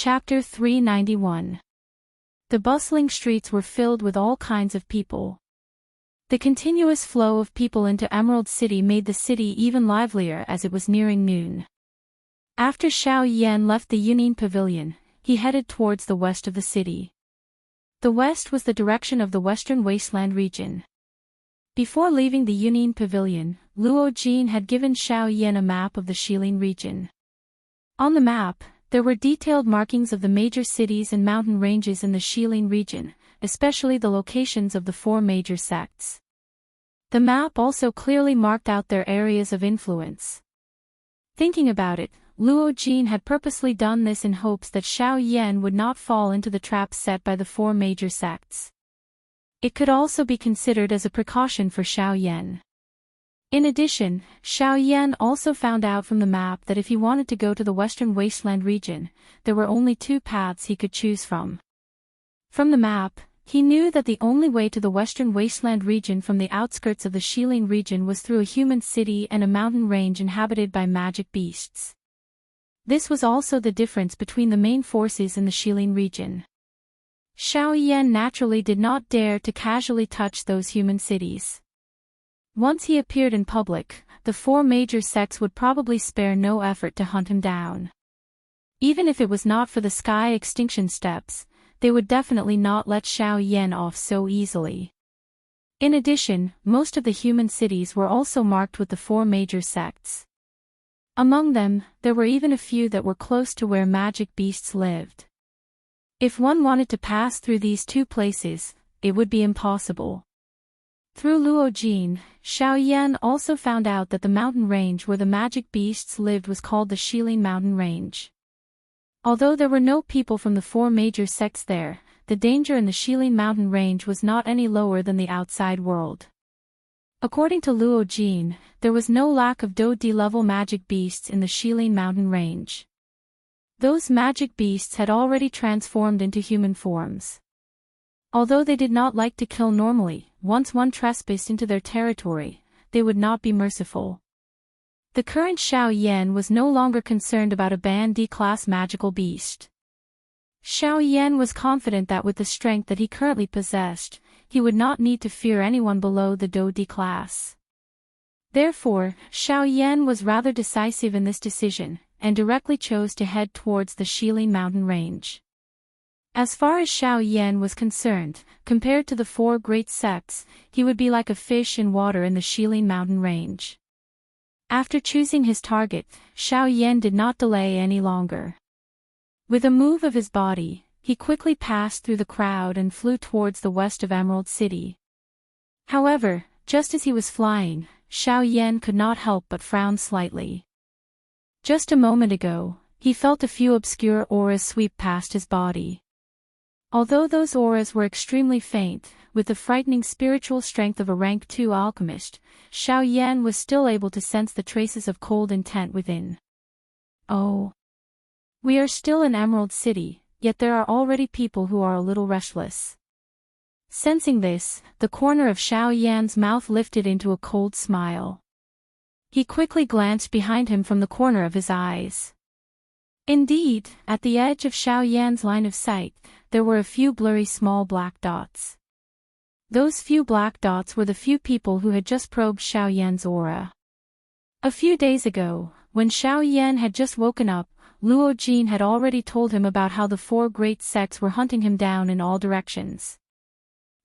Chapter 391. The bustling streets were filled with all kinds of people. The continuous flow of people into Emerald City made the city even livelier as it was nearing noon. After Xiao Yan left the Union Pavilion, he headed towards the west of the city. The west was the direction of the Western Wasteland region. Before leaving the Union Pavilion, Luo Jin had given Xiao Yan a map of the Shilin region. On the map, there were detailed markings of the major cities and mountain ranges in the Shilin region, especially the locations of the four major sects. The map also clearly marked out their areas of influence. Thinking about it, Luo Jin had purposely done this in hopes that Xiao Yan would not fall into the traps set by the four major sects. It could also be considered as a precaution for Xiao Yan. In addition, Xiao Yan also found out from the map that if he wanted to go to the Western Wasteland region, there were only two paths he could choose from. From the map, he knew that the only way to the Western Wasteland region from the outskirts of the Shilin region was through a human city and a mountain range inhabited by magic beasts. This was also the difference between the main forces in the Shilin region. Xiao Yan naturally did not dare to casually touch those human cities. Once he appeared in public, the four major sects would probably spare no effort to hunt him down. Even if it was not for the sky extinction steps, they would definitely not let Xiao Yan off so easily. In addition, most of the human cities were also marked with the four major sects. Among them, there were even a few that were close to where magic beasts lived. If one wanted to pass through these two places, it would be impossible. Through Luo Jin, Xiao Yan also found out that the mountain range where the magic beasts lived was called the Shilin Mountain Range. Although there were no people from the four major sects there, the danger in the Shilin Mountain Range was not any lower than the outside world. According to Luo Jin, there was no lack of Do-D-level magic beasts in the Shilin Mountain Range. Those magic beasts had already transformed into human forms. Although they did not like to kill normally, once one trespassed into their territory, they would not be merciful. The current Xiao Yan was no longer concerned about a Band D-class magical beast. Xiao Yan was confident that with the strength that he currently possessed, he would not need to fear anyone below the Do-D class. Therefore, Xiao Yan was rather decisive in this decision, and directly chose to head towards the Shilin Mountain Range. As far as Xiao Yan was concerned, compared to the four great sects, he would be like a fish in water in the Shilin Mountain Range. After choosing his target, Xiao Yan did not delay any longer. With a move of his body, he quickly passed through the crowd and flew towards the west of Emerald City. However, just as he was flying, Xiao Yan could not help but frown slightly. Just a moment ago, he felt a few obscure auras sweep past his body. Although those auras were extremely faint, with the frightening spiritual strength of a rank 2 alchemist, Xiao Yan was still able to sense the traces of cold intent within. Oh. We are still in Emerald City, yet there are already people who are a little restless. Sensing this, the corner of Xiao Yan's mouth lifted into a cold smile. He quickly glanced behind him from the corner of his eyes. Indeed, at the edge of Xiao Yan's line of sight, there were a few blurry small black dots. Those few black dots were the few people who had just probed Xiao Yan's aura. A few days ago, when Xiao Yan had just woken up, Luo Jin had already told him about how the four great sects were hunting him down in all directions.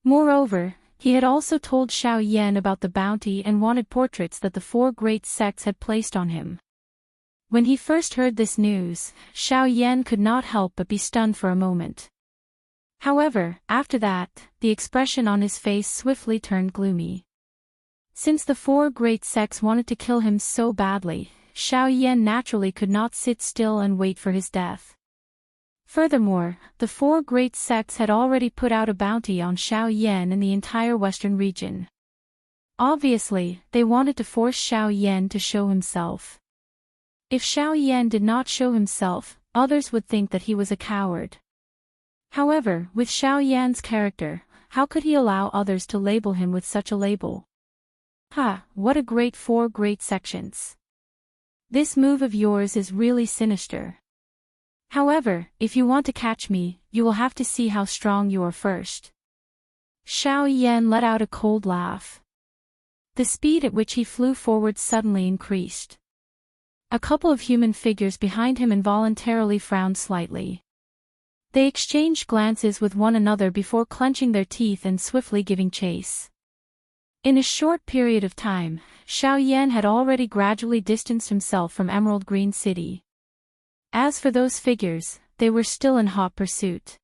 Moreover, he had also told Xiao Yan about the bounty and wanted portraits that the four great sects had placed on him. When he first heard this news, Xiao Yan could not help but be stunned for a moment. However, after that, the expression on his face swiftly turned gloomy. Since the four great sects wanted to kill him so badly, Xiao Yan naturally could not sit still and wait for his death. Furthermore, the four great sects had already put out a bounty on Xiao Yan in the entire western region. Obviously, they wanted to force Xiao Yan to show himself. If Xiao Yan did not show himself, others would think that he was a coward. However, with Xiao Yan's character, how could he allow others to label him with such a label? What a great four great sections. This move of yours is really sinister. However, if you want to catch me, you will have to see how strong you are first. Xiao Yan let out a cold laugh. The speed at which he flew forward suddenly increased. A couple of human figures behind him involuntarily frowned slightly. They exchanged glances with one another before clenching their teeth and swiftly giving chase. In a short period of time, Xiao Yan had already gradually distanced himself from Emerald Green City. As for those figures, they were still in hot pursuit.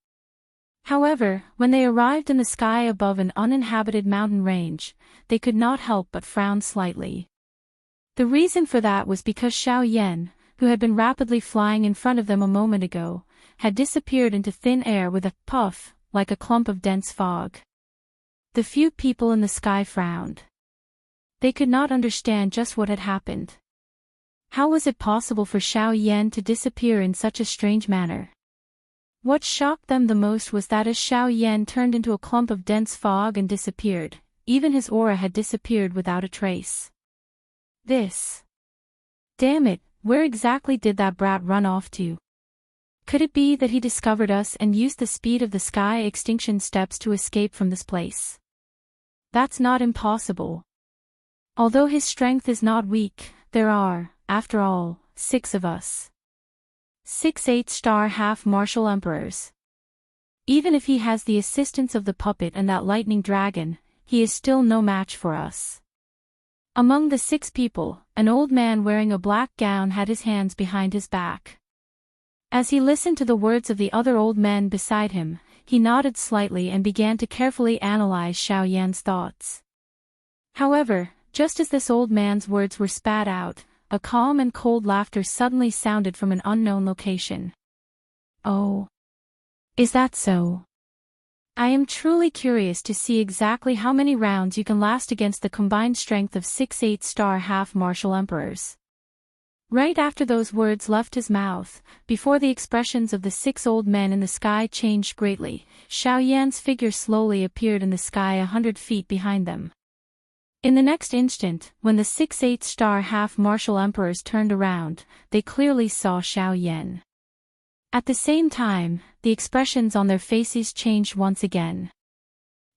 However, when they arrived in the sky above an uninhabited mountain range, they could not help but frown slightly. The reason for that was because Xiao Yan, who had been rapidly flying in front of them a moment ago, had disappeared into thin air with a puff, like a clump of dense fog. The few people in the sky frowned. They could not understand just what had happened. How was it possible for Xiao Yan to disappear in such a strange manner? What shocked them the most was that as Xiao Yan turned into a clump of dense fog and disappeared, even his aura had disappeared without a trace. Damn it, where exactly did that brat run off to? Could it be that he discovered us and used the speed of the sky extinction steps to escape from this place? That's not impossible. Although his strength is not weak, there are, after all, 6 of us. 6 8-star half-martial emperors. Even if he has the assistance of the puppet and that lightning dragon, he is still no match for us. Among the 6 people, an old man wearing a black gown had his hands behind his back. As he listened to the words of the other old men beside him, he nodded slightly and began to carefully analyze Xiao Yan's thoughts. However, just as this old man's words were spat out, a calm and cold laughter suddenly sounded from an unknown location. Oh. Is that so? I am truly curious to see exactly how many rounds you can last against the combined strength of 6 8-star half-martial emperors. Right after those words left his mouth, before the expressions of the 6 old men in the sky changed greatly, Xiao Yan's figure slowly appeared in the sky 100 feet behind them. In the next instant, when the 6 8-star half-martial emperors turned around, they clearly saw Xiao Yan. At the same time, the expressions on their faces changed once again.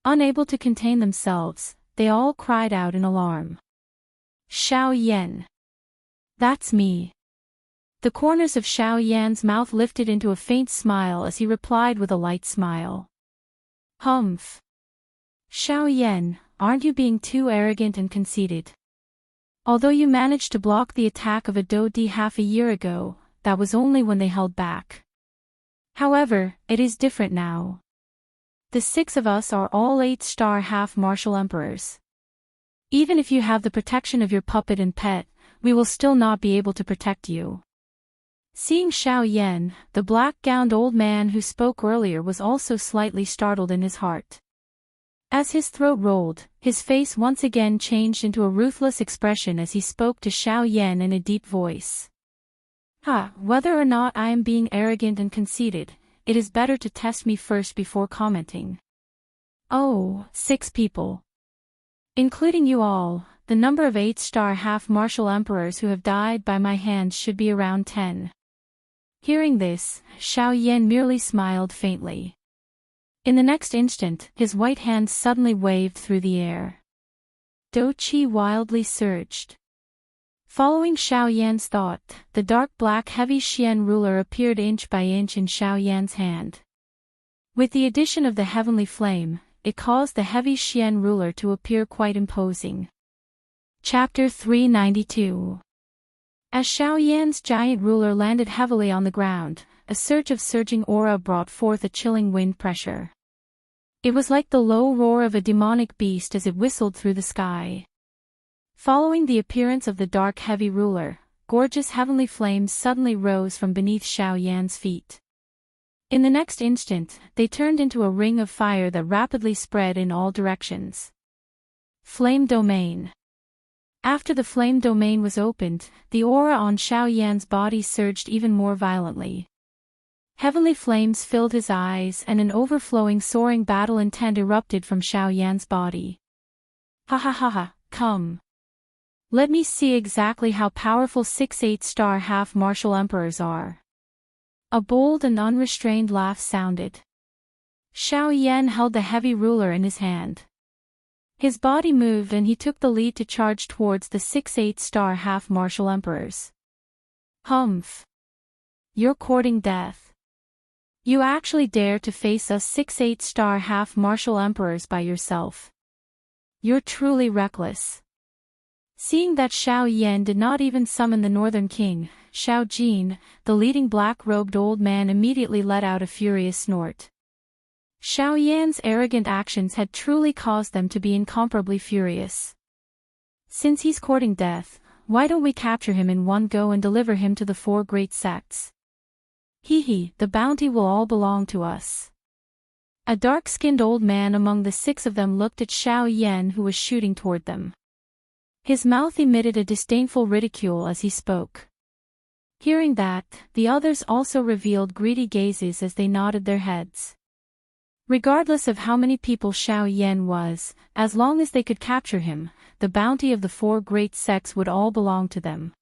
Unable to contain themselves, they all cried out in alarm. Xiao Yan. That's me. The corners of Xiao Yan's mouth lifted into a faint smile as he replied with a light smile. Humph. Xiao Yan, aren't you being too arrogant and conceited? Although you managed to block the attack of a Dodi half a year ago, that was only when they held back. However, it is different now. The 6 of us are all 8-star half-martial emperors. Even if you have the protection of your puppet and pet, we will still not be able to protect you. Seeing Xiao Yan, the black-gowned old man who spoke earlier was also slightly startled in his heart. As his throat rolled, his face once again changed into a ruthless expression as he spoke to Xiao Yan in a deep voice. Whether or not I am being arrogant and conceited, it is better to test me first before commenting. Oh, 6 people. Including you all, the number of 8-star half-martial emperors who have died by my hands should be around 10. Hearing this, Xiao Yan merely smiled faintly. In the next instant, his white hand suddenly waved through the air. Do Qi wildly surged. Following Xiao Yan's thought, the dark black heavy Xian ruler appeared inch by inch in Xiao Yan's hand. With the addition of the heavenly flame, it caused the heavy Xian ruler to appear quite imposing. Chapter 392. As Xiao Yan's giant ruler landed heavily on the ground, a surge of surging aura brought forth a chilling wind pressure. It was like the low roar of a demonic beast as it whistled through the sky. Following the appearance of the dark heavy ruler, gorgeous heavenly flames suddenly rose from beneath Xiao Yan's feet. In the next instant, they turned into a ring of fire that rapidly spread in all directions. Flame Domain. After the flame domain was opened, the aura on Xiao Yan's body surged even more violently. Heavenly flames filled his eyes and an overflowing soaring battle intent erupted from Xiao Yan's body. Come. Let me see exactly how powerful 6 8-star half-martial emperors are. A bold and unrestrained laugh sounded. Xiao Yan held the heavy ruler in his hand. His body moved and he took the lead to charge towards the 6 8-star half-martial emperors. Humph. You're courting death. You actually dare to face us 6 8-star half-martial emperors by yourself. You're truly reckless. Seeing that Xiao Yan did not even summon the Northern King, Xiao Jin, the leading black-robed old man immediately let out a furious snort. Xiao Yan's arrogant actions had truly caused them to be incomparably furious. Since he's courting death, why don't we capture him in one go and deliver him to the 4 great sects? Hee, the bounty will all belong to us. A dark-skinned old man among the 6 of them looked at Xiao Yan who was shooting toward them. His mouth emitted a disdainful ridicule as he spoke. Hearing that, the others also revealed greedy gazes as they nodded their heads. Regardless of how many people Xiao Yan was, as long as they could capture him, the bounty of the 4 great sects would all belong to them.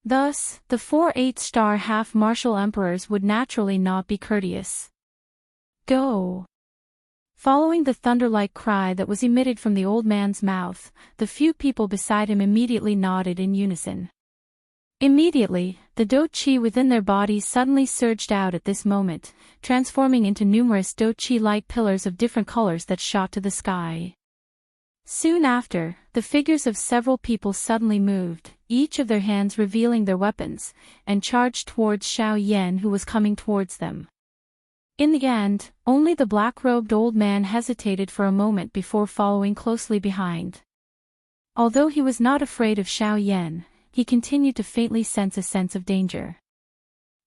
Thus, the 4 8-star half-martial emperors would naturally not be courteous. Go! Following the thunder-like cry that was emitted from the old man's mouth, the few people beside him immediately nodded in unison. Immediately, the do-chi within their bodies suddenly surged out at this moment, transforming into numerous do-chi light pillars of different colors that shot to the sky. Soon after, the figures of several people suddenly moved, each of their hands revealing their weapons, and charged towards Xiao Yan who was coming towards them. In the end, only the black-robed old man hesitated for a moment before following closely behind. Although he was not afraid of Xiao Yan, he continued to faintly sense a sense of danger.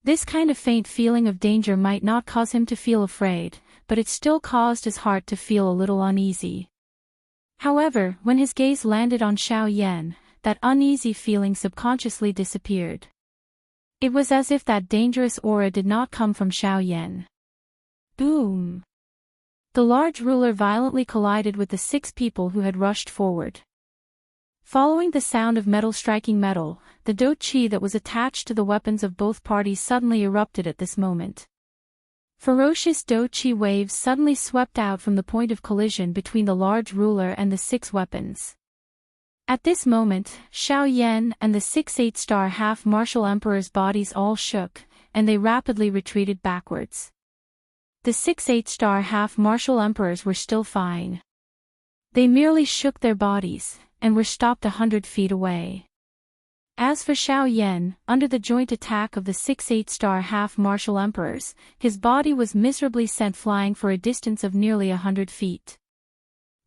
This kind of faint feeling of danger might not cause him to feel afraid, but it still caused his heart to feel a little uneasy. However, when his gaze landed on Xiao Yan, that uneasy feeling subconsciously disappeared. It was as if that dangerous aura did not come from Xiao Yan. Boom! The large ruler violently collided with the 6 people who had rushed forward. Following the sound of metal striking metal, the do-chi that was attached to the weapons of both parties suddenly erupted at this moment. Ferocious do-chi waves suddenly swept out from the point of collision between the large ruler and the 6 weapons. At this moment, Xiao Yan and the 6 8-star half-martial emperors' bodies all shook, and they rapidly retreated backwards. The 6 8-star half-martial emperors were still fine. They merely shook their bodies, and were stopped 100 feet away. As for Xiao Yan, under the joint attack of the 6 8-star half-martial emperors, his body was miserably sent flying for a distance of nearly 100 feet.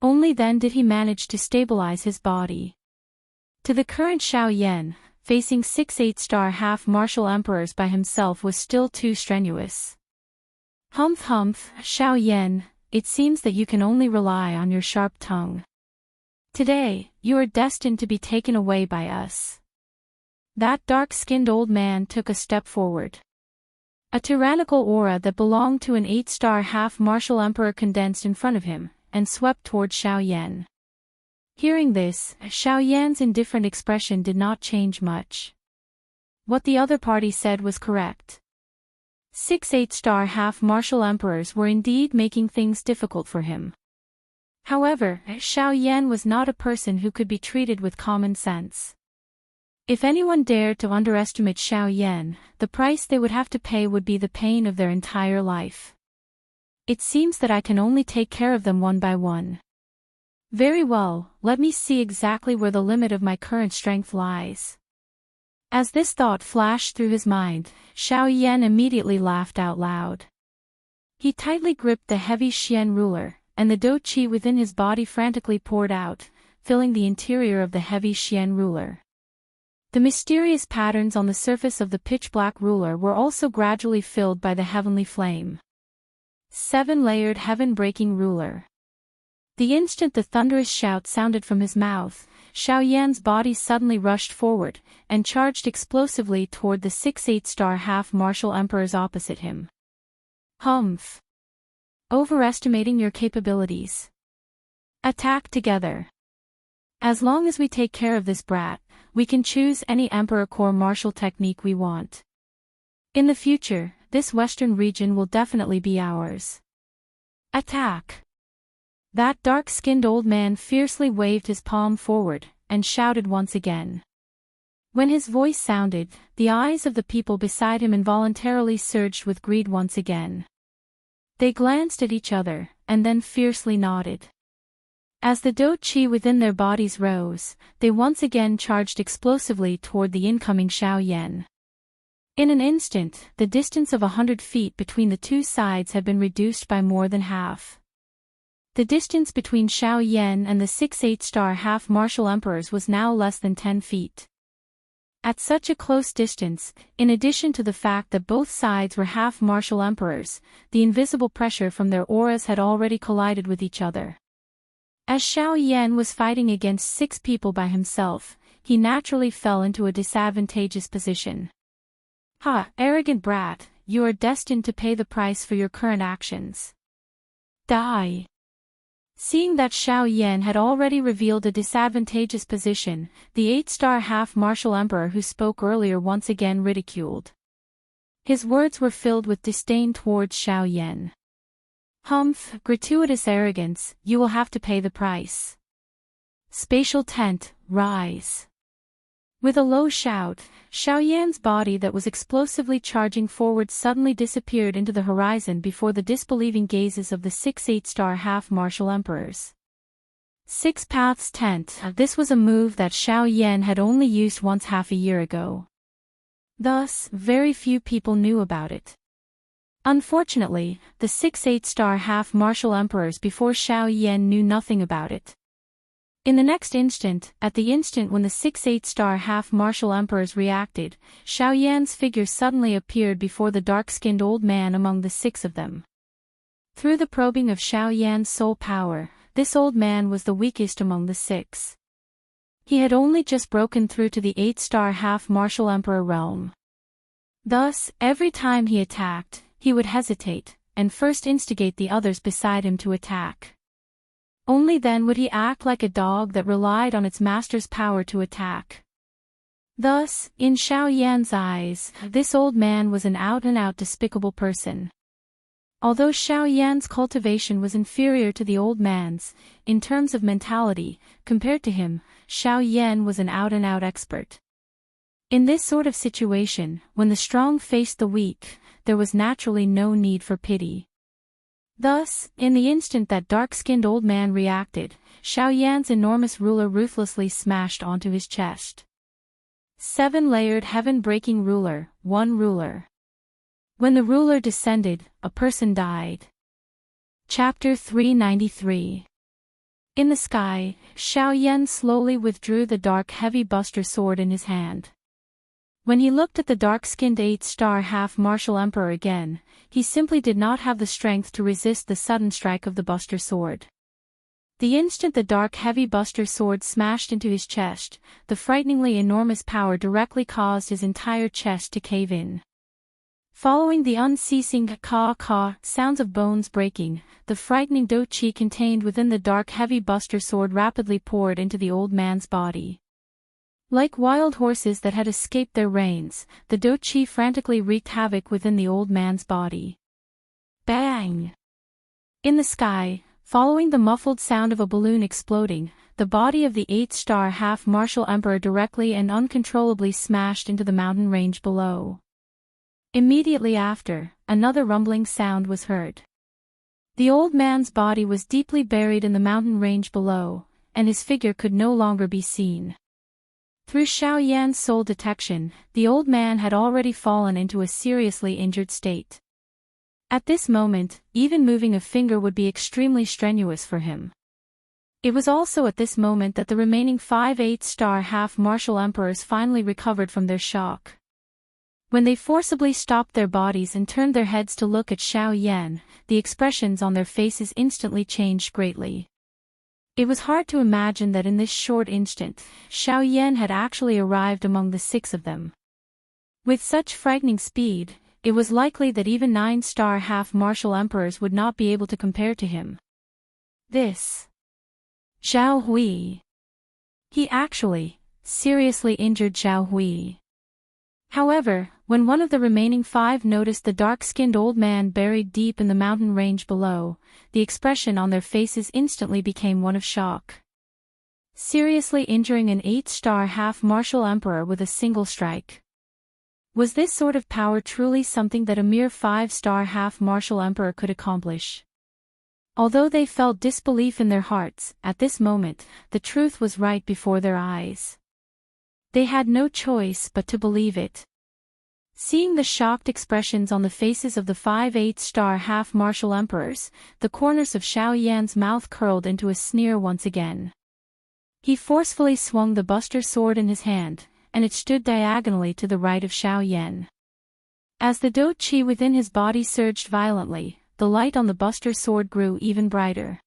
Only then did he manage to stabilize his body. To the current Xiao Yan, facing 6 8-star half-martial emperors by himself was still too strenuous. Humph, Xiao Yan, it seems that you can only rely on your sharp tongue. Today, you are destined to be taken away by us. That dark-skinned old man took a step forward. A tyrannical aura that belonged to an 8-star half-martial emperor condensed in front of him, and swept towards Xiao Yan. Hearing this, Xiao Yan's indifferent expression did not change much. What the other party said was correct. 6 8-star half-martial emperors were indeed making things difficult for him. However, Xiao Yan was not a person who could be treated with common sense. If anyone dared to underestimate Xiao Yan, the price they would have to pay would be the pain of their entire life. It seems that I can only take care of them one by one. Very well, let me see exactly where the limit of my current strength lies. As this thought flashed through his mind, Xiao Yan immediately laughed out loud. He tightly gripped the heavy Xian ruler, and the do-chi within his body frantically poured out, filling the interior of the heavy Xian ruler. The mysterious patterns on the surface of the pitch-black ruler were also gradually filled by the heavenly flame. 7-layered heaven-breaking ruler. The instant the thunderous shout sounded from his mouth, Xiao Yan's body suddenly rushed forward, and charged explosively toward the 6 8-star half-martial emperors opposite him. Humph! Overestimating your capabilities. Attack together. As long as we take care of this brat, we can choose any Emperor Core martial technique we want. In the future, this western region will definitely be ours. Attack! That dark-skinned old man fiercely waved his palm forward, and shouted once again. When his voice sounded, the eyes of the people beside him involuntarily surged with greed once again. They glanced at each other, and then fiercely nodded. As the do-chi within their bodies rose, they once again charged explosively toward the incoming Xiao Yan. In an instant, the distance of 100 feet between the two sides had been reduced by more than half. The distance between Xiao Yan and the 6 8-star half-martial emperors was now less than 10 feet. At such a close distance, in addition to the fact that both sides were half-martial emperors, the invisible pressure from their auras had already collided with each other. As Xiao Yan was fighting against 6 people by himself, he naturally fell into a disadvantageous position. Ha, arrogant brat, you are destined to pay the price for your current actions. Die! Seeing that Xiao Yan had already revealed a disadvantageous position, the 8-star half-martial emperor who spoke earlier once again ridiculed. His words were filled with disdain towards Xiao Yan. Humph, gratuitous arrogance, you will have to pay the price. Spatial tent, rise. With a low shout, Xiao Yan's body that was explosively charging forward suddenly disappeared into the horizon before the disbelieving gazes of the 6 8-star half-martial emperors. 6 Paths Tent. This was a move that Xiao Yan had only used once half a year ago. Thus, very few people knew about it. Unfortunately, the 6 8-star half-martial emperors before Xiao Yan knew nothing about it. In the next instant, at the instant when the 6 8-star half-martial emperors reacted, Xiao Yan's figure suddenly appeared before the dark-skinned old man among the 6 of them. Through the probing of Xiao Yan's soul power, this old man was the weakest among the 6. He had only just broken through to the 8-star half-martial emperor realm. Thus, every time he attacked, he would hesitate, and first instigate the others beside him to attack. Only then would he act like a dog that relied on its master's power to attack. Thus, in Xiao Yan's eyes, this old man was an out-and-out despicable person. Although Xiao Yan's cultivation was inferior to the old man's, in terms of mentality, compared to him, Xiao Yan was an out-and-out expert. In this sort of situation, when the strong faced the weak, there was naturally no need for pity. Thus, in the instant that dark-skinned old man reacted, Xiao Yan's enormous ruler ruthlessly smashed onto his chest. 7-layered heaven-breaking ruler, 1 ruler. When the ruler descended, a person died. Chapter 393. In the sky, Xiao Yan slowly withdrew the dark heavy buster sword in his hand. When he looked at the dark-skinned 8-star half-martial emperor again, he simply did not have the strength to resist the sudden strike of the buster sword. The instant the dark heavy buster sword smashed into his chest, the frighteningly enormous power directly caused his entire chest to cave in. Following the unceasing caw-caw sounds of bones breaking, the frightening do-chi contained within the dark heavy buster sword rapidly poured into the old man's body. Like wild horses that had escaped their reins, the do-chi frantically wreaked havoc within the old man's body. Bang! In the sky, following the muffled sound of a balloon exploding, the body of the 8-star half-martial emperor directly and uncontrollably smashed into the mountain range below. Immediately after, another rumbling sound was heard. The old man's body was deeply buried in the mountain range below, and his figure could no longer be seen. Through Xiao Yan's soul detection, the old man had already fallen into a seriously injured state. At this moment, even moving a finger would be extremely strenuous for him. It was also at this moment that the remaining 5 8-star half-martial emperors finally recovered from their shock. When they forcibly stopped their bodies and turned their heads to look at Xiao Yan, the expressions on their faces instantly changed greatly. It was hard to imagine that in this short instant, Xiao Yan had actually arrived among the 6 of them. With such frightening speed, it was likely that even 9-star half-martial emperors would not be able to compare to him. This Zhao Hui. He actually, seriously injured Zhao Hui. However, when one of the remaining 5 noticed the dark-skinned old man buried deep in the mountain range below, the expression on their faces instantly became one of shock. Seriously injuring an 8-star half-martial emperor with a single strike. Was this sort of power truly something that a mere 5-star half-martial emperor could accomplish? Although they felt disbelief in their hearts, at this moment, the truth was right before their eyes. They had no choice but to believe it. Seeing the shocked expressions on the faces of the 5 8-star half-martial emperors, the corners of Xiao Yan's mouth curled into a sneer once again. He forcefully swung the Buster sword in his hand, and it stood diagonally to the right of Xiao Yan. As the Do Qi within his body surged violently, the light on the Buster sword grew even brighter.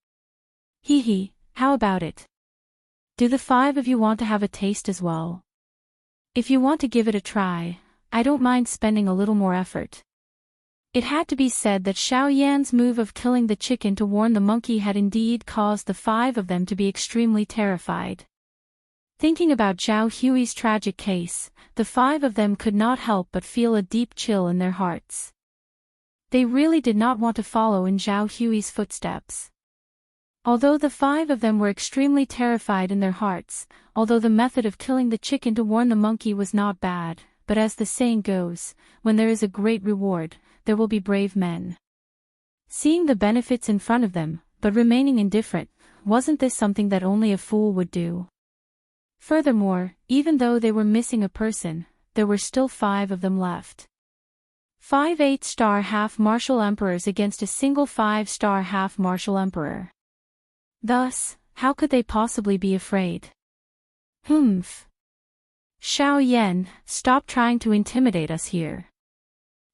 Hee, how about it? Do the 5 of you want to have a taste as well? If you want to give it a try, I don't mind spending a little more effort. It had to be said that Xiao Yan's move of killing the chicken to warn the monkey had indeed caused the 5 of them to be extremely terrified. Thinking about Zhao Hui's tragic case, the 5 of them could not help but feel a deep chill in their hearts. They really did not want to follow in Zhao Hui's footsteps. Although the 5 of them were extremely terrified in their hearts, although the method of killing the chicken to warn the monkey was not bad, but as the saying goes, when there is a great reward, there will be brave men. Seeing the benefits in front of them, but remaining indifferent, wasn't this something that only a fool would do? Furthermore, even though they were missing a person, there were still 5 of them left. 5 8-star half-martial emperors against a single 5-star half-martial emperor. Thus, how could they possibly be afraid? Humph. Xiao Yan, stop trying to intimidate us here.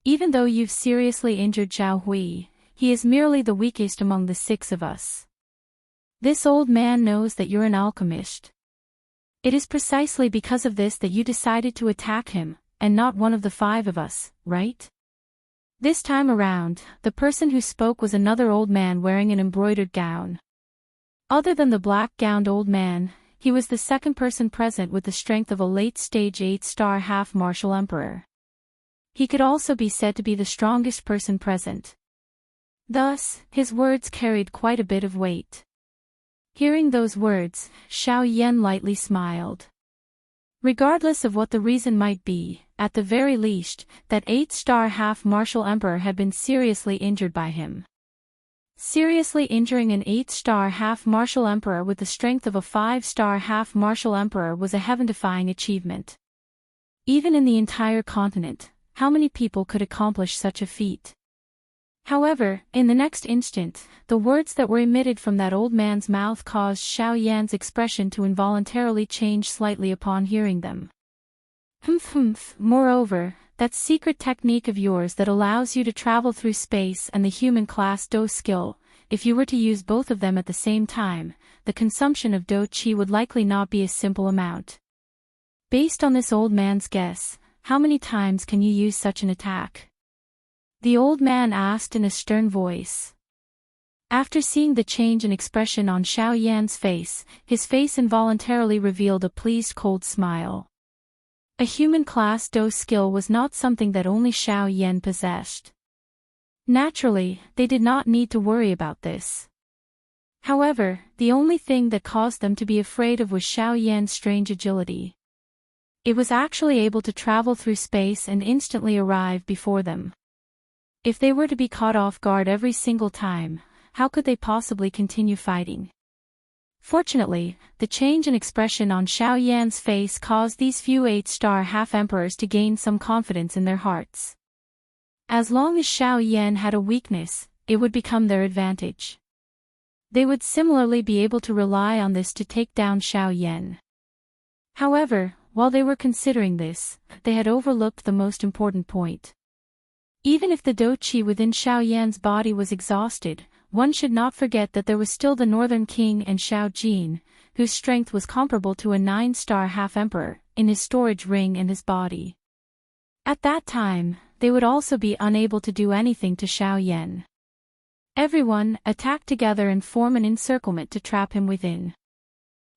Even though you've seriously injured Zhao Hui, he is merely the weakest among the 6 of us. This old man knows that you're an alchemist. It is precisely because of this that you decided to attack him, and not one of the 5 of us, right? This time around, the person who spoke was another old man wearing an embroidered gown. Other than the black-gowned old man, he was the second person present with the strength of a late-stage 8-star half-martial emperor. He could also be said to be the strongest person present. Thus, his words carried quite a bit of weight. Hearing those words, Xiao Yan lightly smiled. Regardless of what the reason might be, at the very least, that 8-star half-martial emperor had been seriously injured by him. Seriously injuring an 8-star half-martial emperor with the strength of a 5-star half-martial emperor was a heaven-defying achievement. Even in the entire continent, how many people could accomplish such a feat? However, in the next instant, the words that were emitted from that old man's mouth caused Xiao Yan's expression to involuntarily change slightly upon hearing them. Moreover, that secret technique of yours that allows you to travel through space and the human class Do skill, if you were to use both of them at the same time, the consumption of Do Qi would likely not be a simple amount. Based on this old man's guess, how many times can you use such an attack? The old man asked in a stern voice. After seeing the change in expression on Xiao Yan's face, his face involuntarily revealed a pleased cold smile. A human-class Do skill was not something that only Xiao Yan possessed. Naturally, they did not need to worry about this. However, the only thing that caused them to be afraid of was Xiao Yan's strange agility. It was actually able to travel through space and instantly arrive before them. If they were to be caught off guard every single time, how could they possibly continue fighting? Fortunately, the change in expression on Xiao Yan's face caused these few 8-star half-emperors to gain some confidence in their hearts. As long as Xiao Yan had a weakness, it would become their advantage. They would similarly be able to rely on this to take down Xiao Yan. However, while they were considering this, they had overlooked the most important point. Even if the Do Qi within Xiao Yan's body was exhausted, one should not forget that there was still the Northern King and Xiao Jin, whose strength was comparable to a 9-star half-emperor, in his storage ring and his body. At that time, they would also be unable to do anything to Xiao Yan. Everyone attack together and form an encirclement to trap him within.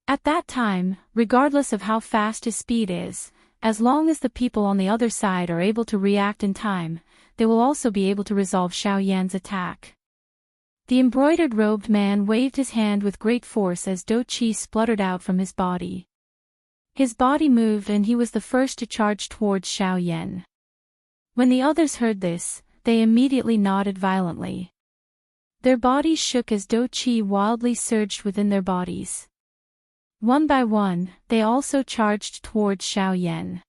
At that time, regardless of how fast his speed is, as long as the people on the other side are able to react in time, they will also be able to resolve Xiao Yan's attack. The embroidered robed man waved his hand with great force as Do Qi spluttered out from his body. His body moved and he was the first to charge towards Xiao Yan. When the others heard this, they immediately nodded violently. Their bodies shook as Do Qi wildly surged within their bodies. One by one, they also charged towards Xiao Yan.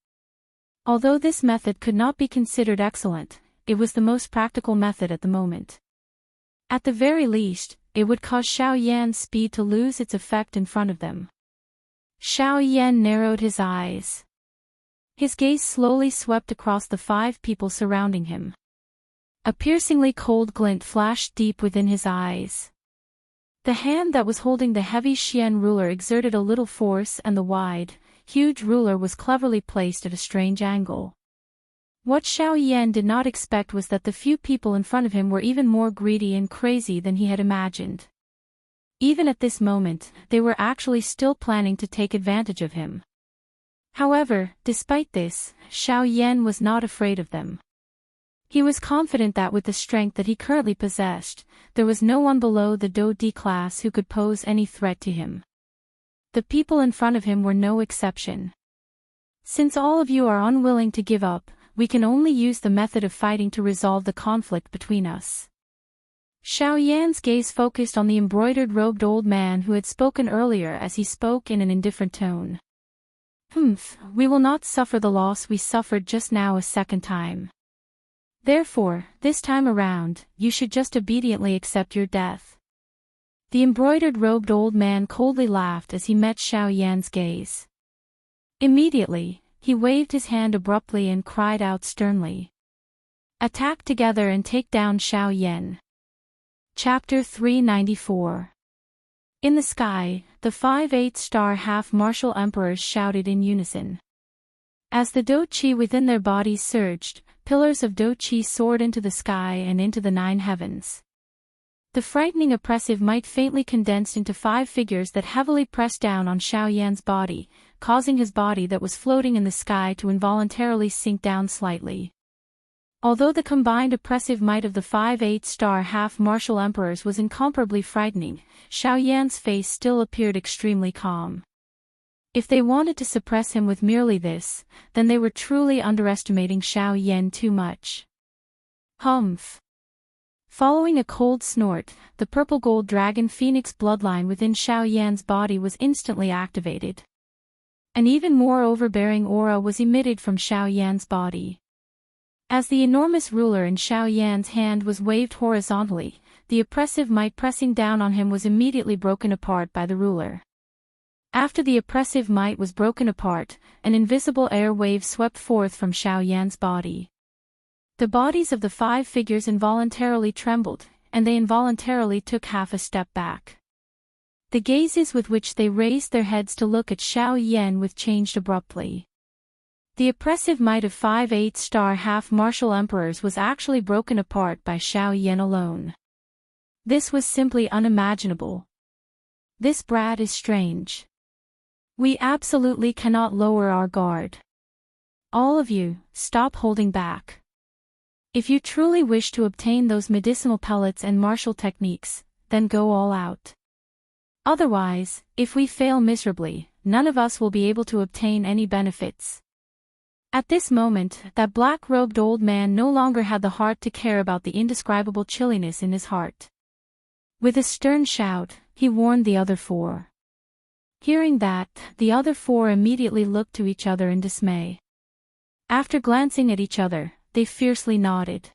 Although this method could not be considered excellent, it was the most practical method at the moment. At the very least, it would cause Xiao Yan's speed to lose its effect in front of them. Xiao Yan narrowed his eyes. His gaze slowly swept across the 5 people surrounding him. A piercingly cold glint flashed deep within his eyes. The hand that was holding the heavy Xian ruler exerted a little force and the wide, huge ruler was cleverly placed at a strange angle. What Xiao Yan did not expect was that the few people in front of him were even more greedy and crazy than he had imagined. Even at this moment, they were actually still planning to take advantage of him. However, despite this, Xiao Yan was not afraid of them. He was confident that with the strength that he currently possessed, there was no one below the Do D class who could pose any threat to him. The people in front of him were no exception. Since all of you are unwilling to give up, we can only use the method of fighting to resolve the conflict between us. Xiao Yan's gaze focused on the embroidered-robed old man who had spoken earlier as he spoke in an indifferent tone. We will not suffer the loss we suffered just now a second time. Therefore, this time around, you should just obediently accept your death. The embroidered-robed old man coldly laughed as he met Xiao Yan's gaze. Immediately, he waved his hand abruptly and cried out sternly. Attack together and take down Xiao Yan. Chapter 394. In the sky, the 5 8-star half-martial emperors shouted in unison. As the Do Qi within their bodies surged, pillars of Do Qi soared into the sky and into the 9 heavens. The frightening oppressive might faintly condensed into 5 figures that heavily pressed down on Xiao Yan's body, causing his body that was floating in the sky to involuntarily sink down slightly. Although the combined oppressive might of the 5 8-star half-martial emperors was incomparably frightening, Xiao Yan's face still appeared extremely calm. If they wanted to suppress him with merely this, then they were truly underestimating Xiao Yan too much. Humph. Following a cold snort, the purple gold dragon phoenix bloodline within Xiao Yan's body was instantly activated. An even more overbearing aura was emitted from Xiao Yan's body. As the enormous ruler in Xiao Yan's hand was waved horizontally, the oppressive might pressing down on him was immediately broken apart by the ruler. After the oppressive might was broken apart, an invisible air wave swept forth from Xiao Yan's body. The bodies of the 5 figures involuntarily trembled, and they involuntarily took half a step back. The gazes with which they raised their heads to look at Xiao Yan with changed abruptly. The oppressive might of 5 8-star half-martial emperors was actually broken apart by Xiao Yan alone. This was simply unimaginable. This brat is strange. We absolutely cannot lower our guard. All of you, stop holding back. If you truly wish to obtain those medicinal pellets and martial techniques, then go all out. Otherwise, if we fail miserably, none of us will be able to obtain any benefits. At this moment, that black-robed old man no longer had the heart to care about the indescribable chilliness in his heart. With a stern shout, he warned the other 4. Hearing that, the other 4 immediately looked to each other in dismay. After glancing at each other, they fiercely nodded.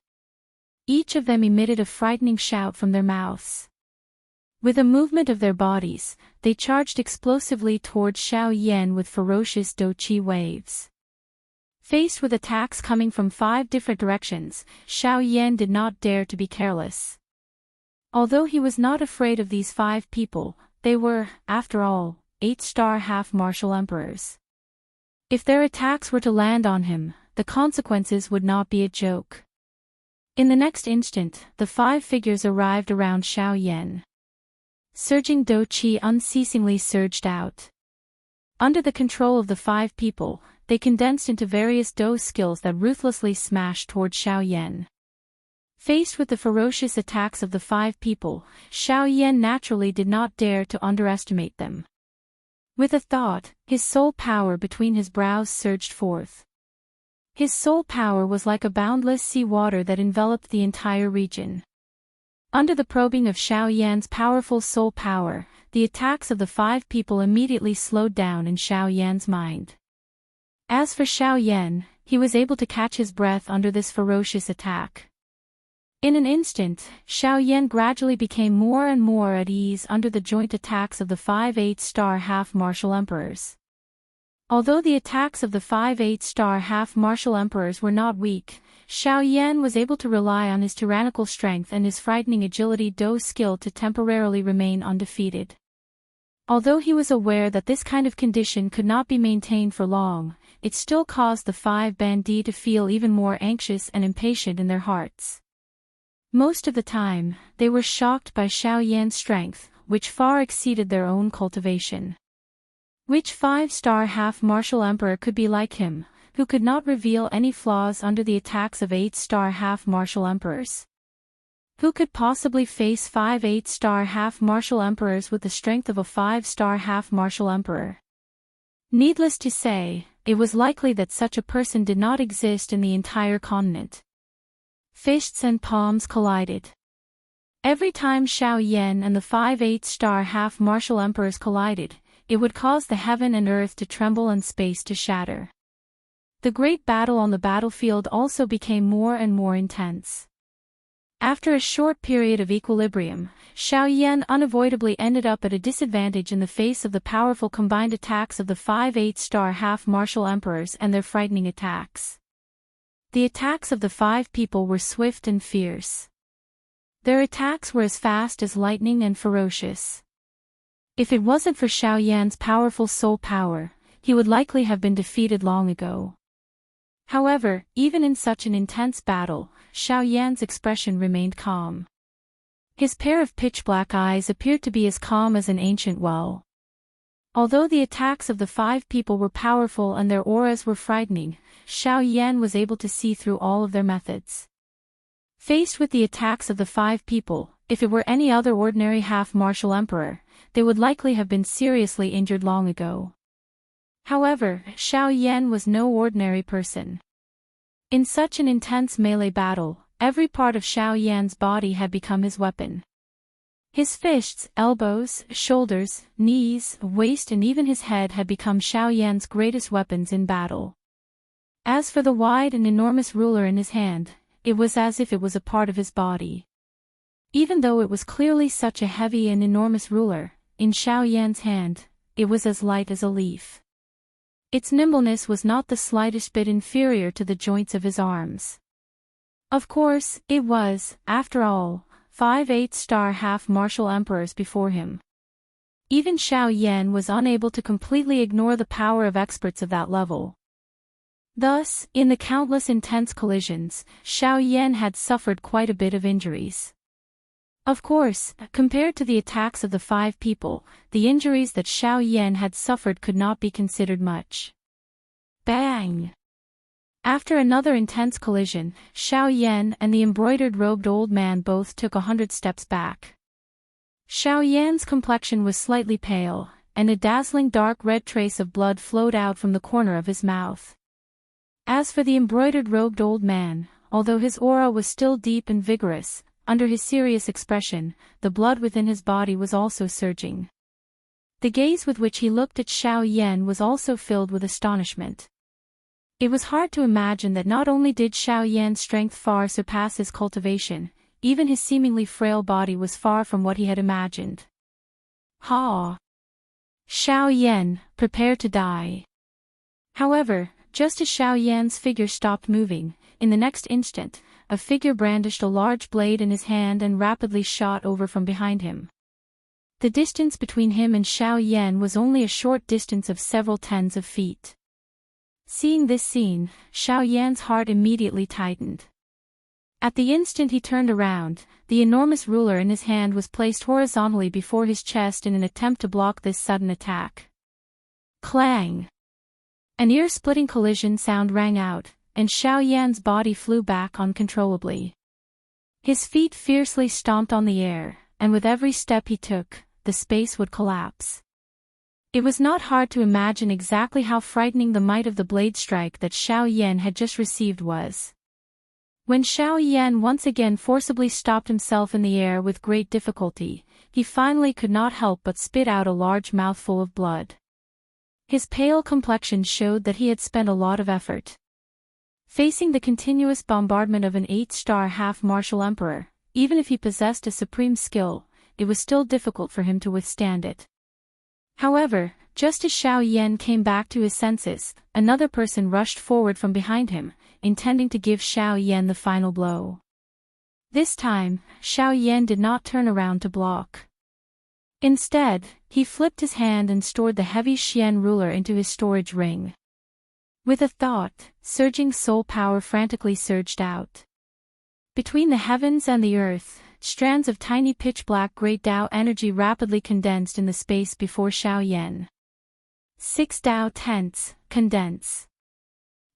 Each of them emitted a frightening shout from their mouths. With a movement of their bodies, they charged explosively towards Xiao Yan with ferocious Do Qi waves. Faced with attacks coming from 5 different directions, Xiao Yan did not dare to be careless. Although he was not afraid of these 5 people, they were, after all, 8-star half-martial emperors. If their attacks were to land on him, the consequences would not be a joke. In the next instant, the 5 figures arrived around Xiao Yan. Surging Do Qi unceasingly surged out. Under the control of the 5 people, they condensed into various dose skills that ruthlessly smashed toward Xiaoyan. Faced with the ferocious attacks of the 5 people, Xiaoyan naturally did not dare to underestimate them. With a thought, his soul power between his brows surged forth. His soul power was like a boundless sea water that enveloped the entire region. Under the probing of Xiaoyan's powerful soul power, the attacks of the 5 people immediately slowed down in Xiaoyan's mind. As for Xiaoyan, he was able to catch his breath under this ferocious attack. In an instant, Xiaoyan gradually became more and more at ease under the joint attacks of the 5 8-star half-martial emperors. Although the attacks of the 5 8-star half-martial emperors were not weak, Xiaoyan was able to rely on his tyrannical strength and his frightening agility dose skill to temporarily remain undefeated. Although he was aware that this kind of condition could not be maintained for long, it still caused the 5 bandits to feel even more anxious and impatient in their hearts. Most of the time, they were shocked by Xiaoyan's strength, which far exceeded their own cultivation. Which 5-star half-martial emperor could be like him, who could not reveal any flaws under the attacks of 8-star half-martial emperors? Who could possibly face 5 8-star half-martial emperors with the strength of a 5-star half-martial emperor? Needless to say, it was likely that such a person did not exist in the entire continent. Fists and palms collided. Every time Xiaoyan and the 5 8-star half-martial emperors collided, it would cause the heaven and earth to tremble and space to shatter. The great battle on the battlefield also became more and more intense. After a short period of equilibrium, Xiaoyan unavoidably ended up at a disadvantage in the face of the powerful combined attacks of the 5 8-star half-martial emperors and their frightening attacks. The attacks of the 5 people were swift and fierce. Their attacks were as fast as lightning and ferocious. If it wasn't for Xiaoyan's powerful soul power, he would likely have been defeated long ago. However, even in such an intense battle, Xiaoyan's expression remained calm. His pair of pitch-black eyes appeared to be as calm as an ancient well. Although the attacks of the 5 people were powerful and their auras were frightening, Xiaoyan was able to see through all of their methods. Faced with the attacks of the 5 people, if it were any other ordinary half-martial emperor, they would likely have been seriously injured long ago. However, Xiaoyan was no ordinary person. In such an intense melee battle, every part of Xiaoyan's body had become his weapon. His fists, elbows, shoulders, knees, waist and even his head had become Xiaoyan's greatest weapons in battle. As for the wide and enormous ruler in his hand, it was as if it was a part of his body. Even though it was clearly such a heavy and enormous ruler, in Xiaoyan's hand, it was as light as a leaf. Its nimbleness was not the slightest bit inferior to the joints of his arms. Of course, it was, after all, 5 8-star half-martial emperors before him. Even Xiaoyan was unable to completely ignore the power of experts of that level. Thus, in the countless intense collisions, Xiaoyan had suffered quite a bit of injuries. Of course, compared to the attacks of the 5 people, the injuries that Xiaoyan had suffered could not be considered much. Bang! After another intense collision, Xiaoyan and the embroidered-robed old man both took 100 steps back. Xiaoyan's complexion was slightly pale, and a dazzling dark red trace of blood flowed out from the corner of his mouth. As for the embroidered-robed old man, although his aura was still deep and vigorous, under his serious expression, the blood within his body was also surging. The gaze with which he looked at Xiaoyan was also filled with astonishment. It was hard to imagine that not only did Xiaoyan's strength far surpass his cultivation, even his seemingly frail body was far from what he had imagined. Ha! Xiaoyan, prepare to die. However, just as Xiaoyan's figure stopped moving, in the next instant, a figure brandished a large blade in his hand and rapidly shot over from behind him. The distance between him and Xiaoyan was only a short distance of several tens of feet. Seeing this scene, Xiaoyan's heart immediately tightened. At the instant he turned around, the enormous ruler in his hand was placed horizontally before his chest in an attempt to block this sudden attack. Clang! An ear-splitting collision sound rang out, and Xiao Yan's body flew back uncontrollably. His feet fiercely stomped on the air, and with every step he took, the space would collapse. It was not hard to imagine exactly how frightening the might of the blade strike that Xiao Yan had just received was. When Xiao Yan once again forcibly stopped himself in the air with great difficulty, he finally could not help but spit out a large mouthful of blood. His pale complexion showed that he had spent a lot of effort. Facing the continuous bombardment of an 8-star half-martial emperor, even if he possessed a supreme skill, it was still difficult for him to withstand it. However, just as Xiao Yan came back to his senses, another person rushed forward from behind him, intending to give Xiao Yan the final blow. This time, Xiao Yan did not turn around to block. Instead, he flipped his hand and stored the heavy Xian ruler into his storage ring. With a thought, surging soul power frantically surged out. Between the heavens and the earth, strands of tiny pitch-black great Dao energy rapidly condensed in the space before Xiao Yan. 6 Dao tense, condense.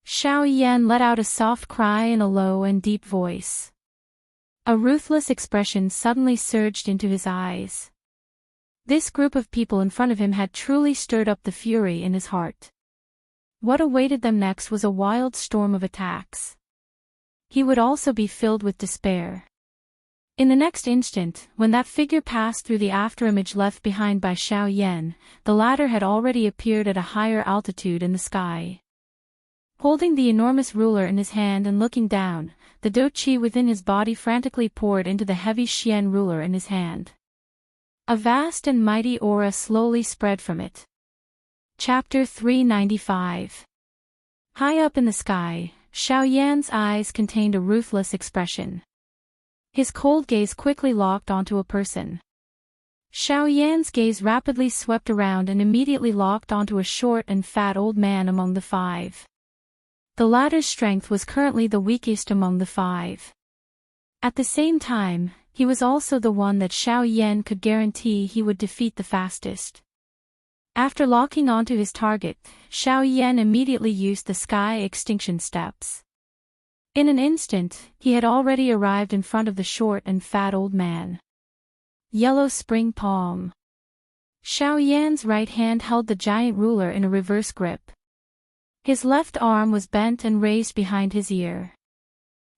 Xiao Yan let out a soft cry in a low and deep voice. A ruthless expression suddenly surged into his eyes. This group of people in front of him had truly stirred up the fury in his heart. What awaited them next was a wild storm of attacks. He would also be filled with despair. In the next instant, when that figure passed through the afterimage left behind by Xiao Yan, the latter had already appeared at a higher altitude in the sky. Holding the enormous ruler in his hand and looking down, the Dou Qi within his body frantically poured into the heavy Xian ruler in his hand. A vast and mighty aura slowly spread from it. Chapter 395. High up in the sky, Xiao Yan's eyes contained a ruthless expression. His cold gaze quickly locked onto a person. Xiao Yan's gaze rapidly swept around and immediately locked onto a short and fat old man among the 5. The latter's strength was currently the weakest among the 5. At the same time, he was also the one that Xiao Yan could guarantee he would defeat the fastest. After locking onto his target, Xiao Yan immediately used the sky extinction steps. In an instant, he had already arrived in front of the short and fat old man. Yellow spring palm. Xiao Yan's right hand held the giant ruler in a reverse grip. His left arm was bent and raised behind his ear.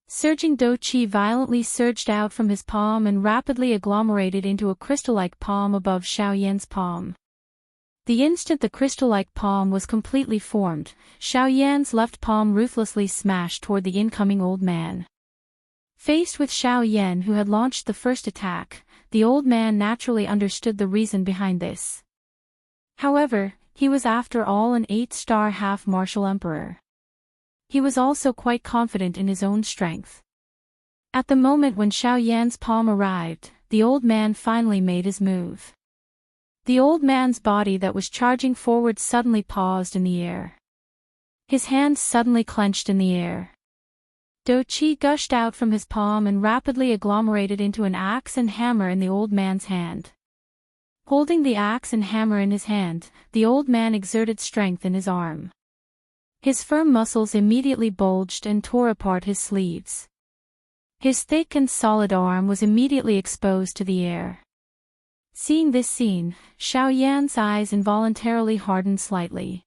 Surging Dou Qi violently surged out from his palm and rapidly agglomerated into a crystal-like palm above Xiao Yan's palm. The instant the crystal-like palm was completely formed, Xiao Yan's left palm ruthlessly smashed toward the incoming old man. Faced with Xiao Yan who had launched the first attack, the old man naturally understood the reason behind this. However, he was after all an 8-star half-martial emperor. He was also quite confident in his own strength. At the moment when Xiao Yan's palm arrived, the old man finally made his move. The old man's body that was charging forward suddenly paused in the air. His hands suddenly clenched in the air. Dou Qi gushed out from his palm and rapidly agglomerated into an axe and hammer in the old man's hand. Holding the axe and hammer in his hand, the old man exerted strength in his arm. His firm muscles immediately bulged and tore apart his sleeves. His thick and solid arm was immediately exposed to the air. Seeing this scene, Xiao Yan's eyes involuntarily hardened slightly.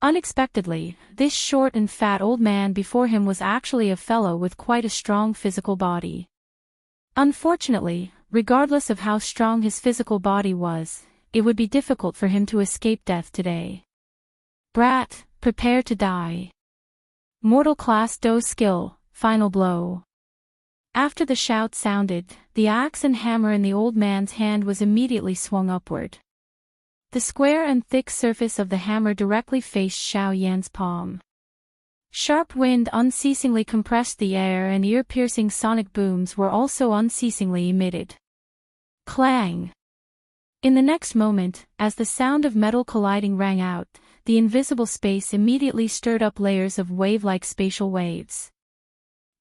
Unexpectedly, this short and fat old man before him was actually a fellow with quite a strong physical body. Unfortunately, regardless of how strong his physical body was, it would be difficult for him to escape death today. Brat, prepare to die. Mortal Class Dou skill, final blow. After the shout sounded, the axe and hammer in the old man's hand was immediately swung upward. The square and thick surface of the hammer directly faced Xiao Yan's palm. Sharp wind unceasingly compressed the air and ear-piercing sonic booms were also unceasingly emitted. Clang! In the next moment, as the sound of metal colliding rang out, the invisible space immediately stirred up layers of wave-like spatial waves.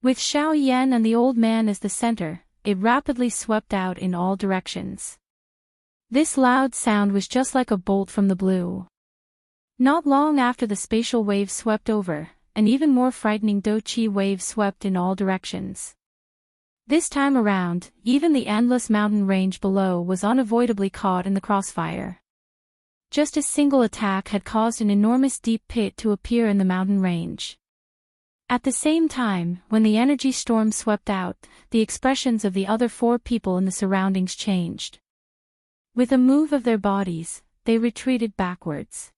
With Xiao Yan and the old man as the center, it rapidly swept out in all directions. This loud sound was just like a bolt from the blue. Not long after the spatial wave swept over, an even more frightening Do-Chi wave swept in all directions. This time around, even the endless mountain range below was unavoidably caught in the crossfire. Just a single attack had caused an enormous deep pit to appear in the mountain range. At the same time, when the energy storm swept out, the expressions of the other four people in the surroundings changed. With a move of their bodies, they retreated backwards.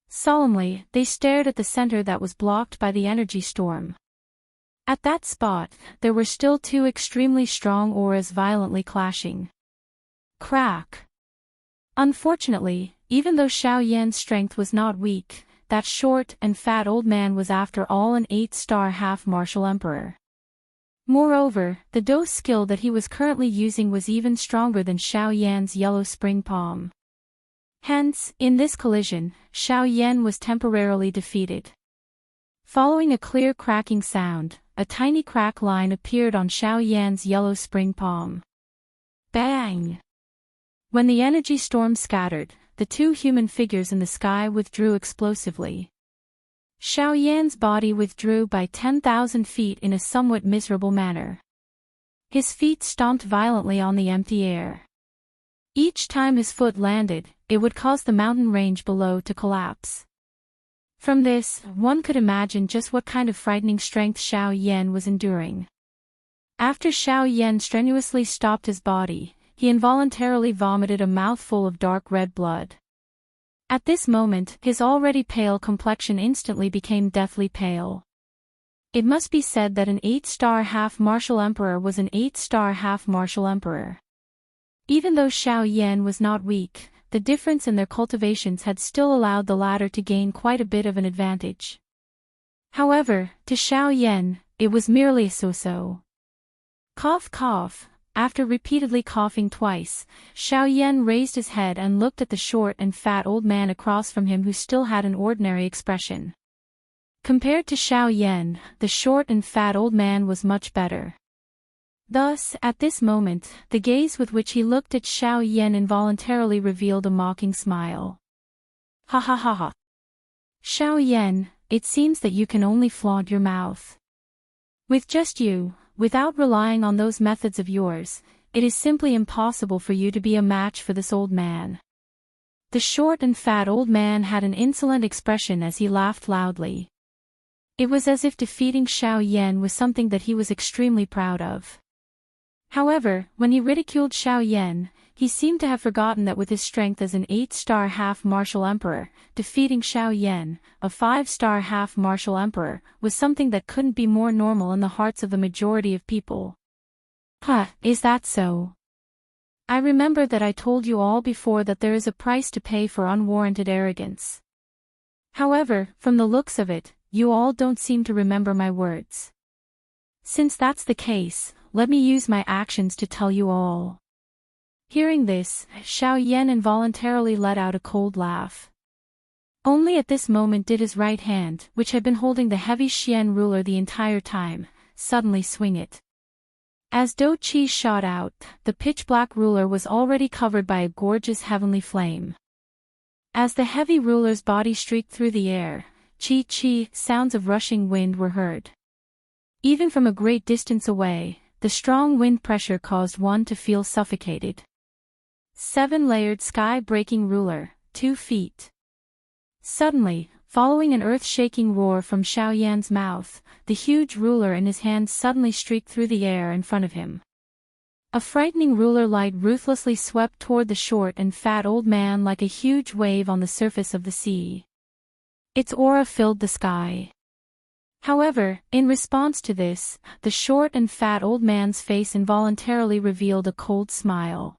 Solemnly, they stared at the center that was blocked by the energy storm. At that spot, there were still two extremely strong auras violently clashing. Crack! Unfortunately, even though Xiao Yan's strength was not weak, that short and fat old man was after all an 8-star half-martial emperor. Moreover, the dose skill that he was currently using was even stronger than Xiao Yan's yellow spring palm. Hence, in this collision, Xiao Yan was temporarily defeated. Following a clear cracking sound, a tiny crack line appeared on Xiao Yan's yellow spring palm. Bang! When the energy storm scattered, the two human figures in the sky withdrew explosively. Xiao Yan's body withdrew by 10,000 feet in a somewhat miserable manner. His feet stomped violently on the empty air. Each time his foot landed, it would cause the mountain range below to collapse. From this, one could imagine just what kind of frightening strength Xiao Yan was enduring. After Xiao Yan strenuously stopped his body, he involuntarily vomited a mouthful of dark red blood. At this moment, his already pale complexion instantly became deathly pale. It must be said that an 8-star half-martial emperor was an 8-star half-martial emperor. Even though Xiao Yan was not weak, the difference in their cultivations had still allowed the latter to gain quite a bit of an advantage. However, to Xiao Yan, it was merely a so-so. Cough cough. After repeatedly coughing twice, Xiao Yan raised his head and looked at the short and fat old man across from him who still had an ordinary expression. Compared to Xiao Yan, the short and fat old man was much better. Thus, at this moment, the gaze with which he looked at Xiao Yan involuntarily revealed a mocking smile. Ha ha ha ha. Xiao Yan, it seems that you can only flaunt your mouth. With just you, without relying on those methods of yours, it is simply impossible for you to be a match for this old man. The short and fat old man had an insolent expression as he laughed loudly. It was as if defeating Xiao Yan was something that he was extremely proud of. However, when he ridiculed Xiao Yan, he seemed to have forgotten that with his strength as an 8-star half-martial emperor, defeating Xiao Yan, a 5-star half-martial emperor, was something that couldn't be more normal in the hearts of the majority of people. Huh, is that so? I remember that I told you all before that there is a price to pay for unwarranted arrogance. However, from the looks of it, you all don't seem to remember my words. Since that's the case, let me use my actions to tell you all. Hearing this, Xiao Yan involuntarily let out a cold laugh. Only at this moment did his right hand, which had been holding the heavy Xian ruler the entire time, suddenly swing it. As Do-Chi shot out, the pitch-black ruler was already covered by a gorgeous heavenly flame. As the heavy ruler's body streaked through the air, chi-chi, sounds of rushing wind were heard. Even from a great distance away, the strong wind pressure caused one to feel suffocated. 7-layered sky-breaking ruler, 2 feet. Suddenly, following an earth-shaking roar from Xiao Yan's mouth, the huge ruler in his hand suddenly streaked through the air in front of him. A frightening ruler light ruthlessly swept toward the short and fat old man like a huge wave on the surface of the sea. Its aura filled the sky. However, in response to this, the short and fat old man's face involuntarily revealed a cold smile.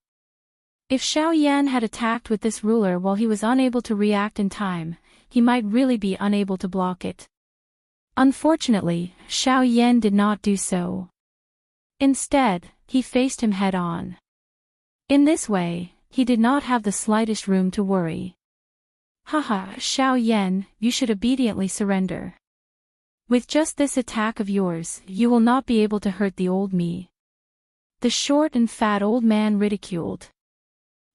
If Xiao Yan had attacked with this ruler while he was unable to react in time, he might really be unable to block it. Unfortunately, Xiao Yan did not do so. Instead, he faced him head-on. In this way, he did not have the slightest room to worry. Haha, Xiao Yan, you should obediently surrender. With just this attack of yours, you will not be able to hurt the old me. The short and fat old man ridiculed.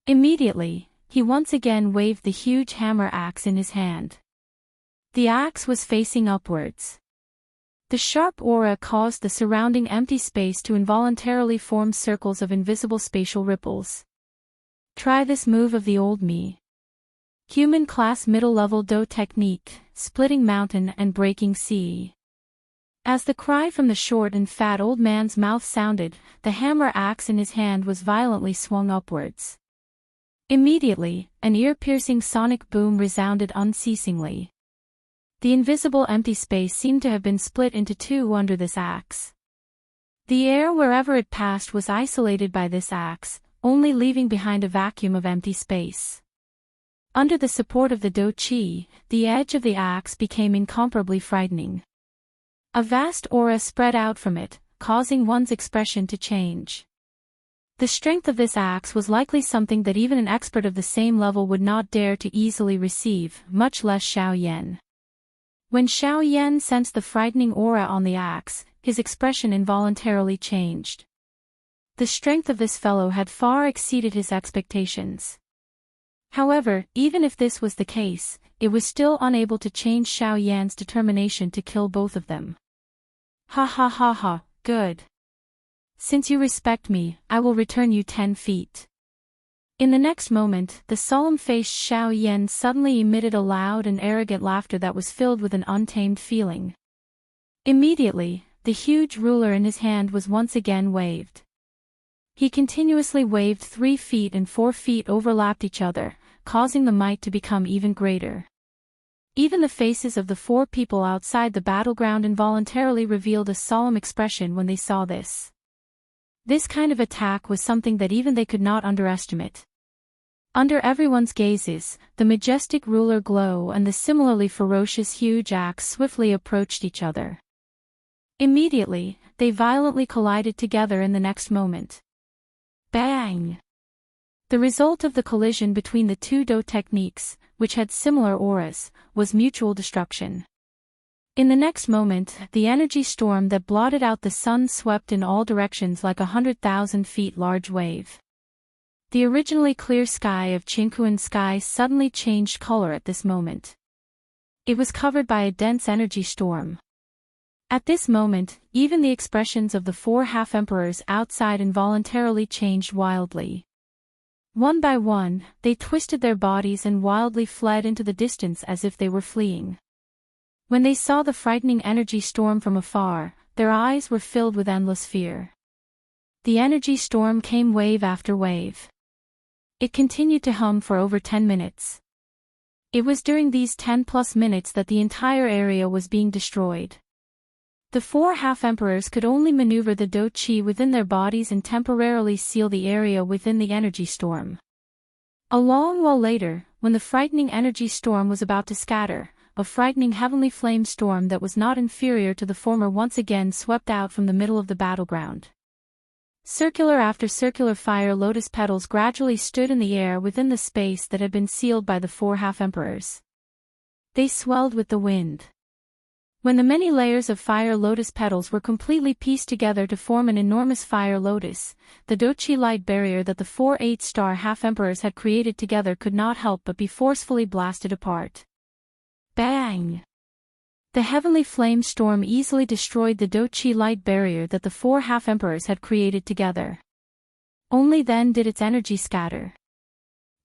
Immediately, he once again waved the huge hammer axe in his hand. The axe was facing upwards. The sharp aura caused the surrounding empty space to involuntarily form circles of invisible spatial ripples. Try this move of the old me. Human class middle level Do technique, splitting mountain and breaking sea. As the cry from the short and fat old man's mouth sounded, the hammer axe in his hand was violently swung upwards. Immediately, an ear-piercing sonic boom resounded unceasingly. The invisible empty space seemed to have been split into two under this axe. The air wherever it passed was isolated by this axe, only leaving behind a vacuum of empty space. Under the support of the Do Chi, the edge of the axe became incomparably frightening. A vast aura spread out from it, causing one's expression to change. The strength of this axe was likely something that even an expert of the same level would not dare to easily receive, much less Xiao Yan. When Xiao Yan sensed the frightening aura on the axe, his expression involuntarily changed. The strength of this fellow had far exceeded his expectations. However, even if this was the case, it was still unable to change Xiao Yan's determination to kill both of them. Ha ha ha ha, good. Since you respect me, I will return you 10 feet. In the next moment, the solemn-faced Xiao Yan suddenly emitted a loud and arrogant laughter that was filled with an untamed feeling. Immediately, the huge ruler in his hand was once again waved. He continuously waved 3 feet and 4 feet overlapped each other, causing the might to become even greater. Even the faces of the 4 people outside the battleground involuntarily revealed a solemn expression when they saw this. This kind of attack was something that even they could not underestimate. Under everyone's gazes, the majestic ruler glow and the similarly ferocious huge axe swiftly approached each other. Immediately, they violently collided together in the next moment. Bang! The result of the collision between the two Do techniques, which had similar auras, was mutual destruction. In the next moment, the energy storm that blotted out the sun swept in all directions like 100,000 feet large wave. The originally clear sky of Qingquan sky suddenly changed color at this moment. It was covered by a dense energy storm. At this moment, even the expressions of the 4 half-emperors outside involuntarily changed wildly. One by one, they twisted their bodies and wildly fled into the distance as if they were fleeing. When they saw the frightening energy storm from afar, their eyes were filled with endless fear. The energy storm came wave after wave. It continued to hum for over 10 minutes. It was during these 10+ minutes that the entire area was being destroyed. The 4 half-emperors could only maneuver the Do Chi within their bodies and temporarily seal the area within the energy storm. A long while later, when the frightening energy storm was about to scatter, a frightening heavenly flame storm that was not inferior to the former once again swept out from the middle of the battleground. Circular after circular fire lotus petals gradually stood in the air within the space that had been sealed by the 4 half-emperors. They swelled with the wind. When the many layers of fire lotus petals were completely pieced together to form an enormous fire lotus, the Do Chi light barrier that the 4 8-star half-emperors had created together could not help but be forcefully blasted apart. Bang! The heavenly flame storm easily destroyed the Do Chi light barrier that the 4 half-emperors had created together. Only then did its energy scatter.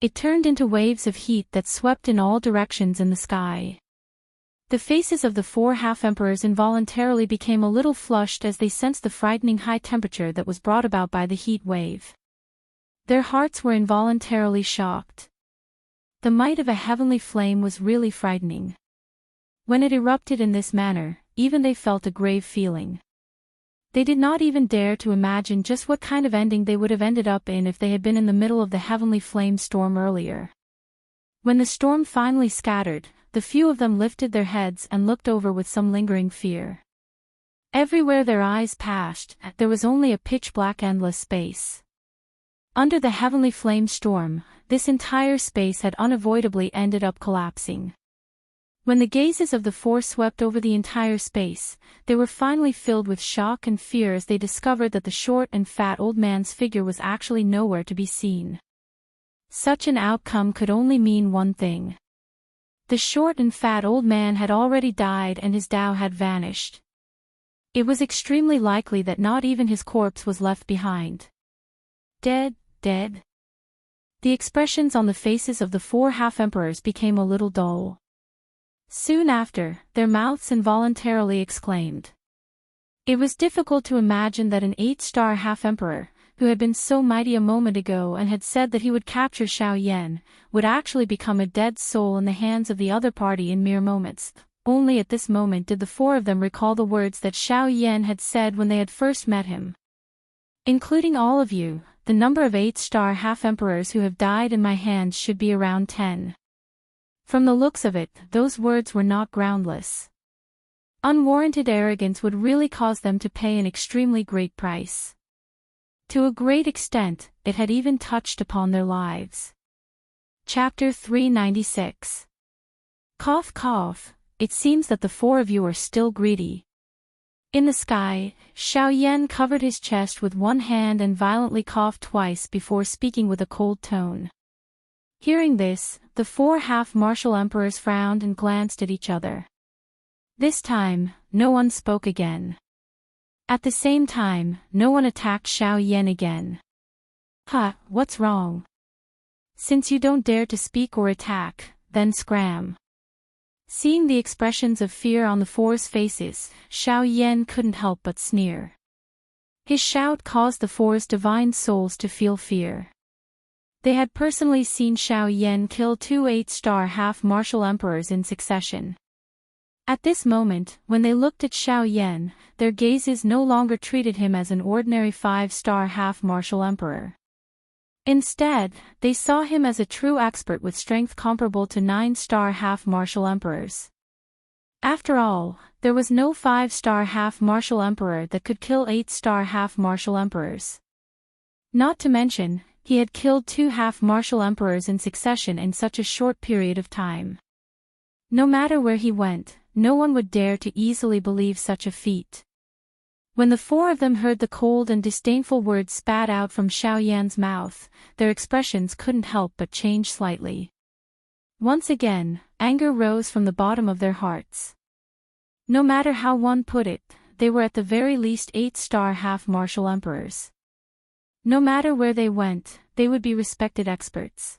It turned into waves of heat that swept in all directions in the sky. The faces of the 4 half-emperors involuntarily became a little flushed as they sensed the frightening high temperature that was brought about by the heat wave. Their hearts were involuntarily shocked. The might of a heavenly flame was really frightening. When it erupted in this manner, even they felt a grave feeling. They did not even dare to imagine just what kind of ending they would have ended up in if they had been in the middle of the heavenly flame storm earlier. When the storm finally scattered, the few of them lifted their heads and looked over with some lingering fear. Everywhere their eyes passed, there was only a pitch-black endless space. Under the heavenly flame storm, this entire space had unavoidably ended up collapsing. When the gazes of the 4 swept over the entire space, they were finally filled with shock and fear as they discovered that the short and fat old man's figure was actually nowhere to be seen. Such an outcome could only mean one thing. The short and fat old man had already died and his Tao had vanished. It was extremely likely that not even his corpse was left behind. Dead, dead. The expressions on the faces of the 4 half-emperors became a little dull. Soon after, their mouths involuntarily exclaimed. It was difficult to imagine that an 8-star half-emperor, who had been so mighty a moment ago and had said that he would capture Xiao Yan, would actually become a dead soul in the hands of the other party in mere moments. Only at this moment did the 4 of them recall the words that Xiao Yan had said when they had first met him. Including all of you, the number of 8-star half-emperors who have died in my hands should be around 10. From the looks of it, those words were not groundless. Unwarranted arrogance would really cause them to pay an extremely great price. To a great extent, it had even touched upon their lives. Chapter 396. Cough cough, it seems that the 4 of you are still greedy. In the sky, Xiao Yan covered his chest with one hand and violently coughed twice before speaking with a cold tone. Hearing this, the 4 half-martial emperors frowned and glanced at each other. This time, no one spoke again. At the same time, no one attacked Xiao Yan again. What's wrong? Since you don't dare to speak or attack, then scram. Seeing the expressions of fear on the 4's faces, Xiao Yan couldn't help but sneer. His shout caused the 4's divine souls to feel fear. They had personally seen Xiao Yan kill 2 8-star half-martial emperors in succession. At this moment, when they looked at Xiao Yan, their gazes no longer treated him as an ordinary 5-star half-martial emperor. Instead, they saw him as a true expert with strength comparable to 9-star half-martial emperors. After all, there was no 5-star half-martial emperor that could kill 8-star half-martial emperors. Not to mention, he had killed 2 half-martial emperors in succession in such a short period of time. No matter where he went, no one would dare to easily believe such a feat. When the 4 of them heard the cold and disdainful words spat out from Xiao Yan's mouth, their expressions couldn't help but change slightly. Once again, anger rose from the bottom of their hearts. No matter how one put it, they were at the very least 8-star half-martial emperors. No matter where they went, they would be respected experts.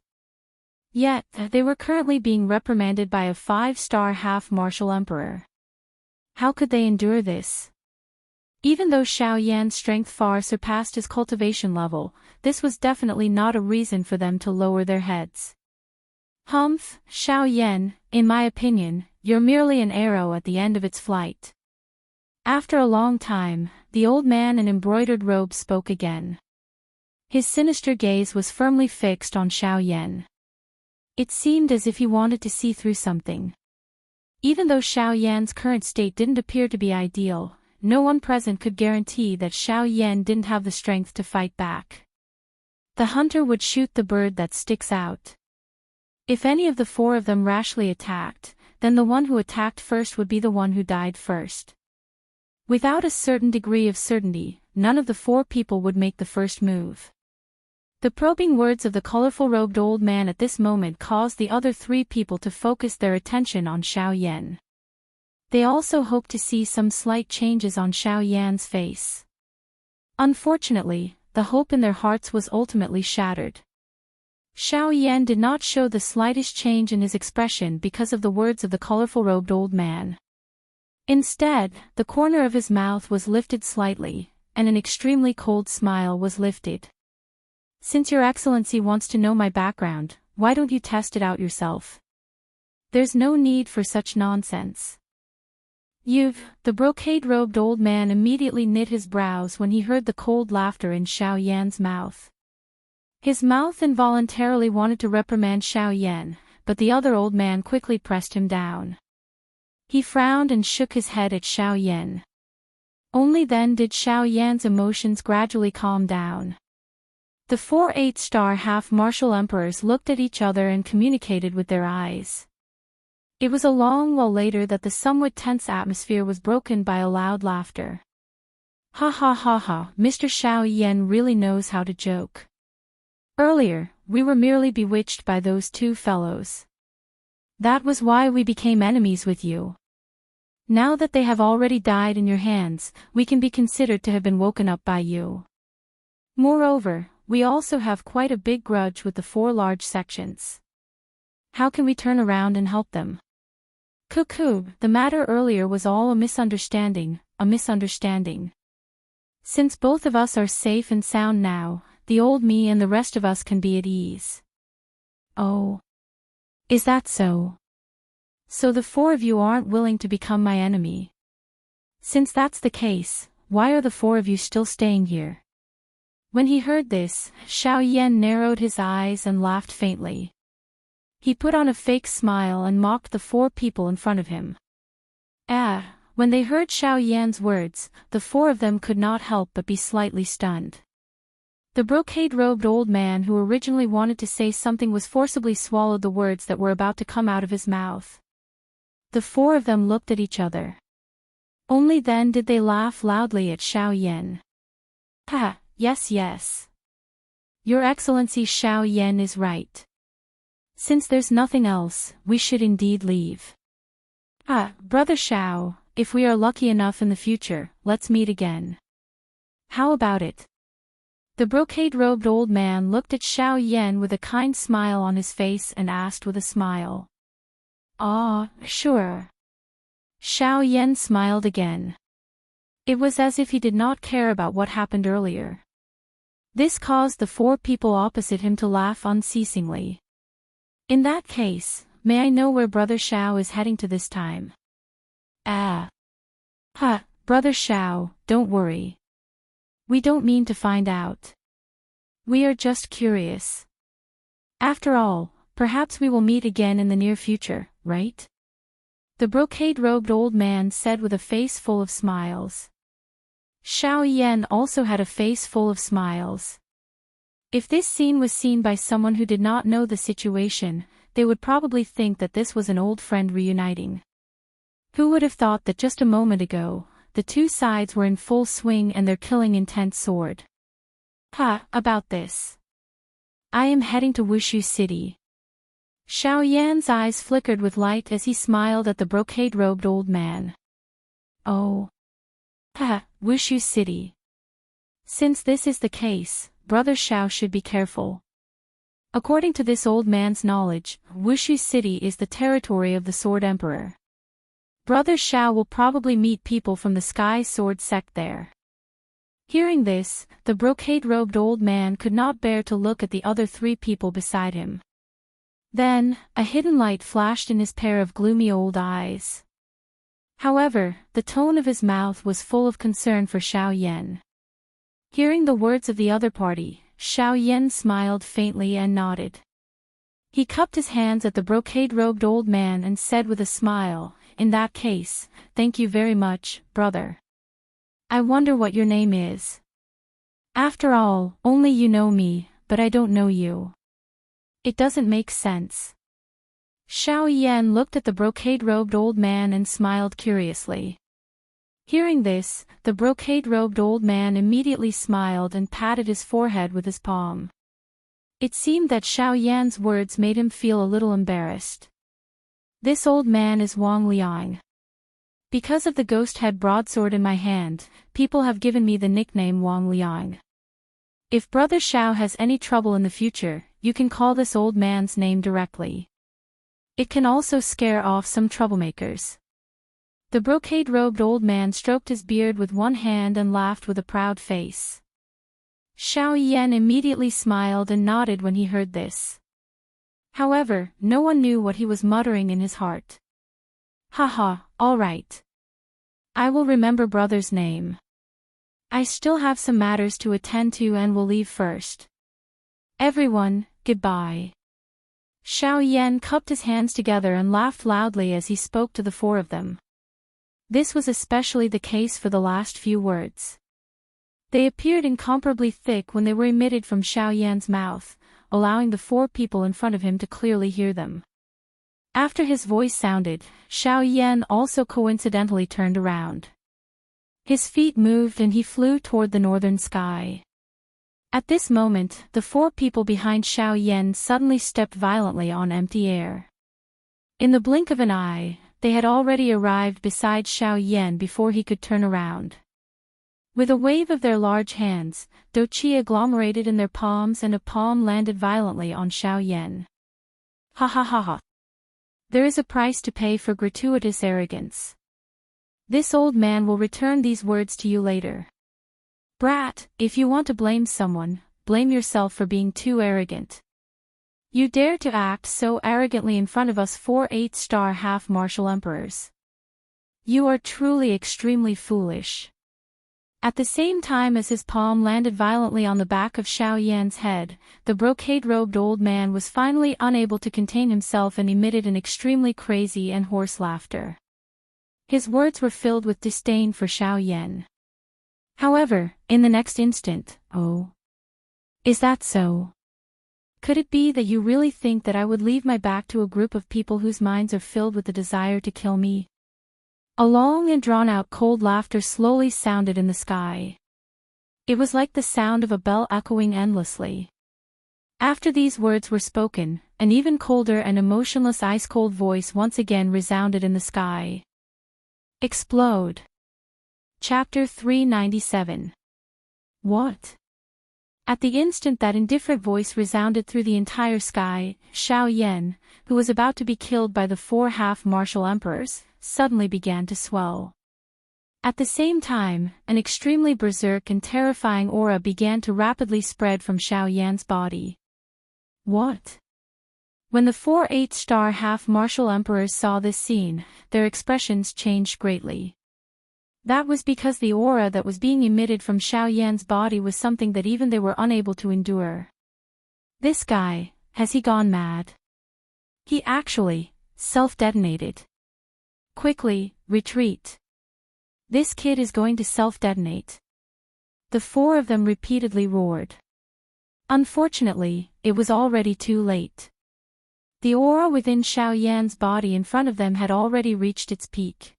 Yet, they were currently being reprimanded by a 5-star half-martial emperor. How could they endure this? Even though Xiao Yan's strength far surpassed his cultivation level, this was definitely not a reason for them to lower their heads. Humph, Xiao Yan, in my opinion, you're merely an arrow at the end of its flight. After a long time, the old man in embroidered robes spoke again. His sinister gaze was firmly fixed on Xiao Yan. It seemed as if he wanted to see through something. Even though Xiao Yan's current state didn't appear to be ideal, no one present could guarantee that Xiao Yan didn't have the strength to fight back. The hunter would shoot the bird that sticks out. If any of the 4 of them rashly attacked, then the one who attacked first would be the one who died first. Without a certain degree of certainty, none of the 4 people would make the first move. The probing words of the colorful-robed old man at this moment caused the other 3 people to focus their attention on Xiao Yan. They also hoped to see some slight changes on Xiao Yan's face. Unfortunately, the hope in their hearts was ultimately shattered. Xiao Yan did not show the slightest change in his expression because of the words of the colorful-robed old man. Instead, the corner of his mouth was lifted slightly, and an extremely cold smile was lifted. Since Your Excellency wants to know my background, why don't you test it out yourself? There's no need for such nonsense. The brocade-robed old man immediately knit his brows when he heard the cold laughter in Xiao Yan's mouth. His mouth involuntarily wanted to reprimand Xiao Yan, but the other old man quickly pressed him down. He frowned and shook his head at Xiao Yan. Only then did Xiao Yan's emotions gradually calm down. The 4 8-star half-martial emperors looked at each other and communicated with their eyes. It was a long while later that the somewhat tense atmosphere was broken by a loud laughter. Ha ha ha ha, Mr. Xiao Yan really knows how to joke. Earlier, we were merely bewitched by those two fellows. That was why we became enemies with you. Now that they have already died in your hands, we can be considered to have been woken up by you. Moreover, we also have quite a big grudge with the 4 large sections. How can we turn around and help them? Cuckoo, the matter earlier was all a misunderstanding. Since both of us are safe and sound now, the old me and the rest of us can be at ease. Oh. Is that so? So the 4 of you aren't willing to become my enemy? Since that's the case, why are the 4 of you still staying here? When he heard this, Xiao Yan narrowed his eyes and laughed faintly. He put on a fake smile and mocked the 4 people in front of him. When they heard Xiao Yan's words, the 4 of them could not help but be slightly stunned. The brocade-robed old man who originally wanted to say something was forcibly swallowed the words that were about to come out of his mouth. The 4 of them looked at each other. Only then did they laugh loudly at Xiao Yan. Ha, yes. Your Excellency Xiao Yan is right. Since there's nothing else, we should indeed leave. Brother Xiao, if we are lucky enough in the future, let's meet again. How about it? The brocade-robed old man looked at Xiao Yan with a kind smile on his face and asked with a smile. Sure. Xiao Yan smiled again. It was as if he did not care about what happened earlier. This caused the 4 people opposite him to laugh unceasingly. In that case, may I know where Brother Xiao is heading to this time? Brother Xiao, don't worry. We don't mean to find out. We are just curious. After all, perhaps we will meet again in the near future, right? The brocade-robed old man said with a face full of smiles. Xiao Yan also had a face full of smiles. If this scene was seen by someone who did not know the situation, they would probably think that this was an old friend reuniting. Who would have thought that just a moment ago, the 2 sides were in full swing and their killing intent soared? About this. I am heading to Wushu City. Xiao Yan's eyes flickered with light as he smiled at the brocade-robed old man. Oh. Wushu City. Since this is the case, Brother Xiao should be careful. According to this old man's knowledge, Wushu City is the territory of the Sword Emperor. Brother Xiao will probably meet people from the Sky Sword sect there. Hearing this, the brocade-robed old man could not bear to look at the other 3 people beside him. Then, a hidden light flashed in his pair of gloomy old eyes. However, the tone of his mouth was full of concern for Xiao Yan. Hearing the words of the other party, Xiao Yan smiled faintly and nodded. He cupped his hands at the brocade-robed old man and said with a smile, "In that case, thank you very much, brother. I wonder what your name is. After all, only you know me, but I don't know you. It doesn't make sense." Xiao Yan looked at the brocade-robed old man and smiled curiously. Hearing this, the brocade-robed old man immediately smiled and patted his forehead with his palm. It seemed that Xiao Yan's words made him feel a little embarrassed. This old man is Wang Liang. Because of the ghost-head broadsword in my hand, people have given me the nickname Wang Liang. If Brother Xiao has any trouble in the future, you can call this old man's name directly. It can also scare off some troublemakers. The brocade-robed old man stroked his beard with one hand and laughed with a proud face. Xiao Yan immediately smiled and nodded when he heard this. However, no one knew what he was muttering in his heart. All right. I will remember brother's name. I still have some matters to attend to and will leave first. Everyone, goodbye. Xiao Yan cupped his hands together and laughed loudly as he spoke to the 4 of them. This was especially the case for the last few words. They appeared incomparably thick when they were emitted from Xiao Yan's mouth, allowing the 4 people in front of him to clearly hear them. After his voice sounded, Xiao Yan also coincidentally turned around. His feet moved and he flew toward the northern sky. At this moment, the four people behind Xiao Yan suddenly stepped violently on empty air. In the blink of an eye, they had already arrived beside Xiao Yan before he could turn around. With a wave of their large hands, Doqi agglomerated in their palms and a palm landed violently on Xiao Yan. Ha ha ha ha. There is a price to pay for gratuitous arrogance. This old man will return these words to you later. Brat, if you want to blame someone, blame yourself for being too arrogant. You dare to act so arrogantly in front of us 4 8-star half-martial emperors. You are truly extremely foolish. At the same time as his palm landed violently on the back of Xiao Yan's head, the brocade-robed old man was finally unable to contain himself and emitted an extremely crazy and hoarse laughter. His words were filled with disdain for Xiao Yan. However, in the next instant, oh. Is that so? Could it be that you really think that I would leave my back to a group of people whose minds are filled with the desire to kill me? A long and drawn-out cold laughter slowly sounded in the sky. It was like the sound of a bell echoing endlessly. After these words were spoken, an even colder and emotionless ice-cold voice once again resounded in the sky. Explode. Chapter 397. What? At the instant that indifferent voice resounded through the entire sky, Xiao Yan, who was about to be killed by the 4 half-martial emperors, suddenly began to swell. At the same time, an extremely berserk and terrifying aura began to rapidly spread from Xiao Yan's body. What? When the 4 8-star half-martial emperors saw this scene, their expressions changed greatly. That was because the aura that was being emitted from Xiao Yan's body was something that even they were unable to endure. This guy, has he gone mad? He actually, self-detonated. Quickly, retreat. This kid is going to self-detonate. The four of them repeatedly roared. Unfortunately, it was already too late. The aura within Xiao Yan's body in front of them had already reached its peak.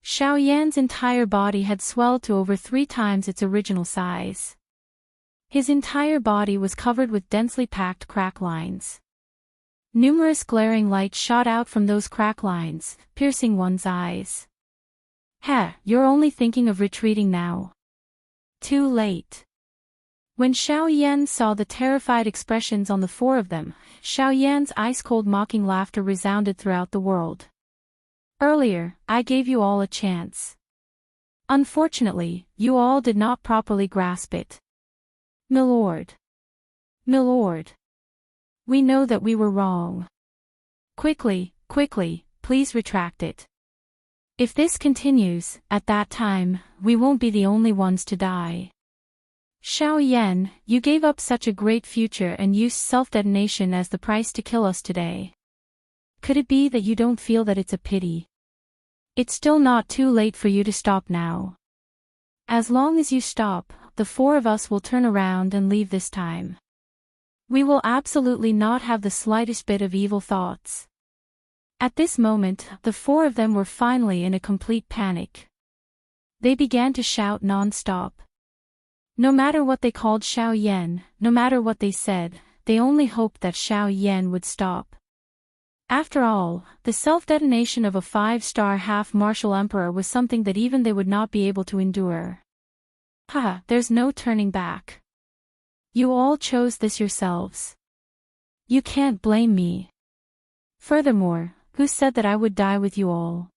Xiao Yan's entire body had swelled to over 3 times its original size. His entire body was covered with densely packed crack lines. Numerous glaring lights shot out from those crack lines, piercing one's eyes. You're only thinking of retreating now. Too late. When Xiao Yan saw the terrified expressions on the four of them, Xiao Yan's ice-cold mocking laughter resounded throughout the world. Earlier, I gave you all a chance. Unfortunately, you all did not properly grasp it. Milord. Milord. We know that we were wrong. Quickly, please retract it. If this continues, at that time, we won't be the only ones to die. Xiao Yan, you gave up such a great future and used self-detonation as the price to kill us today. Could it be that you don't feel that it's a pity? It's still not too late for you to stop now. As long as you stop, the four of us will turn around and leave this time. We will absolutely not have the slightest bit of evil thoughts. At this moment, the four of them were finally in a complete panic. They began to shout non-stop. No matter what they called Xiao Yan, no matter what they said, they only hoped that Xiao Yan would stop. After all, the self-detonation of a 5-star half-martial emperor was something that even they would not be able to endure. There's no turning back. You all chose this yourselves. You can't blame me. Furthermore, who said that I would die with you all?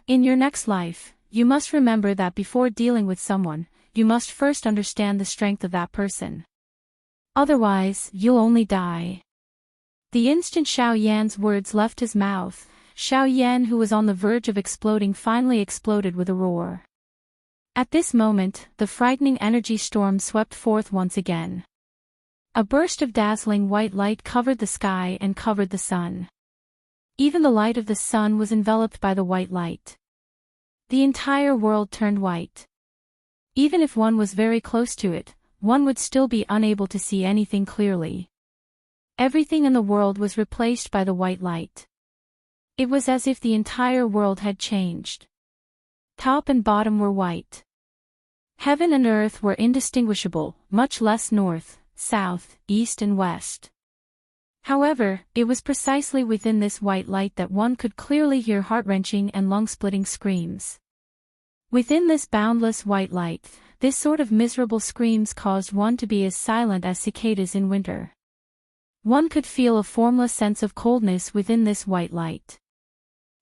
In your next life, you must remember that before dealing with someone, you must first understand the strength of that person. Otherwise, you'll only die. The instant Xiao Yan's words left his mouth, Xiao Yan, who was on the verge of exploding, finally exploded with a roar. At this moment, the frightening energy storm swept forth once again. A burst of dazzling white light covered the sky and covered the sun. Even the light of the sun was enveloped by the white light. The entire world turned white. Even if one was very close to it, one would still be unable to see anything clearly. Everything in the world was replaced by the white light. It was as if the entire world had changed. Top and bottom were white. Heaven and earth were indistinguishable, much less north, south, east and west. However, it was precisely within this white light that one could clearly hear heart-wrenching and lung-splitting screams. Within this boundless white light, this sort of miserable screams caused one to be as silent as cicadas in winter. One could feel a formless sense of coldness within this white light.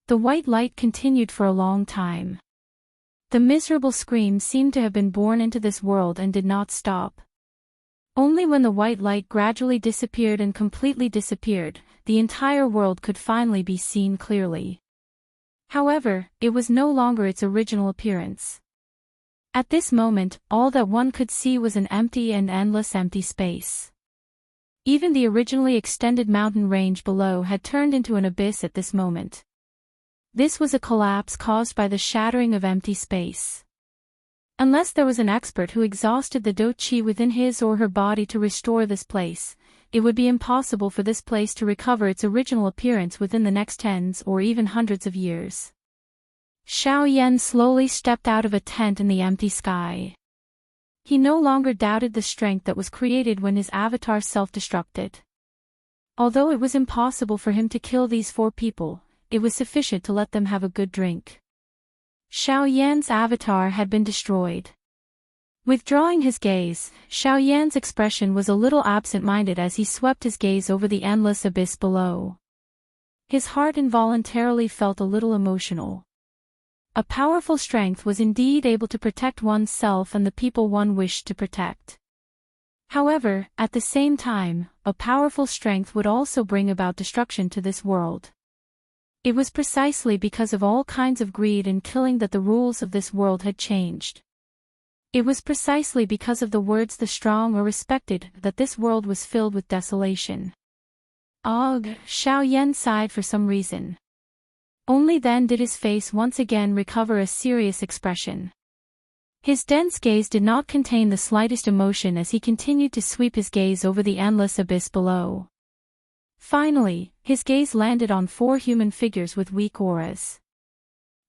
The white light continued for a long time. The miserable screams seemed to have been born into this world and did not stop. Only when the white light gradually disappeared and completely disappeared, the entire world could finally be seen clearly. However, it was no longer its original appearance. At this moment, all that one could see was an empty and endless empty space. Even the originally extended mountain range below had turned into an abyss at this moment. This was a collapse caused by the shattering of empty space. Unless there was an expert who exhausted the do-chi within his or her body to restore this place, it would be impossible for this place to recover its original appearance within the next tens or even hundreds of years. Xiao Yan slowly stepped out of a tent in the empty sky. He no longer doubted the strength that was created when his avatar self-destructed. Although it was impossible for him to kill these 4 people, it was sufficient to let them have a good drink. Xiao Yan's avatar had been destroyed. Withdrawing his gaze, Xiao Yan's expression was a little absent-minded as he swept his gaze over the endless abyss below. His heart involuntarily felt a little emotional. A powerful strength was indeed able to protect oneself and the people one wished to protect. However, at the same time, a powerful strength would also bring about destruction to this world. It was precisely because of all kinds of greed and killing that the rules of this world had changed. It was precisely because of the words the strong are respected that this world was filled with desolation. Ugh, Xiao Yan sighed for some reason. Only then did his face once again recover a serious expression. His dense gaze did not contain the slightest emotion as he continued to sweep his gaze over the endless abyss below. Finally, his gaze landed on 4 human figures with weak auras.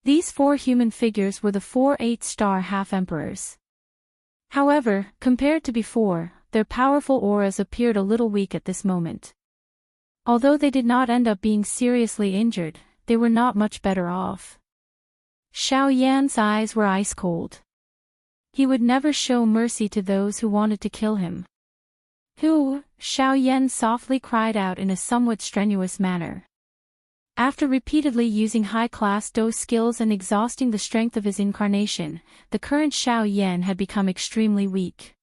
These 4 human figures were the 4 8-star half-emperors. However, compared to before, their powerful auras appeared a little weak at this moment. Although they did not end up being seriously injured, they were not much better off. Xiao Yan's eyes were ice-cold. He would never show mercy to those who wanted to kill him. Who? Xiao Yan softly cried out in a somewhat strenuous manner. After repeatedly using high-class Do skills and exhausting the strength of his incarnation, the current Xiao Yan had become extremely weak.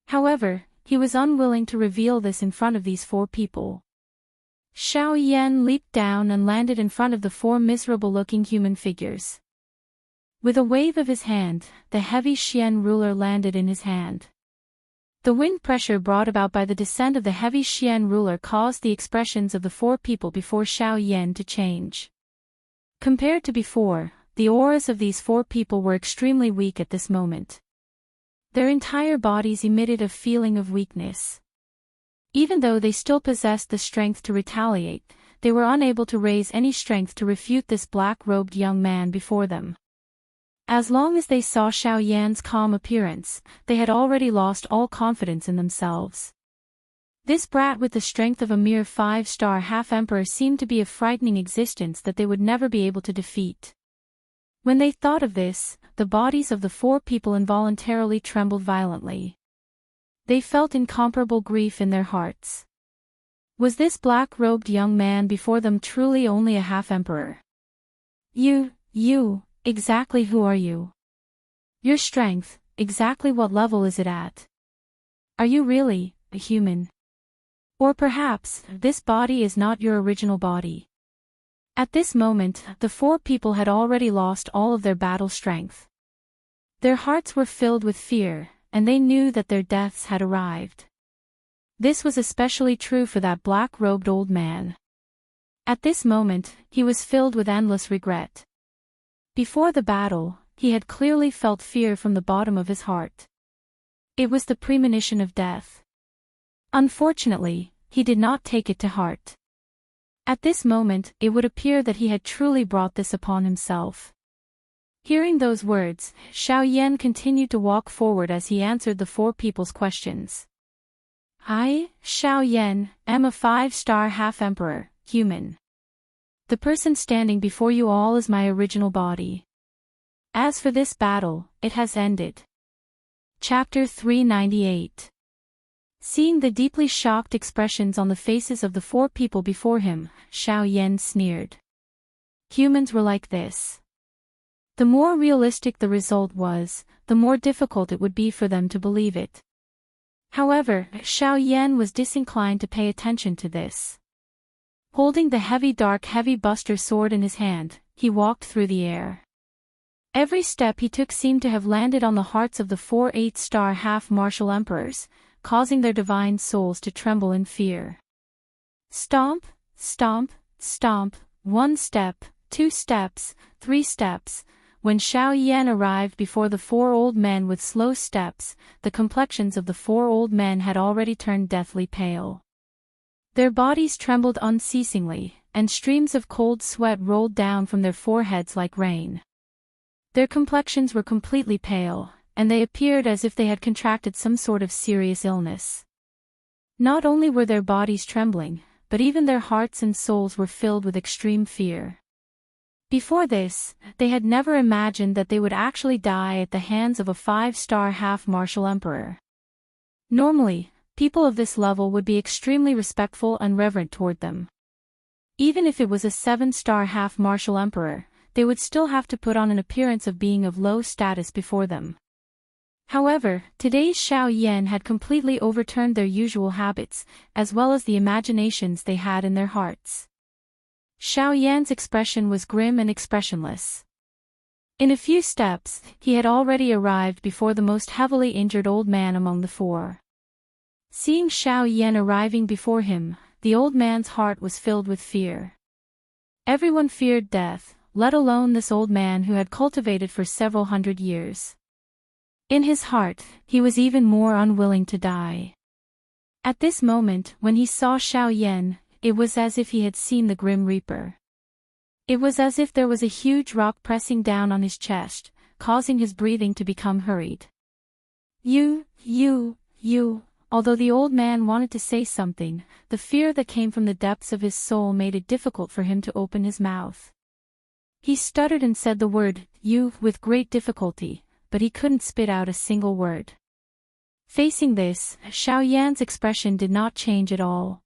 However, he was unwilling to reveal this in front of these 4 people. Xiao Yan leaped down and landed in front of the 4 miserable-looking human figures. With a wave of his hand, the heavy Xian ruler landed in his hand. The wind pressure brought about by the descent of the heavy Xian ruler caused the expressions of the 4 people before Xiao Yan to change. Compared to before, the auras of these 4 people were extremely weak at this moment. Their entire bodies emitted a feeling of weakness. Even though they still possessed the strength to retaliate, they were unable to raise any strength to refute this black-robed young man before them. As long as they saw Xiao Yan's calm appearance, they had already lost all confidence in themselves. This brat with the strength of a mere 5-star half-emperor seemed to be a frightening existence that they would never be able to defeat. When they thought of this, the bodies of the 4 people involuntarily trembled violently. They felt incomparable grief in their hearts. Was this black-robed young man before them truly only a half-emperor? You, exactly who are you? Your strength, exactly what level is it at? Are you really a human? Or perhaps, this body is not your original body. At this moment, the 4 people had already lost all of their battle strength. Their hearts were filled with fear, and they knew that their deaths had arrived. This was especially true for that black-robed old man. At this moment, he was filled with endless regret. Before the battle, he had clearly felt fear from the bottom of his heart. It was the premonition of death. Unfortunately, he did not take it to heart. At this moment, it would appear that he had truly brought this upon himself. Hearing those words, Xiao Yan continued to walk forward as he answered the four people's questions. I, Xiao Yan, am a 5-star half-emperor, human. The person standing before you all is my original body. As for this battle, it has ended. Chapter 398. Seeing the deeply shocked expressions on the faces of the four people before him, Xiao Yan sneered. Humans were like this. The more realistic the result was, the more difficult it would be for them to believe it. However, Xiao Yan was disinclined to pay attention to this. Holding the heavy buster sword in his hand, he walked through the air. Every step he took seemed to have landed on the hearts of the 4 8-star half-martial emperors, causing their divine souls to tremble in fear. Stomp, stomp, stomp, 1 step, 2 steps, 3 steps. When Xiao Yan arrived before the 4 old men with slow steps, the complexions of the 4 old men had already turned deathly pale. Their bodies trembled unceasingly, and streams of cold sweat rolled down from their foreheads like rain. Their complexions were completely pale, and they appeared as if they had contracted some sort of serious illness. Not only were their bodies trembling, but even their hearts and souls were filled with extreme fear. Before this, they had never imagined that they would actually die at the hands of a 5-star half-martial emperor. Normally, people of this level would be extremely respectful and reverent toward them. Even if it was a 7-star half-martial emperor, they would still have to put on an appearance of being of low status before them. However, today's Xiao Yan had completely overturned their usual habits, as well as the imaginations they had in their hearts. Xiao Yan's expression was grim and expressionless. In a few steps, he had already arrived before the most heavily injured old man among the 4. Seeing Xiao Yan arriving before him, the old man's heart was filled with fear. Everyone feared death, let alone this old man who had cultivated for several hundred years. In his heart, he was even more unwilling to die. At this moment, when he saw Xiao Yan, it was as if he had seen the Grim Reaper. It was as if there was a huge rock pressing down on his chest, causing his breathing to become hurried. You. Although the old man wanted to say something, the fear that came from the depths of his soul made it difficult for him to open his mouth. He stuttered and said the word, you, with great difficulty, but he couldn't spit out a single word. Facing this, Xiao Yan's expression did not change at all.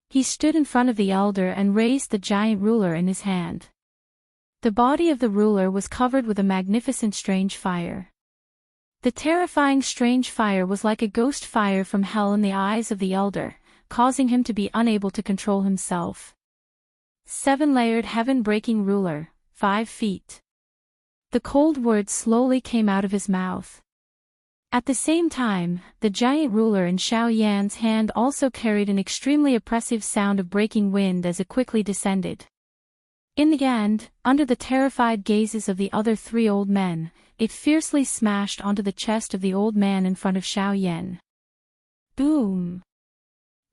He stood in front of the elder and raised the giant ruler in his hand. The body of the ruler was covered with a magnificent strange fire. The terrifying strange fire was like a ghost fire from hell in the eyes of the elder, causing him to be unable to control himself. 7-layered heaven-breaking ruler, 5 feet. The cold words slowly came out of his mouth. At the same time, the giant ruler in Xiao Yan's hand also carried an extremely oppressive sound of breaking wind as it quickly descended. In the end, under the terrified gazes of the other 3 old men, it fiercely smashed onto the chest of the old man in front of Xiao Yan. Boom!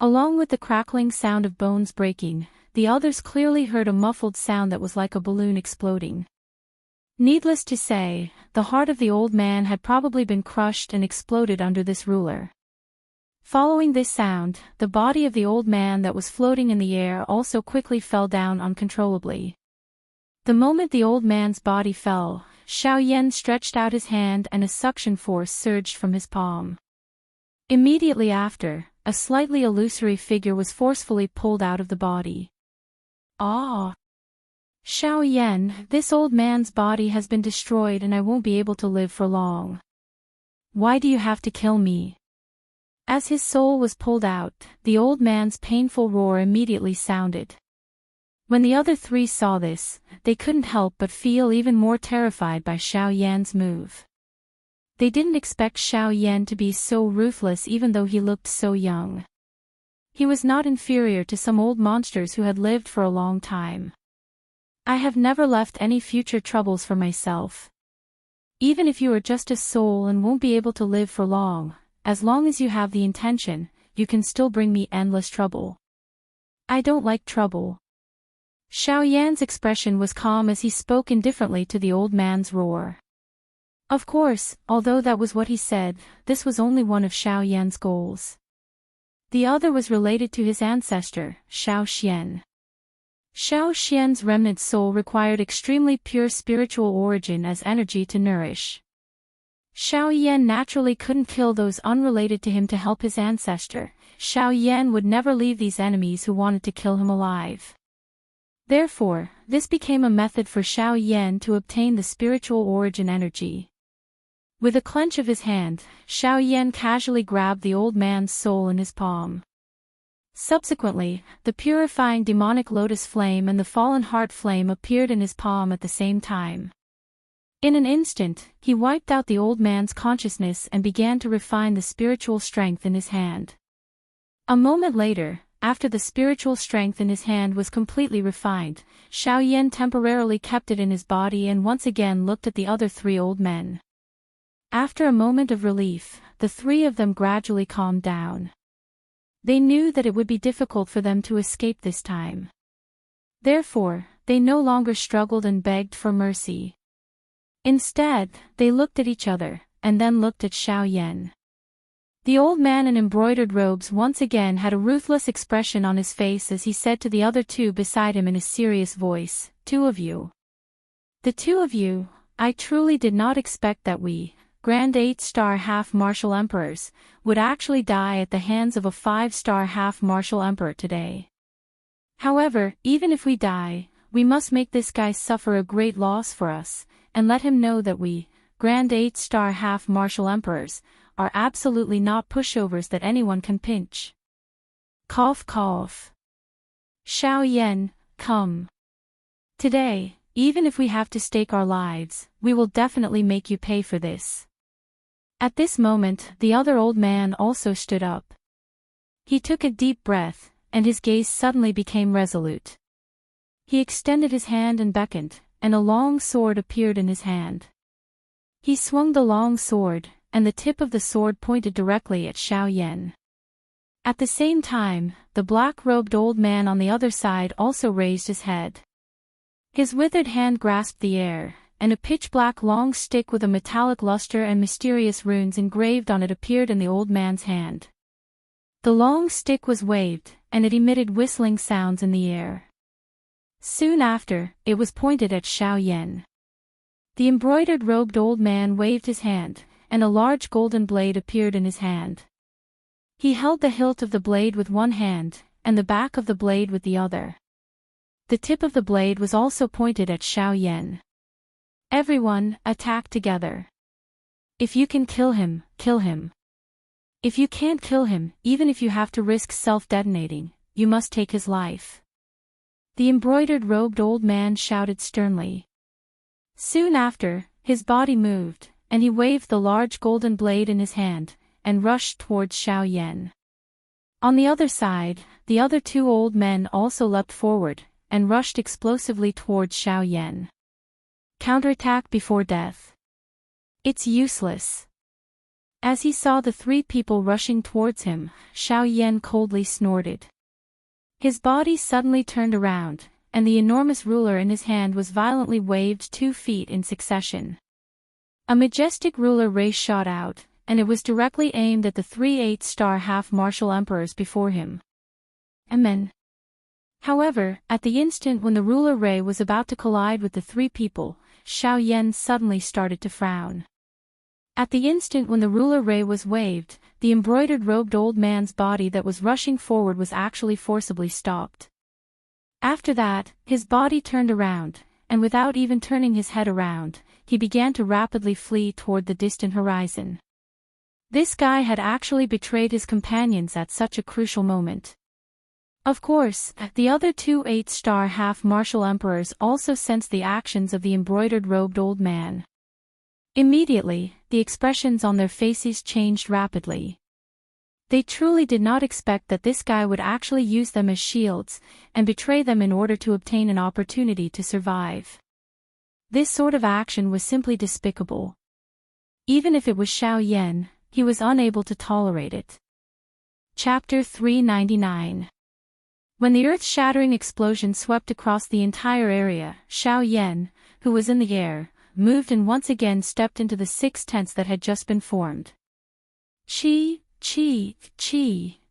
Along with the crackling sound of bones breaking, the others clearly heard a muffled sound that was like a balloon exploding. Needless to say, the heart of the old man had probably been crushed and exploded under this ruler. Following this sound, the body of the old man that was floating in the air also quickly fell down uncontrollably. The moment the old man's body fell, Xiao Yan stretched out his hand and a suction force surged from his palm. Immediately after, a slightly illusory figure was forcefully pulled out of the body. Ah! Xiao Yan, this old man's body has been destroyed and I won't be able to live for long. Why do you have to kill me? As his soul was pulled out, the old man's painful roar immediately sounded. When the other 3 saw this, they couldn't help but feel even more terrified by Xiao Yan's move. They didn't expect Xiao Yan to be so ruthless even though he looked so young. He was not inferior to some old monsters who had lived for a long time. I have never left any future troubles for myself. Even if you are just a soul and won't be able to live for long, as long as you have the intention, you can still bring me endless trouble. I don't like trouble. Xiao Yan's expression was calm as he spoke indifferently to the old man's roar. Of course, although that was what he said, this was only one of Xiao Yan's goals. The other was related to his ancestor, Xiao Xian. Xiao Xian's remnant soul required extremely pure spiritual origin as energy to nourish. Xiao Yan naturally couldn't kill those unrelated to him to help his ancestor. Xiao Yan would never leave these enemies who wanted to kill him alive. Therefore, this became a method for Xiao Yan to obtain the spiritual origin energy. With a clench of his hand, Xiao Yan casually grabbed the old man's soul in his palm. Subsequently, the purifying demonic lotus flame and the fallen heart flame appeared in his palm at the same time. In an instant, he wiped out the old man's consciousness and began to refine the spiritual strength in his hand. A moment later, after the spiritual strength in his hand was completely refined, Xiao Yan temporarily kept it in his body and once again looked at the other three old men. After a moment of relief, the three of them gradually calmed down. They knew that it would be difficult for them to escape this time. Therefore, they no longer struggled and begged for mercy. Instead, they looked at each other, and then looked at Xiao Yan. The old man in embroidered robes once again had a ruthless expression on his face as he said to the other two beside him in a serious voice, "Two of you. The two of you, I truly did not expect that we, Grand 8-star half-martial emperors, would actually die at the hands of a 5-star half-martial emperor today. However, even if we die, we must make this guy suffer a great loss for us, and let him know that we, Grand 8-star half-martial emperors, are absolutely not pushovers that anyone can pinch." Cough cough. Xiao Yan, come. Today, even if we have to stake our lives, we will definitely make you pay for this. At this moment, the other old man also stood up. He took a deep breath, and his gaze suddenly became resolute. He extended his hand and beckoned, and a long sword appeared in his hand. He swung the long sword, and the tip of the sword pointed directly at Xiao Yan. At the same time, the black-robed old man on the other side also raised his head. His withered hand grasped the air, and a pitch-black long stick with a metallic luster and mysterious runes engraved on it appeared in the old man's hand. The long stick was waved, and it emitted whistling sounds in the air. Soon after, it was pointed at Xiao Yan. The embroidered robed old man waved his hand, and a large golden blade appeared in his hand. He held the hilt of the blade with one hand, and the back of the blade with the other. The tip of the blade was also pointed at Xiao Yan. "Everyone, attack together. If you can kill him, kill him. If you can't kill him, even if you have to risk self-detonating, you must take his life." The embroidered robed old man shouted sternly. Soon after, his body moved, and he waved the large golden blade in his hand, and rushed towards Xiao Yan. On the other side, the other two old men also leapt forward, and rushed explosively towards Xiao Yan. Counterattack before death. It's useless. As he saw the three people rushing towards him, Xiao Yan coldly snorted. His body suddenly turned around, and the enormous ruler in his hand was violently waved 2 feet in succession. A majestic ruler ray shot out, and it was directly aimed at the 3 8-star half-martial emperors before him. Amen. However, at the instant when the ruler ray was about to collide with the three people, Xiao Yan suddenly started to frown. At the instant when the ruler ray was waved, the embroidered robed old man's body that was rushing forward was actually forcibly stopped. After that, his body turned around, and without even turning his head around, he began to rapidly flee toward the distant horizon. This guy had actually betrayed his companions at such a crucial moment. Of course, the other 2 8-star half-martial emperors also sensed the actions of the embroidered robed old man. Immediately, the expressions on their faces changed rapidly. They truly did not expect that this guy would actually use them as shields, and betray them in order to obtain an opportunity to survive. This sort of action was simply despicable. Even if it was Xiao Yan, he was unable to tolerate it. Chapter 399. When the earth-shattering explosion swept across the entire area, Xiao Yan, who was in the air, moved and once again stepped into the 6 tents that had just been formed. Chi.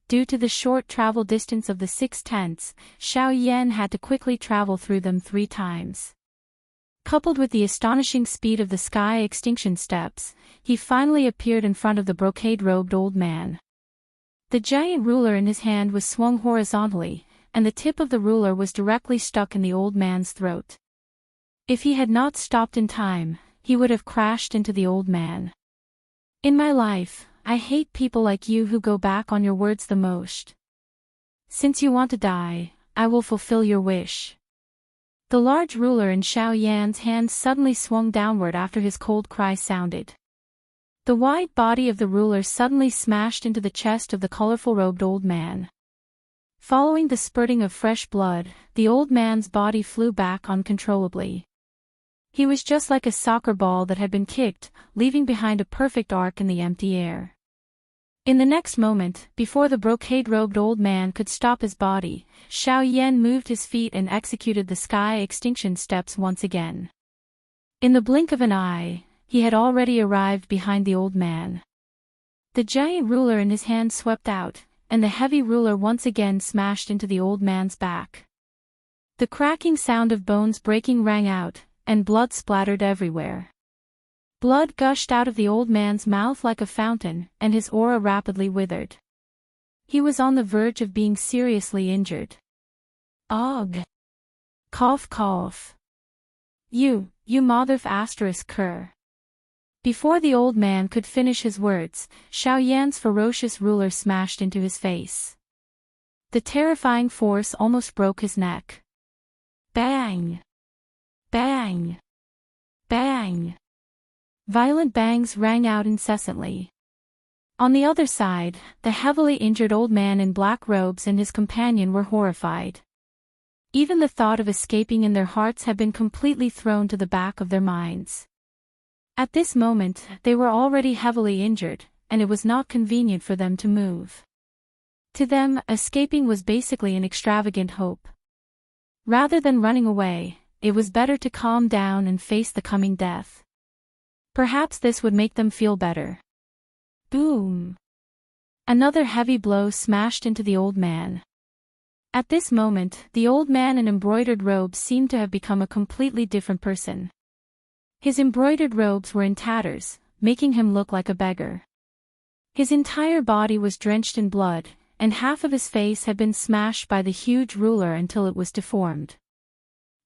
Due to the short travel distance of the 6 tents, Xiao Yan had to quickly travel through them 3 times. Coupled with the astonishing speed of the sky extinction steps, he finally appeared in front of the brocade-robed old man. The giant ruler in his hand was swung horizontally, and the tip of the ruler was directly stuck in the old man's throat. If he had not stopped in time, he would have crashed into the old man. In my life, I hate people like you who go back on your words the most. Since you want to die, I will fulfill your wish. The large ruler in Xiao Yan's hand suddenly swung downward after his cold cry sounded. The wide body of the ruler suddenly smashed into the chest of the colorful-robed old man. Following the spurting of fresh blood, the old man's body flew back uncontrollably. He was just like a soccer ball that had been kicked, leaving behind a perfect arc in the empty air. In the next moment, before the brocade-robed old man could stop his body, Xiao Yan moved his feet and executed the sky extinction steps once again. In the blink of an eye, he had already arrived behind the old man. The giant ruler in his hand swept out, and the heavy ruler once again smashed into the old man's back. The cracking sound of bones breaking rang out, and blood splattered everywhere. Blood gushed out of the old man's mouth like a fountain, and his aura rapidly withered. He was on the verge of being seriously injured. Ugh. Cough cough. You mother asterisk cur. Before the old man could finish his words, Xiao Yan's ferocious ruler smashed into his face. The terrifying force almost broke his neck. Bang! Bang! Bang! Violent bangs rang out incessantly. On the other side, the heavily injured old man in black robes and his companion were horrified. Even the thought of escaping in their hearts had been completely thrown to the back of their minds. At this moment, they were already heavily injured, and it was not convenient for them to move. To them, escaping was basically an extravagant hope. Rather than running away, it was better to calm down and face the coming death. Perhaps this would make them feel better. Boom! Another heavy blow smashed into the old man. At this moment, the old man in embroidered robes seemed to have become a completely different person. His embroidered robes were in tatters, making him look like a beggar. His entire body was drenched in blood, and half of his face had been smashed by the huge ruler until it was deformed.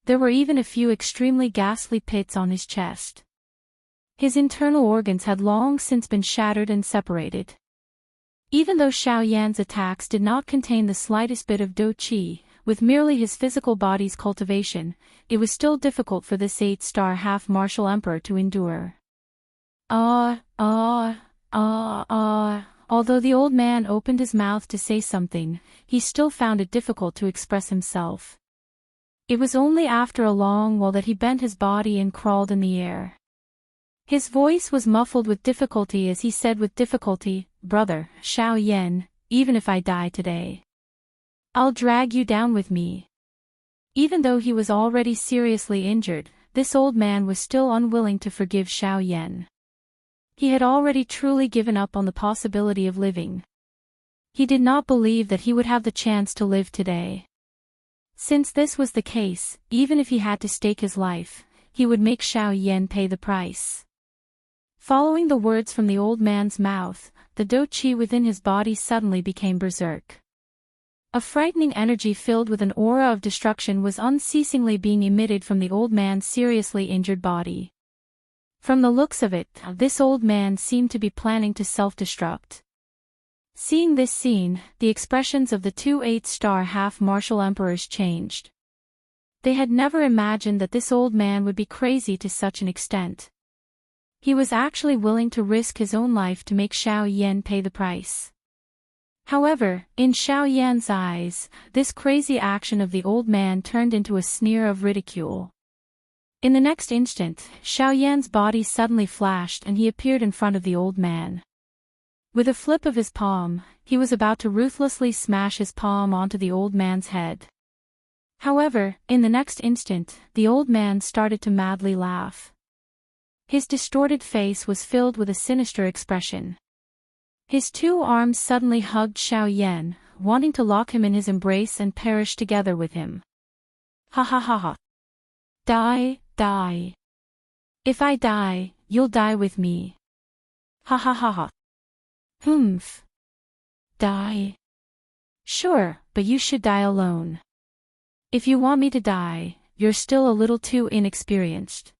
There were even a few extremely ghastly pits on his chest. His internal organs had long since been shattered and separated. Even though Xiao Yan's attacks did not contain the slightest bit of dou qi, with merely his physical body's cultivation, it was still difficult for this 8-star half-martial emperor to endure. Although the old man opened his mouth to say something, he still found it difficult to express himself. It was only after a long while that he bent his body and crawled in the air. His voice was muffled with difficulty as he said with difficulty, "Brother, Xiao Yan, even if I die today, I'll drag you down with me." Even though he was already seriously injured, this old man was still unwilling to forgive Xiao Yan. He had already truly given up on the possibility of living. He did not believe that he would have the chance to live today. Since this was the case, even if he had to stake his life, he would make Xiao Yan pay the price. Following the words from the old man's mouth, the dou qi within his body suddenly became berserk. A frightening energy filled with an aura of destruction was unceasingly being emitted from the old man's seriously injured body. From the looks of it, this old man seemed to be planning to self-destruct. Seeing this scene, the expressions of the 2 8-star half-martial emperors changed. They had never imagined that this old man would be crazy to such an extent. He was actually willing to risk his own life to make Xiao Yan pay the price. However, in Xiao Yan's eyes, this crazy action of the old man turned into a sneer of ridicule. In the next instant, Xiao Yan's body suddenly flashed and he appeared in front of the old man. With a flip of his palm, he was about to ruthlessly smash his palm onto the old man's head. However, in the next instant, the old man started to madly laugh. His distorted face was filled with a sinister expression. His two arms suddenly hugged Xiao Yan, wanting to lock him in his embrace and perish together with him. Ha ha ha ha. Die, die. If I die, you'll die with me. Ha ha ha ha. Humph. Die. Sure, but you should die alone. If you want me to die, you're still a little too inexperienced.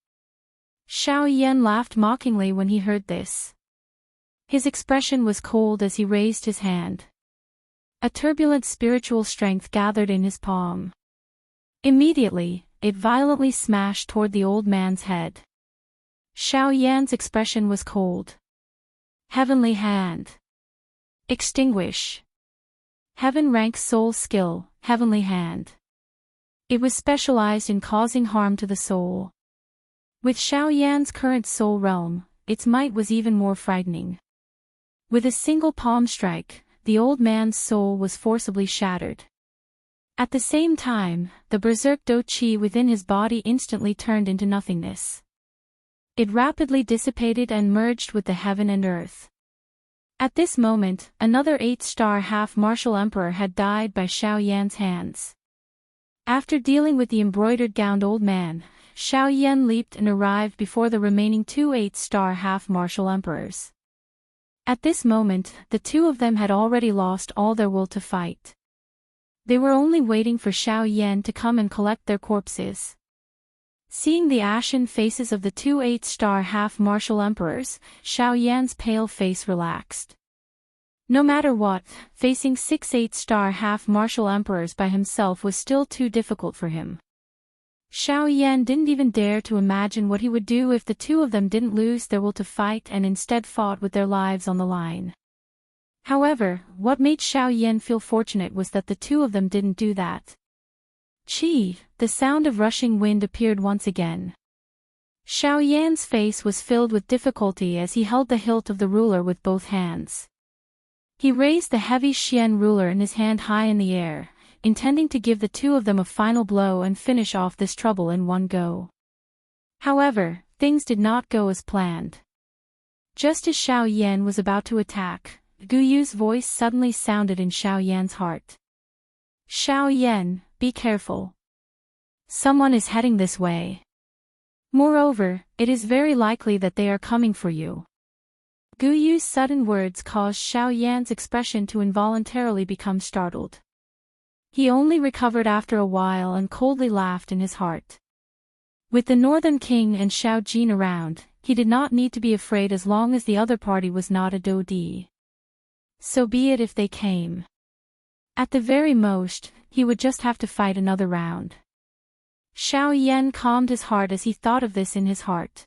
Xiao Yan laughed mockingly when he heard this. His expression was cold as he raised his hand. A turbulent spiritual strength gathered in his palm. Immediately, it violently smashed toward the old man's head. Xiao Yan's expression was cold. Heavenly Hand. Extinguish. Heaven rank soul skill, Heavenly Hand. It was specialized in causing harm to the soul. With Xiao Yan's current soul realm, its might was even more frightening. With a single palm strike, the old man's soul was forcibly shattered. At the same time, the berserk do qi within his body instantly turned into nothingness. It rapidly dissipated and merged with the heaven and earth. At this moment, another 8-star half-martial emperor had died by Xiao Yan's hands. After dealing with the embroidered-gowned old man, Xiao Yan leaped and arrived before the remaining 2 8-star half-martial emperors. At this moment, the two of them had already lost all their will to fight. They were only waiting for Xiao Yan to come and collect their corpses. Seeing the ashen faces of the 2 8-star half-martial emperors, Xiao Yan's pale face relaxed. No matter what, facing 6 8-star half-martial emperors by himself was still too difficult for him. Xiao Yan didn't even dare to imagine what he would do if the two of them didn't lose their will to fight and instead fought with their lives on the line. However, what made Xiao Yan feel fortunate was that the two of them didn't do that. Chi, the sound of rushing wind appeared once again. Xiao Yan's face was filled with difficulty as he held the hilt of the ruler with both hands. He raised the heavy Xian ruler in his hand high in the air, intending to give the two of them a final blow and finish off this trouble in one go. However, things did not go as planned. Just as Xiao Yan was about to attack, Gu Yu's voice suddenly sounded in Xiao Yan's heart. Xiao Yan, be careful. Someone is heading this way. Moreover, it is very likely that they are coming for you. Gu Yu's sudden words caused Xiao Yan's expression to involuntarily become startled. He only recovered after a while and coldly laughed in his heart. With the Northern King and Xiao Jin around, he did not need to be afraid as long as the other party was not a Do Di. So be it if they came. At the very most, he would just have to fight another round. Xiao Yan calmed his heart as he thought of this in his heart.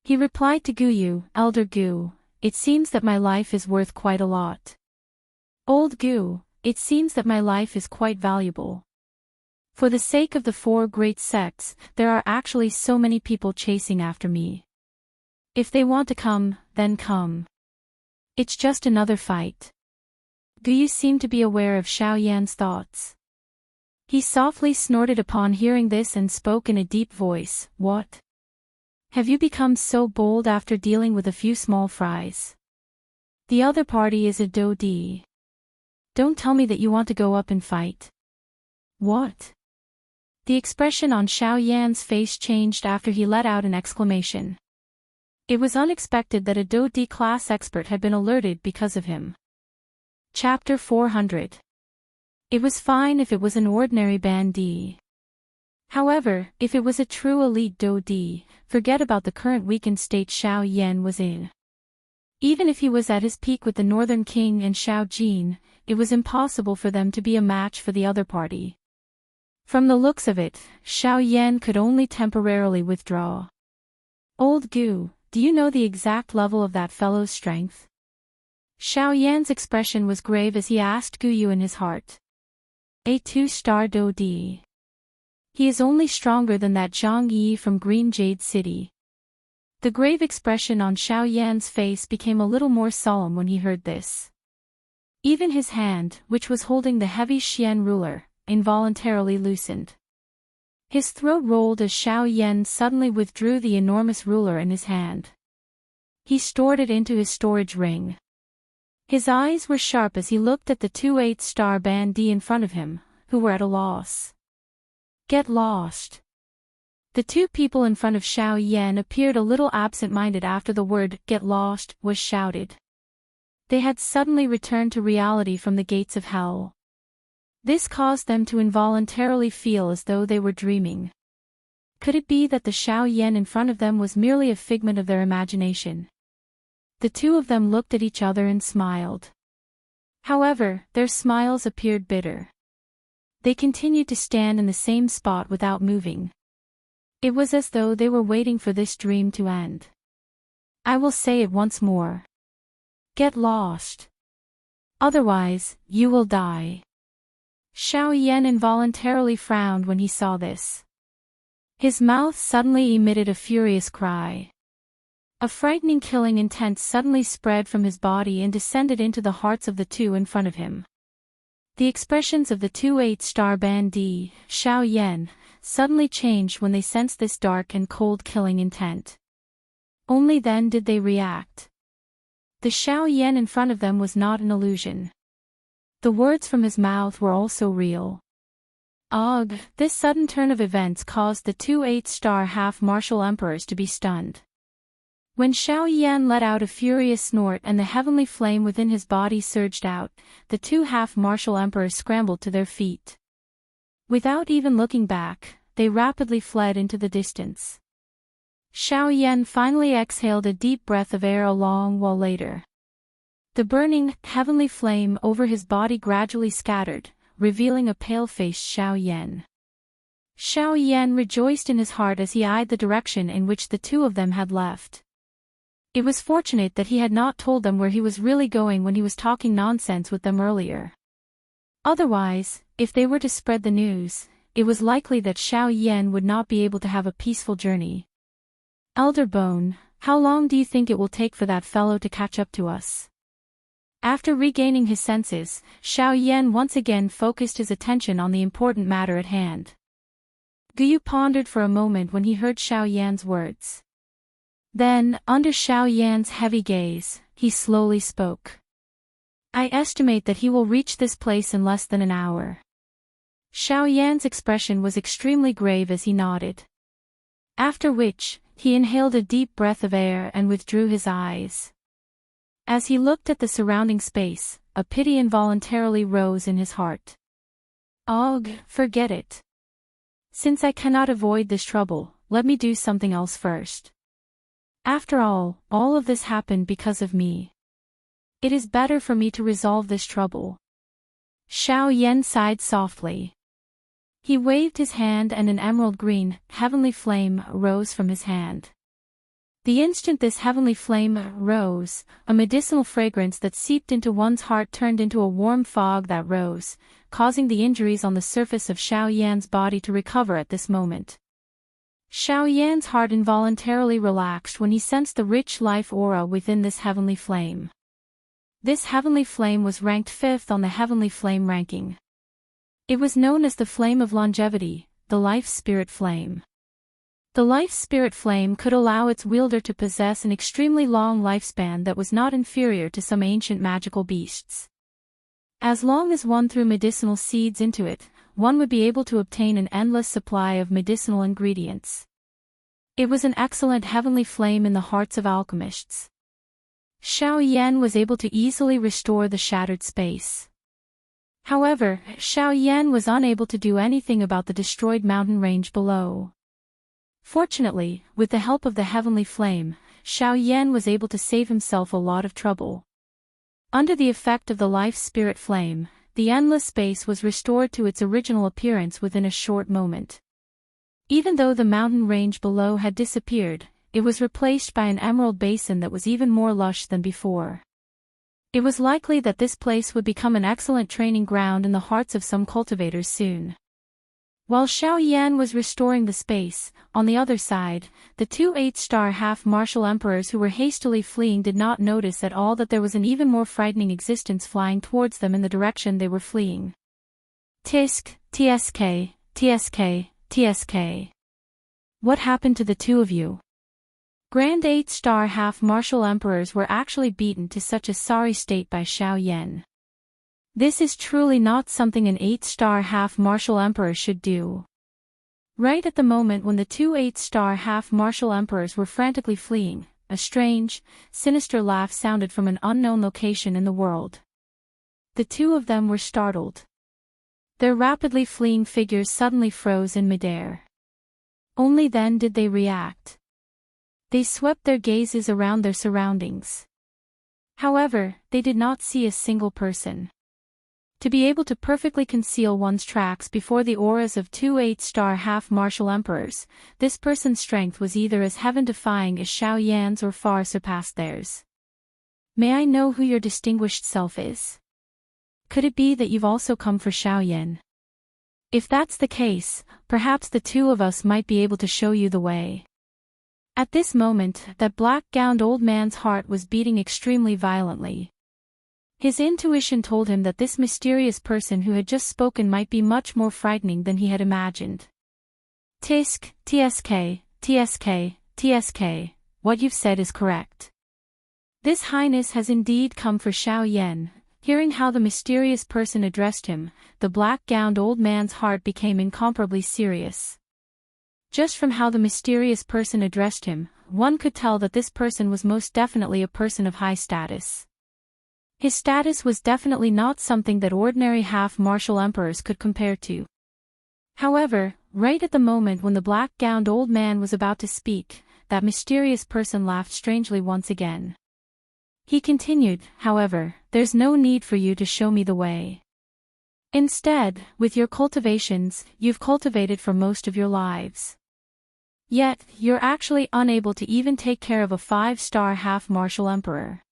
He replied to Gu Yu, Elder Gu, it seems that my life is worth quite a lot. Old Gu, it seems that my life is quite valuable. For the sake of the 4 great sects, there are actually so many people chasing after me. If they want to come, then come. It's just another fight. Gu Yu seemed to be aware of Xiao Yan's thoughts. He softly snorted upon hearing this and spoke in a deep voice, What? Have you become so bold after dealing with a few small fries? The other party is a Do Di. Don't tell me that you want to go up and fight. What? The expression on Xiao Yan's face changed after he let out an exclamation. It was unexpected that a Do Di class expert had been alerted because of him. Chapter 400. It was fine if it was an ordinary bandit. However, if it was a true elite Do Di, forget about the current weakened state Xiao Yan was in. Even if he was at his peak with the Northern King and Xiao Jin, it was impossible for them to be a match for the other party. From the looks of it, Xiao Yan could only temporarily withdraw. Old Gu, do you know the exact level of that fellow's strength? Xiao Yan's expression was grave as he asked Gu Yu in his heart. A 2-star Do Di. He is only stronger than that Zhang Yi from Green Jade City. The grave expression on Xiao Yan's face became a little more solemn when he heard this. Even his hand, which was holding the heavy Xian ruler, involuntarily loosened. His throat rolled as Xiao Yan suddenly withdrew the enormous ruler in his hand. He stored it into his storage ring. His eyes were sharp as he looked at the 2 8-star bandits in front of him, who were at a loss. Get lost. The two people in front of Xiao Yan appeared a little absent-minded after the word "get lost" was shouted. They had suddenly returned to reality from the gates of hell. This caused them to involuntarily feel as though they were dreaming. Could it be that the Xiao Yan in front of them was merely a figment of their imagination? The two of them looked at each other and smiled. However, their smiles appeared bitter. They continued to stand in the same spot without moving. It was as though they were waiting for this dream to end. I will say it once more. Get lost. Otherwise, you will die. Xiao Yan involuntarily frowned when he saw this. His mouth suddenly emitted a furious cry. A frightening killing intent suddenly spread from his body and descended into the hearts of the two in front of him. The expressions of the 2 8-star bandits, Xiao Yan, suddenly changed when they sensed this dark and cold killing intent. Only then did they react. The Xiao Yan in front of them was not an illusion. The words from his mouth were also real. Ugh, this sudden turn of events caused the 2 8-star half-martial emperors to be stunned. When Xiao Yan let out a furious snort and the heavenly flame within his body surged out, the two half-martial emperors scrambled to their feet. Without even looking back, they rapidly fled into the distance. Xiao Yan finally exhaled a deep breath of air a long while later. The burning, heavenly flame over his body gradually scattered, revealing a pale-faced Xiao Yan. Xiao Yan rejoiced in his heart as he eyed the direction in which the two of them had left. It was fortunate that he had not told them where he was really going when he was talking nonsense with them earlier. Otherwise, if they were to spread the news, it was likely that Xiao Yan would not be able to have a peaceful journey. Elder Bone, how long do you think it will take for that fellow to catch up to us? After regaining his senses, Xiao Yan once again focused his attention on the important matter at hand. Guyu pondered for a moment when he heard Xiao Yan's words. Then, under Xiao Yan's heavy gaze, he slowly spoke. I estimate that he will reach this place in less than an hour. Xiao Yan's expression was extremely grave as he nodded. After which, he inhaled a deep breath of air and withdrew his eyes. As he looked at the surrounding space, a pity involuntarily rose in his heart. Ugh, forget it. Since I cannot avoid this trouble, let me do something else first. After all of this happened because of me. It is better for me to resolve this trouble. Xiao Yan sighed softly. He waved his hand and an emerald green, heavenly flame rose from his hand. The instant this heavenly flame rose, a medicinal fragrance that seeped into one's heart turned into a warm fog that rose, causing the injuries on the surface of Xiao Yan's body to recover at this moment. Xiao Yan's heart involuntarily relaxed when he sensed the rich life aura within this heavenly flame. This heavenly flame was ranked 5th on the heavenly flame ranking. It was known as the Flame of Longevity, the Life Spirit Flame. The Life Spirit Flame could allow its wielder to possess an extremely long lifespan that was not inferior to some ancient magical beasts. As long as one threw medicinal seeds into it, one would be able to obtain an endless supply of medicinal ingredients. It was an excellent heavenly flame in the hearts of alchemists. Xiao Yan was able to easily restore the shattered space. However, Xiao Yan was unable to do anything about the destroyed mountain range below. Fortunately, with the help of the heavenly flame, Xiao Yan was able to save himself a lot of trouble. Under the effect of the life spirit flame, the endless space was restored to its original appearance within a short moment. Even though the mountain range below had disappeared, it was replaced by an emerald basin that was even more lush than before. It was likely that this place would become an excellent training ground in the hearts of some cultivators soon. While Xiao Yan was restoring the space, on the other side, the two 8-star half-martial emperors who were hastily fleeing did not notice at all that there was an even more frightening existence flying towards them in the direction they were fleeing. Tisk, TSK, TSK, TSK. What happened to the two of you? Grand 8-star half-martial emperors were actually beaten to such a sorry state by Xiao Yan. This is truly not something an 8-star half-martial emperor should do. Right at the moment when the two 8-star half-martial emperors were frantically fleeing, a strange, sinister laugh sounded from an unknown location in the world. The two of them were startled. Their rapidly fleeing figures suddenly froze in midair. Only then did they react. They swept their gazes around their surroundings. However, they did not see a single person. To be able to perfectly conceal one's tracks before the auras of two 8-star half-martial emperors, this person's strength was either as heaven-defying as Xiao Yan's or far surpassed theirs. May I know who your distinguished self is? Could it be that you've also come for Xiao Yan? If that's the case, perhaps the two of us might be able to show you the way. At this moment, that black-gowned old man's heart was beating extremely violently. His intuition told him that this mysterious person who had just spoken might be much more frightening than he had imagined. Tisk, TSK, TSK, TSK, what you've said is correct. This highness has indeed come for Xiao Yan. Hearing how the mysterious person addressed him, the black-gowned old man's heart became incomparably serious. Just from how the mysterious person addressed him, one could tell that this person was most definitely a person of high status. His status was definitely not something that ordinary half-martial emperors could compare to. However, right at the moment when the black-gowned old man was about to speak, that mysterious person laughed strangely once again. He continued, however, there's no need for you to show me the way. Instead, with your cultivations, you've cultivated for most of your lives. Yet, you're actually unable to even take care of a 5-star half-martial emperor.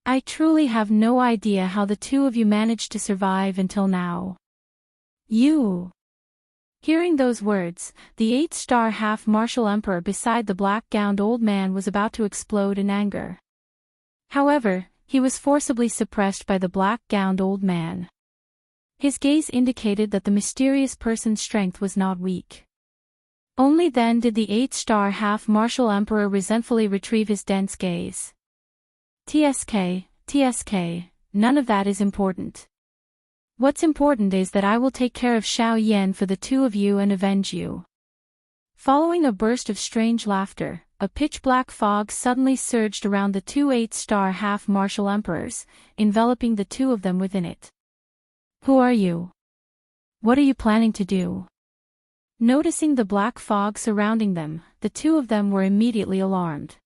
I truly have no idea how the two of you managed to survive until now. You. Hearing those words, the 8-star half-martial emperor beside the black-gowned old man was about to explode in anger. However, he was forcibly suppressed by the black-gowned old man. His gaze indicated that the mysterious person's strength was not weak. Only then did the 8-star half-martial emperor resentfully retrieve his dense gaze. TSK, TSK, none of that is important. What's important is that I will take care of Xiao Yan for the two of you and avenge you. Following a burst of strange laughter, a pitch-black fog suddenly surged around the two 8-star half-martial emperors, enveloping the two of them within it. Who are you? What are you planning to do? Noticing the black fog surrounding them, the two of them were immediately alarmed.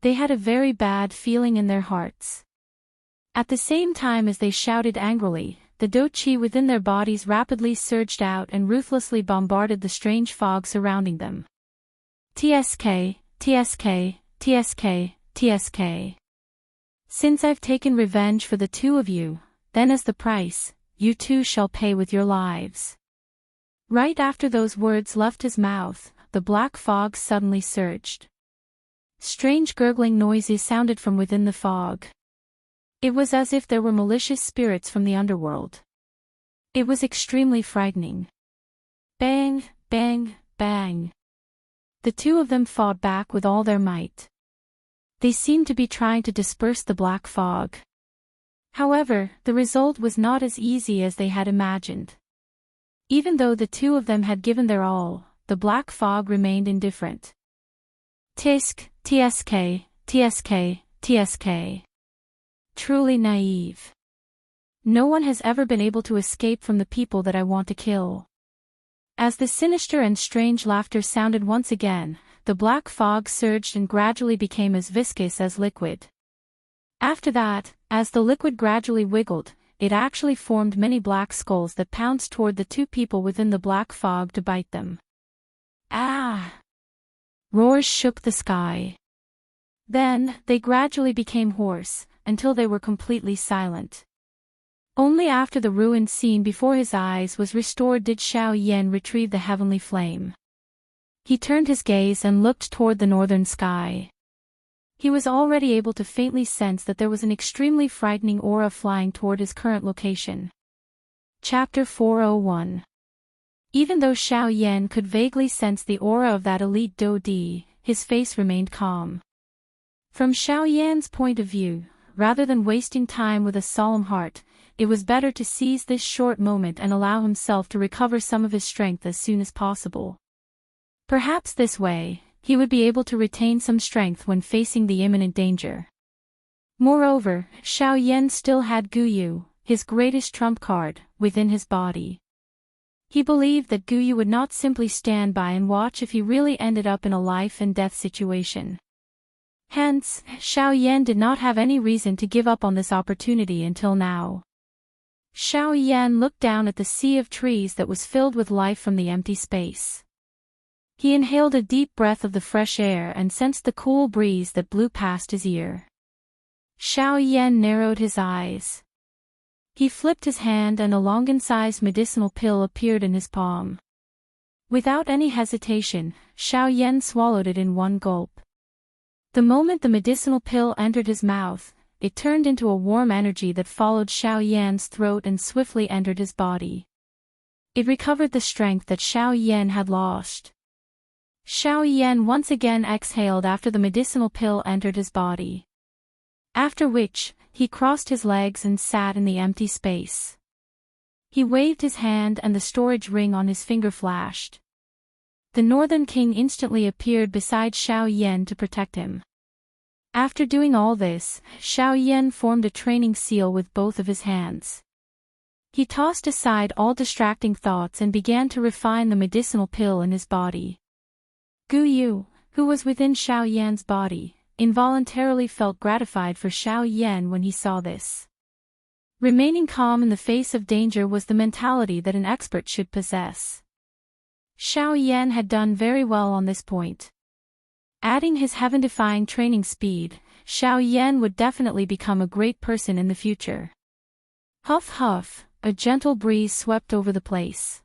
They had a very bad feeling in their hearts. At the same time as they shouted angrily, the do-chi within their bodies rapidly surged out and ruthlessly bombarded the strange fog surrounding them. TSK, TSK, TSK, TSK. Since I've taken revenge for the two of you, then as the price, you too shall pay with your lives. Right after those words left his mouth, the black fog suddenly surged. Strange gurgling noises sounded from within the fog. It was as if there were malicious spirits from the underworld. It was extremely frightening. Bang, bang, bang. The two of them fought back with all their might. They seemed to be trying to disperse the black fog. However, the result was not as easy as they had imagined. Even though the two of them had given their all, the black fog remained indifferent. Tisk, TSK, TSK, TSK. Truly naive. No one has ever been able to escape from the people that I want to kill. As the sinister and strange laughter sounded once again, the black fog surged and gradually became as viscous as liquid. After that, as the liquid gradually wiggled, it actually formed many black skulls that pounced toward the two people within the black fog to bite them. Ah! Roars shook the sky. Then, they gradually became hoarse, until they were completely silent. Only after the ruined scene before his eyes was restored did Xiao Yan retrieve the heavenly flame. He turned his gaze and looked toward the northern sky. He was already able to faintly sense that there was an extremely frightening aura flying toward his current location. Chapter 401. Even though Xiao Yan could vaguely sense the aura of that elite Do Di, his face remained calm. From Xiao Yan's point of view, rather than wasting time with a solemn heart, it was better to seize this short moment and allow himself to recover some of his strength as soon as possible. Perhaps this way, he would be able to retain some strength when facing the imminent danger. Moreover, Xiao Yan still had Guyu, his greatest trump card, within his body. He believed that Guyu would not simply stand by and watch if he really ended up in a life-and-death situation. Hence, Xiao Yan did not have any reason to give up on this opportunity until now. Xiao Yan looked down at the sea of trees that was filled with life from the empty space. He inhaled a deep breath of the fresh air and sensed the cool breeze that blew past his ear. Xiao Yan narrowed his eyes. He flipped his hand and a longan-sized medicinal pill appeared in his palm. Without any hesitation, Xiao Yan swallowed it in one gulp. The moment the medicinal pill entered his mouth, it turned into a warm energy that followed Xiao Yan's throat and swiftly entered his body. It recovered the strength that Xiao Yan had lost. Xiao Yan once again exhaled after the medicinal pill entered his body. After which, he crossed his legs and sat in the empty space. He waved his hand and the storage ring on his finger flashed. The Northern King instantly appeared beside Xiao Yan to protect him. After doing all this, Xiao Yan formed a training seal with both of his hands. He tossed aside all distracting thoughts and began to refine the medicinal pill in his body. Guyu, who was within Xiao Yan's body, involuntarily felt gratified for Xiao Yan when he saw this. Remaining calm in the face of danger was the mentality that an expert should possess. Xiao Yan had done very well on this point. Adding his heaven-defying training speed, Xiao Yan would definitely become a great person in the future. Huff huff, a gentle breeze swept over the place.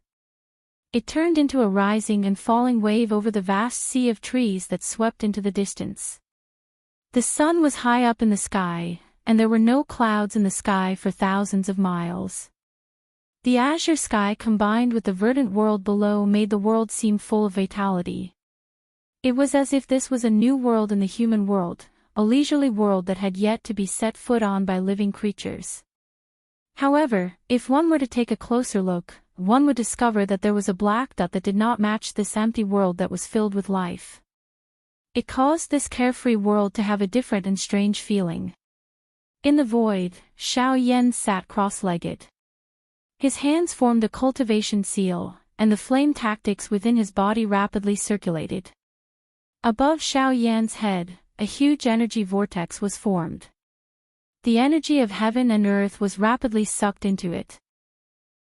It turned into a rising and falling wave over the vast sea of trees that swept into the distance. The sun was high up in the sky, and there were no clouds in the sky for thousands of miles. The azure sky combined with the verdant world below made the world seem full of vitality. It was as if this was a new world in the human world, a leisurely world that had yet to be set foot on by living creatures. However, if one were to take a closer look, one would discover that there was a black dot that did not match this empty world that was filled with life. It caused this carefree world to have a different and strange feeling. In the void, Xiao Yan sat cross-legged. His hands formed a cultivation seal, and the flame tactics within his body rapidly circulated. Above Xiao Yan's head, a huge energy vortex was formed. The energy of heaven and earth was rapidly sucked into it.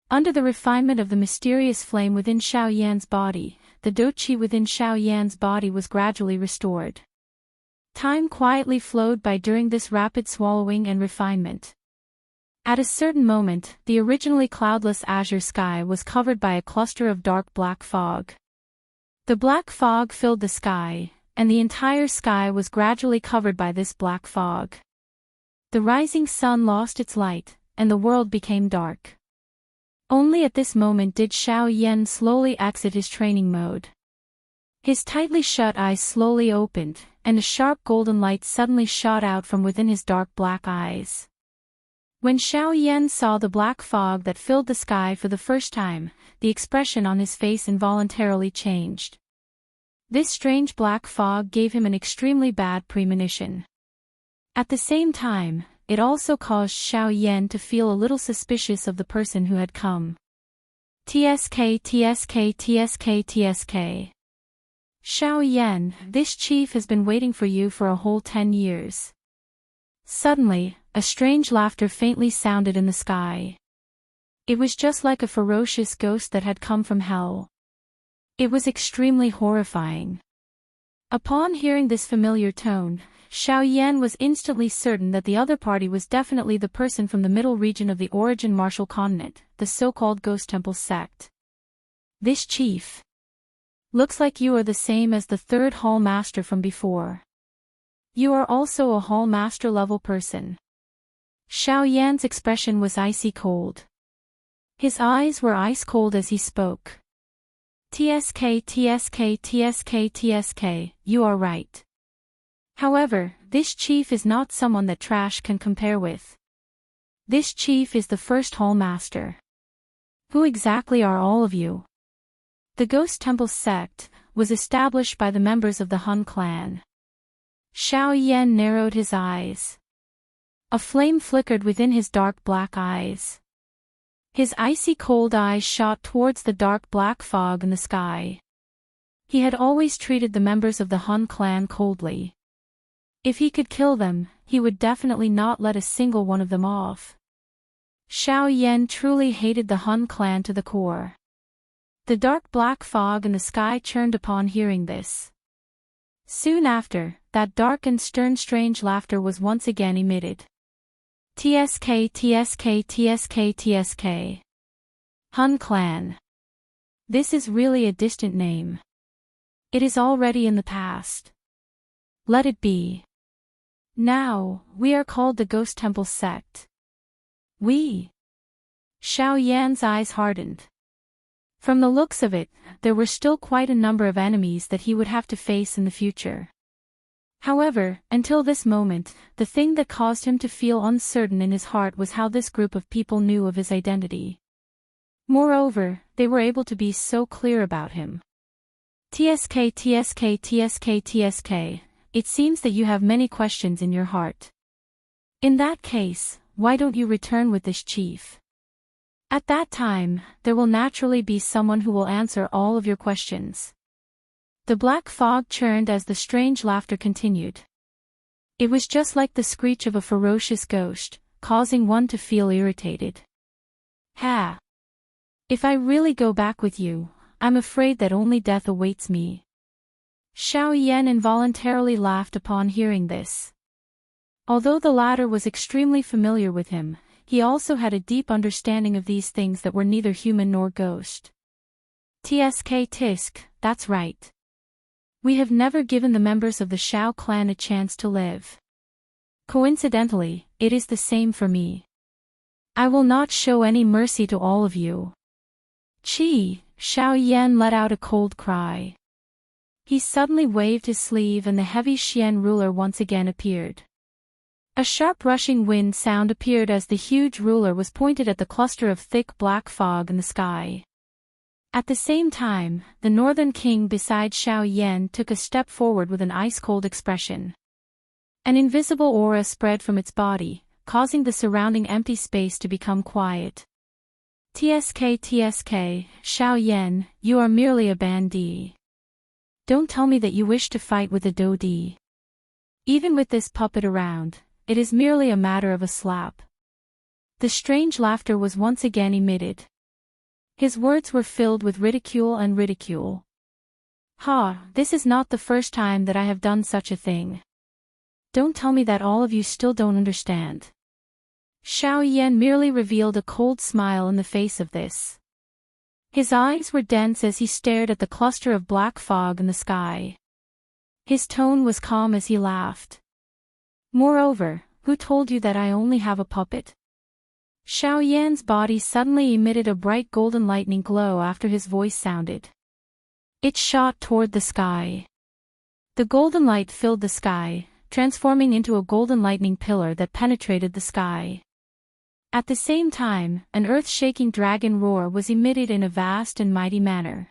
Under the refinement of the mysterious flame within Xiao Yan's body, the Do-Chi within Xiao Yan's body was gradually restored. Time quietly flowed by during this rapid swallowing and refinement. At a certain moment, the originally cloudless azure sky was covered by a cluster of dark black fog. The black fog filled the sky, and the entire sky was gradually covered by this black fog. The rising sun lost its light, and the world became dark. Only at this moment did Xiao Yan slowly exit his training mode. His tightly shut eyes slowly opened, and a sharp golden light suddenly shot out from within his dark black eyes. When Xiao Yan saw the black fog that filled the sky for the first time, the expression on his face involuntarily changed. This strange black fog gave him an extremely bad premonition. At the same time, it also caused Xiao Yan to feel a little suspicious of the person who had come. TSK TSK TSK TSK. Xiao Yan, this chief has been waiting for you for a whole 10 years. Suddenly, a strange laughter faintly sounded in the sky. It was just like a ferocious ghost that had come from hell. It was extremely horrifying. Upon hearing this familiar tone, Xiao Yan was instantly certain that the other party was definitely the person from the middle region of the Origin Martial Continent, the so-called Ghost Temple sect. This chief. Looks like you are the same as the third Hall Master from before. You are also a Hall Master level person. Xiao Yan's expression was icy cold. His eyes were ice cold as he spoke. TSK, TSK, TSK, TSK, you are right. However, this chief is not someone that trash can compare with. This chief is the first Hall Master. Who exactly are all of you? The Ghost Temple sect was established by the members of the Hun clan. Xiao Yan narrowed his eyes. A flame flickered within his dark black eyes. His icy cold eyes shot towards the dark black fog in the sky. He had always treated the members of the Hun clan coldly. If he could kill them, he would definitely not let a single one of them off. Xiao Yan truly hated the Hun clan to the core. The dark black fog in the sky churned upon hearing this. Soon after, that dark and stern strange laughter was once again emitted. TSK, TSK, TSK, TSK. Hun clan. This is really a distant name. It is already in the past. Let it be. Now, we are called the Ghost Temple sect. We. Xiao Yan's eyes hardened. From the looks of it, there were still quite a number of enemies that he would have to face in the future. However, until this moment, the thing that caused him to feel uncertain in his heart was how this group of people knew of his identity. Moreover, they were able to be so clear about him. TSK, TSK, TSK, TSK, it seems that you have many questions in your heart. In that case, why don't you return with this chief? At that time, there will naturally be someone who will answer all of your questions. The black fog churned as the strange laughter continued. It was just like the screech of a ferocious ghost, causing one to feel irritated. Ha! If I really go back with you, I'm afraid that only death awaits me. Xiao Yan involuntarily laughed upon hearing this. Although the latter was extremely familiar with him, he also had a deep understanding of these things that were neither human nor ghost. TSK Tisk, that's right. We have never given the members of the Xiao clan a chance to live. Coincidentally, it is the same for me. I will not show any mercy to all of you. Chi, Xiao Yan let out a cold cry. He suddenly waved his sleeve and the heavy Xian ruler once again appeared. A sharp rushing wind sound appeared as the huge ruler was pointed at the cluster of thick black fog in the sky. At the same time, the Northern King beside Xiao Yan took a step forward with an ice-cold expression. An invisible aura spread from its body, causing the surrounding empty space to become quiet. TSK, TSK, Xiao Yan, you are merely a bandit. Don't tell me that you wish to fight with a Dodi. Even with this puppet around, it is merely a matter of a slap. The strange laughter was once again emitted. His words were filled with ridicule and ridicule. Ha, this is not the first time that I have done such a thing. Don't tell me that all of you still don't understand. Xiao Yan merely revealed a cold smile in the face of this. His eyes were dense as he stared at the cluster of black fog in the sky. His tone was calm as he laughed. Moreover, who told you that I only have a puppet? Xiao Yan's body suddenly emitted a bright golden lightning glow after his voice sounded. It shot toward the sky. The golden light filled the sky, transforming into a golden lightning pillar that penetrated the sky. At the same time, an earth-shaking dragon roar was emitted in a vast and mighty manner.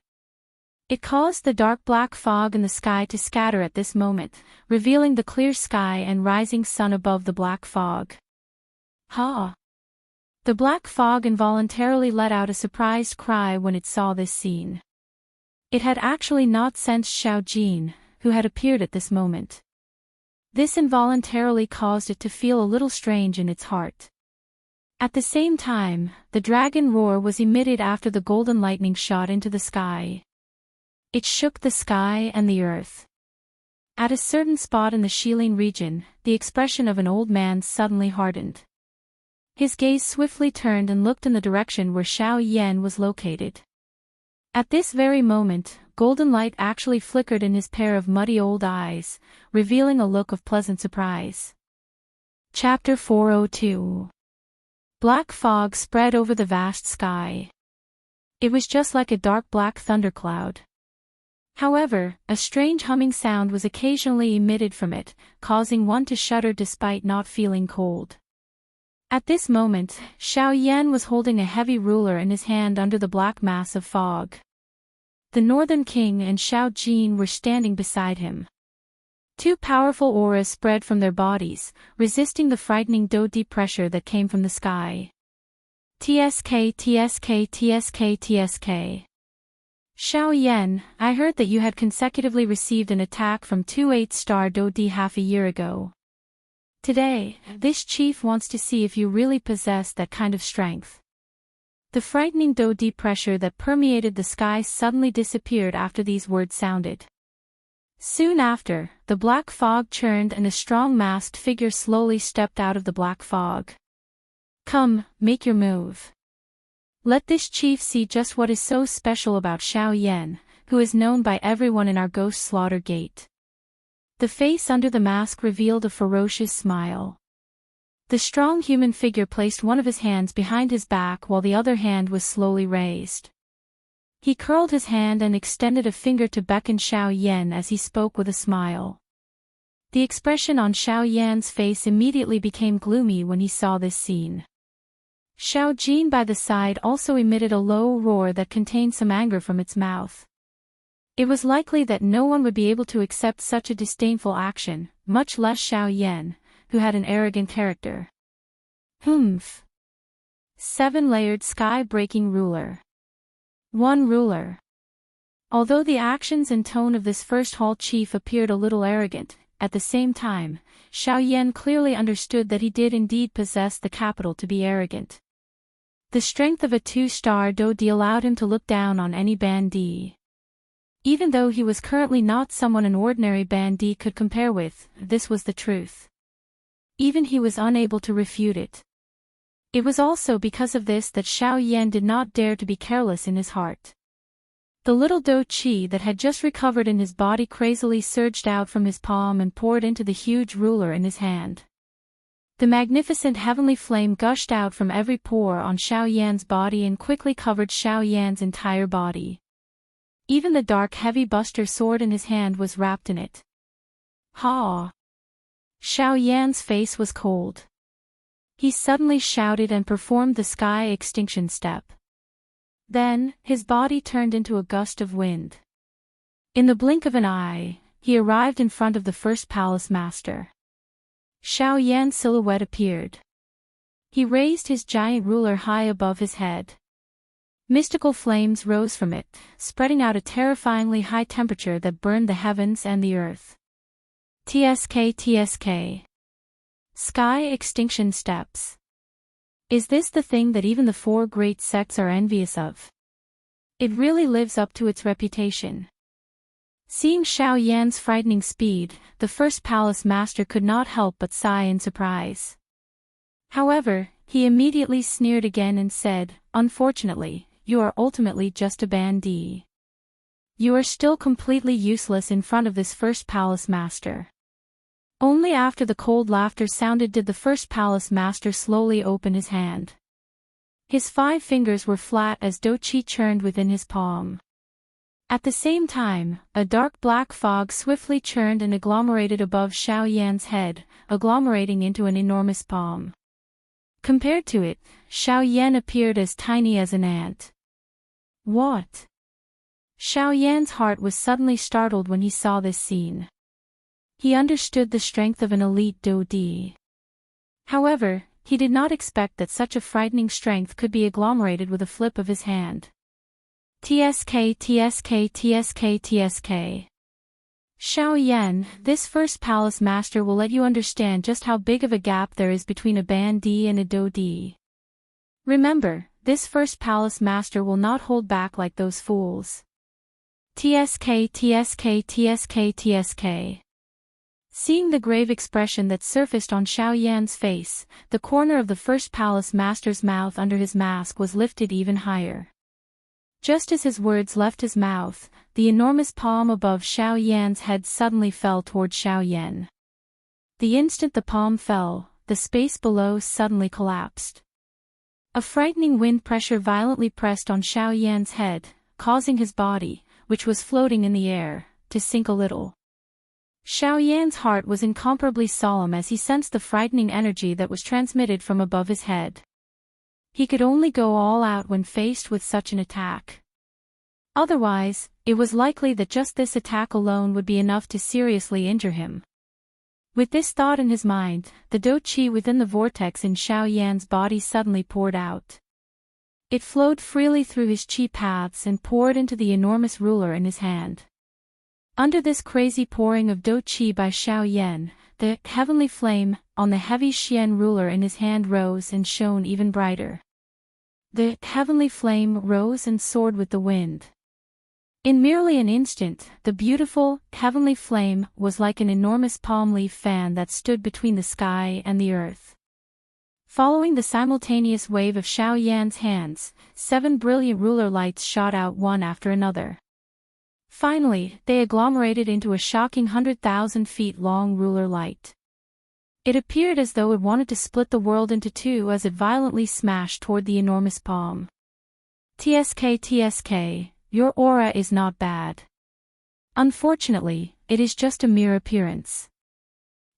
It caused the dark black fog in the sky to scatter at this moment, revealing the clear sky and rising sun above the black fog. Ha! The black fog involuntarily let out a surprised cry when it saw this scene. It had actually not sensed Xiao Jin, who had appeared at this moment. This involuntarily caused it to feel a little strange in its heart. At the same time, the dragon roar was emitted after the golden lightning shot into the sky. It shook the sky and the earth. At a certain spot in the Shilin region, the expression of an old man suddenly hardened. His gaze swiftly turned and looked in the direction where Xiao Yan was located. At this very moment, golden light actually flickered in his pair of muddy old eyes, revealing a look of pleasant surprise. Chapter 402. Black fog spread over the vast sky. It was just like a dark black thundercloud. However, a strange humming sound was occasionally emitted from it, causing one to shudder despite not feeling cold. At this moment, Xiao Yan was holding a heavy ruler in his hand under the black mass of fog. The Northern King and Xiao Jin were standing beside him. Two powerful auras spread from their bodies, resisting the frightening deep pressure that came from the sky. TSK TSK TSK TSK. Xiao Yan, I heard that you had consecutively received an attack from two 8-star Dodi half a year ago. Today, this chief wants to see if you really possess that kind of strength. The frightening Dodi pressure that permeated the sky suddenly disappeared after these words sounded. Soon after, the black fog churned and a strong masked figure slowly stepped out of the black fog. Come, make your move. Let this chief see just what is so special about Xiao Yan, who is known by everyone in our ghost slaughter gate. The face under the mask revealed a ferocious smile. The strong human figure placed one of his hands behind his back while the other hand was slowly raised. He curled his hand and extended a finger to beckon Xiao Yan as he spoke with a smile. The expression on Xiao Yan's face immediately became gloomy when he saw this scene. Xiao Jin by the side also emitted a low roar that contained some anger from its mouth. It was likely that no one would be able to accept such a disdainful action, much less Xiao Yan, who had an arrogant character. Humph. 7-layered sky-breaking ruler. One ruler. Although the actions and tone of this first hall chief appeared a little arrogant, at the same time, Xiao Yan clearly understood that he did indeed possess the capital to be arrogant. The strength of a 2-star Dodi allowed him to look down on any bandit. Even though he was currently not someone an ordinary bandit could compare with, this was the truth. Even he was unable to refute it. It was also because of this that Xiao Yan did not dare to be careless in his heart. The little Do Qi that had just recovered in his body crazily surged out from his palm and poured into the huge ruler in his hand. The magnificent heavenly flame gushed out from every pore on Xiao Yan's body and quickly covered Xiao Yan's entire body. Even the dark heavy buster sword in his hand was wrapped in it. Ha! Xiao Yan's face was cold. He suddenly shouted and performed the sky extinction step. Then, his body turned into a gust of wind. In the blink of an eye, he arrived in front of the first palace master. Xiao Yan's silhouette appeared. He raised his giant ruler high above his head. Mystical flames rose from it, spreading out a terrifyingly high temperature that burned the heavens and the earth. TSK TSK. Sky extinction steps. Is this the thing that even the 4 great sects are envious of? It really lives up to its reputation. Seeing Xiao Yan's frightening speed, the first palace master could not help but sigh in surprise. However, he immediately sneered again and said, "Unfortunately, you are ultimately just a bandit. You are still completely useless in front of this first palace master." Only after the cold laughter sounded did the first palace master slowly open his hand. His 5 fingers were flat as Do Qi churned within his palm. At the same time, a dark black fog swiftly churned and agglomerated above Xiao Yan's head, agglomerating into an enormous palm. Compared to it, Xiao Yan appeared as tiny as an ant. What? Xiao Yan's heart was suddenly startled when he saw this scene. He understood the strength of an elite Dodi. However, he did not expect that such a frightening strength could be agglomerated with a flip of his hand. TSK TSK TSK TSK. Xiao Yan, this first palace master will let you understand just how big of a gap there is between a bandit and a Dodi. Remember, this first palace master will not hold back like those fools. TSK TSK TSK TSK. Seeing the grave expression that surfaced on Xiao Yan's face, the corner of the first palace master's mouth under his mask was lifted even higher. Just as his words left his mouth, the enormous palm above Xiao Yan's head suddenly fell toward Xiao Yan. The instant the palm fell, the space below suddenly collapsed. A frightening wind pressure violently pressed on Xiao Yan's head, causing his body, which was floating in the air, to sink a little. Xiao Yan's heart was incomparably solemn as he sensed the frightening energy that was transmitted from above his head. He could only go all out when faced with such an attack. Otherwise, it was likely that just this attack alone would be enough to seriously injure him. With this thought in his mind, the Do Qi within the vortex in Xiao Yan's body suddenly poured out. It flowed freely through his qi paths and poured into the enormous ruler in his hand. Under this crazy pouring of Do Qi by Xiao Yan, the heavenly flame on the heavy Xian ruler in his hand rose and shone even brighter. The heavenly flame rose and soared with the wind. In merely an instant, the beautiful, heavenly flame was like an enormous palm leaf fan that stood between the sky and the earth. Following the simultaneous wave of Xiao Yan's hands, 7 brilliant ruler lights shot out one after another. Finally, they agglomerated into a shocking 100,000 feet long ruler light. It appeared as though it wanted to split the world into two as it violently smashed toward the enormous palm. TSK, your aura is not bad. Unfortunately, it is just a mere appearance.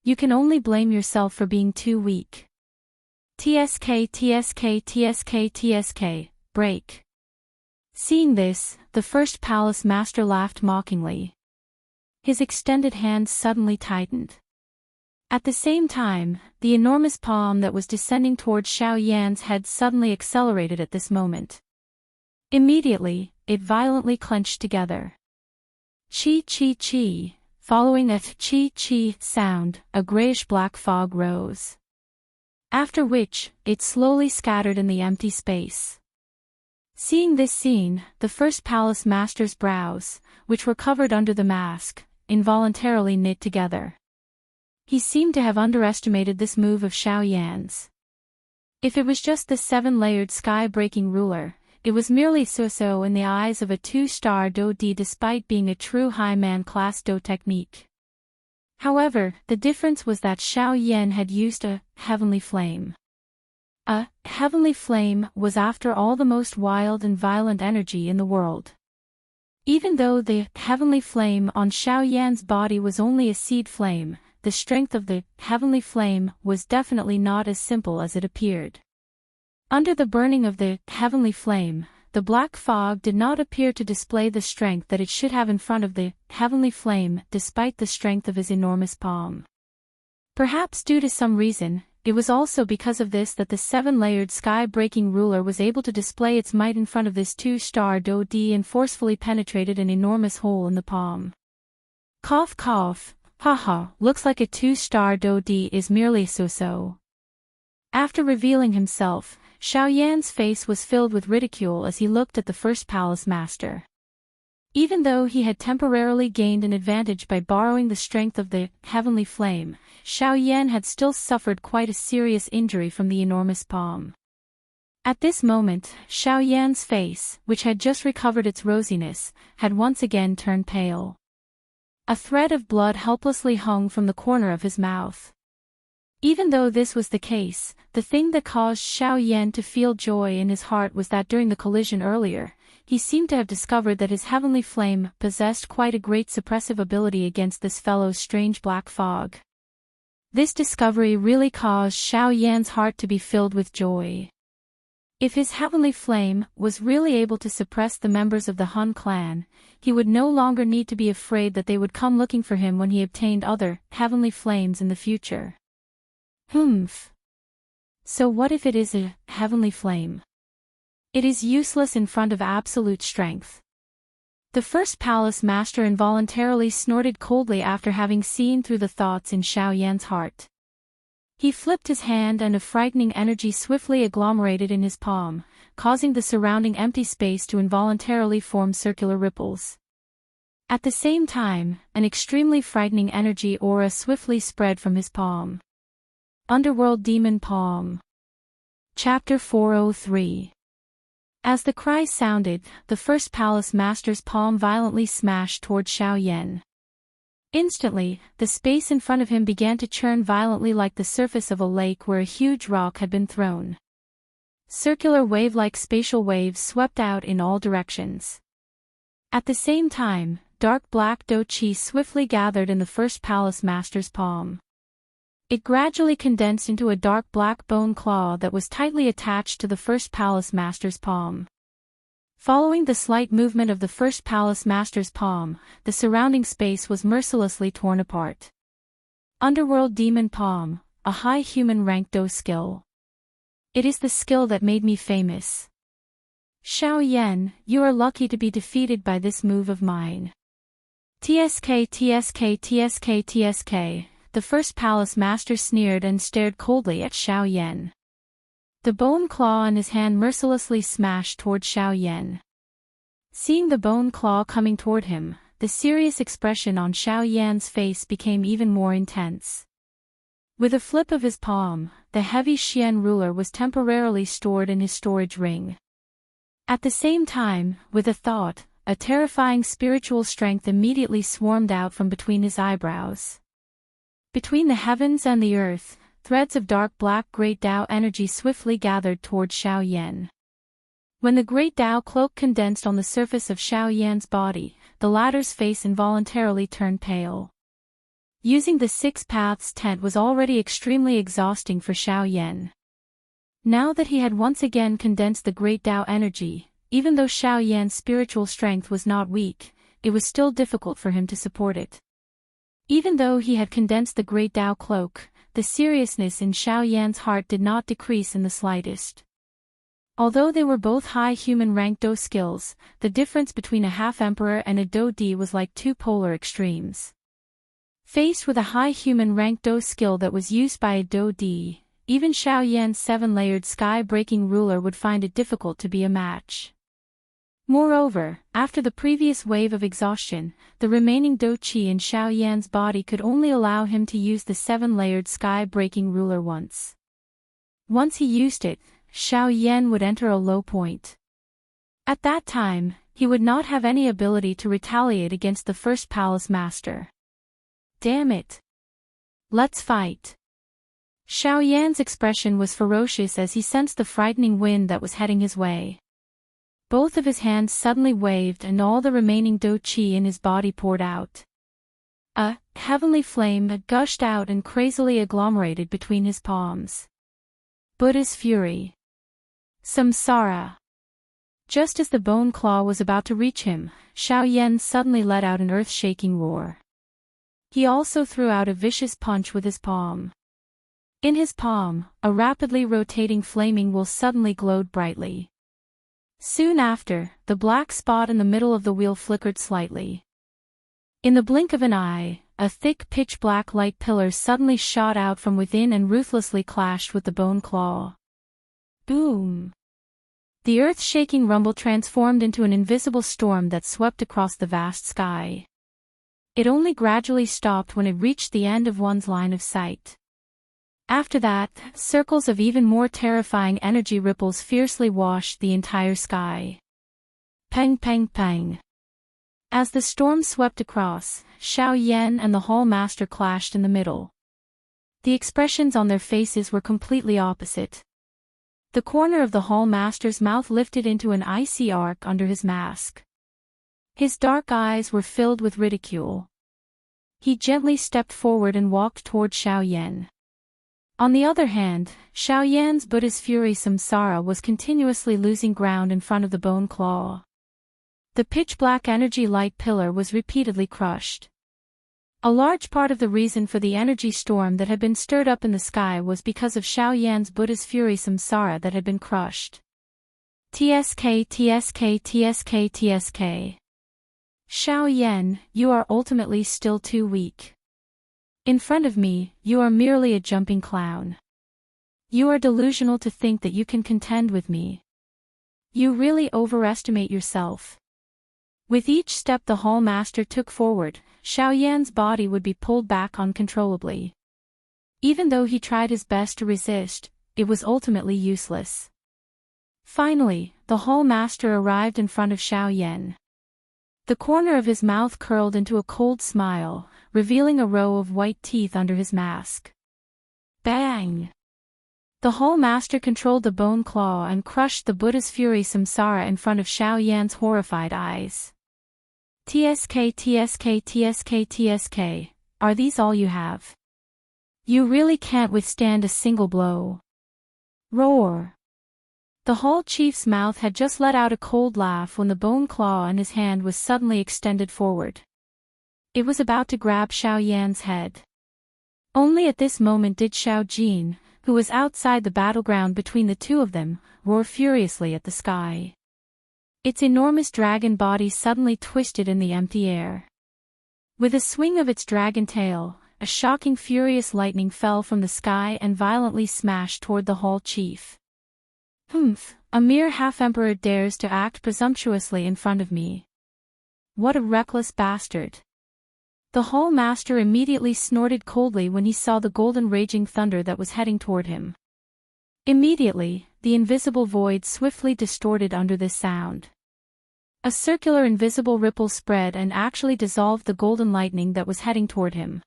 You can only blame yourself for being too weak. TSK, break. Seeing this, the first palace master laughed mockingly. His extended hand suddenly tightened. At the same time, the enormous palm that was descending towards Xiao Yan's head suddenly accelerated at this moment. Immediately, it violently clenched together. Chi. Following a chi sound, a grayish-black fog rose. After which, it slowly scattered in the empty space. Seeing this scene, the first palace master's brows, which were covered under the mask, involuntarily knit together. He seemed to have underestimated this move of Xiao Yan's. If it was just the 7-layered sky-breaking ruler, it was merely so-so in the eyes of a 2-star Do Di despite being a true high-man class Do technique. However, the difference was that Xiao Yan had used a heavenly flame. A heavenly flame was after all the most wild and violent energy in the world. Even though the heavenly flame on Xiao Yan's body was only a seed flame, the strength of the heavenly flame was definitely not as simple as it appeared. Under the burning of the heavenly flame, the black fog did not appear to display the strength that it should have in front of the heavenly flame despite the strength of his enormous palm. Perhaps due to some reason, it was also because of this that the 7-layered sky-breaking ruler was able to display its might in front of this 2-star Do Di and forcefully penetrated an enormous hole in the palm. Cough, haha, looks like a 2-star Do Di is merely so-so. After revealing himself, Xiao Yan's face was filled with ridicule as he looked at the first palace master. Even though he had temporarily gained an advantage by borrowing the strength of the heavenly flame, Xiao Yan had still suffered quite a serious injury from the enormous palm. At this moment, Xiao Yan's face, which had just recovered its rosiness, had once again turned pale. A thread of blood helplessly hung from the corner of his mouth. Even though this was the case, the thing that caused Xiao Yan to feel joy in his heart was that during the collision earlier, he seemed to have discovered that his heavenly flame possessed quite a great suppressive ability against this fellow's strange black fog. This discovery really caused Xiao Yan's heart to be filled with joy. If his heavenly flame was really able to suppress the members of the Hun clan, he would no longer need to be afraid that they would come looking for him when he obtained other heavenly flames in the future. So what if it is a heavenly flame? It is useless in front of absolute strength. The first palace master involuntarily snorted coldly after having seen through the thoughts in Xiao Yan's heart. He flipped his hand and a frightening energy swiftly agglomerated in his palm, causing the surrounding empty space to involuntarily form circular ripples. At the same time, an extremely frightening energy aura swiftly spread from his palm. Underworld Demon Palm. Chapter 403. As the cry sounded, the first palace master's palm violently smashed toward Xiaoyan. Instantly, the space in front of him began to churn violently like the surface of a lake where a huge rock had been thrown. Circular wave-like spatial waves swept out in all directions. At the same time, dark black do chi swiftly gathered in the first palace master's palm. It gradually condensed into a dark black bone claw that was tightly attached to the first palace master's palm. Following the slight movement of the first palace master's palm, the surrounding space was mercilessly torn apart. Underworld Demon Palm, a high human rank do skill. It is the skill that made me famous. Xiaoyan, you are lucky to be defeated by this move of mine. TSK. The first palace master sneered and stared coldly at Xiaoyan. The bone claw in his hand mercilessly smashed toward Xiaoyan. Seeing the bone claw coming toward him, the serious expression on Xiaoyan's face became even more intense. With a flip of his palm, the heavy Xian ruler was temporarily stored in his storage ring. At the same time, with a thought, a terrifying spiritual strength immediately swarmed out from between his eyebrows. Between the heavens and the earth, threads of dark black Great Tao energy swiftly gathered toward Xiaoyan. When the Great Tao cloak condensed on the surface of Xiaoyan's body, the latter's face involuntarily turned pale. Using the Six Paths tent was already extremely exhausting for Xiaoyan. Now that he had once again condensed the Great Tao energy, even though Xiaoyan's spiritual strength was not weak, it was still difficult for him to support it. Even though he had condensed the Great Tao cloak, the seriousness in Xiaoyan's heart did not decrease in the slightest. Although they were both high human rank do skills, the difference between a half-emperor and a do di was like two polar extremes. Faced with a high human rank do skill that was used by a do di, even Xiaoyan's seven-layered sky-breaking ruler would find it difficult to be a match. Moreover, after the previous wave of exhaustion, the remaining do chi in Xiaoyan's body could only allow him to use the seven-layered sky-breaking ruler once. Once he used it, Xiaoyan would enter a low point. At that time, he would not have any ability to retaliate against the first palace master. Damn it! Let's fight! Xiaoyan's expression was ferocious as he sensed the frightening wind that was heading his way. Both of his hands suddenly waved and all the remaining do chi in his body poured out. A heavenly flame gushed out and crazily agglomerated between his palms. Buddha's fury. Samsara. Just as the bone claw was about to reach him, Xiaoyan suddenly let out an earth-shaking roar. He also threw out a vicious punch with his palm. In his palm, a rapidly rotating flaming wheel suddenly glowed brightly. Soon after, the black spot in the middle of the wheel flickered slightly. In the blink of an eye, a thick pitch-black light pillar suddenly shot out from within and ruthlessly clashed with the bone claw. Boom! The earth-shaking rumble transformed into an invisible storm that swept across the vast sky. It only gradually stopped when it reached the end of one's line of sight. After that, circles of even more terrifying energy ripples fiercely washed the entire sky. Pang pang pang. As the storm swept across, Xiaoyan and the Hall Master clashed in the middle. The expressions on their faces were completely opposite. The corner of the Hall Master's mouth lifted into an icy arc under his mask. His dark eyes were filled with ridicule. He gently stepped forward and walked toward Xiaoyan. On the other hand, Xiaoyan's Buddha's fury Samsara was continuously losing ground in front of the bone claw. The pitch-black energy light pillar was repeatedly crushed. A large part of the reason for the energy storm that had been stirred up in the sky was because of Xiaoyan's Buddha's fury Samsara that had been crushed. TSK. Xiaoyan, you are ultimately still too weak. In front of me, you are merely a jumping clown. You are delusional to think that you can contend with me. You really overestimate yourself. With each step the Hall Master took forward, Xiao Yan's body would be pulled back uncontrollably. Even though he tried his best to resist, it was ultimately useless. Finally, the Hall Master arrived in front of Xiao Yan. The corner of his mouth curled into a cold smile, revealing a row of white teeth under his mask. Bang! The Hall Master controlled the bone claw and crushed the Buddha's fury samsara in front of Xiao Yan's horrified eyes. TSK TSK TSK TSK, are these all you have? You really can't withstand a single blow. Roar! The Hall Chief's mouth had just let out a cold laugh when the bone claw in his hand was suddenly extended forward. It was about to grab Xiao Yan's head. Only at this moment did Xiao Jin, who was outside the battleground between the two of them, roar furiously at the sky. Its enormous dragon body suddenly twisted in the empty air. With a swing of its dragon tail, a shocking furious lightning fell from the sky and violently smashed toward the Hall Chief. Humph, a mere half-emperor dares to act presumptuously in front of me. What a reckless bastard. The Hall Master immediately snorted coldly when he saw the golden raging thunder that was heading toward him. Immediately, the invisible void swiftly distorted under this sound. A circular invisible ripple spread and actually dissolved the golden lightning that was heading toward him.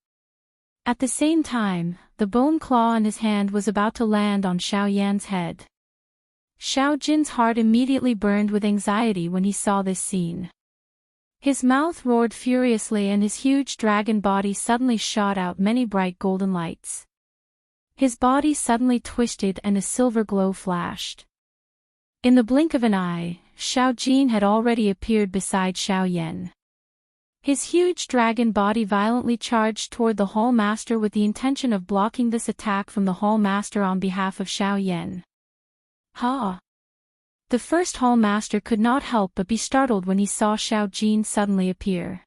At the same time, the bone claw in his hand was about to land on Xiao Yan's head. Xiao Jin's heart immediately burned with anxiety when he saw this scene. His mouth roared furiously and his huge dragon body suddenly shot out many bright golden lights. His body suddenly twisted and a silver glow flashed. In the blink of an eye, Xiao Jin had already appeared beside Xiao Yan. His huge dragon body violently charged toward the Hall Master with the intention of blocking this attack from the Hall Master on behalf of Xiao Yan. Ha! The first Hall Master could not help but be startled when he saw Xiao Jin suddenly appear.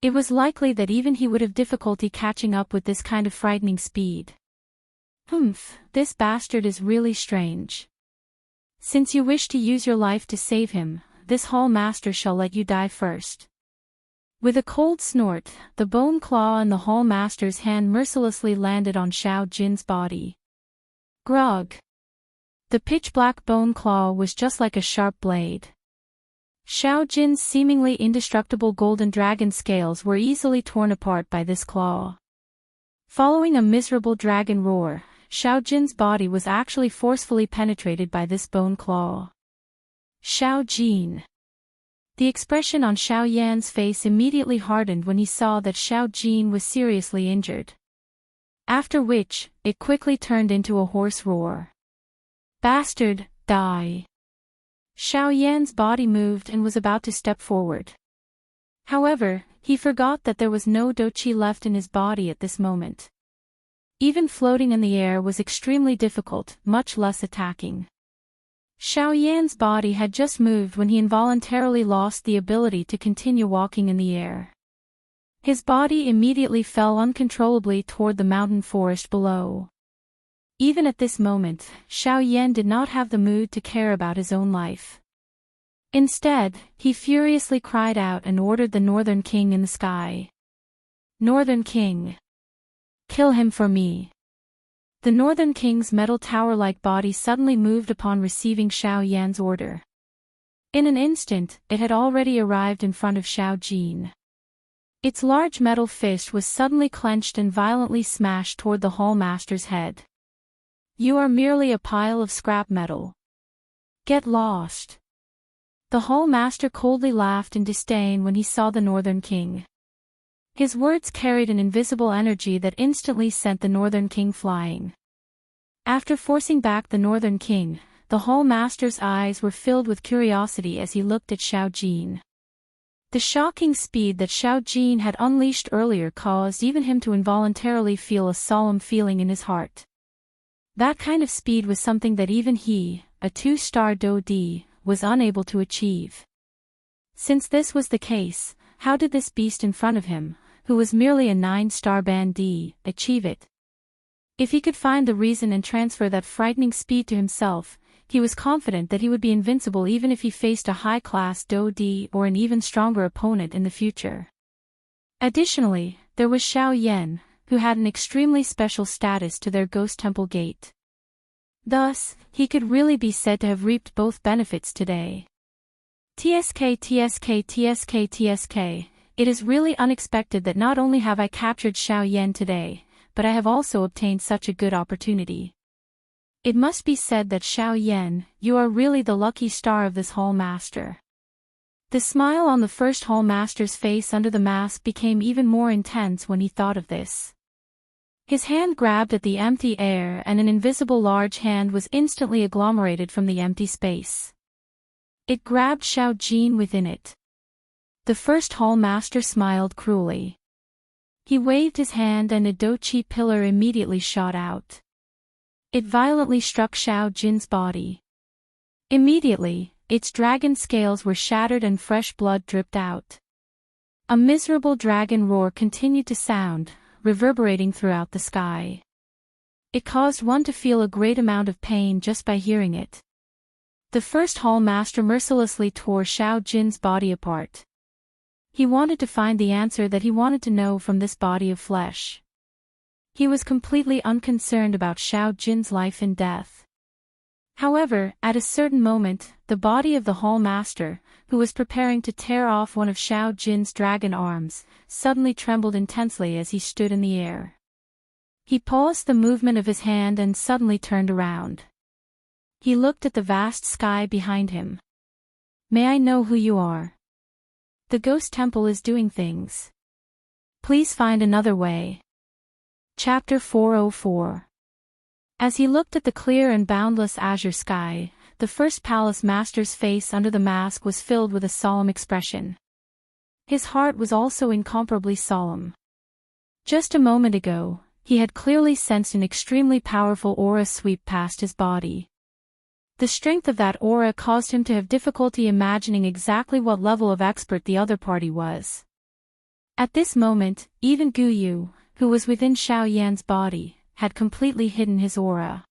It was likely that even he would have difficulty catching up with this kind of frightening speed. Humph, this bastard is really strange. Since you wish to use your life to save him, this Hall Master shall let you die first. With a cold snort, the bone claw in the Hall Master's hand mercilessly landed on Xiao Jin's body. Grog! The pitch-black bone claw was just like a sharp blade. Xiao Jin's seemingly indestructible golden dragon scales were easily torn apart by this claw. Following a miserable dragon roar, Xiao Jin's body was actually forcefully penetrated by this bone claw. Xiao Jin. The expression on Xiao Yan's face immediately hardened when he saw that Xiao Jin was seriously injured. After which, it quickly turned into a hoarse roar. Bastard, die! Xiao Yan's body moved and was about to step forward. However, he forgot that there was no doqi left in his body at this moment. Even floating in the air was extremely difficult, much less attacking. Xiao Yan's body had just moved when he involuntarily lost the ability to continue walking in the air. His body immediately fell uncontrollably toward the mountain forest below. Even at this moment, Xiao Yan did not have the mood to care about his own life. Instead, he furiously cried out and ordered the Northern King in the sky. Northern King! Kill him for me! The Northern King's metal tower-like body suddenly moved upon receiving Xiao Yan's order. In an instant, it had already arrived in front of Xiao Jin. Its large metal fist was suddenly clenched and violently smashed toward the Hall Master's head. You are merely a pile of scrap metal. Get lost. The Hall Master coldly laughed in disdain when he saw the Northern King. His words carried an invisible energy that instantly sent the Northern King flying. After forcing back the Northern King, the Hall Master's eyes were filled with curiosity as he looked at Xiao Jin. The shocking speed that Xiao Jin had unleashed earlier caused even him to involuntarily feel a solemn feeling in his heart. That kind of speed was something that even he, a 2-star Do Di, was unable to achieve. Since this was the case, how did this beast in front of him, who was merely a 9-star Ban Di, achieve it? If he could find the reason and transfer that frightening speed to himself, he was confident that he would be invincible even if he faced a high-class Dou-Di or an even stronger opponent in the future. Additionally, there was Xiao Yan, who had an extremely special status to their Ghost Temple gate. Thus, he could really be said to have reaped both benefits today. TSK. It is really unexpected that not only have I captured Xiao Yan today, but I have also obtained such a good opportunity. It must be said that Xiao Yan, you are really the lucky star of this Hall Master. The smile on the first Hall Master's face under the mask became even more intense when he thought of this. His hand grabbed at the empty air and an invisible large hand was instantly agglomerated from the empty space. It grabbed Xiao Jin within it. The first Hall Master smiled cruelly. He waved his hand and a Dou-Chi pillar immediately shot out. It violently struck Xiao Jin's body. Immediately, its dragon scales were shattered and fresh blood dripped out. A miserable dragon roar continued to sound, reverberating throughout the sky. It caused one to feel a great amount of pain just by hearing it. The first Hall Master mercilessly tore Xiao Jin's body apart. He wanted to find the answer that he wanted to know from this body of flesh. He was completely unconcerned about Xiao Jin's life and death. However, at a certain moment, the body of the Hall Master, who was preparing to tear off one of Xiao Jin's dragon arms, suddenly trembled intensely as he stood in the air. He paused the movement of his hand and suddenly turned around. He looked at the vast sky behind him. May I know who you are? The Ghost Temple is doing things. Please find another way. Chapter 404. As he looked at the clear and boundless azure sky, the first Palace Master's face under the mask was filled with a solemn expression. His heart was also incomparably solemn. Just a moment ago, he had clearly sensed an extremely powerful aura sweep past his body. The strength of that aura caused him to have difficulty imagining exactly what level of expert the other party was. At this moment, even Guyu, who was within Xiao Yan's body, had completely hidden his aura.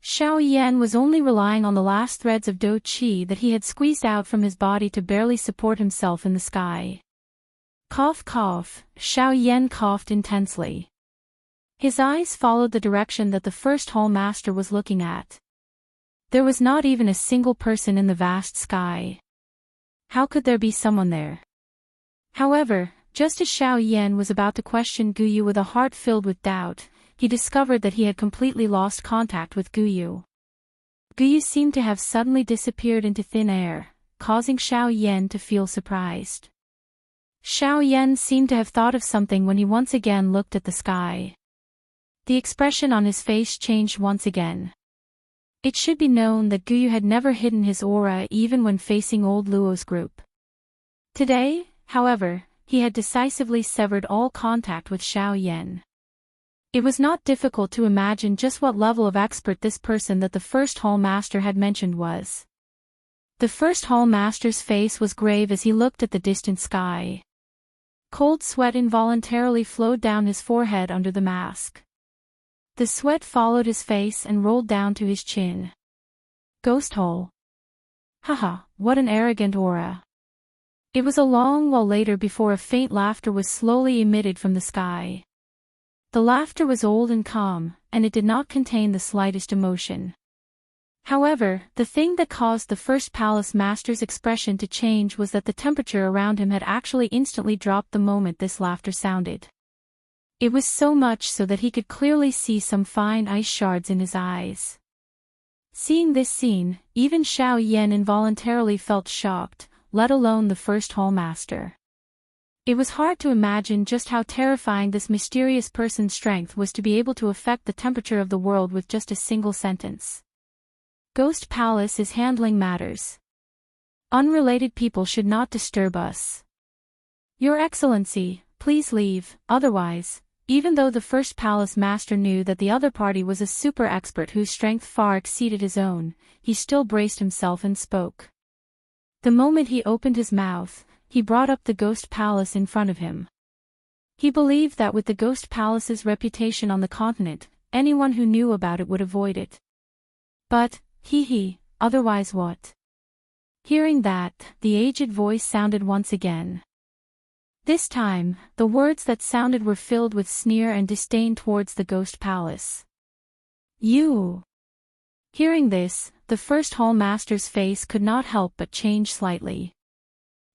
Xiao Yan was only relying on the last threads of Dou-Chi that he had squeezed out from his body to barely support himself in the sky. Cough cough, Xiao Yan coughed intensely. His eyes followed the direction that the first Hall Master was looking at. There was not even a single person in the vast sky. How could there be someone there? However, just as Xiao Yan was about to question Guyu with a heart filled with doubt, he discovered that he had completely lost contact with Guyu. Guyu seemed to have suddenly disappeared into thin air, causing Xiao Yan to feel surprised. Xiao Yan seemed to have thought of something when he once again looked at the sky. The expression on his face changed once again. It should be known that Guyu had never hidden his aura even when facing old Luo's group. Today, however, he had decisively severed all contact with Xiao Yan. It was not difficult to imagine just what level of expert this person that the first Hall Master had mentioned was. The first Hall Master's face was grave as he looked at the distant sky. Cold sweat involuntarily flowed down his forehead under the mask. The sweat followed his face and rolled down to his chin. Ghost Hall. Haha, what an arrogant aura. It was a long while later before a faint laughter was slowly emitted from the sky. The laughter was old and calm, and it did not contain the slightest emotion. However, the thing that caused the first Palace Master's expression to change was that the temperature around him had actually instantly dropped the moment this laughter sounded. It was so much so that he could clearly see some fine ice shards in his eyes. Seeing this scene, even Xiao Yan involuntarily felt shocked, let alone the first Hall Master. It was hard to imagine just how terrifying this mysterious person's strength was to be able to affect the temperature of the world with just a single sentence. Ghost Palace is handling matters. Unrelated people should not disturb us. Your Excellency, please leave, otherwise. Even though the first Palace Master knew that the other party was a super expert whose strength far exceeded his own, he still braced himself and spoke. The moment he opened his mouth, he brought up the Ghost Palace in front of him. He believed that with the Ghost Palace's reputation on the continent, anyone who knew about it would avoid it. But, Hee, otherwise what? Hearing that, the aged voice sounded once again. This time, the words that sounded were filled with sneer and disdain towards the ghost palace. You! Hearing this, the first hall master's face could not help but change slightly.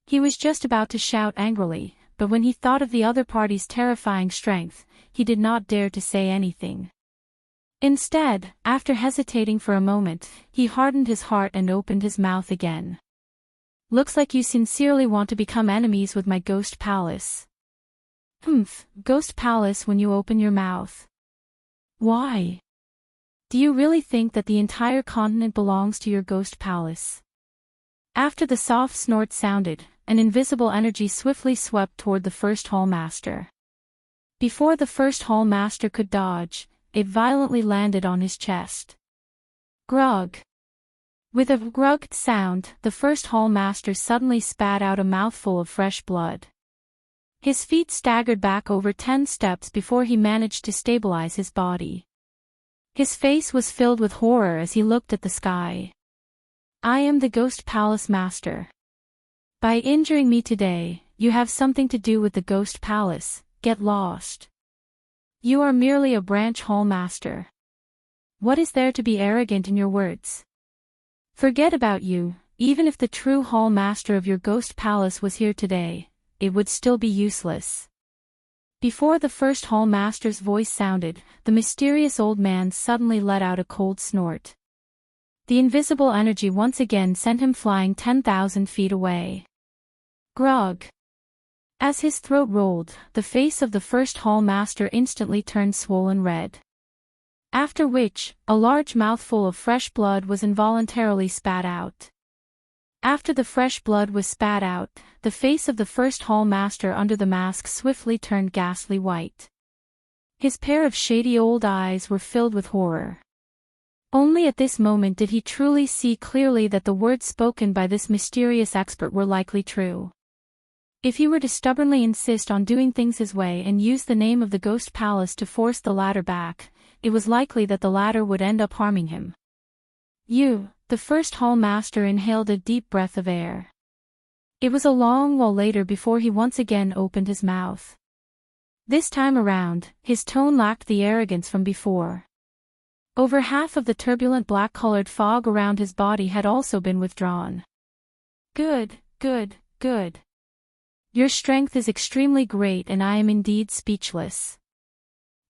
He was just about to shout angrily, but when he thought of the other party's terrifying strength, he did not dare to say anything. Instead, after hesitating for a moment, he hardened his heart and opened his mouth again. Looks like you sincerely want to become enemies with my ghost palace. Ghost palace when you open your mouth. Why? Do you really think that the entire continent belongs to your ghost palace? After the soft snort sounded, an invisible energy swiftly swept toward the first hall master. Before the first hall master could dodge, it violently landed on his chest. Grug! With a grugged sound, the first hall master suddenly spat out a mouthful of fresh blood. His feet staggered back over 10 steps before he managed to stabilize his body. His face was filled with horror as he looked at the sky. I am the Ghost Palace Master. By injuring me today, you have something to do with the Ghost Palace. Get lost. You are merely a branch hall master. What is there to be arrogant in your words? Forget about you, even if the true hall master of your ghost palace was here today, it would still be useless. Before the first hall master's voice sounded, the mysterious old man suddenly let out a cold snort. The invisible energy once again sent him flying 10,000 feet away. Grog! As his throat rolled, the face of the first hall master instantly turned swollen red. After which, a large mouthful of fresh blood was involuntarily spat out. After the fresh blood was spat out, the face of the first hall master under the mask swiftly turned ghastly white. His pair of shady old eyes were filled with horror. Only at this moment did he truly see clearly that the words spoken by this mysterious expert were likely true. If he were to stubbornly insist on doing things his way and use the name of the Ghost Palace to force the latter back, it was likely that the latter would end up harming him. The first hall master inhaled a deep breath of air. It was a long while later before he once again opened his mouth. This time around, his tone lacked the arrogance from before. Over half of the turbulent black-colored fog around his body had also been withdrawn. Good. Your strength is extremely great and I am indeed speechless.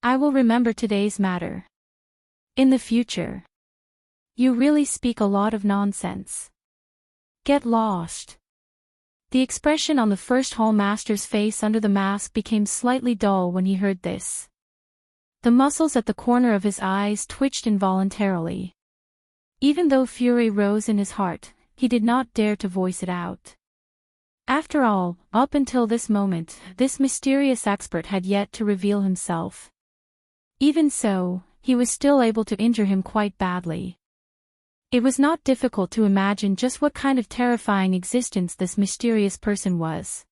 I will remember today's matter. In the future. You really speak a lot of nonsense. Get lost. The expression on the first hall master's face under the mask became slightly dull when he heard this. The muscles at the corner of his eyes twitched involuntarily. Even though fury rose in his heart, he did not dare to voice it out. After all, up until this moment, this mysterious expert had yet to reveal himself. Even so, he was still able to injure him quite badly. It was not difficult to imagine just what kind of terrifying existence this mysterious person was.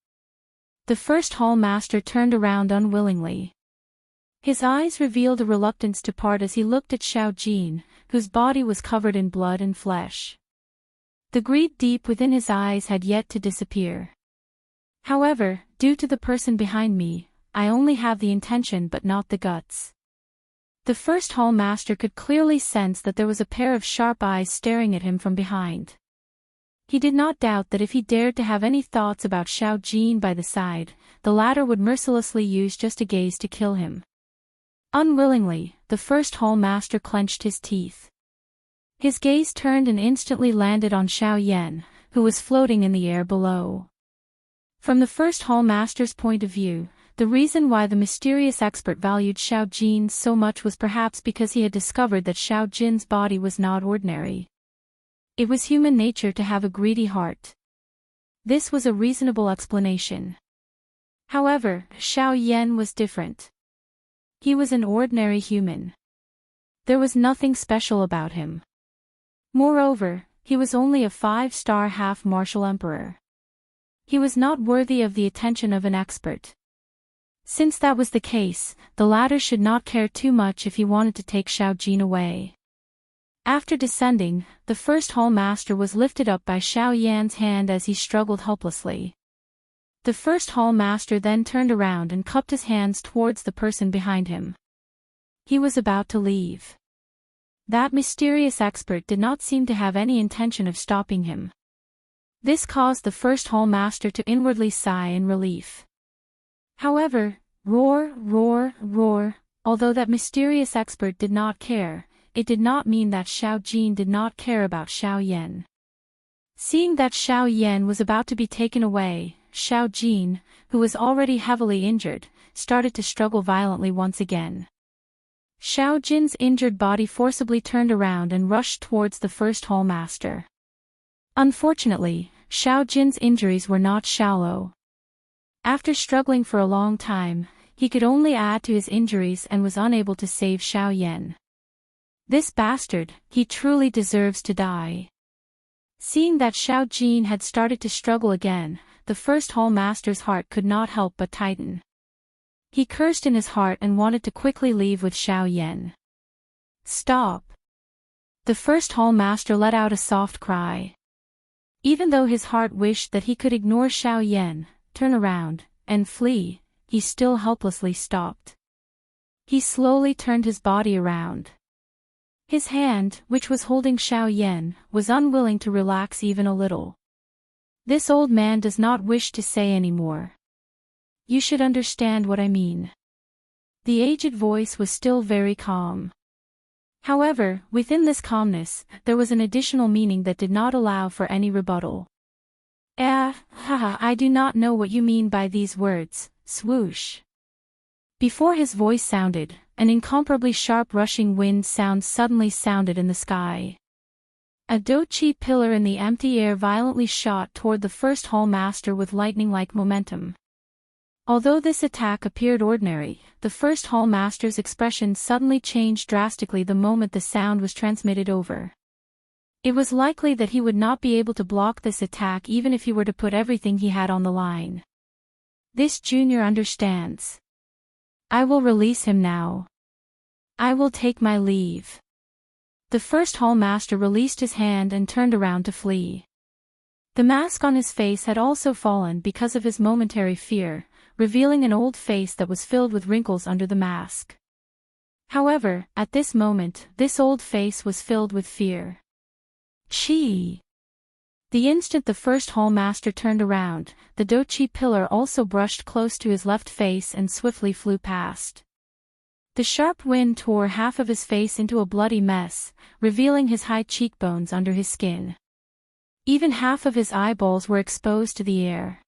The first hall master turned around unwillingly. His eyes revealed a reluctance to part as he looked at Xiao Jin, whose body was covered in blood and flesh. The greed deep within his eyes had yet to disappear. However, due to the person behind me, I only have the intention but not the guts. The first hall master could clearly sense that there was a pair of sharp eyes staring at him from behind. He did not doubt that if he dared to have any thoughts about Xiao Jin by the side, the latter would mercilessly use just a gaze to kill him. Unwillingly, the first hall master clenched his teeth. His gaze turned and instantly landed on Xiao Yan, who was floating in the air below. From the first hall master's point of view, the reason why the mysterious expert valued Xiao Jin so much was perhaps because he had discovered that Xiao Jin's body was not ordinary. It was human nature to have a greedy heart. This was a reasonable explanation. However, Xiao Yan was different. He was an ordinary human. There was nothing special about him. Moreover, he was only a 5-star half-martial emperor. He was not worthy of the attention of an expert. Since that was the case, the latter should not care too much if he wanted to take Xiao Jin away. After descending, the first hall master was lifted up by Xiao Yan's hand as he struggled helplessly. The first hall master then turned around and cupped his hands towards the person behind him. He was about to leave. That mysterious expert did not seem to have any intention of stopping him. This caused the first hall master to inwardly sigh in relief. However, roar, roar, roar, although that mysterious expert did not care, it did not mean that Xiao Jin did not care about Xiao Yan. Seeing that Xiao Yan was about to be taken away, Xiao Jin, who was already heavily injured, started to struggle violently once again. Xiao Jin's injured body forcibly turned around and rushed towards the first hall master. Unfortunately, Xiao Jin's injuries were not shallow. After struggling for a long time, he could only add to his injuries and was unable to save Xiao Yan. This bastard, he truly deserves to die. Seeing that Xiao Jin had started to struggle again, the first hall master's heart could not help but tighten. He cursed in his heart and wanted to quickly leave with Xiao Yan. Stop! The first hall master let out a soft cry. Even though his heart wished that he could ignore Xiao Yan, turn around, and flee, he still helplessly stopped. He slowly turned his body around. His hand, which was holding Xiao Yan, was unwilling to relax even a little. This old man does not wish to say any more. You should understand what I mean. The aged voice was still very calm. However, within this calmness, there was an additional meaning that did not allow for any rebuttal. Haha, I do not know what you mean by these words, swoosh. Before his voice sounded, an incomparably sharp rushing wind sound suddenly sounded in the sky. A dochi pillar in the empty air violently shot toward the first hall master with lightning-like momentum. Although this attack appeared ordinary, the first hall master's expression suddenly changed drastically the moment the sound was transmitted over. It was likely that he would not be able to block this attack even if he were to put everything he had on the line. This junior understands. I will release him now. I will take my leave. The first hall master released his hand and turned around to flee. The mask on his face had also fallen because of his momentary fear, revealing an old face that was filled with wrinkles under the mask. However, at this moment, this old face was filled with fear. Chi! The instant the first hall master turned around, the dochi pillar also brushed close to his left face and swiftly flew past. The sharp wind tore half of his face into a bloody mess, revealing his high cheekbones under his skin. Even half of his eyeballs were exposed to the air.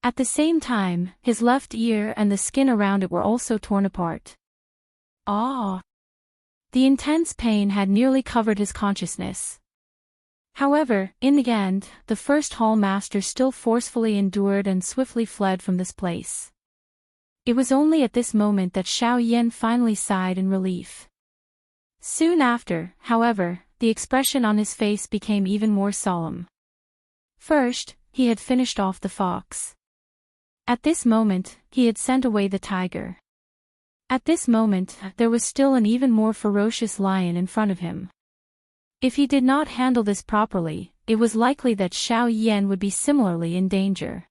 At the same time, his left ear and the skin around it were also torn apart. Ah! The intense pain had nearly covered his consciousness. However, in the end, the first hall master still forcefully endured and swiftly fled from this place. It was only at this moment that Xiao Yan finally sighed in relief. Soon after, however, the expression on his face became even more solemn. First, he had finished off the fox. At this moment, he had sent away the tiger. At this moment, there was still an even more ferocious lion in front of him. If he did not handle this properly, it was likely that Xiao Yan would be similarly in danger.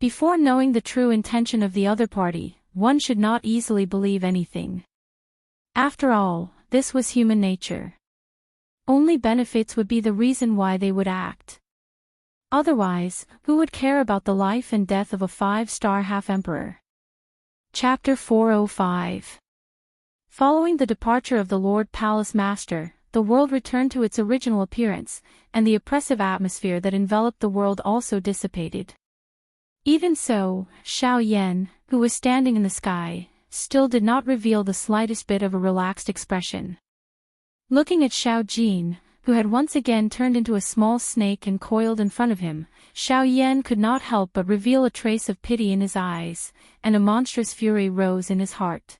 Before knowing the true intention of the other party, one should not easily believe anything. After all, this was human nature. Only benefits would be the reason why they would act. Otherwise, who would care about the life and death of a 5-star half-emperor? Chapter 405. Following the departure of the Lord Palace Master, the world returned to its original appearance, and the oppressive atmosphere that enveloped the world also dissipated. Even so, Xiao Yan, who was standing in the sky, still did not reveal the slightest bit of a relaxed expression. Looking at Xiao Jin, who had once again turned into a small snake and coiled in front of him, Xiao Yan could not help but reveal a trace of pity in his eyes, and a monstrous fury rose in his heart.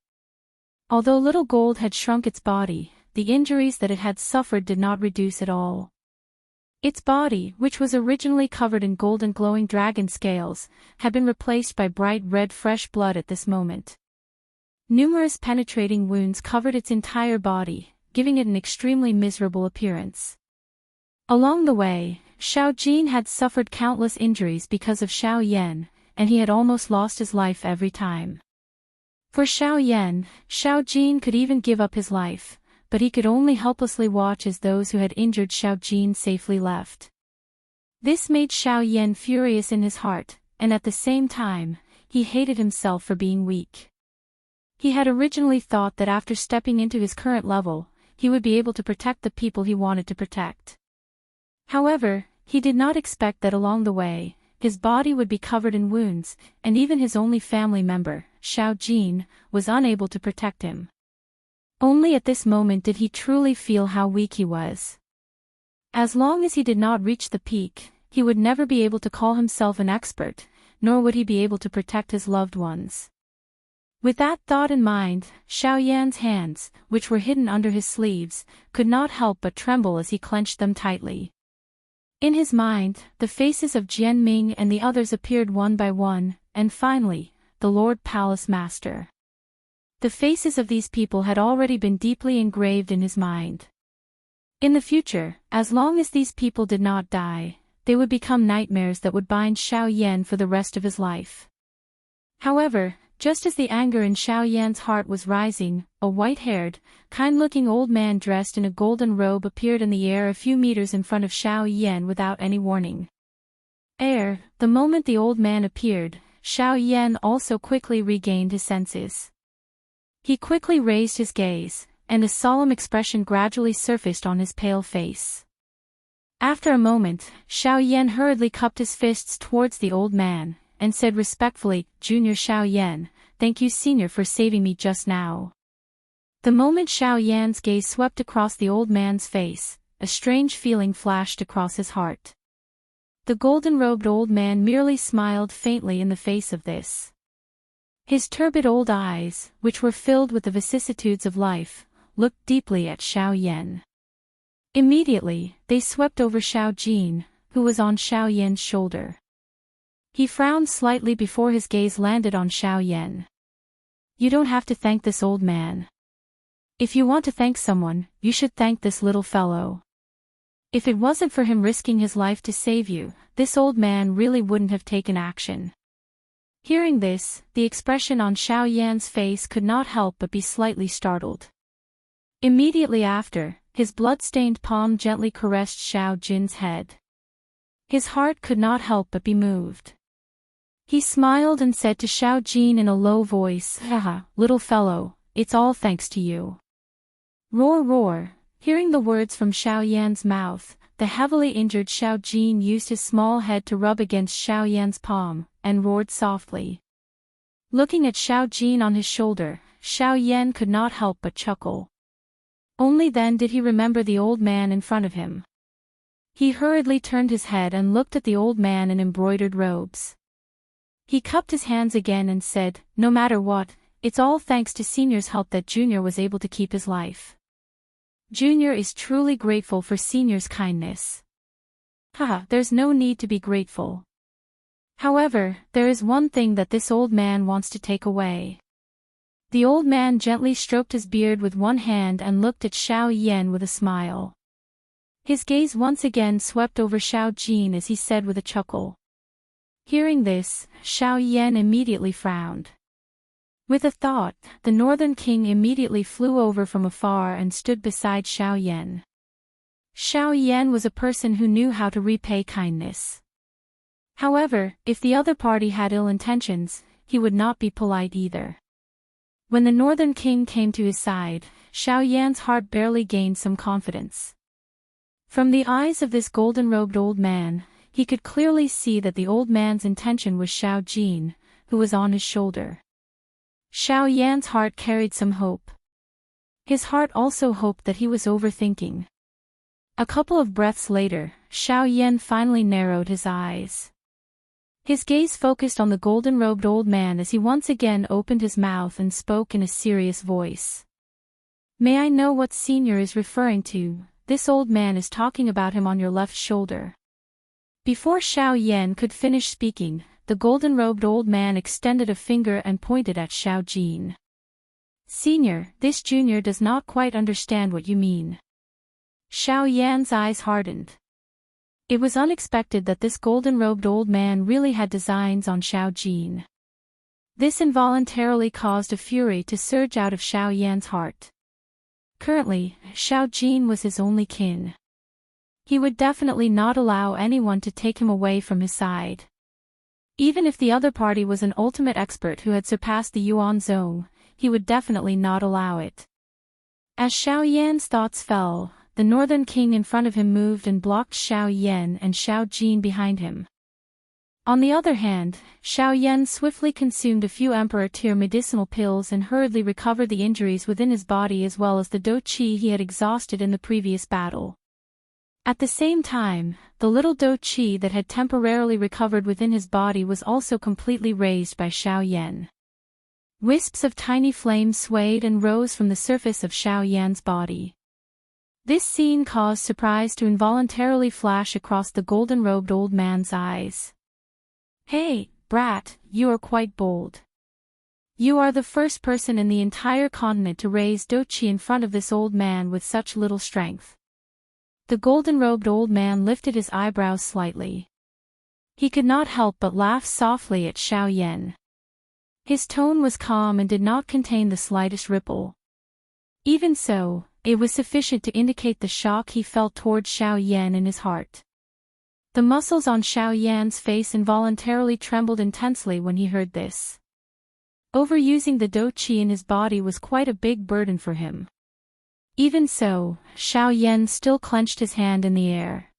Although Little Gold had shrunk its body, the injuries that it had suffered did not reduce at all. Its body, which was originally covered in golden glowing dragon scales, had been replaced by bright red fresh blood at this moment. Numerous penetrating wounds covered its entire body, giving it an extremely miserable appearance. Along the way, Xiao Jin had suffered countless injuries because of Xiao Yan, and he had almost lost his life every time. For Xiao Yan, Xiao Jin could even give up his life, but he could only helplessly watch as those who had injured Xiao Jin safely left. This made Xiao Yan furious in his heart, and at the same time, he hated himself for being weak. He had originally thought that after stepping into his current level, he would be able to protect the people he wanted to protect. However, he did not expect that along the way, his body would be covered in wounds, and even his only family member, Xiao Jin, was unable to protect him. Only at this moment did he truly feel how weak he was. As long as he did not reach the peak, he would never be able to call himself an expert, nor would he be able to protect his loved ones. With that thought in mind, Xiao Yan's hands, which were hidden under his sleeves, could not help but tremble as he clenched them tightly. In his mind, the faces of Jian Ming and the others appeared one by one, and finally, the Lord Palace Master. The faces of these people had already been deeply engraved in his mind. In the future, as long as these people did not die, they would become nightmares that would bind Xiao Yan for the rest of his life. However, just as the anger in Xiao Yan's heart was rising, a white-haired, kind-looking old man dressed in a golden robe appeared in the air a few meters in front of Xiao Yan without any warning. The moment the old man appeared, Xiao Yan also quickly regained his senses. He quickly raised his gaze, and a solemn expression gradually surfaced on his pale face. After a moment, Xiao Yan hurriedly cupped his fists towards the old man, and said respectfully, "Junior Xiao Yan, thank you senior for saving me just now." The moment Xiao Yan's gaze swept across the old man's face, a strange feeling flashed across his heart. The golden-robed old man merely smiled faintly in the face of this. His turbid old eyes, which were filled with the vicissitudes of life, looked deeply at Xiao Yan. Immediately, they swept over Xiao Jin, who was on Xiao Yan's shoulder. He frowned slightly before his gaze landed on Xiao Yan. "You don't have to thank this old man. If you want to thank someone, you should thank this little fellow. If it wasn't for him risking his life to save you, this old man really wouldn't have taken action." Hearing this, the expression on Xiao Yan's face could not help but be slightly startled. Immediately after, his blood-stained palm gently caressed Xiao Jin's head. His heart could not help but be moved. He smiled and said to Xiao Jin in a low voice, "Haha, little fellow, it's all thanks to you." Roar roar. Hearing the words from Xiao Yan's mouth, the heavily injured Xiao Jin used his small head to rub against Xiao Yan's palm, and roared softly. Looking at Xiao Jin on his shoulder, Xiao Yan could not help but chuckle. Only then did he remember the old man in front of him. He hurriedly turned his head and looked at the old man in embroidered robes. He cupped his hands again and said, "No matter what, it's all thanks to Senior's help that Junior was able to keep his life. Junior is truly grateful for Senior's kindness." "Haha, there's no need to be grateful. However, there is one thing that this old man wants to take away." The old man gently stroked his beard with one hand and looked at Xiao Yan with a smile. His gaze once again swept over Xiao Jin as he said with a chuckle. Hearing this, Xiao Yan immediately frowned. With a thought, the Northern King immediately flew over from afar and stood beside Xiao Yan. Xiao Yan was a person who knew how to repay kindness. However, if the other party had ill intentions, he would not be polite either. When the Northern King came to his side, Xiao Yan's heart barely gained some confidence. From the eyes of this golden-robed old man, he could clearly see that the old man's intention was Xiao Jin, who was on his shoulder. Xiao Yan's heart carried some hope. His heart also hoped that he was overthinking. A couple of breaths later, Xiao Yan finally narrowed his eyes. His gaze focused on the golden-robed old man as he once again opened his mouth and spoke in a serious voice. "May I know what Senior is referring to? This old man is talking about him on your left shoulder." Before Xiao Yan could finish speaking, the golden-robed old man extended a finger and pointed at Xiao Jin. Senior, this junior does not quite understand what you mean. Xiao Yan's eyes hardened. It was unexpected that this golden-robed old man really had designs on Xiao Jin. This involuntarily caused a fury to surge out of Xiao Yan's heart. Currently, Xiao Jin was his only kin. He would definitely not allow anyone to take him away from his side. Even if the other party was an ultimate expert who had surpassed the Yuan Zone, he would definitely not allow it. As Xiao Yan's thoughts fell, the Northern King in front of him moved and blocked Xiao Yan and Xiao Jin behind him. On the other hand, Xiao Yan swiftly consumed a few Emperor-tier medicinal pills and hurriedly recovered the injuries within his body as well as the Do Qi he had exhausted in the previous battle. At the same time, the little Do Qi that had temporarily recovered within his body was also completely raised by Xiao Yan. Wisps of tiny flames swayed and rose from the surface of Xiao Yan's body. This scene caused surprise to involuntarily flash across the golden-robed old man's eyes. Hey, brat, you are quite bold. You are the first person in the entire continent to raise Do Qi in front of this old man with such little strength. The golden-robed old man lifted his eyebrows slightly. He could not help but laugh softly at Xiao Yan. His tone was calm and did not contain the slightest ripple. Even so, it was sufficient to indicate the shock he felt towards Xiao Yan in his heart. The muscles on Xiao Yan's face involuntarily trembled intensely when he heard this. Overusing the Do Qi in his body was quite a big burden for him. Even so, Xiao Yan still clenched his hand in the air.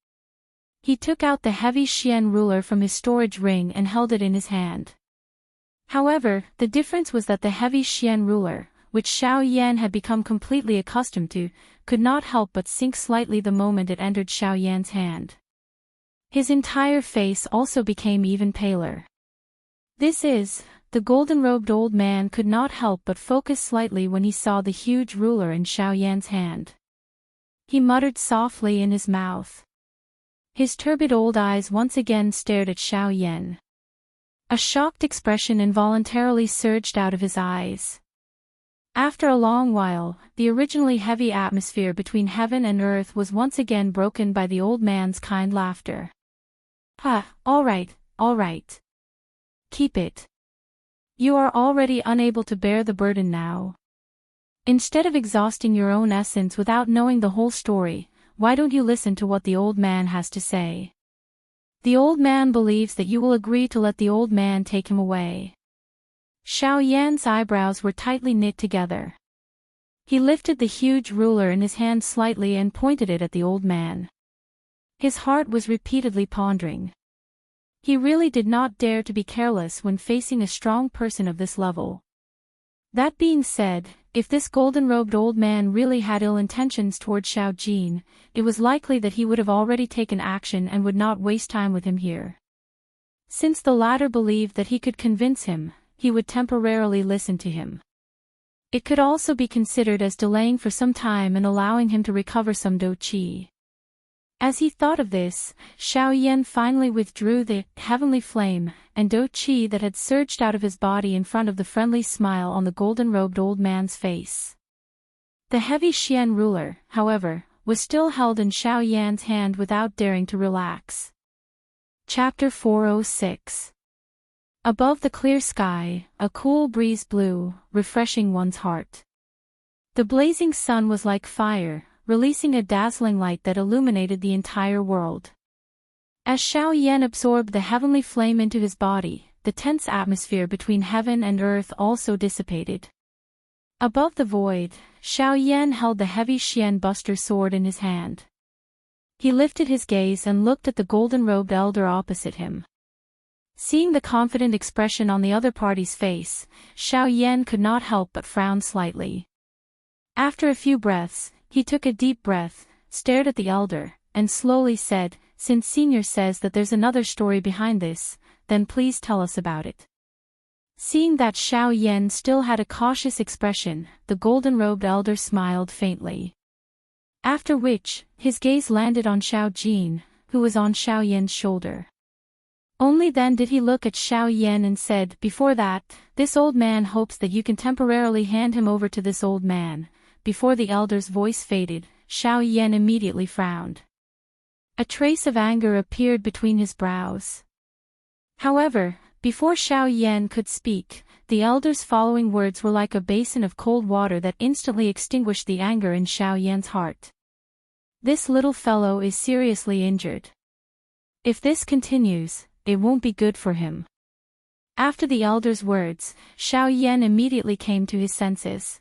He took out the heavy Xian ruler from his storage ring and held it in his hand. However, the difference was that the heavy Xian ruler, which Xiao Yan had become completely accustomed to, could not help but sink slightly the moment it entered Xiao Yan's hand. His entire face also became even paler. The golden-robed old man could not help but focus slightly when he saw the huge ruler in Xiao Yan's hand. He muttered softly in his mouth. His turbid old eyes once again stared at Xiao Yan. A shocked expression involuntarily surged out of his eyes. After a long while, the originally heavy atmosphere between heaven and earth was once again broken by the old man's kind laughter. All right. Keep it. You are already unable to bear the burden now. Instead of exhausting your own essence without knowing the whole story, why don't you listen to what the old man has to say? The old man believes that you will agree to let the old man take him away. Xiao Yan's eyebrows were tightly knit together. He lifted the huge ruler in his hand slightly and pointed it at the old man. His heart was repeatedly pondering. He really did not dare to be careless when facing a strong person of this level. That being said, if this golden-robed old man really had ill intentions toward Xiao Jin, it was likely that he would have already taken action and would not waste time with him here. Since the latter believed that he could convince him, he would temporarily listen to him. It could also be considered as delaying for some time and allowing him to recover some Do Qi. As he thought of this, Xiao Yan finally withdrew the heavenly flame and Do Qi that had surged out of his body in front of the friendly smile on the golden-robed old man's face. The heavy Xian ruler, however, was still held in Xiao Yan's hand without daring to relax. Chapter 406. Above the clear sky, a cool breeze blew, refreshing one's heart. The blazing sun was like fire, releasing a dazzling light that illuminated the entire world. As Xiao Yan absorbed the heavenly flame into his body, the tense atmosphere between heaven and earth also dissipated. Above the void, Xiao Yan held the heavy Xian Buster sword in his hand. He lifted his gaze and looked at the golden-robed elder opposite him. Seeing the confident expression on the other party's face, Xiao Yan could not help but frown slightly. After a few breaths, he took a deep breath, stared at the elder, and slowly said, "Since Senior says that there's another story behind this, then please tell us about it." Seeing that Xiao Yan still had a cautious expression, the golden-robed elder smiled faintly. After which, his gaze landed on Xiao Jin, who was on Xiao Yan's shoulder. Only then did he look at Xiao Yan and said, "Before that, this old man hopes that you can temporarily hand him over to this old man." Before the elder's voice faded, Xiao Yan immediately frowned. A trace of anger appeared between his brows. However, before Xiao Yan could speak, the elder's following words were like a basin of cold water that instantly extinguished the anger in Xiao Yan's heart. "This little fellow is seriously injured. If this continues, it won't be good for him." After the elder's words, Xiao Yan immediately came to his senses.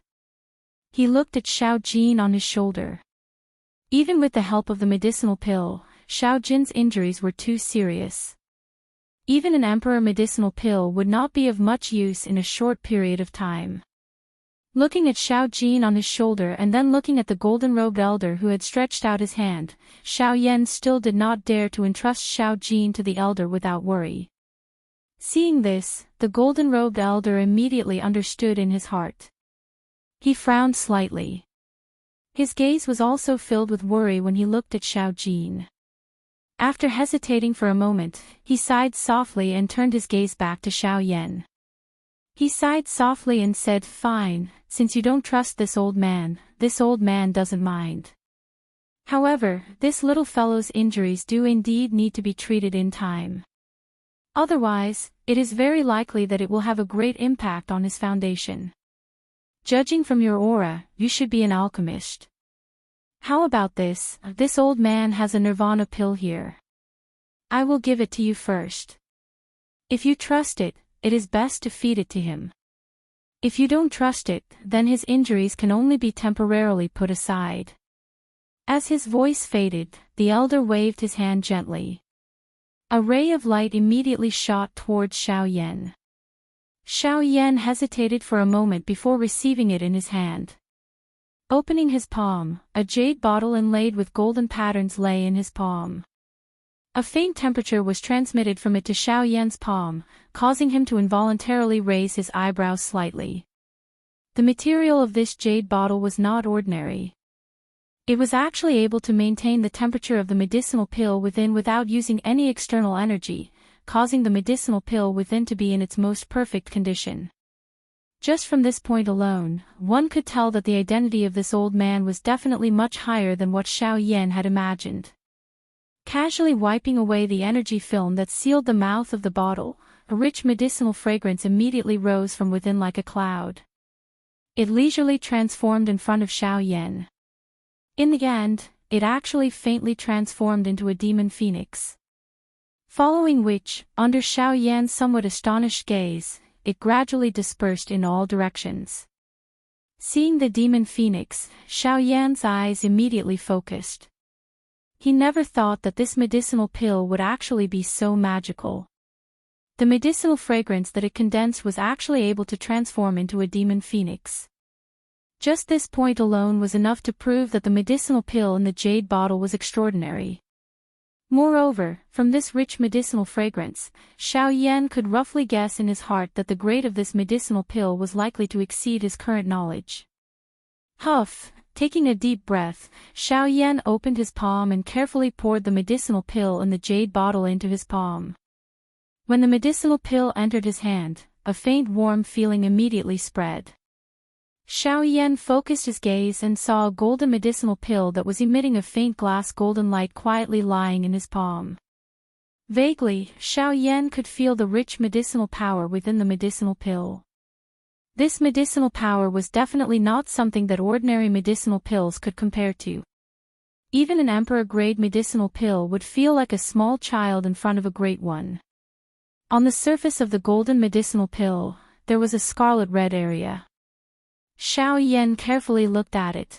He looked at Xiao Jin on his shoulder. Even with the help of the medicinal pill, Xiao Jin's injuries were too serious. Even an emperor medicinal pill would not be of much use in a short period of time. Looking at Xiao Jin on his shoulder and then looking at the golden-robed elder who had stretched out his hand, Xiao Yan still did not dare to entrust Xiao Jin to the elder without worry. Seeing this, the golden-robed elder immediately understood in his heart. He frowned slightly. His gaze was also filled with worry when he looked at Xiao Jin. After hesitating for a moment, he sighed softly and turned his gaze back to Xiao Yan. He sighed softly and said, "Fine, since you don't trust this old man doesn't mind. However, this little fellow's injuries do indeed need to be treated in time. Otherwise, it is very likely that it will have a great impact on his foundation. Judging from your aura, you should be an alchemist. How about this? This old man has a nirvana pill here. I will give it to you first. If you trust it, it is best to feed it to him. If you don't trust it, then his injuries can only be temporarily put aside." As his voice faded, the elder waved his hand gently. A ray of light immediately shot towards Xiao Yan. Xiao Yan hesitated for a moment before receiving it in his hand. Opening his palm, a jade bottle inlaid with golden patterns lay in his palm. A faint temperature was transmitted from it to Xiao Yan's palm, causing him to involuntarily raise his eyebrows slightly. The material of this jade bottle was not ordinary. It was actually able to maintain the temperature of the medicinal pill within without using any external energy, causing the medicinal pill within to be in its most perfect condition. Just from this point alone, one could tell that the identity of this old man was definitely much higher than what Xiao Yan had imagined. Casually wiping away the energy film that sealed the mouth of the bottle, a rich medicinal fragrance immediately rose from within like a cloud. It leisurely transformed in front of Xiao Yan. In the end, it actually faintly transformed into a demon phoenix. Following which, under Xiao Yan's somewhat astonished gaze, it gradually dispersed in all directions. Seeing the demon phoenix, Xiao Yan's eyes immediately focused. He never thought that this medicinal pill would actually be so magical. The medicinal fragrance that it condensed was actually able to transform into a demon phoenix. Just this point alone was enough to prove that the medicinal pill in the jade bottle was extraordinary. Moreover, from this rich medicinal fragrance, Xiao Yan could roughly guess in his heart that the grade of this medicinal pill was likely to exceed his current knowledge. Huff, taking a deep breath, Xiao Yan opened his palm and carefully poured the medicinal pill in the jade bottle into his palm. When the medicinal pill entered his hand, a faint warm feeling immediately spread. Xiao Yan focused his gaze and saw a golden medicinal pill that was emitting a faint glass golden light quietly lying in his palm. Vaguely, Xiao Yan could feel the rich medicinal power within the medicinal pill. This medicinal power was definitely not something that ordinary medicinal pills could compare to. Even an emperor-grade medicinal pill would feel like a small child in front of a great one. On the surface of the golden medicinal pill, there was a scarlet-red area. Xiao Yan carefully looked at it.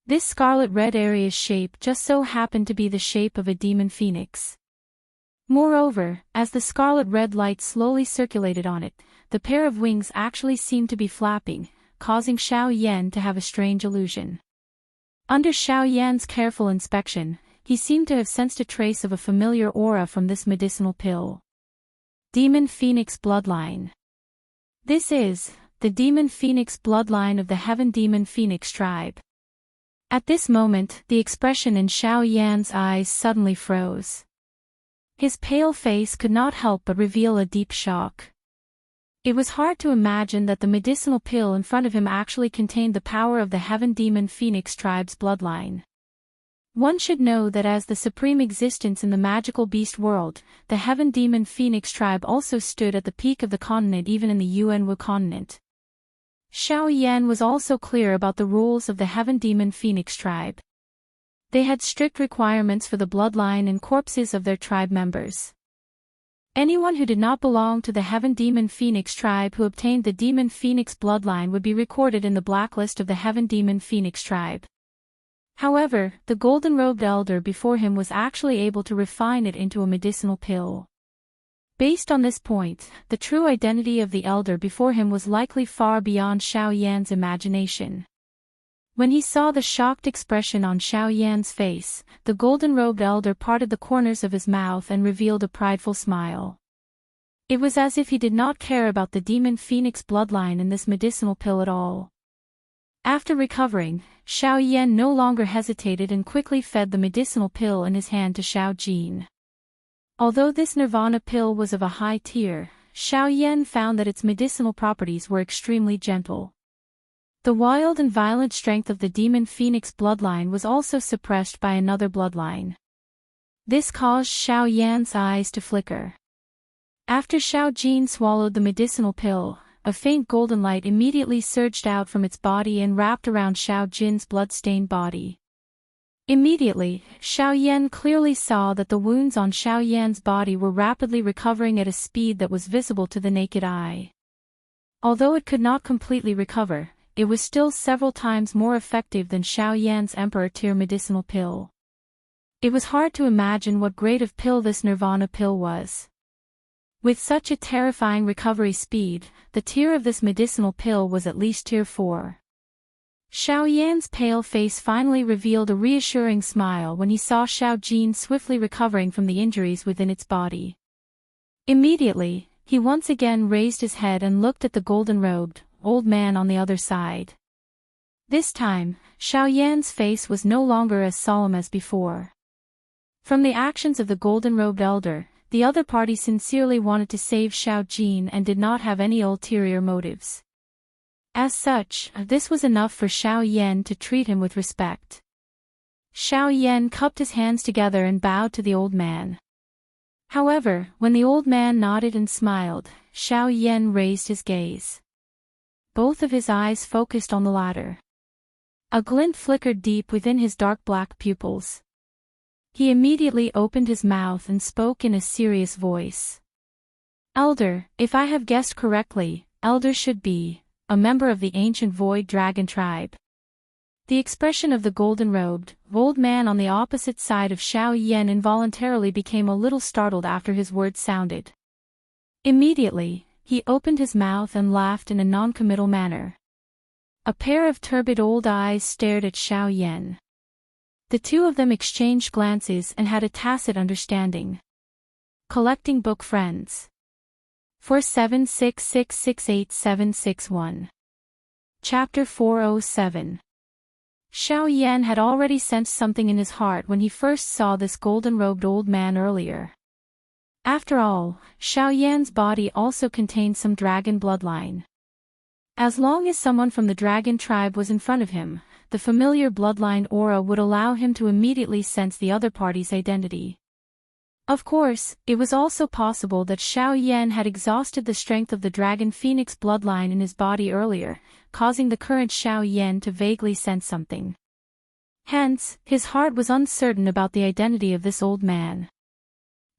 This scarlet-red area's shape just so happened to be the shape of a demon phoenix. Moreover, as the scarlet-red light slowly circulated on it, the pair of wings actually seemed to be flapping, causing Xiao Yan to have a strange illusion. Under Xiao Yan's careful inspection, he seemed to have sensed a trace of a familiar aura from this medicinal pill. Demon Phoenix Bloodline. This is the Demon Phoenix bloodline of the Heaven Demon Phoenix tribe. At this moment, the expression in Xiao Yan's eyes suddenly froze. His pale face could not help but reveal a deep shock. It was hard to imagine that the medicinal pill in front of him actually contained the power of the Heaven Demon Phoenix tribe's bloodline. One should know that as the supreme existence in the magical beast world, the Heaven Demon Phoenix tribe also stood at the peak of the continent, even in the Yuanwu continent. Xiao Yan was also clear about the rules of the Heaven Demon Phoenix tribe. They had strict requirements for the bloodline and corpses of their tribe members. Anyone who did not belong to the Heaven Demon Phoenix tribe who obtained the Demon Phoenix bloodline would be recorded in the blacklist of the Heaven Demon Phoenix tribe. However, the golden-robed elder before him was actually able to refine it into a medicinal pill. Based on this point, the true identity of the elder before him was likely far beyond Xiao Yan's imagination. When he saw the shocked expression on Xiao Yan's face, the golden-robed elder parted the corners of his mouth and revealed a prideful smile. It was as if he did not care about the Demon Phoenix bloodline in this medicinal pill at all. After recovering, Xiao Yan no longer hesitated and quickly fed the medicinal pill in his hand to Xiao Jin. Although this nirvana pill was of a high tier, Xiao Yan found that its medicinal properties were extremely gentle. The wild and violent strength of the Demon Phoenix bloodline was also suppressed by another bloodline. This caused Xiao Yan's eyes to flicker. After Xiao Jin swallowed the medicinal pill, a faint golden light immediately surged out from its body and wrapped around Xiao Jin's blood-stained body. Immediately, Xiao Yan clearly saw that the wounds on Xiao Yan's body were rapidly recovering at a speed that was visible to the naked eye. Although it could not completely recover, it was still several times more effective than Xiao Yan's Emperor tier medicinal pill. It was hard to imagine what grade of pill this nirvana pill was. With such a terrifying recovery speed, the tier of this medicinal pill was at least tier 4. Xiao Yan's pale face finally revealed a reassuring smile when he saw Xiao Jin swiftly recovering from the injuries within its body. Immediately, he once again raised his head and looked at the golden-robed old man on the other side. This time, Xiao Yan's face was no longer as solemn as before. From the actions of the golden-robed elder, the other party sincerely wanted to save Xiao Jin and did not have any ulterior motives. As such, this was enough for Xiao Yan to treat him with respect. Xiao Yan cupped his hands together and bowed to the old man. However, when the old man nodded and smiled, Xiao Yan raised his gaze. Both of his eyes focused on the latter. A glint flickered deep within his dark black pupils. He immediately opened his mouth and spoke in a serious voice. "Elder, if I have guessed correctly, Elder should be a member of the ancient Void Dragon tribe." The expression of the golden-robed old man on the opposite side of Xiao Yan involuntarily became a little startled after his words sounded. Immediately, he opened his mouth and laughed in a non-committal manner. A pair of turbid old eyes stared at Xiao Yan. The two of them exchanged glances and had a tacit understanding. Collecting book friends. 4766686761. Chapter 407. Xiao Yan had already sensed something in his heart when he first saw this golden-robed old man earlier. After all, Xiao Yan's body also contained some dragon bloodline. As long as someone from the dragon tribe was in front of him, the familiar bloodline aura would allow him to immediately sense the other party's identity. Of course, it was also possible that Xiao Yan had exhausted the strength of the Dragon Phoenix bloodline in his body earlier, causing the current Xiao Yan to vaguely sense something. Hence, his heart was uncertain about the identity of this old man.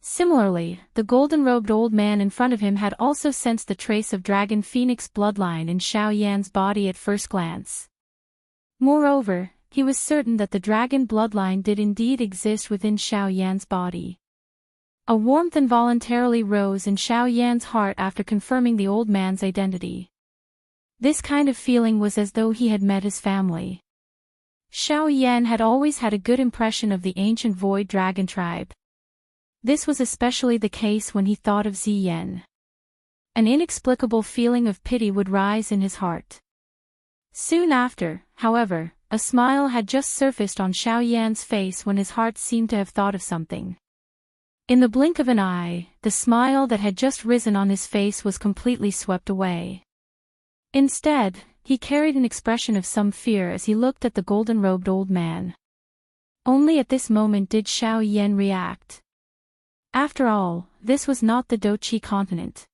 Similarly, the golden-robed old man in front of him had also sensed the trace of Dragon Phoenix bloodline in Xiao Yan's body at first glance. Moreover, he was certain that the dragon bloodline did indeed exist within Xiao Yan's body. A warmth involuntarily rose in Xiao Yan's heart after confirming the old man's identity. This kind of feeling was as though he had met his family. Xiao Yan had always had a good impression of the ancient Void Dragon tribe. This was especially the case when he thought of Ziyan. An inexplicable feeling of pity would rise in his heart. Soon after, however, a smile had just surfaced on Xiao Yan's face when his heart seemed to have thought of something. In the blink of an eye, the smile that had just risen on his face was completely swept away. Instead, he carried an expression of some fear as he looked at the golden-robed old man. Only at this moment did Xiao Yan react. After all, this was not the Doqi continent.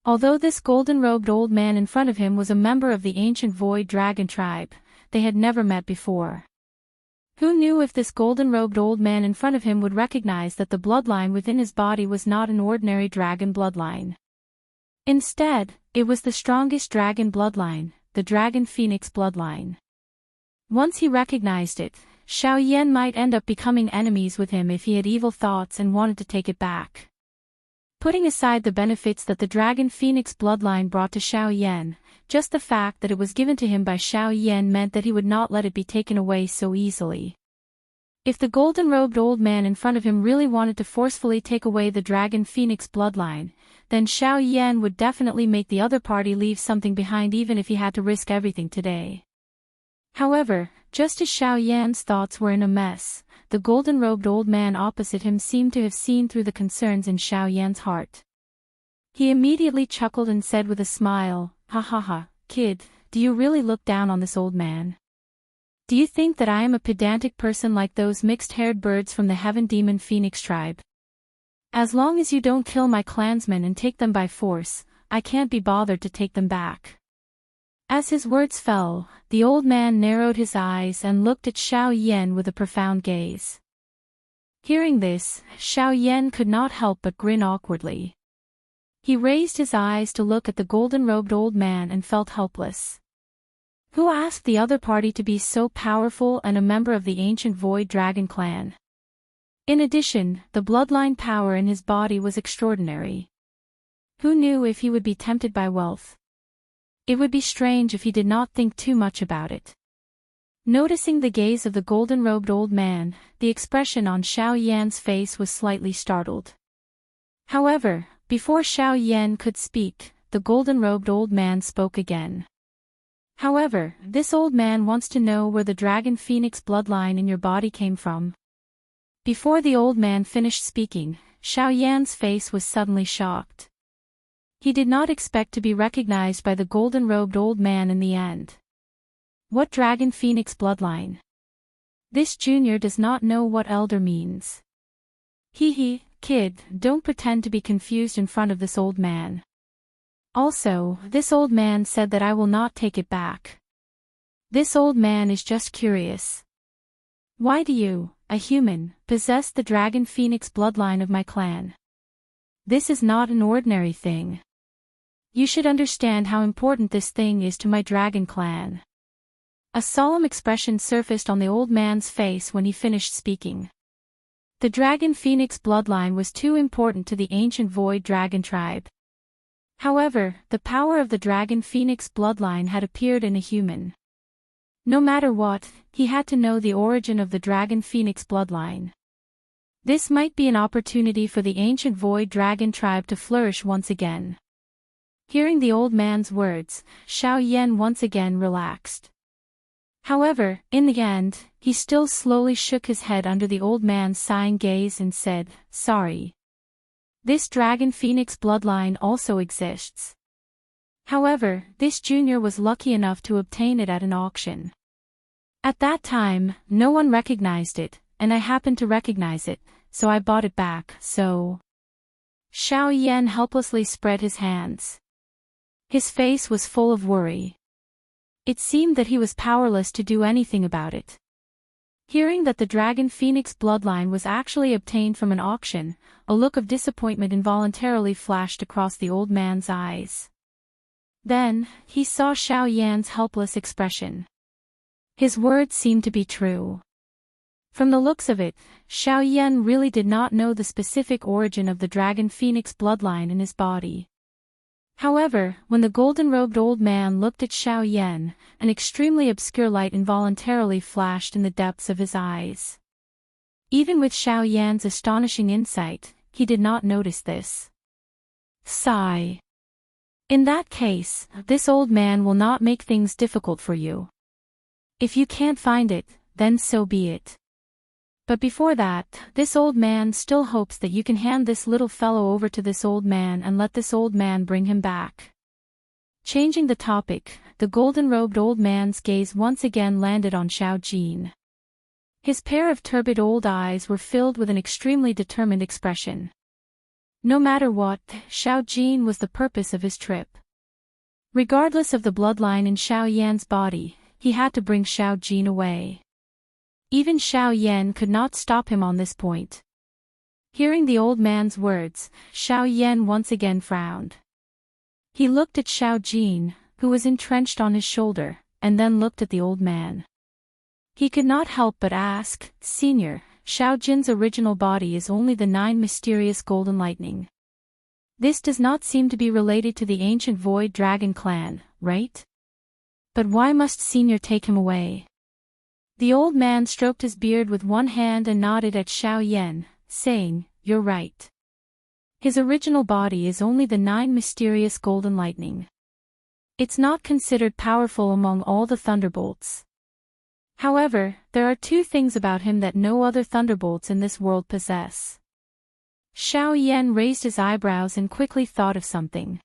Although this golden-robed old man in front of him was a member of the ancient Void Dragon tribe, they had never met before. Who knew if this golden-robed old man in front of him would recognize that the bloodline within his body was not an ordinary dragon bloodline. Instead, it was the strongest dragon bloodline, the Dragon Phoenix bloodline. Once he recognized it, Xiao Yan might end up becoming enemies with him if he had evil thoughts and wanted to take it back. Putting aside the benefits that the Dragon Phoenix bloodline brought to Xiao Yan, just the fact that it was given to him by Xiao Yan meant that he would not let it be taken away so easily. If the golden-robed old man in front of him really wanted to forcefully take away the Dragon Phoenix bloodline, then Xiao Yan would definitely make the other party leave something behind even if he had to risk everything today. However, just as Xiao Yan's thoughts were in a mess, the golden-robed old man opposite him seemed to have seen through the concerns in Xiao Yan's heart. He immediately chuckled and said with a smile, "Ha ha ha, kid, do you really look down on this old man? Do you think that I am a pedantic person like those mixed-haired birds from the Heaven Demon Phoenix tribe? As long as you don't kill my clansmen and take them by force, I can't be bothered to take them back." As his words fell, the old man narrowed his eyes and looked at Xiao Yan with a profound gaze. Hearing this, Xiao Yan could not help but grin awkwardly. He raised his eyes to look at the golden-robed old man and felt helpless. Who asked the other party to be so powerful and a member of the ancient Void Dragon clan? In addition, the bloodline power in his body was extraordinary. Who knew if he would be tempted by wealth? It would be strange if he did not think too much about it. Noticing the gaze of the golden-robed old man, the expression on Xiao Yan's face was slightly startled. However, before Xiao Yan could speak, the golden-robed old man spoke again. "However, this old man wants to know where the Dragon Phoenix bloodline in your body came from." Before the old man finished speaking, Xiao Yan's face was suddenly shocked. He did not expect to be recognized by the golden-robed old man in the end. What Dragon Phoenix bloodline? This junior does not know what elder means. Hee, kid, don't pretend to be confused in front of this old man. Also, this old man said that I will not take it back. This old man is just curious. Why do you, a human, possess the Dragon Phoenix bloodline of my clan? This is not an ordinary thing. You should understand how important this thing is to my dragon clan. A solemn expression surfaced on the old man's face when he finished speaking. The Dragon Phoenix bloodline was too important to the ancient Void Dragon tribe. However, the power of the Dragon Phoenix bloodline had appeared in a human. No matter what, he had to know the origin of the Dragon Phoenix bloodline. This might be an opportunity for the ancient Void Dragon tribe to flourish once again. Hearing the old man's words, Xiao Yan once again relaxed. However, in the end, he still slowly shook his head under the old man's sighing gaze and said, "Sorry. This Dragon Phoenix bloodline also exists. However, this junior was lucky enough to obtain it at an auction. At that time, no one recognized it, and I happened to recognize it, so I bought it back, so..." Xiao Yan helplessly spread his hands. His face was full of worry. It seemed that he was powerless to do anything about it. Hearing that the Dragon Phoenix bloodline was actually obtained from an auction, a look of disappointment involuntarily flashed across the old man's eyes. Then, he saw Xiao Yan's helpless expression. His words seemed to be true. From the looks of it, Xiao Yan really did not know the specific origin of the Dragon Phoenix bloodline in his body. However, when the golden-robed old man looked at Xiao Yan, an extremely obscure light involuntarily flashed in the depths of his eyes. Even with Xiao Yan's astonishing insight, he did not notice this. Sigh. In that case, this old man will not make things difficult for you. If you can't find it, then so be it. But before that, this old man still hopes that you can hand this little fellow over to this old man and let this old man bring him back. Changing the topic, the golden-robed old man's gaze once again landed on Xiao Jin. His pair of turbid old eyes were filled with an extremely determined expression. No matter what, Xiao Jin was the purpose of his trip. Regardless of the bloodline in Xiao Yan's body, he had to bring Xiao Jin away. Even Xiao Yan could not stop him on this point. Hearing the old man's words, Xiao Yan once again frowned. He looked at Xiao Jin, who was entrenched on his shoulder, and then looked at the old man. He could not help but ask, "Senior, Xiao Jin's original body is only the 9 mysterious golden lightning. This does not seem to be related to the ancient Void Dragon clan, right? But why must Senior take him away?" The old man stroked his beard with one hand and nodded at Xiao Yan, saying, "You're right. His original body is only the 9 mysterious golden lightning. It's not considered powerful among all the thunderbolts. However, there are 2 things about him that no other thunderbolts in this world possess." Xiao Yan raised his eyebrows and quickly thought of something.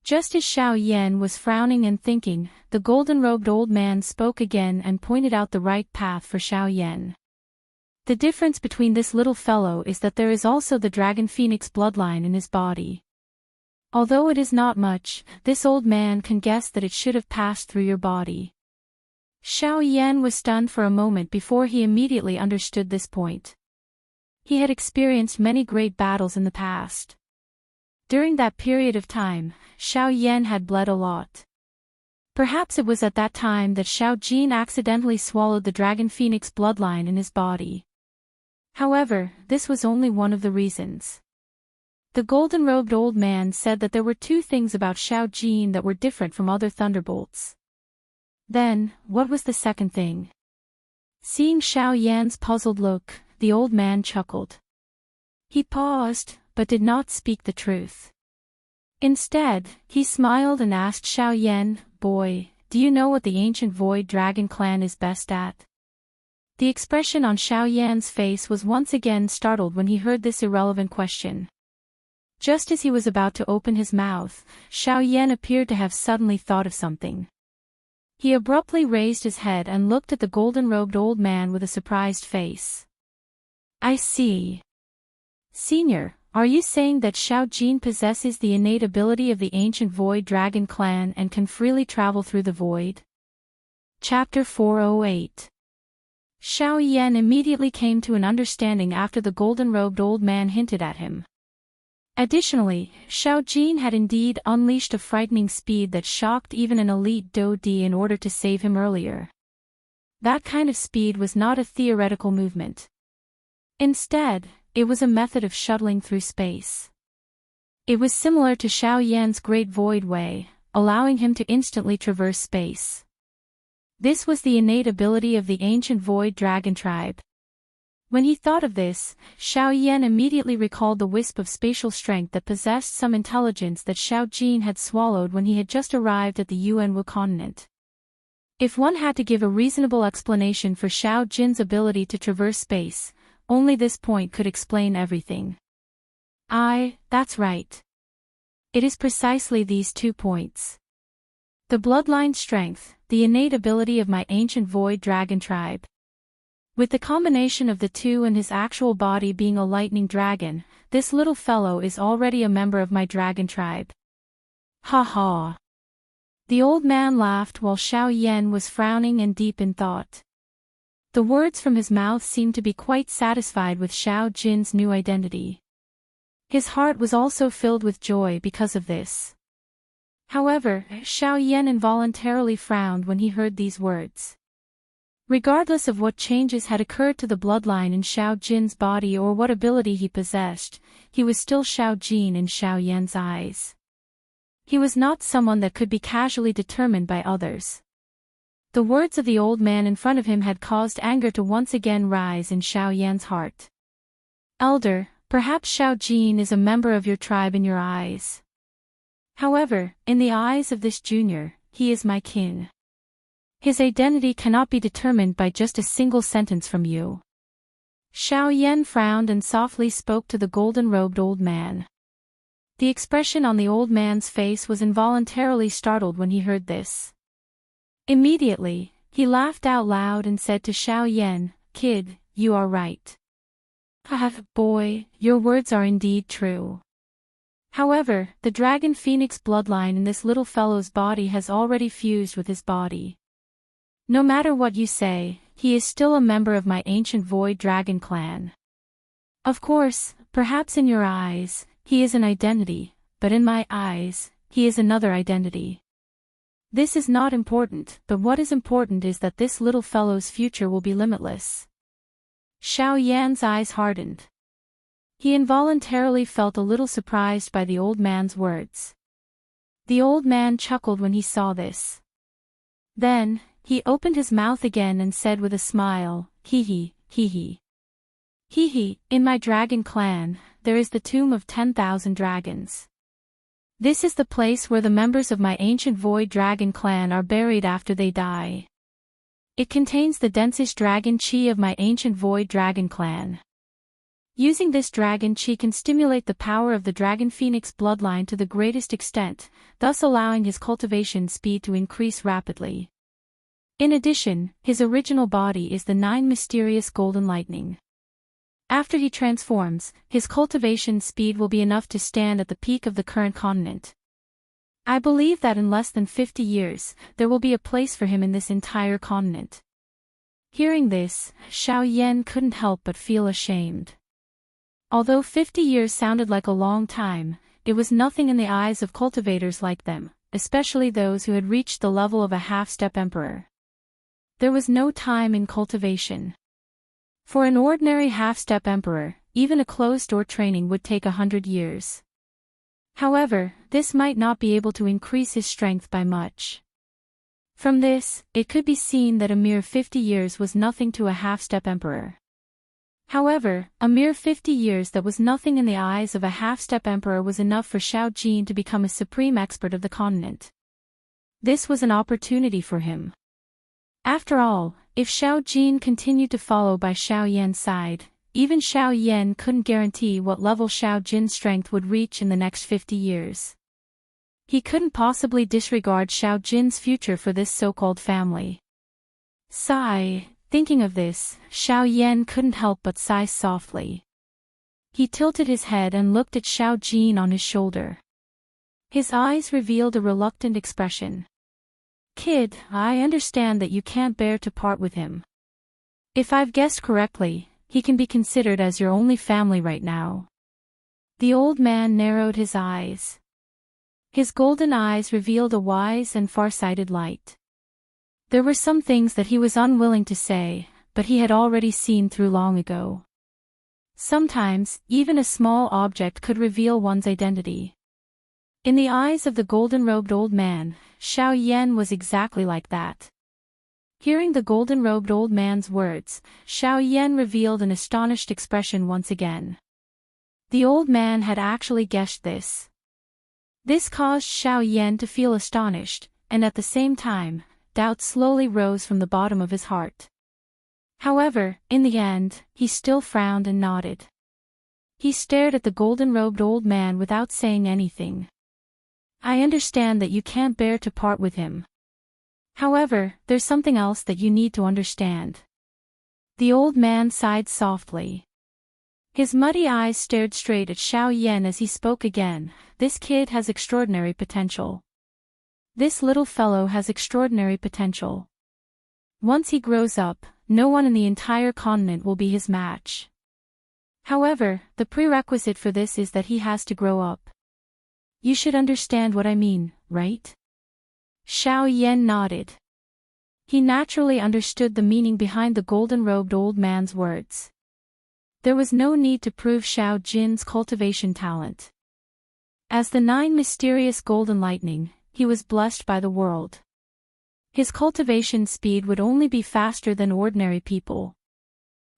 Just as Xiao Yan was frowning and thinking, the golden-robed old man spoke again and pointed out the right path for Xiao Yan. "The difference between this little fellow is that there is also the Dragon Phoenix bloodline in his body. Although it is not much, this old man can guess that it should have passed through your body." Xiao Yan was stunned for a moment before he immediately understood this point. He had experienced many great battles in the past. During that period of time, Xiao Yan had bled a lot. Perhaps it was at that time that Xiao Jin accidentally swallowed the Dragon Phoenix bloodline in his body. However, this was only one of the reasons. The golden-robed old man said that there were 2 things about Xiao Jin that were different from other thunderbolts. Then, what was the second thing? Seeing Xiao Yan's puzzled look, the old man chuckled. He paused, but did not speak the truth. Instead, he smiled and asked Xiao Yan, "Boy, do you know what the ancient Void Dragon clan is best at?" The expression on Xiao Yan's face was once again startled when he heard this irrelevant question. Just as he was about to open his mouth, Xiao Yan appeared to have suddenly thought of something. He abruptly raised his head and looked at the golden-robed old man with a surprised face. "I see. Senior, are you saying that Xiao Jin possesses the innate ability of the ancient Void Dragon clan and can freely travel through the void?" Chapter 408. Xiao Yan immediately came to an understanding after the golden-robed old man hinted at him. Additionally, Xiao Jin had indeed unleashed a frightening speed that shocked even an elite Do Di in order to save him earlier. That kind of speed was not a theoretical movement. Instead, it was a method of shuttling through space. It was similar to Xiao Yan's Great Void Way, allowing him to instantly traverse space. This was the innate ability of the ancient Void Dragon tribe. When he thought of this, Xiao Yan immediately recalled the wisp of spatial strength that possessed some intelligence that Xiao Jin had swallowed when he had just arrived at the Yuanwu continent. If one had to give a reasonable explanation for Xiao Jin's ability to traverse space, only this point could explain everything. That's right. It is precisely these 2 points. The bloodline strength, the innate ability of my ancient Void Dragon tribe. With the combination of the 2 and his actual body being a lightning dragon, this little fellow is already a member of my dragon tribe. Ha ha. The old man laughed while Xiao Yan was frowning and deep in thought. The words from his mouth seemed to be quite satisfied with Xiao Jin's new identity. His heart was also filled with joy because of this. However, Xiao Yan involuntarily frowned when he heard these words. Regardless of what changes had occurred to the bloodline in Xiao Jin's body or what ability he possessed, he was still Xiao Jin in Xiao Yan's eyes. He was not someone that could be casually determined by others. The words of the old man in front of him had caused anger to once again rise in Xiao Yan's heart. "Elder, perhaps Xiao Jin is a member of your tribe in your eyes. However, in the eyes of this junior, he is my kin. His identity cannot be determined by just a single sentence from you. Xiao Yan frowned and softly spoke to the golden-robed old man. The expression on the old man's face was involuntarily startled when he heard this. Immediately, he laughed out loud and said to Xiao Yan, "Kid, you are right. Boy, your words are indeed true. However, the dragon phoenix bloodline in this little fellow's body has already fused with his body. No matter what you say, he is still a member of my ancient void dragon clan. Of course, perhaps in your eyes, he is an identity, but in my eyes, he is another identity. This is not important, but what is important is that this little fellow's future will be limitless." Xiao Yan's eyes hardened. He involuntarily felt a little surprised by the old man's words. The old man chuckled when he saw this. Then, he opened his mouth again and said with a smile, "Hee hee, hee hee. Hee hee, in my dragon clan, there is the tomb of 10,000 dragons. This is the place where the members of my ancient void dragon clan are buried after they die. It contains the densest dragon chi of my ancient void dragon clan. Using this dragon chi can stimulate the power of the dragon phoenix bloodline to the greatest extent, thus allowing his cultivation speed to increase rapidly. In addition, his original body is the 9 mysterious golden lightning. After he transforms, his cultivation speed will be enough to stand at the peak of the current continent. I believe that in less than 50 years, there will be a place for him in this entire continent." Hearing this, Xiao Yan couldn't help but feel ashamed. Although 50 years sounded like a long time, it was nothing in the eyes of cultivators like them, especially those who had reached the level of a half-step emperor. There was no time in cultivation. For an ordinary half-step emperor, even a closed-door training would take 100 years. However, this might not be able to increase his strength by much. From this, it could be seen that a mere 50 years was nothing to a half-step emperor. However, a mere 50 years that was nothing in the eyes of a half-step emperor was enough for Xiao Jin to become a supreme expert of the continent. This was an opportunity for him. After all, if Xiao Jin continued to follow by Xiao Yan's side, even Xiao Yan couldn't guarantee what level Xiao Jin's strength would reach in the next 50 years. He couldn't possibly disregard Xiao Jin's future for this so-called family. Sigh. Thinking of this, Xiao Yan couldn't help but sigh softly. He tilted his head and looked at Xiao Jin on his shoulder. His eyes revealed a reluctant expression. "Kid, I understand that you can't bear to part with him. If I've guessed correctly, he can be considered as your only family right now." The old man narrowed his eyes. His golden eyes revealed a wise and far-sighted light. There were some things that he was unwilling to say, but he had already seen through long ago. Sometimes, even a small object could reveal one's identity. In the eyes of the golden-robed old man, Xiao Yan was exactly like that. Hearing the golden-robed old man's words, Xiao Yan revealed an astonished expression once again. The old man had actually guessed this. This caused Xiao Yan to feel astonished, and at the same time, doubt slowly rose from the bottom of his heart. However, in the end, he still frowned and nodded. He stared at the golden-robed old man without saying anything. "I understand that you can't bear to part with him. However, there's something else that you need to understand." The old man sighed softly. His muddy eyes stared straight at Xiao Yan as he spoke again. "This kid has extraordinary potential. This little fellow has extraordinary potential. Once he grows up, no one in the entire continent will be his match. However, the prerequisite for this is that he has to grow up. You should understand what I mean, right?" Xiao Yan nodded. He naturally understood the meaning behind the golden-robed old man's words. There was no need to prove Xiao Jin's cultivation talent. As the 9 mysterious golden lightning, he was blessed by the world. His cultivation speed would only be faster than ordinary people.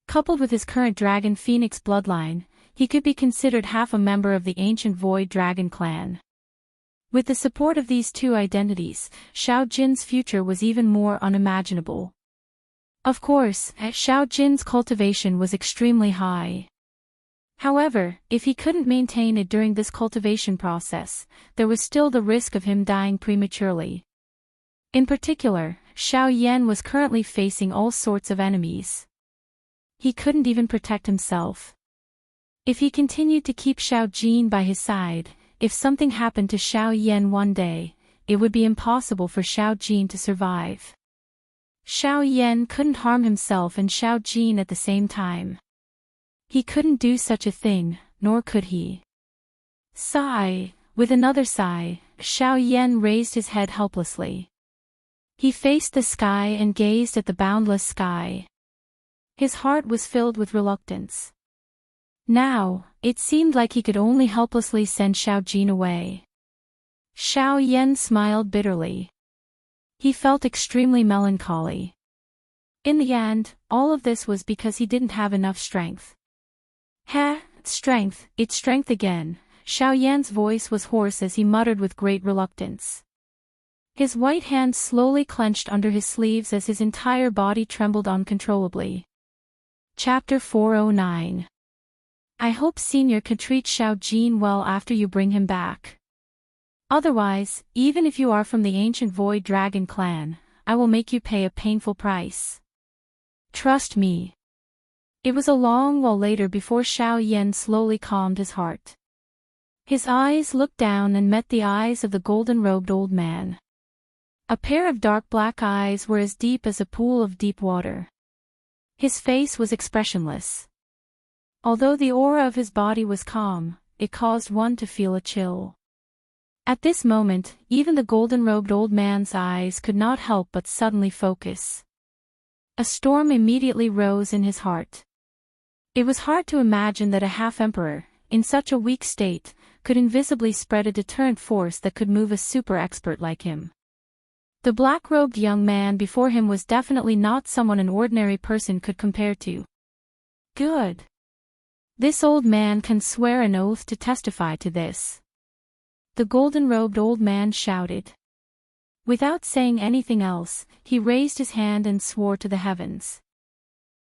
Coupled with his current dragon phoenix bloodline, he could be considered half a member of the ancient void dragon clan. With the support of these two identities, Xiao Jin's future was even more unimaginable. Of course, Xiao Jin's cultivation was extremely high. However, if he couldn't maintain it during this cultivation process, there was still the risk of him dying prematurely. In particular, Xiao Yan was currently facing all sorts of enemies. He couldn't even protect himself. If he continued to keep Xiao Jin by his side, if something happened to Xiao Yan one day, it would be impossible for Xiao Jin to survive. Xiao Yan couldn't harm himself and Xiao Jin at the same time. He couldn't do such a thing, nor could he. Sigh. With another sigh, Xiao Yan raised his head helplessly. He faced the sky and gazed at the boundless sky. His heart was filled with reluctance. Now, it seemed like he could only helplessly send Xiao Jin away. Xiao Yan smiled bitterly. He felt extremely melancholy. In the end, all of this was because he didn't have enough strength. Strength, it's strength again. Xiao Yan's voice was hoarse as he muttered with great reluctance. His white hand slowly clenched under his sleeves as his entire body trembled uncontrollably. Chapter 409. I hope Senior could treat Xiao Jin well after you bring him back. Otherwise, even if you are from the ancient Void Dragon clan, I will make you pay a painful price. Trust me. It was a long while later before Xiao Yan slowly calmed his heart. His eyes looked down and met the eyes of the golden-robed old man. A pair of dark black eyes were as deep as a pool of deep water. His face was expressionless. Although the aura of his body was calm, it caused one to feel a chill. At this moment, even the golden-robed old man's eyes could not help but suddenly focus. A storm immediately rose in his heart. It was hard to imagine that a half-emperor, in such a weak state, could invisibly spread a deterrent force that could move a super-expert like him. The black-robed young man before him was definitely not someone an ordinary person could compare to. Good. This old man can swear an oath to testify to this. The golden-robed old man shouted. Without saying anything else, he raised his hand and swore to the heavens.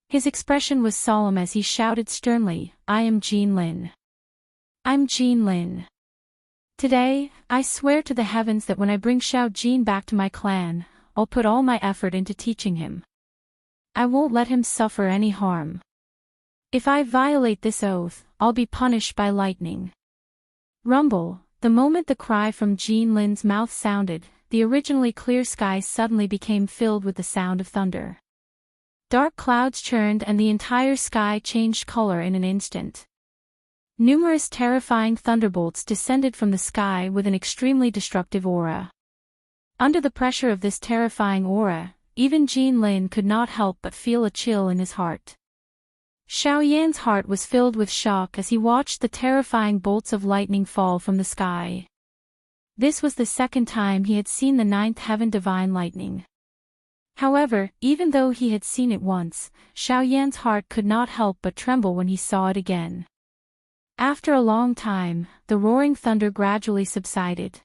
His expression was solemn as he shouted sternly, I am Jin Lin. I'm Jin Lin. Today, I swear to the heavens that when I bring Xiao Jin back to my clan, I'll put all my effort into teaching him. I won't let him suffer any harm. If I violate this oath, I'll be punished by lightning. Rumble. The moment the cry from Jin Lin's mouth sounded, the originally clear sky suddenly became filled with the sound of thunder. Dark clouds churned and the entire sky changed color in an instant. Numerous terrifying thunderbolts descended from the sky with an extremely destructive aura. Under the pressure of this terrifying aura, even Jin Lin could not help but feel a chill in his heart. Xiao Yan's heart was filled with shock as he watched the terrifying bolts of lightning fall from the sky. This was the second time he had seen the ninth heaven divine lightning. However, even though he had seen it once, Xiao Yan's heart could not help but tremble when he saw it again. After a long time, the roaring thunder gradually subsided.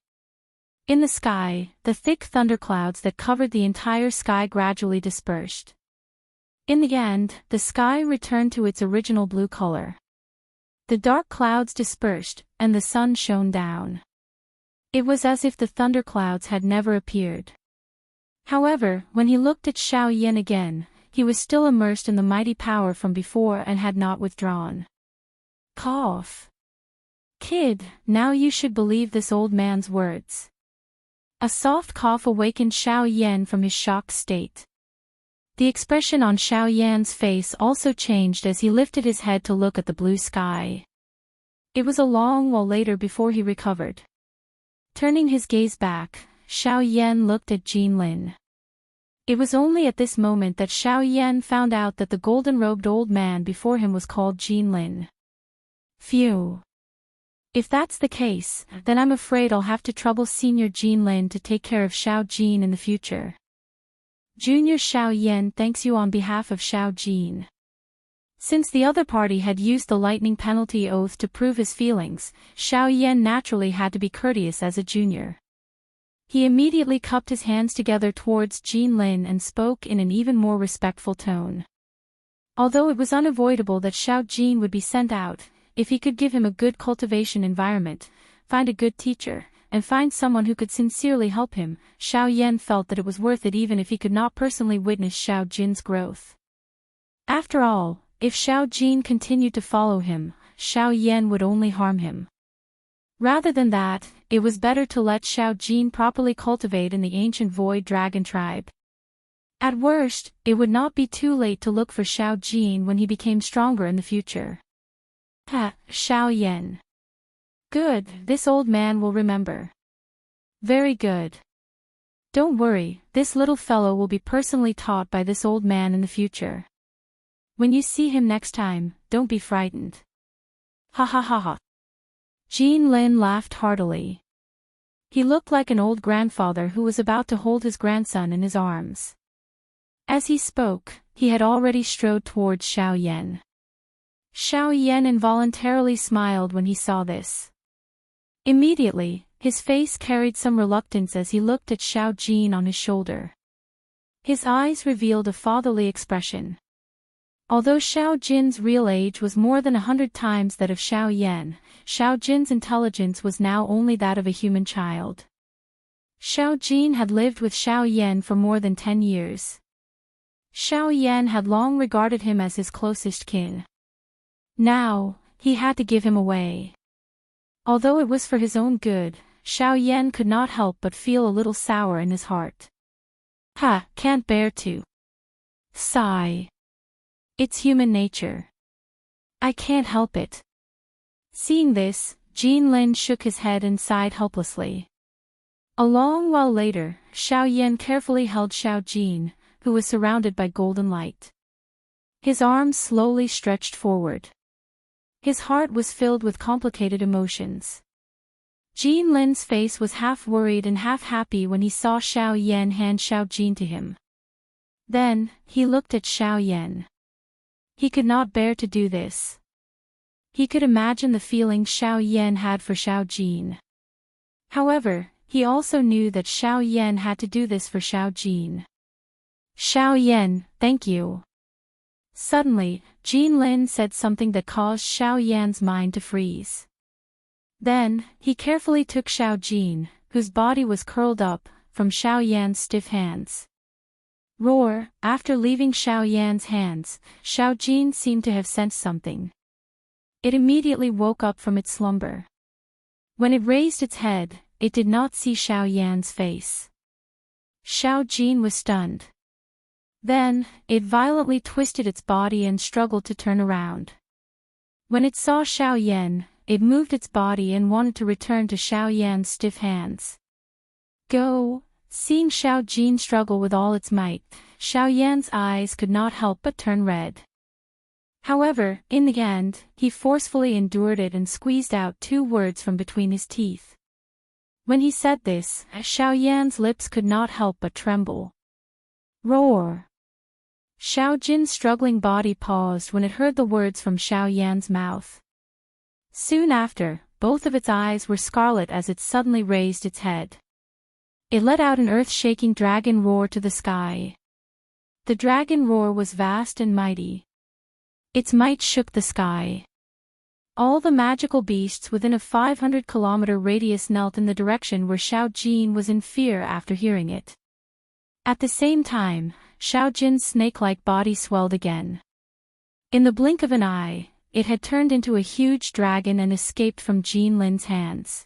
In the sky, the thick thunderclouds that covered the entire sky gradually dispersed. In the end, the sky returned to its original blue color. The dark clouds dispersed, and the sun shone down. It was as if the thunderclouds had never appeared. However, when he looked at Xiao Yan again, he was still immersed in the mighty power from before and had not withdrawn. Cough. Kid, now you should believe this old man's words. A soft cough awakened Xiao Yan from his shocked state. The expression on Xiao Yan's face also changed as he lifted his head to look at the blue sky. It was a long while later before he recovered. Turning his gaze back, Xiao Yan looked at Jin Lin. It was only at this moment that Xiao Yan found out that the golden-robed old man before him was called Jin Lin. Phew. If that's the case, then I'm afraid I'll have to trouble Senior Jin Lin to take care of Xiao Jin in the future. Junior Xiao Yan thanks you on behalf of Xiao Jin. Since the other party had used the lightning penalty oath to prove his feelings, Xiao Yan naturally had to be courteous as a junior. He immediately cupped his hands together towards Jean Lin and spoke in an even more respectful tone. Although it was unavoidable that Xiao Jin would be sent out, if he could give him a good cultivation environment, find a good teacher, and find someone who could sincerely help him, Xiao Yan felt that it was worth it even if he could not personally witness Xiao Jin's growth. After all, if Xiao Jin continued to follow him, Xiao Yan would only harm him. Rather than that, it was better to let Xiao Jin properly cultivate in the ancient Void Dragon tribe. At worst, it would not be too late to look for Xiao Jin when he became stronger in the future. Xiao Yan. Good, this old man will remember. Very good. Don't worry, this little fellow will be personally taught by this old man in the future. When you see him next time, don't be frightened. Ha ha ha ha. Jean Lin laughed heartily. He looked like an old grandfather who was about to hold his grandson in his arms. As he spoke, he had already strode towards Xiao Yan. Xiao Yan involuntarily smiled when he saw this. Immediately, his face carried some reluctance as he looked at Xiao Jin on his shoulder. His eyes revealed a fatherly expression. Although Xiao Jin's real age was more than 100 times that of Xiao Yan, Xiao Jin's intelligence was now only that of a human child. Xiao Jin had lived with Xiao Yan for more than 10 years. Xiao Yan had long regarded him as his closest kin. Now, he had to give him away. Although it was for his own good, Xiao Yan could not help but feel a little sour in his heart. Can't bear to sigh. It's human nature. I can't help it. Seeing this, Jean Lin shook his head and sighed helplessly. A long while later, Xiao Yan carefully held Xiao Jin, who was surrounded by golden light. His arms slowly stretched forward. His heart was filled with complicated emotions. Jean Lin's face was half worried and half happy when he saw Xiao Yan hand Xiao Jin to him. Then, he looked at Xiao Yan. He could not bear to do this. He could imagine the feeling Xiao Yan had for Xiao Jin. However, he also knew that Xiao Yan had to do this for Xiao Jin. Xiao Yan, thank you. Suddenly, Jean Lin said something that caused Xiao Yan's mind to freeze. Then, he carefully took Xiao Jin, whose body was curled up, from Xiao Yan's stiff hands. Roar, after leaving Xiao Yan's hands, Xiao Jin seemed to have sensed something. It immediately woke up from its slumber. When it raised its head, it did not see Xiao Yan's face. Xiao Jin was stunned. Then, it violently twisted its body and struggled to turn around. When it saw Xiao Yan, it moved its body and wanted to return to Xiao Yan's stiff hands. Go! Seeing Xiao Jin struggle with all its might, Xiao Yan's eyes could not help but turn red. However, in the end, he forcefully endured it and squeezed out 2 words from between his teeth. When he said this, Xiao Yan's lips could not help but tremble. Roar! Xiao Jin's struggling body paused when it heard the words from Xiao Yan's mouth. Soon after, both of its eyes were scarlet as it suddenly raised its head. It let out an earth-shaking dragon roar to the sky. The dragon roar was vast and mighty. Its might shook the sky. All the magical beasts within a 500-kilometer radius knelt in the direction where Xiao Jin was in fear after hearing it. At the same time, Xiao Jin's snake-like body swelled again. In the blink of an eye, it had turned into a huge dragon and escaped from Jean Lin's hands.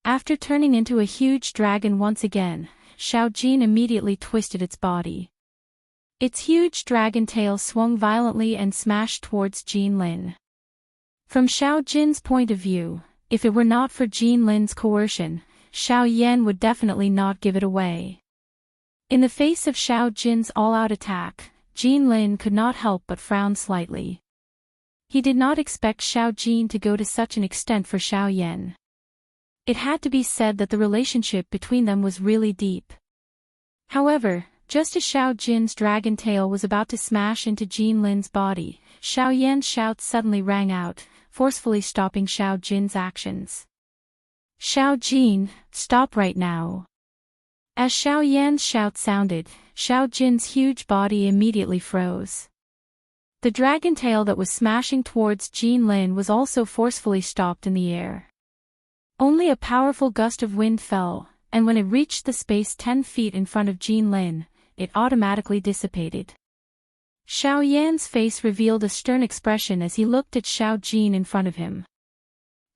After turning into a huge dragon once again, Xiao Jin immediately twisted its body. Its huge dragon tail swung violently and smashed towards Jean Lin. From Xiao Jin's point of view, if it were not for Jean Lin's coercion, Xiao Yan would definitely not give it away. In the face of Xiao Jin's all-out attack, Jean Lin could not help but frown slightly. He did not expect Xiao Jin to go to such an extent for Xiao Yan. It had to be said that the relationship between them was really deep. However, just as Xiao Jin's dragon tail was about to smash into Jean Lin's body, Xiao Yan's shout suddenly rang out, forcefully stopping Xiao Jin's actions. Xiao Jin, stop right now. As Xiao Yan's shout sounded, Xiao Jin's huge body immediately froze. The dragon tail that was smashing towards Jin Lin was also forcefully stopped in the air. Only a powerful gust of wind fell, and when it reached the space 10 feet in front of Jin Lin, it automatically dissipated. Xiao Yan's face revealed a stern expression as he looked at Xiao Jin in front of him.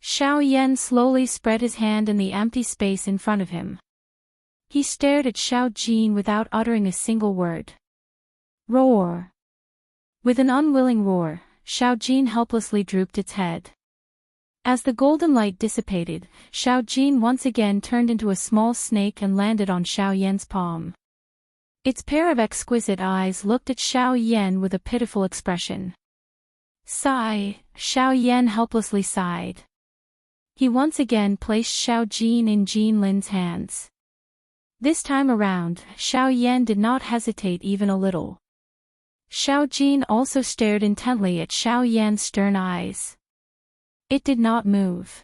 Xiao Yan slowly spread his hand in the empty space in front of him. He stared at Xiao Jin without uttering a single word. Roar! With an unwilling roar, Xiao Jin helplessly drooped its head. As the golden light dissipated, Xiao Jin once again turned into a small snake and landed on Xiao Yan's palm. Its pair of exquisite eyes looked at Xiao Yan with a pitiful expression. Sigh, Xiao Yan helplessly sighed. He once again placed Xiao Jin in Jin Lin's hands. This time around, Xiao Yan did not hesitate even a little. Xiao Jin also stared intently at Xiao Yan's stern eyes. It did not move.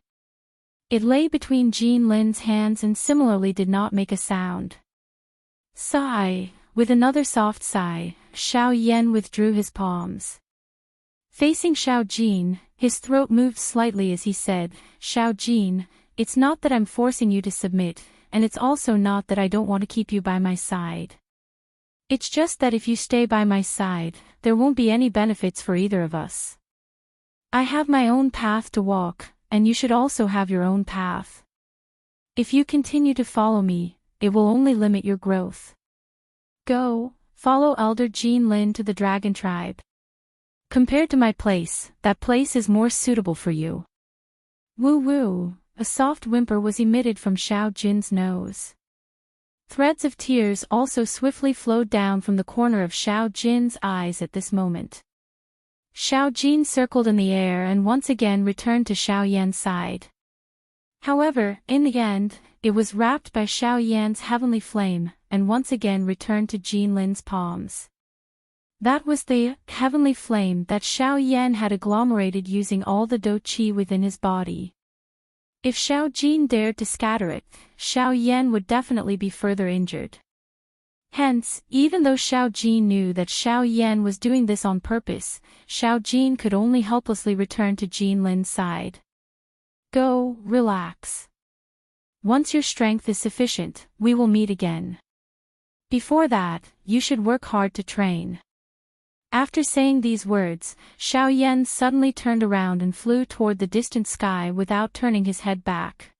It lay between Jin Lin's hands and similarly did not make a sound. Sigh, with another soft sigh, Xiao Yan withdrew his palms. Facing Xiao Jin, his throat moved slightly as he said, Xiao Jin, it's not that I'm forcing you to submit, and it's also not that I don't want to keep you by my side. It's just that if you stay by my side, there won't be any benefits for either of us. I have my own path to walk, and you should also have your own path. If you continue to follow me, it will only limit your growth. Go, follow Elder Jin Lin to the Dragon Tribe. Compared to my place, that place is more suitable for you. Woo-woo, a soft whimper was emitted from Xiao Jin's nose. Threads of tears also swiftly flowed down from the corner of Xiao Jin's eyes at this moment. Xiao Jin circled in the air and once again returned to Xiao Yan's side. However, in the end, it was wrapped by Xiao Yan's heavenly flame, and once again returned to Jin Lin's palms. That was the heavenly flame that Xiao Yan had agglomerated using all the Do Qi within his body. If Xiao Jin dared to scatter it, Xiao Yan would definitely be further injured. Hence, even though Xiao Jin knew that Xiao Yan was doing this on purpose, Xiao Jin could only helplessly return to Jin Lin's side. Go, relax. Once your strength is sufficient, we will meet again. Before that, you should work hard to train. After saying these words, Xiao Yan suddenly turned around and flew toward the distant sky without turning his head back.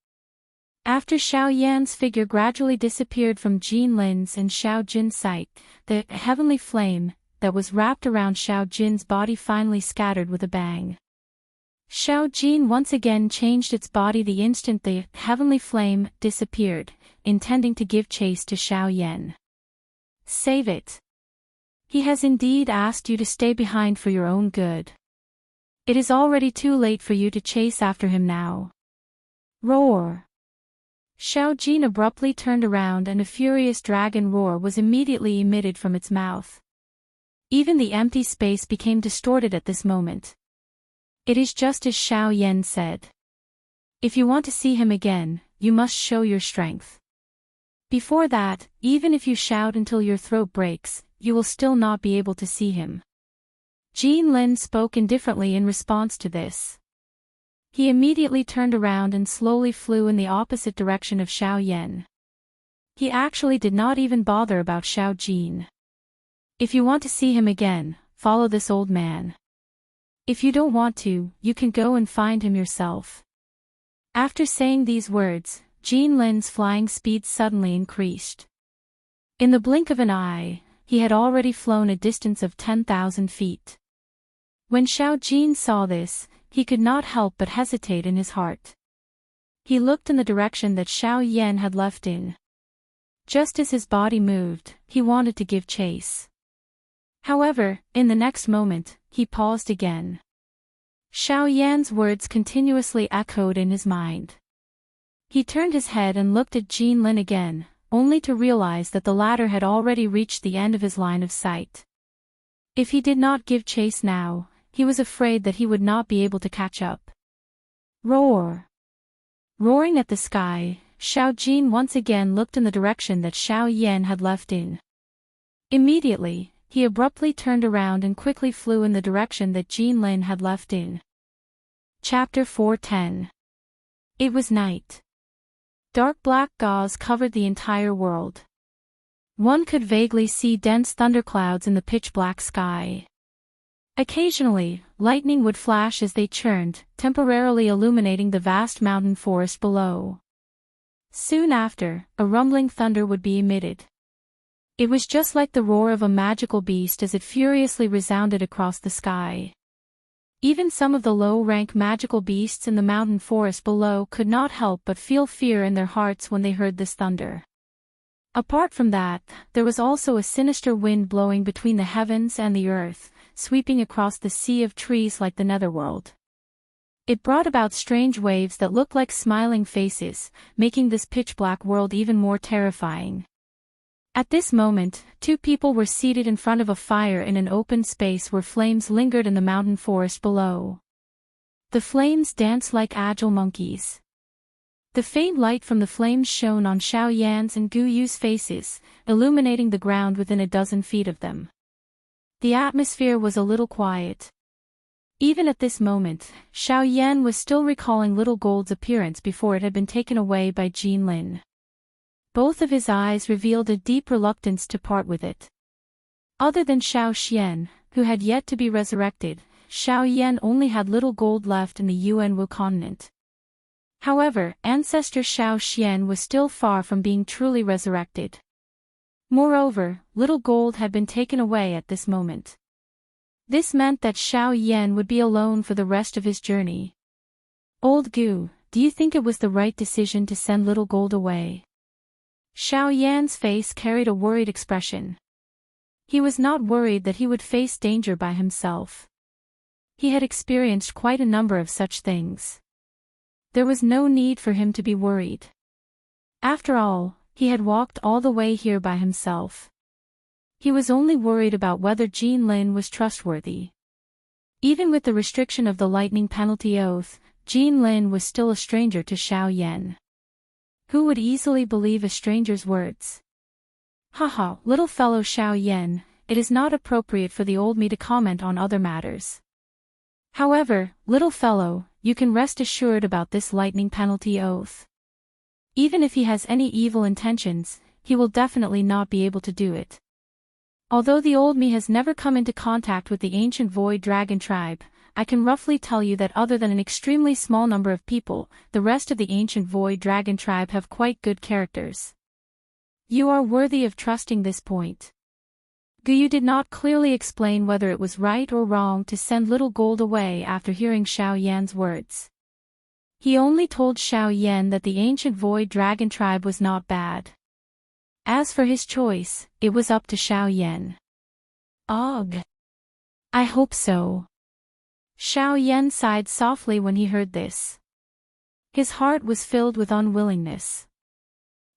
After Xiao Yan's figure gradually disappeared from Jin Lin's and Xiao Jin's sight, the heavenly flame that was wrapped around Xiao Jin's body finally scattered with a bang. Xiao Jin once again changed its body the instant the heavenly flame disappeared, intending to give chase to Xiao Yan. Save it. He has indeed asked you to stay behind for your own good. It is already too late for you to chase after him now. Roar! Xiao Jin abruptly turned around and a furious dragon roar was immediately emitted from its mouth. Even the empty space became distorted at this moment. It is just as Xiao Yan said. If you want to see him again, you must show your strength. Before that, even if you shout until your throat breaks, you will still not be able to see him. Jin Lin spoke indifferently in response to this. He immediately turned around and slowly flew in the opposite direction of Xiao Yan. He actually did not even bother about Xiao Jin. If you want to see him again, follow this old man. If you don't want to, you can go and find him yourself. After saying these words, Jin Lin's flying speed suddenly increased. In the blink of an eye, he had already flown a distance of 10,000 feet. When Xiao Jin saw this, he could not help but hesitate in his heart. He looked in the direction that Xiao Yan had left in. Just as his body moved, he wanted to give chase. However, in the next moment, he paused again. Xiao Yan's words continuously echoed in his mind. He turned his head and looked at Jin Lin again, only to realize that the latter had already reached the end of his line of sight. If he did not give chase now, he was afraid that he would not be able to catch up. Roar! Roaring at the sky, Xiao Jin once again looked in the direction that Xiao Yan had left in. Immediately, he abruptly turned around and quickly flew in the direction that Jin Lin had left in. Chapter 410. It was night. Dark black gauze covered the entire world. One could vaguely see dense thunderclouds in the pitch-black sky. Occasionally, lightning would flash as they churned, temporarily illuminating the vast mountain forest below. Soon after, a rumbling thunder would be emitted. It was just like the roar of a magical beast as it furiously resounded across the sky. Even some of the low-rank magical beasts in the mountain forest below could not help but feel fear in their hearts when they heard this thunder. Apart from that, there was also a sinister wind blowing between the heavens and the earth, sweeping across the sea of trees like the netherworld. It brought about strange waves that looked like smiling faces, making this pitch-black world even more terrifying. At this moment, two people were seated in front of a fire in an open space where flames lingered in the mountain forest below. The flames danced like agile monkeys. The faint light from the flames shone on Xiao Yan's and Gu Yu's faces, illuminating the ground within a dozen feet of them. The atmosphere was a little quiet. Even at this moment, Xiao Yan was still recalling Little Gold's appearance before it had been taken away by Jin Lin. Both of his eyes revealed a deep reluctance to part with it. Other than Xiao Xian, who had yet to be resurrected, Xiao Yan only had Little Gold left in the Yuanwu continent. However, ancestor Xiao Xian was still far from being truly resurrected. Moreover, Little Gold had been taken away at this moment. This meant that Xiao Yan would be alone for the rest of his journey. Old Gu, do you think it was the right decision to send Little Gold away? Xiao Yan's face carried a worried expression. He was not worried that he would face danger by himself. He had experienced quite a number of such things. There was no need for him to be worried. After all, he had walked all the way here by himself. He was only worried about whether Jin Lin was trustworthy. Even with the restriction of the lightning penalty oath, Jin Lin was still a stranger to Xiao Yan. Who would easily believe a stranger's words? Haha, little fellow Xiao Yan, it is not appropriate for the old me to comment on other matters. However, little fellow, you can rest assured about this lightning penalty oath. Even if he has any evil intentions, he will definitely not be able to do it. Although the old me has never come into contact with the ancient Void Dragon tribe, I can roughly tell you that other than an extremely small number of people, the rest of the ancient Void Dragon tribe have quite good characters. You are worthy of trusting this point. Guyu did not clearly explain whether it was right or wrong to send Little Gold away after hearing Xiao Yan's words. He only told Xiao Yan that the ancient Void Dragon tribe was not bad. As for his choice, it was up to Xiao Yan. Ugh. I hope so. Xiao Yan sighed softly when he heard this. His heart was filled with unwillingness.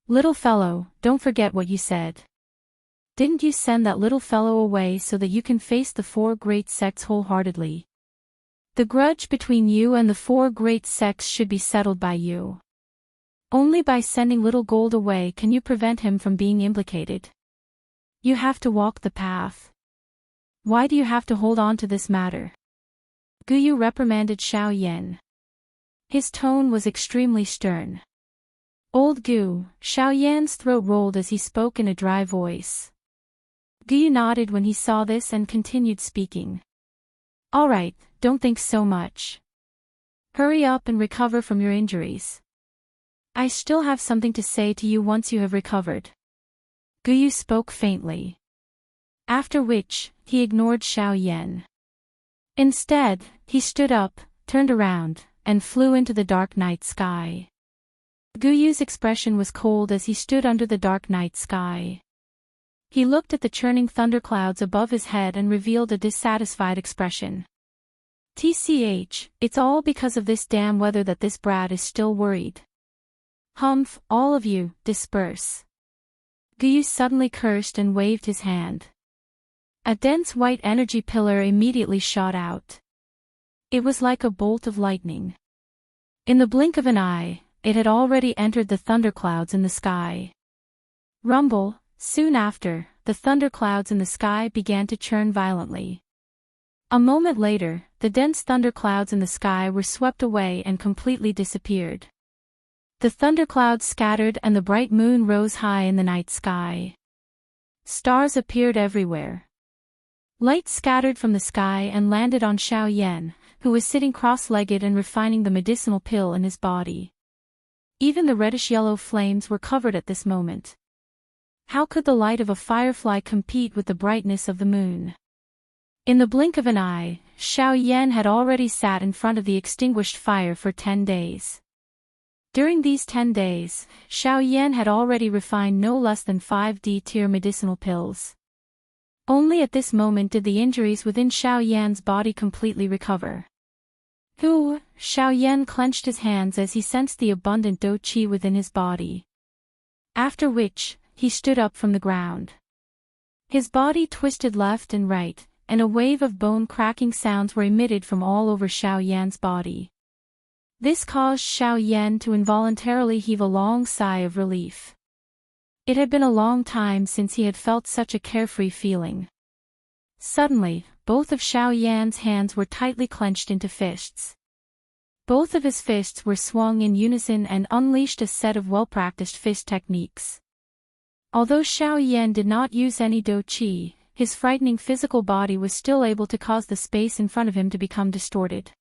Little fellow, don't forget what you said. Didn't you send that little fellow away so that you can face the four great sects wholeheartedly? The grudge between you and the four great sects should be settled by you. Only by sending Little Gold away can you prevent him from being implicated. You have to walk the path. Why do you have to hold on to this matter? Guyu reprimanded Xiao Yan. His tone was extremely stern. Old Gu, Xiao Yan's throat rolled as he spoke in a dry voice. Guyu nodded when he saw this and continued speaking. All right, don't think so much. Hurry up and recover from your injuries. I still have something to say to you once you have recovered. Guyu spoke faintly. After which, he ignored Xiao Yan. Instead, he stood up, turned around, and flew into the dark night sky. Guyu's expression was cold as he stood under the dark night sky. He looked at the churning thunderclouds above his head and revealed a dissatisfied expression. TCH, it's all because of this damn weather that this brat is still worried. Humph, all of you, disperse. Guyu suddenly cursed and waved his hand. A dense white energy pillar immediately shot out. It was like a bolt of lightning. In the blink of an eye, it had already entered the thunderclouds in the sky. Rumble. Soon after, the thunderclouds in the sky began to churn violently. A moment later, the dense thunderclouds in the sky were swept away and completely disappeared. The thunderclouds scattered and the bright moon rose high in the night sky. Stars appeared everywhere. Light scattered from the sky and landed on Xiao Yan, who was sitting cross-legged and refining the medicinal pill in his body. Even the reddish-yellow flames were covered at this moment. How could the light of a firefly compete with the brightness of the moon? In the blink of an eye, Xiao Yan had already sat in front of the extinguished fire for 10 days. During these 10 days, Xiao Yan had already refined no less than 5 D-tier medicinal pills. Only at this moment did the injuries within Xiao Yan's body completely recover. Xiao Yan clenched his hands as he sensed the abundant dou qi within his body. After which, he stood up from the ground. His body twisted left and right, and a wave of bone-cracking sounds were emitted from all over Xiao Yan's body. This caused Xiao Yan to involuntarily heave a long sigh of relief. It had been a long time since he had felt such a carefree feeling. Suddenly, both of Xiao Yan's hands were tightly clenched into fists. Both of his fists were swung in unison and unleashed a set of well-practiced fist techniques. Although Xiao Yan did not use any dou qi, his frightening physical body was still able to cause the space in front of him to become distorted.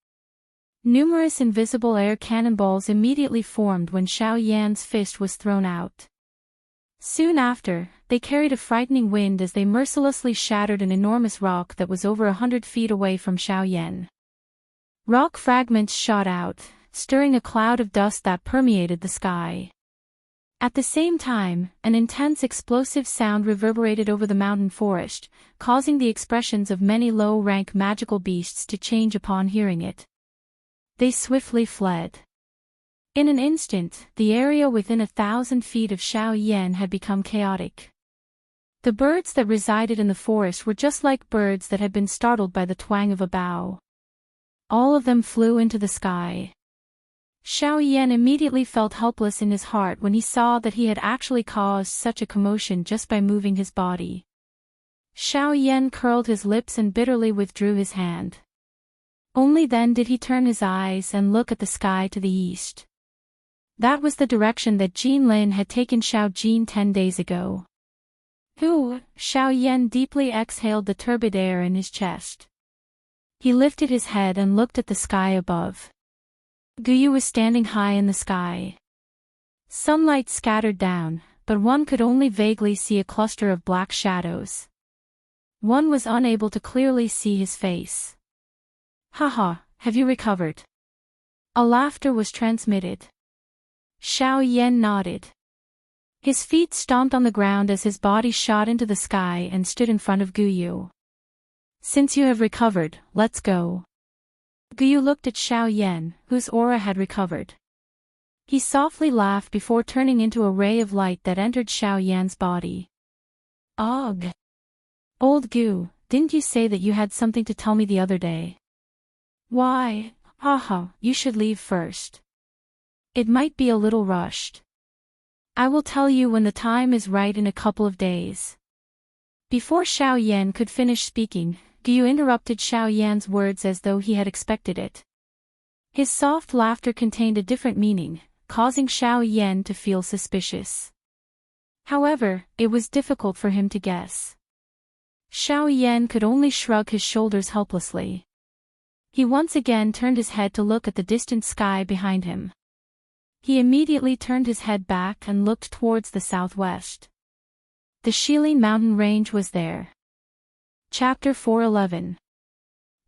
Numerous invisible air cannonballs immediately formed when Xiao Yan's fist was thrown out. Soon after, they carried a frightening wind as they mercilessly shattered an enormous rock that was over 100 feet away from Xiao Yan. Rock fragments shot out, stirring a cloud of dust that permeated the sky. At the same time, an intense explosive sound reverberated over the mountain forest, causing the expressions of many low-rank magical beasts to change upon hearing it. They swiftly fled. In an instant, the area within 1,000 feet of Xiao Yan had become chaotic. The birds that resided in the forest were just like birds that had been startled by the twang of a bow. All of them flew into the sky. Xiao Yan immediately felt helpless in his heart when he saw that he had actually caused such a commotion just by moving his body. Xiao Yan curled his lips and bitterly withdrew his hand. Only then did he turn his eyes and look at the sky to the east. That was the direction that Jin Lin had taken Xiao Jin 10 days ago. Xiao Yan deeply exhaled the turbid air in his chest. He lifted his head and looked at the sky above. Guyu was standing high in the sky. Sunlight scattered down, but one could only vaguely see a cluster of black shadows. One was unable to clearly see his face. Haha, have you recovered? A laughter was transmitted. Xiao Yan nodded. His feet stomped on the ground as his body shot into the sky and stood in front of Guyu. Since you have recovered, let's go. Guyu looked at Xiao Yan, whose aura had recovered. He softly laughed before turning into a ray of light that entered Xiao Yan's body. Ugh! Old Gu, didn't you say that you had something to tell me the other day? Why, haha, you should leave first. It might be a little rushed. I will tell you when the time is right in a couple of days. Before Xiao Yan could finish speaking, Guyu interrupted Xiao Yan's words as though he had expected it. His soft laughter contained a different meaning, causing Xiao Yan to feel suspicious. However, it was difficult for him to guess. Xiao Yan could only shrug his shoulders helplessly. He once again turned his head to look at the distant sky behind him. He immediately turned his head back and looked towards the southwest. The Shilin mountain range was there. Chapter 411.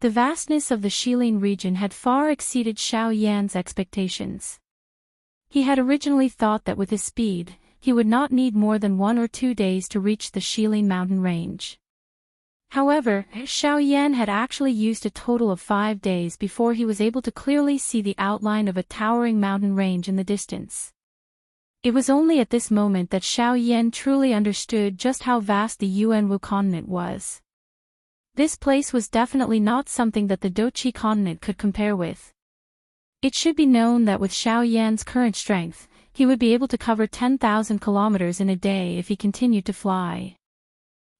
The vastness of the Shilin region had far exceeded Xiao Yan's expectations. He had originally thought that with his speed, he would not need more than 1 or 2 days to reach the Shilin mountain range. However, Xiao Yan had actually used a total of 5 days before he was able to clearly see the outline of a towering mountain range in the distance. It was only at this moment that Xiao Yan truly understood just how vast the Yuanwu continent was. This place was definitely not something that the Douqi continent could compare with. It should be known that with Xiao Yan's current strength, he would be able to cover 10,000 kilometers in a day if he continued to fly.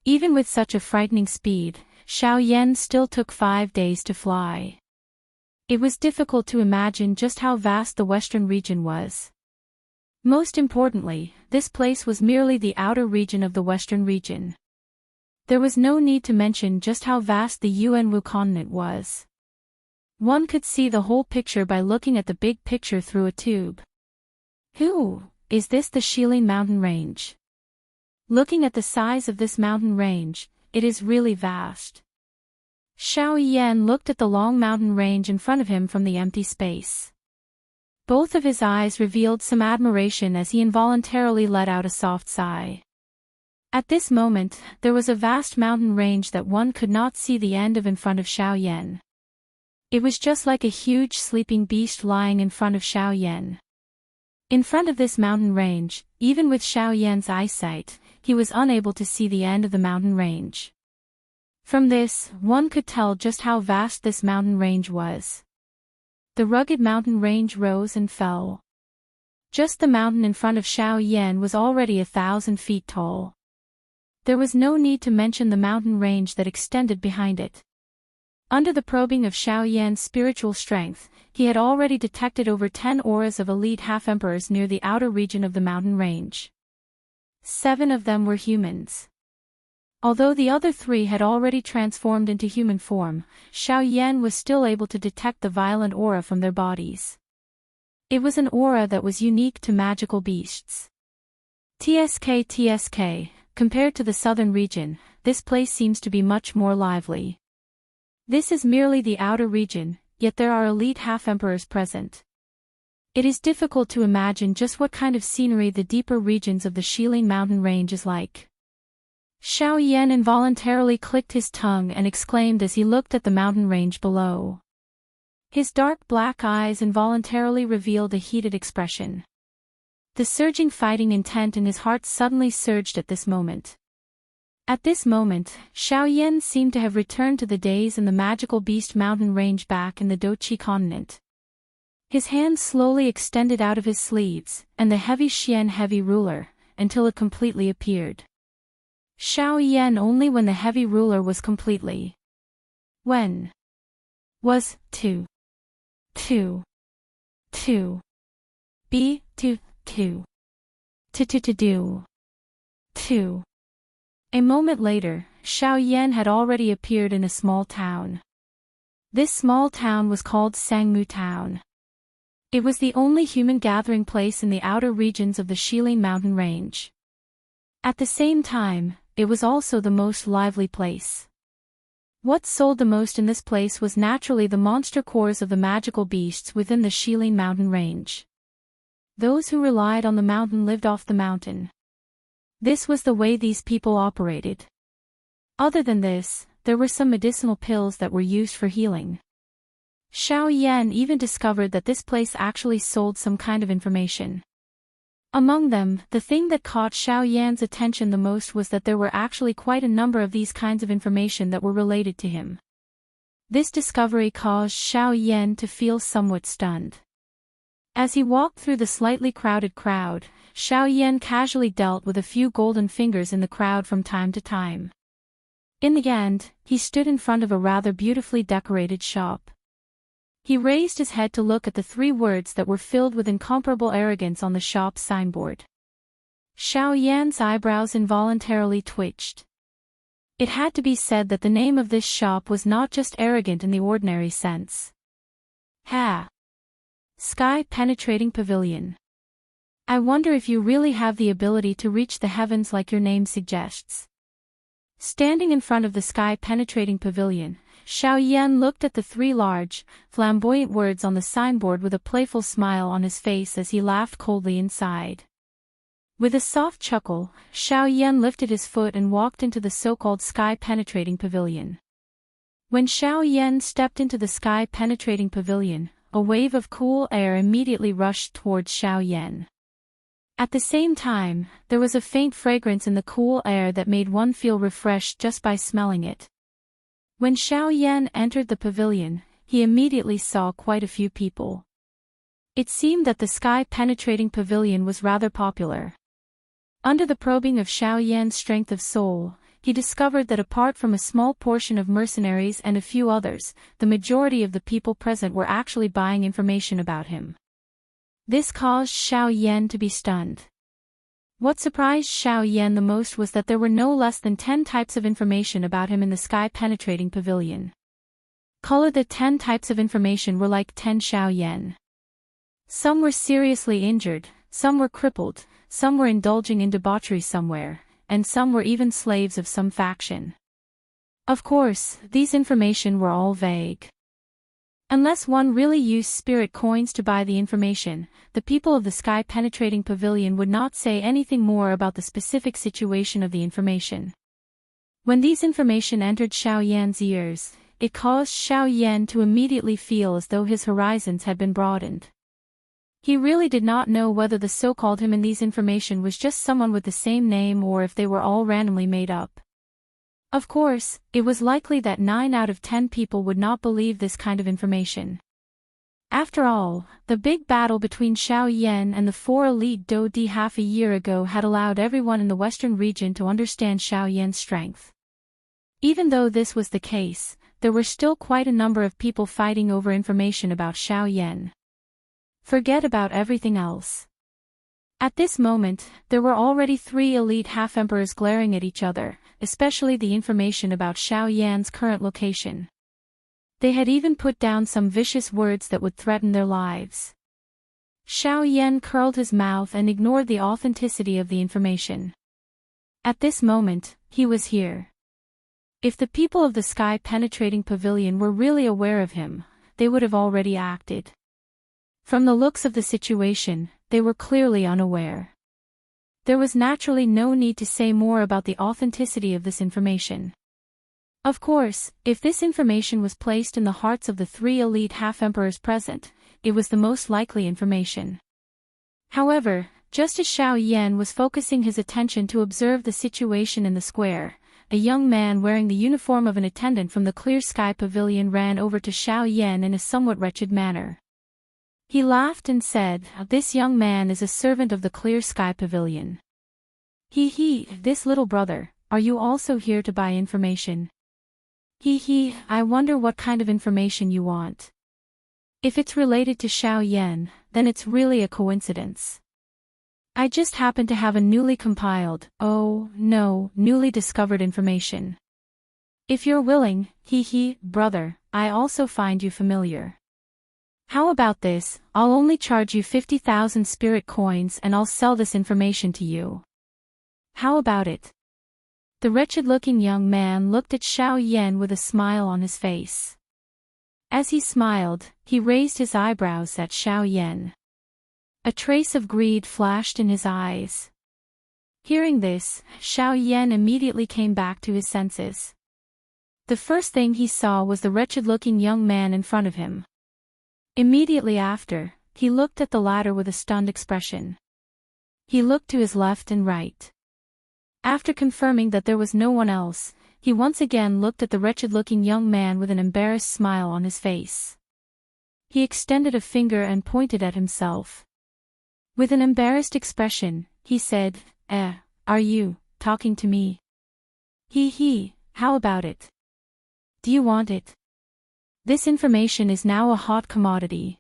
Even with such a frightening speed, Xiao Yan still took 5 days to fly. It was difficult to imagine just how vast the western region was. Most importantly, this place was merely the outer region of the western region. There was no need to mention just how vast the Yuanwu continent was. One could see the whole picture by looking at the big picture through a tube. Is this the Shilin mountain range? Looking at the size of this mountain range, it is really vast. Xiao Yan looked at the long mountain range in front of him from the empty space. Both of his eyes revealed some admiration as he involuntarily let out a soft sigh. At this moment, there was a vast mountain range that one could not see the end of in front of Xiao Yan. It was just like a huge sleeping beast lying in front of Xiao Yan. In front of this mountain range, even with Xiao Yan's eyesight, he was unable to see the end of the mountain range. From this, one could tell just how vast this mountain range was. The rugged mountain range rose and fell. Just the mountain in front of Xiao Yan was already 1,000 feet tall. There was no need to mention the mountain range that extended behind it. Under the probing of Xiao Yan's spiritual strength, he had already detected over 10 auras of elite half-emperors near the outer region of the mountain range. 7 of them were humans. Although the other 3 had already transformed into human form, Xiao Yan was still able to detect the violent aura from their bodies. It was an aura that was unique to magical beasts. TSK, compared to the southern region, this place seems to be much more lively. This is merely the outer region, yet there are elite half-emperors present. It is difficult to imagine just what kind of scenery the deeper regions of the Shilin mountain range is like. Xiao Yan involuntarily clicked his tongue and exclaimed as he looked at the mountain range below. His dark black eyes involuntarily revealed a heated expression. The surging fighting intent in his heart suddenly surged at this moment. At this moment, Xiao Yan seemed to have returned to the days in the magical beast mountain range back in the Doqi continent. His hand slowly extended out of his sleeves, and the heavy Xian heavy ruler, until it completely appeared. Xiao Yan only when the heavy ruler was completely. When? Was, to. Do. A moment later, Xiao Yan had already appeared in a small town. This small town was called Sangmu Town. It was the only human gathering place in the outer regions of the Shilin mountain range. At the same time, it was also the most lively place. What sold the most in this place was naturally the monster cores of the magical beasts within the Shilin mountain range. Those who relied on the mountain lived off the mountain. This was the way these people operated. Other than this, there were some medicinal pills that were used for healing. Xiao Yan even discovered that this place actually sold some kind of information. Among them, the thing that caught Xiao Yan's attention the most was that there were actually quite a number of these kinds of information that were related to him. This discovery caused Xiao Yan to feel somewhat stunned. As he walked through the slightly crowded crowd, Xiao Yan casually dealt with a few golden fingers in the crowd from time to time. In the end, he stood in front of a rather beautifully decorated shop. He raised his head to look at the 3 words that were filled with incomparable arrogance on the shop's signboard. Xiao Yan's eyebrows involuntarily twitched. It had to be said that the name of this shop was not just arrogant in the ordinary sense. Sky-penetrating pavilion. I wonder if you really have the ability to reach the heavens like your name suggests. Standing in front of the sky-penetrating pavilion, Xiao Yan looked at the 3 large, flamboyant words on the signboard with a playful smile on his face as he laughed coldly inside. With a soft chuckle, Xiao Yan lifted his foot and walked into the so-called sky-penetrating pavilion. When Xiao Yan stepped into the sky-penetrating pavilion, a wave of cool air immediately rushed towards Xiao Yan. At the same time, there was a faint fragrance in the cool air that made one feel refreshed just by smelling it. When Xiao Yan entered the pavilion, he immediately saw quite a few people. It seemed that the sky-penetrating pavilion was rather popular. Under the probing of Xiao Yan's strength of soul, he discovered that apart from a small portion of mercenaries and a few others, the majority of the people present were actually buying information about him. This caused Xiao Yan to be stunned. What surprised Xiao Yan the most was that there were no less than 10 types of information about him in the sky-penetrating pavilion. The 10 types of information were like 10 Xiao Yan. Some were seriously injured, some were crippled, some were indulging in debauchery somewhere, and some were even slaves of some faction. Of course, these information were all vague. Unless one really used spirit coins to buy the information, the people of the sky-penetrating pavilion would not say anything more about the specific situation of the information. When these information entered Xiao Yan's ears, it caused Xiao Yan to immediately feel as though his horizons had been broadened. He really did not know whether the so-called him in these information was just someone with the same name or if they were all randomly made up. Of course, it was likely that 9 out of 10 people would not believe this kind of information. After all, the big battle between Xiao Yan and the 4 elite Do Di half a year ago had allowed everyone in the western region to understand Xiao Yan's strength. Even though this was the case, there were still quite a number of people fighting over information about Xiao Yan. Forget about everything else. At this moment, there were already 3 elite half-emperors glaring at each other, especially the information about Xiao Yan's current location. They had even put down some vicious words that would threaten their lives. Xiao Yan curled his mouth and ignored the authenticity of the information. At this moment, he was here. If the people of the sky-penetrating pavilion were really aware of him, they would have already acted. From the looks of the situation, they were clearly unaware. There was naturally no need to say more about the authenticity of this information. Of course, if this information was placed in the hearts of the 3 elite half-emperors present, it was the most likely information. However, just as Xiao Yan was focusing his attention to observe the situation in the square, a young man wearing the uniform of an attendant from the Clear Sky Pavilion ran over to Xiao Yan in a somewhat wretched manner. He laughed and said, "This young man is a servant of the Clear Sky Pavilion. This little brother, are you also here to buy information? I wonder what kind of information you want. If it's related to Xiao Yan, then it's really a coincidence. I just happen to have a newly compiled, newly discovered information. If you're willing, brother, I also find you familiar. How about this? I'll only charge you 50,000 spirit coins and I'll sell this information to you. How about it?" The wretched-looking young man looked at Xiao Yan with a smile on his face. As he smiled, he raised his eyebrows at Xiao Yan. A trace of greed flashed in his eyes. Hearing this, Xiao Yan immediately came back to his senses. The first thing he saw was the wretched-looking young man in front of him. Immediately after, he looked at the latter with a stunned expression. He looked to his left and right. After confirming that there was no one else, he once again looked at the wretched-looking young man with an embarrassed smile on his face. He extended a finger and pointed at himself. With an embarrassed expression, he said, "Are you talking to me? How about it? Do you want it? This information is now a hot commodity.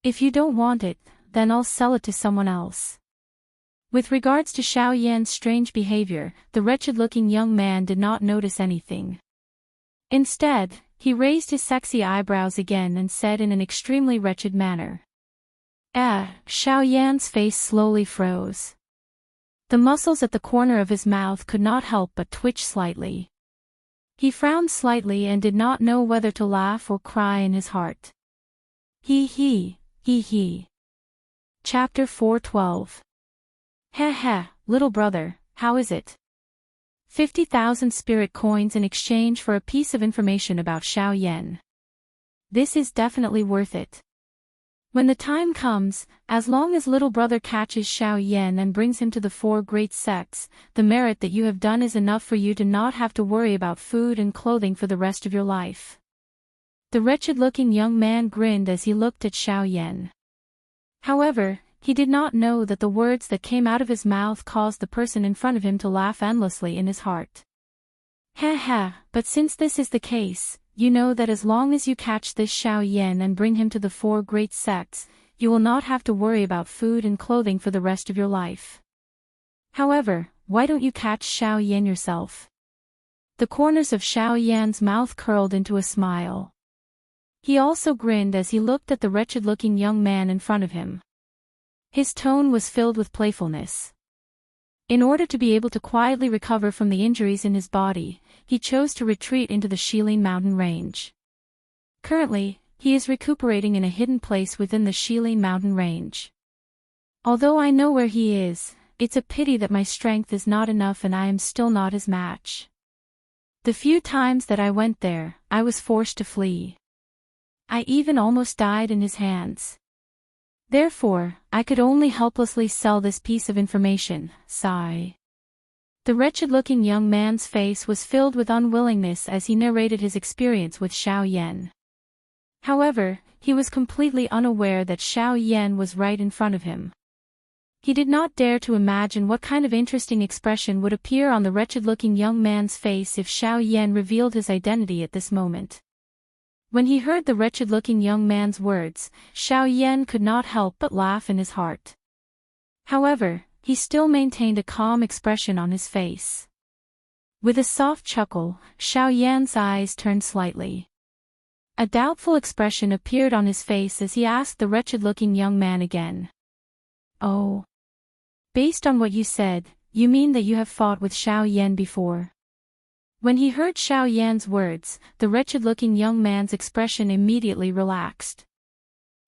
If you don't want it, then I'll sell it to someone else." With regards to Xiao Yan's strange behavior, the wretched-looking young man did not notice anything. Instead, he raised his sexy eyebrows again and said in an extremely wretched manner. Xiao Yan's face slowly froze. The muscles at the corner of his mouth could not help but twitch slightly. He frowned slightly and did not know whether to laugh or cry in his heart. Chapter 412. Little brother, how is it? 50,000 spirit coins in exchange for a piece of information about Xiao Yan. This is definitely worth it. When the time comes, as long as little brother catches Xiao Yan and brings him to the 4 great sects, the merit that you have done is enough for you to not have to worry about food and clothing for the rest of your life. The wretched-looking young man grinned as he looked at Xiao Yan. However, he did not know that the words that came out of his mouth caused the person in front of him to laugh endlessly in his heart. Ha ha, but since this is the case, you know that as long as you catch this Xiao Yan and bring him to the 4 great sects, you will not have to worry about food and clothing for the rest of your life. However, why don't you catch Xiao Yan yourself? The corners of Xiao Yan's mouth curled into a smile. He also grinned as he looked at the wretched-looking young man in front of him. His tone was filled with playfulness. In order to be able to quietly recover from the injuries in his body, he chose to retreat into the Shilin mountain range. Currently, he is recuperating in a hidden place within the Shilin mountain range. Although I know where he is, it's a pity that my strength is not enough and I am still not his match. The few times that I went there, I was forced to flee. I even almost died in his hands. Therefore, I could only helplessly sell this piece of information. Sigh. The wretched-looking young man's face was filled with unwillingness as he narrated his experience with Xiao Yan. However, he was completely unaware that Xiao Yan was right in front of him. He did not dare to imagine what kind of interesting expression would appear on the wretched-looking young man's face if Xiao Yan revealed his identity at this moment. When he heard the wretched-looking young man's words, Xiao Yan could not help but laugh in his heart. However, he still maintained a calm expression on his face. With a soft chuckle, Xiao Yan's eyes turned slightly. A doubtful expression appeared on his face as he asked the wretched-looking young man again. Oh. Based on what you said, you mean that you have fought with Xiao Yan before? When he heard Xiao Yan's words, the wretched-looking young man's expression immediately relaxed.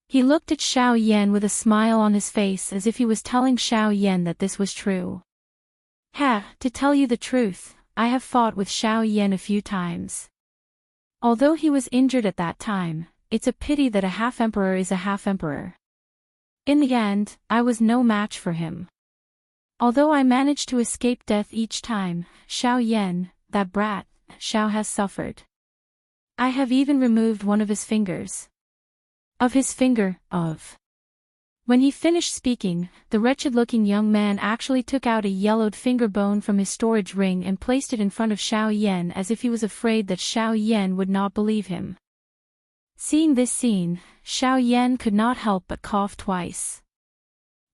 He looked at Xiao Yan with a smile on his face as if he was telling Xiao Yan that this was true. To tell you the truth, I have fought with Xiao Yan a few times. Although he was injured at that time, it's a pity that a half-emperor is a half-emperor. In the end, I was no match for him. Although I managed to escape death each time, Xiao Yan, that brat, Xiao has suffered. I have even removed one of his fingers. When he finished speaking, the wretched-looking young man actually took out a yellowed finger bone from his storage ring and placed it in front of Xiao Yan as if he was afraid that Xiao Yan would not believe him. Seeing this scene, Xiao Yan could not help but cough twice.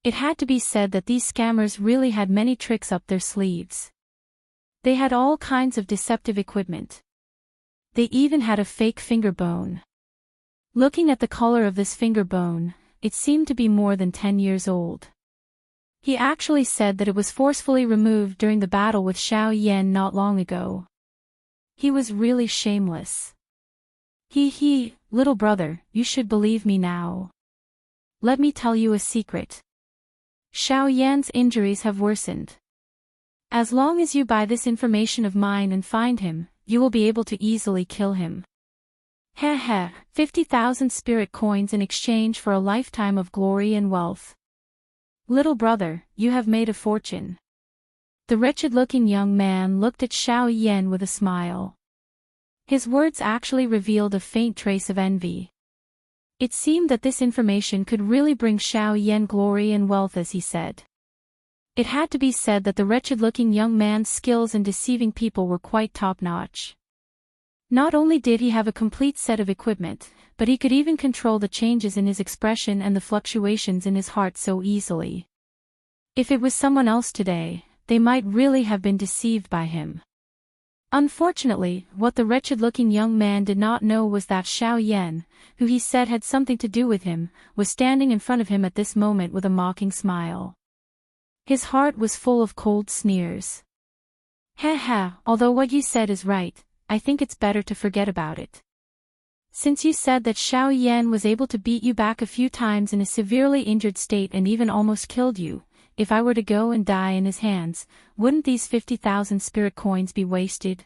It had to be said that these scammers really had many tricks up their sleeves. They had all kinds of deceptive equipment. They even had a fake finger bone. Looking at the color of this finger bone, it seemed to be more than 10 years old. He actually said that it was forcefully removed during the battle with Xiao Yan not long ago. He was really shameless. Little brother, you should believe me now. Let me tell you a secret. Xiao Yan's injuries have worsened. As long as you buy this information of mine and find him, you will be able to easily kill him. 50,000 spirit coins in exchange for a lifetime of glory and wealth. Little brother, you have made a fortune. The wretched-looking young man looked at Xiao Yan with a smile. His words actually revealed a faint trace of envy. It seemed that this information could really bring Xiao Yan glory and wealth, as he said. It had to be said that the wretched-looking young man's skills in deceiving people were quite top-notch. Not only did he have a complete set of equipment, but he could even control the changes in his expression and the fluctuations in his heart so easily. If it was someone else today, they might really have been deceived by him. Unfortunately, what the wretched-looking young man did not know was that Xiao Yan, who he said had something to do with him, was standing in front of him at this moment with a mocking smile. His heart was full of cold sneers. Although what you said is right, I think it's better to forget about it. Since you said that Xiao Yan was able to beat you back a few times in a severely injured state and even almost killed you, if I were to go and die in his hands, wouldn't these 50,000 spirit coins be wasted?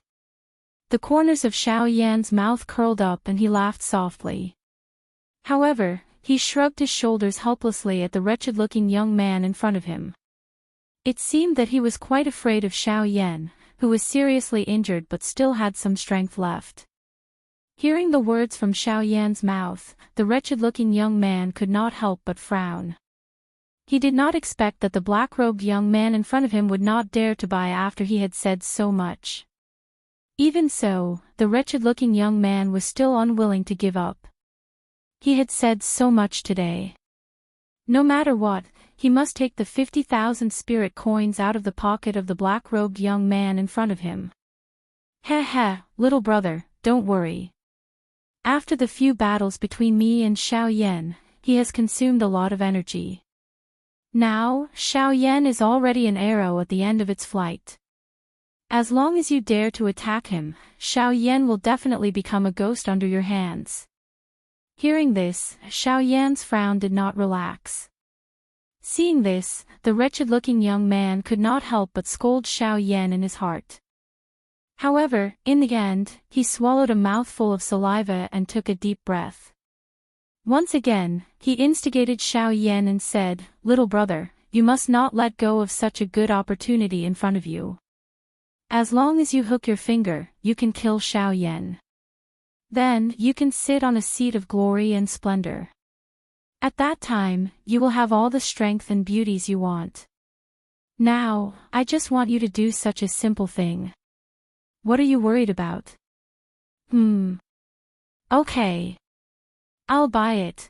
The corners of Xiao Yan's mouth curled up and he laughed softly. However, he shrugged his shoulders helplessly at the wretched-looking young man in front of him. It seemed that he was quite afraid of Xiao Yan, who was seriously injured but still had some strength left. Hearing the words from Xiao Yan's mouth, the wretched-looking young man could not help but frown. He did not expect that the black-robed young man in front of him would not dare to buy after he had said so much. Even so, the wretched-looking young man was still unwilling to give up. He had said so much today. No matter what, he must take the 50,000 spirit coins out of the pocket of the black-robed young man in front of him. Heh, little brother, don't worry. After the few battles between me and Xiao Yan, he has consumed a lot of energy. Now, Xiao Yan is already an arrow at the end of its flight. As long as you dare to attack him, Xiao Yan will definitely become a ghost under your hands. Hearing this, Xiao Yan's frown did not relax. Seeing this, the wretched-looking young man could not help but scold Xiao Yan in his heart. However, in the end, he swallowed a mouthful of saliva and took a deep breath. Once again, he instigated Xiao Yan and said, "Little brother, you must not let go of such a good opportunity in front of you. As long as you hook your finger, you can kill Xiao Yan. Then, you can sit on a seat of glory and splendor. At that time, you will have all the strength and beauties you want. Now, I just want you to do such a simple thing. What are you worried about?" Okay. I'll buy it."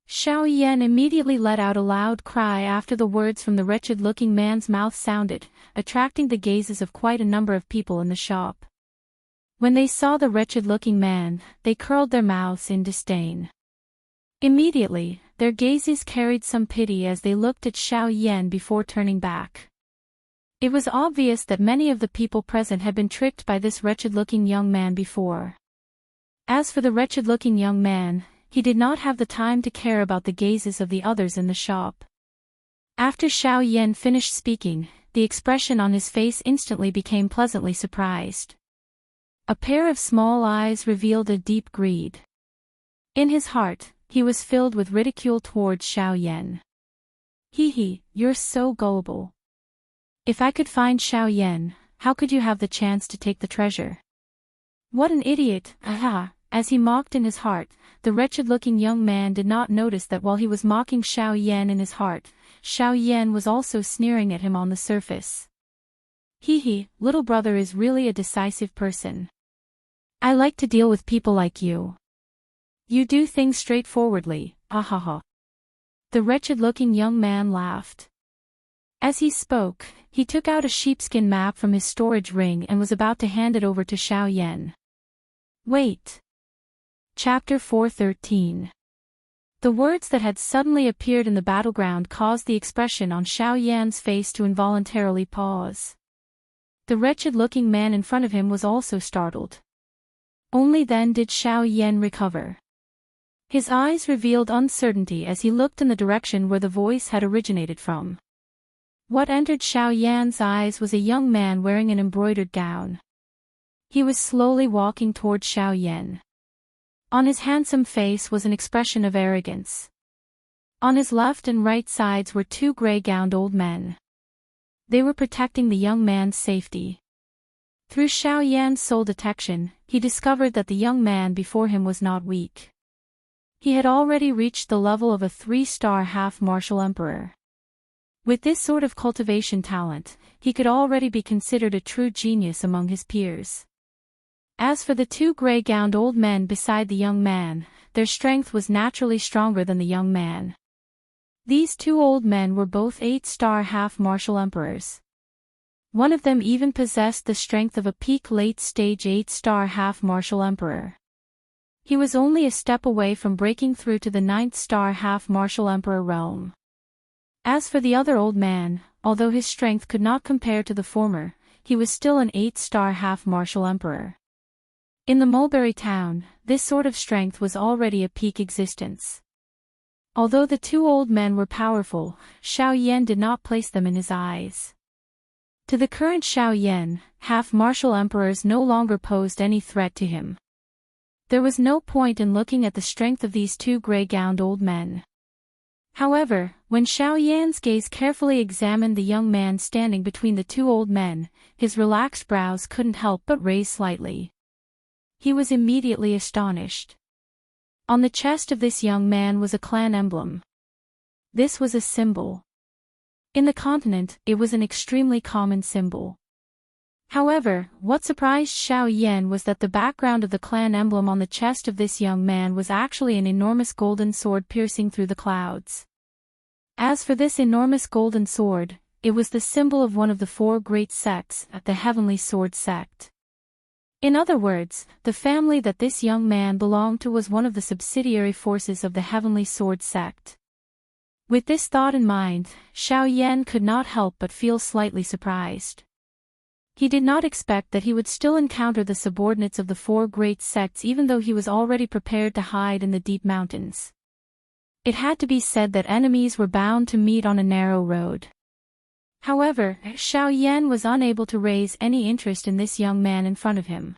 Xiao Yan immediately let out a loud cry after the words from the wretched-looking man's mouth sounded, attracting the gazes of quite a number of people in the shop. When they saw the wretched-looking man, they curled their mouths in disdain. Immediately, their gazes carried some pity as they looked at Xiao Yan before turning back. It was obvious that many of the people present had been tricked by this wretched-looking young man before. As for the wretched-looking young man, he did not have the time to care about the gazes of the others in the shop. After Xiao Yan finished speaking, the expression on his face instantly became pleasantly surprised. A pair of small eyes revealed a deep greed. In his heart, he was filled with ridicule towards Xiao Yan. You're so gullible. If I could find Xiao Yan, how could you have the chance to take the treasure? What an idiot, aha! As he mocked in his heart, the wretched-looking young man did not notice that while he was mocking Xiao Yan in his heart, Xiao Yan was also sneering at him on the surface. Little brother is really a decisive person. I like to deal with people like you. You do things straightforwardly, ahaha. The wretched-looking young man laughed. As he spoke, he took out a sheepskin map from his storage ring and was about to hand it over to Xiao Yan. Wait. Chapter 413. The words that had suddenly appeared in the battleground caused the expression on Xiao Yan's face to involuntarily pause. The wretched-looking man in front of him was also startled. Only then did Xiao Yan recover. His eyes revealed uncertainty as he looked in the direction where the voice had originated from. What entered Xiao Yan's eyes was a young man wearing an embroidered gown. He was slowly walking toward Xiao Yan. On his handsome face was an expression of arrogance. On his left and right sides were two gray-gowned old men. They were protecting the young man's safety. Through Xiao Yan's soul detection, he discovered that the young man before him was not weak. He had already reached the level of a 3-star half-martial emperor. With this sort of cultivation talent, he could already be considered a true genius among his peers. As for the two gray-gowned old men beside the young man, their strength was naturally stronger than the young man. These two old men were both 8-star half-martial emperors. One of them even possessed the strength of a peak late-stage 8-star half-martial emperor. He was only a step away from breaking through to the 9th-star half-martial emperor realm. As for the other old man, although his strength could not compare to the former, he was still an 8-star half-martial emperor. In the Mulberry town, this sort of strength was already a peak existence. Although the two old men were powerful, Xiao Yan did not place them in his eyes. To the current Xiao Yan, half-martial emperors no longer posed any threat to him. There was no point in looking at the strength of these two gray-gowned old men. However, when Xiao Yan's gaze carefully examined the young man standing between the two old men, his relaxed brows couldn't help but raise slightly. He was immediately astonished. On the chest of this young man was a clan emblem. This was a symbol. In the continent, it was an extremely common symbol. However, what surprised Xiao Yan was that the background of the clan emblem on the chest of this young man was actually an enormous golden sword piercing through the clouds. As for this enormous golden sword, it was the symbol of one of the four great sects, the Heavenly Sword sect. In other words, the family that this young man belonged to was one of the subsidiary forces of the Heavenly Sword sect. With this thought in mind, Xiao Yan could not help but feel slightly surprised. He did not expect that he would still encounter the subordinates of the four great sects even though he was already prepared to hide in the deep mountains. It had to be said that enemies were bound to meet on a narrow road. However, Xiao Yan was unable to raise any interest in this young man in front of him.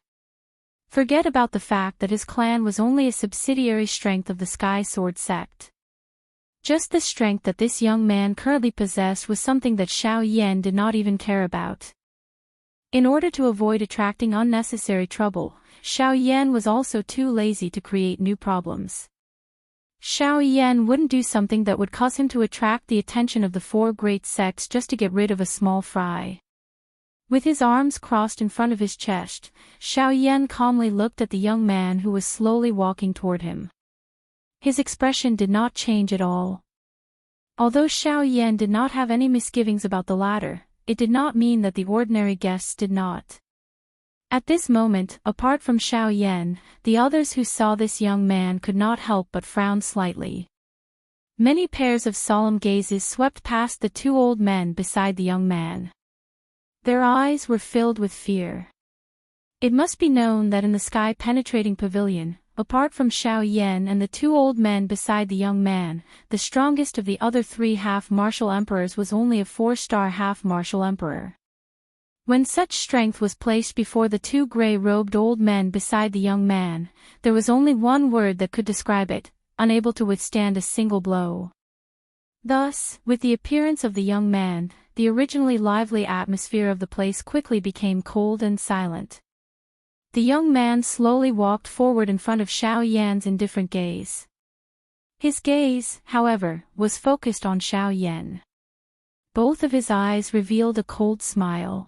Forget about the fact that his clan was only a subsidiary strength of the Sky Sword sect. Just the strength that this young man currently possessed was something that Xiao Yan did not even care about. In order to avoid attracting unnecessary trouble, Xiao Yan was also too lazy to create new problems. Xiao Yan wouldn't do something that would cause him to attract the attention of the four great sects just to get rid of a small fry. With his arms crossed in front of his chest, Xiao Yan calmly looked at the young man who was slowly walking toward him. His expression did not change at all. Although Xiao Yan did not have any misgivings about the latter, it did not mean that the ordinary guests did not. At this moment, apart from Xiao Yan, the others who saw this young man could not help but frown slightly. Many pairs of solemn gazes swept past the two old men beside the young man. Their eyes were filled with fear. It must be known that in the sky-penetrating pavilion, apart from Xiao Yan and the two old men beside the young man, the strongest of the other three half-martial emperors was only a 4-star half-martial emperor. When such strength was placed before the two gray-robed old men beside the young man, there was only one word that could describe it: unable to withstand a single blow. Thus, with the appearance of the young man, the originally lively atmosphere of the place quickly became cold and silent. The young man slowly walked forward in front of Xiao Yan's indifferent gaze. His gaze, however, was focused on Xiao Yan. Both of his eyes revealed a cold smile.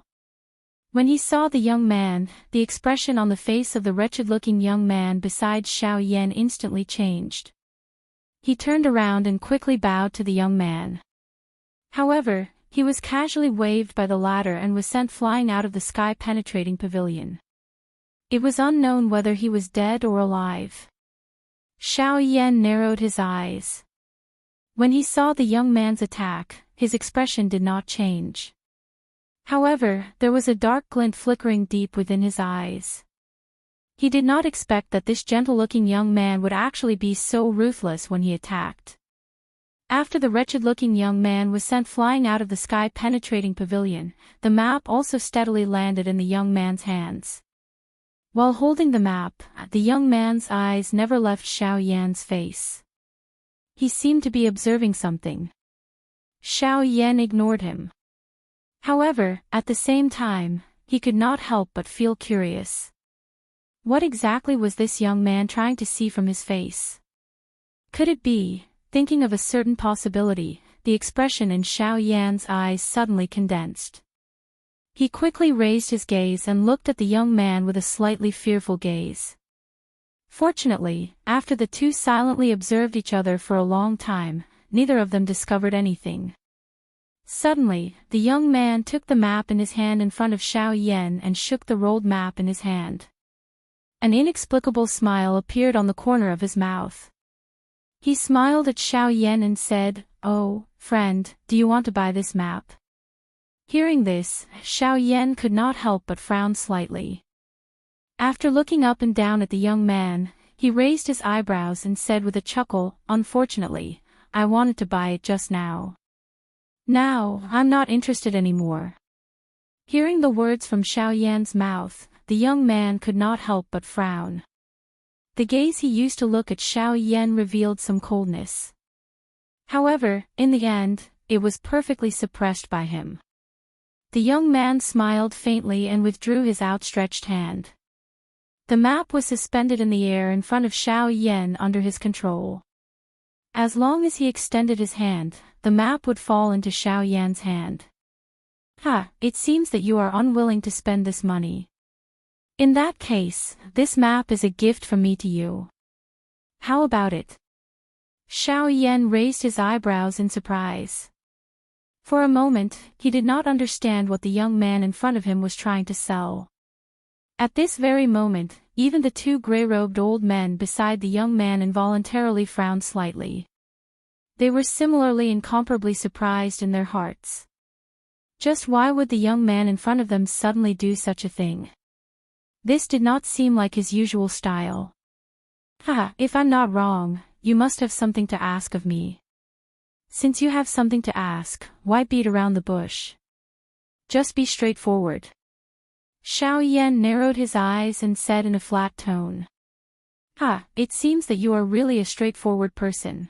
When he saw the young man, the expression on the face of the wretched-looking young man beside Xiao Yan instantly changed. He turned around and quickly bowed to the young man. However, he was casually waved by the latter and was sent flying out of the sky-penetrating pavilion. It was unknown whether he was dead or alive. Xiao Yan narrowed his eyes. When he saw the young man's attack, his expression did not change. However, there was a dark glint flickering deep within his eyes. He did not expect that this gentle-looking young man would actually be so ruthless when he attacked. After the wretched-looking young man was sent flying out of the sky-penetrating pavilion, the map also steadily landed in the young man's hands. While holding the map, the young man's eyes never left Xiao Yan's face. He seemed to be observing something. Xiao Yan ignored him. However, at the same time, he could not help but feel curious. What exactly was this young man trying to see from his face? Could it be, thinking of a certain possibility, the expression in Xiao Yan's eyes suddenly condensed. He quickly raised his gaze and looked at the young man with a slightly fearful gaze. Fortunately, after the two silently observed each other for a long time, neither of them discovered anything. Suddenly, the young man took the map in his hand in front of Xiao Yan and shook the rolled map in his hand. An inexplicable smile appeared on the corner of his mouth. He smiled at Xiao Yan and said, "Oh, friend, do you want to buy this map?" Hearing this, Xiao Yan could not help but frown slightly. After looking up and down at the young man, he raised his eyebrows and said with a chuckle, "Unfortunately, I wanted to buy it just now. Now, I'm not interested anymore." Hearing the words from Xiao Yan's mouth, the young man could not help but frown. The gaze he used to look at Xiao Yan revealed some coldness. However, in the end, it was perfectly suppressed by him. The young man smiled faintly and withdrew his outstretched hand. The map was suspended in the air in front of Xiao Yan under his control. As long as he extended his hand, the map would fall into Xiao Yan's hand. It seems that you are unwilling to spend this money. In that case, this map is a gift from me to you. How about it? Xiao Yan raised his eyebrows in surprise. For a moment, he did not understand what the young man in front of him was trying to sell. At this very moment, even the two gray-robed old men beside the young man involuntarily frowned slightly. They were similarly incomparably surprised in their hearts. Just why would the young man in front of them suddenly do such a thing? This did not seem like his usual style. If I'm not wrong, you must have something to ask of me. Since you have something to ask, why beat around the bush? Just be straightforward. Xiao Yan narrowed his eyes and said in a flat tone. It seems that you are really a straightforward person.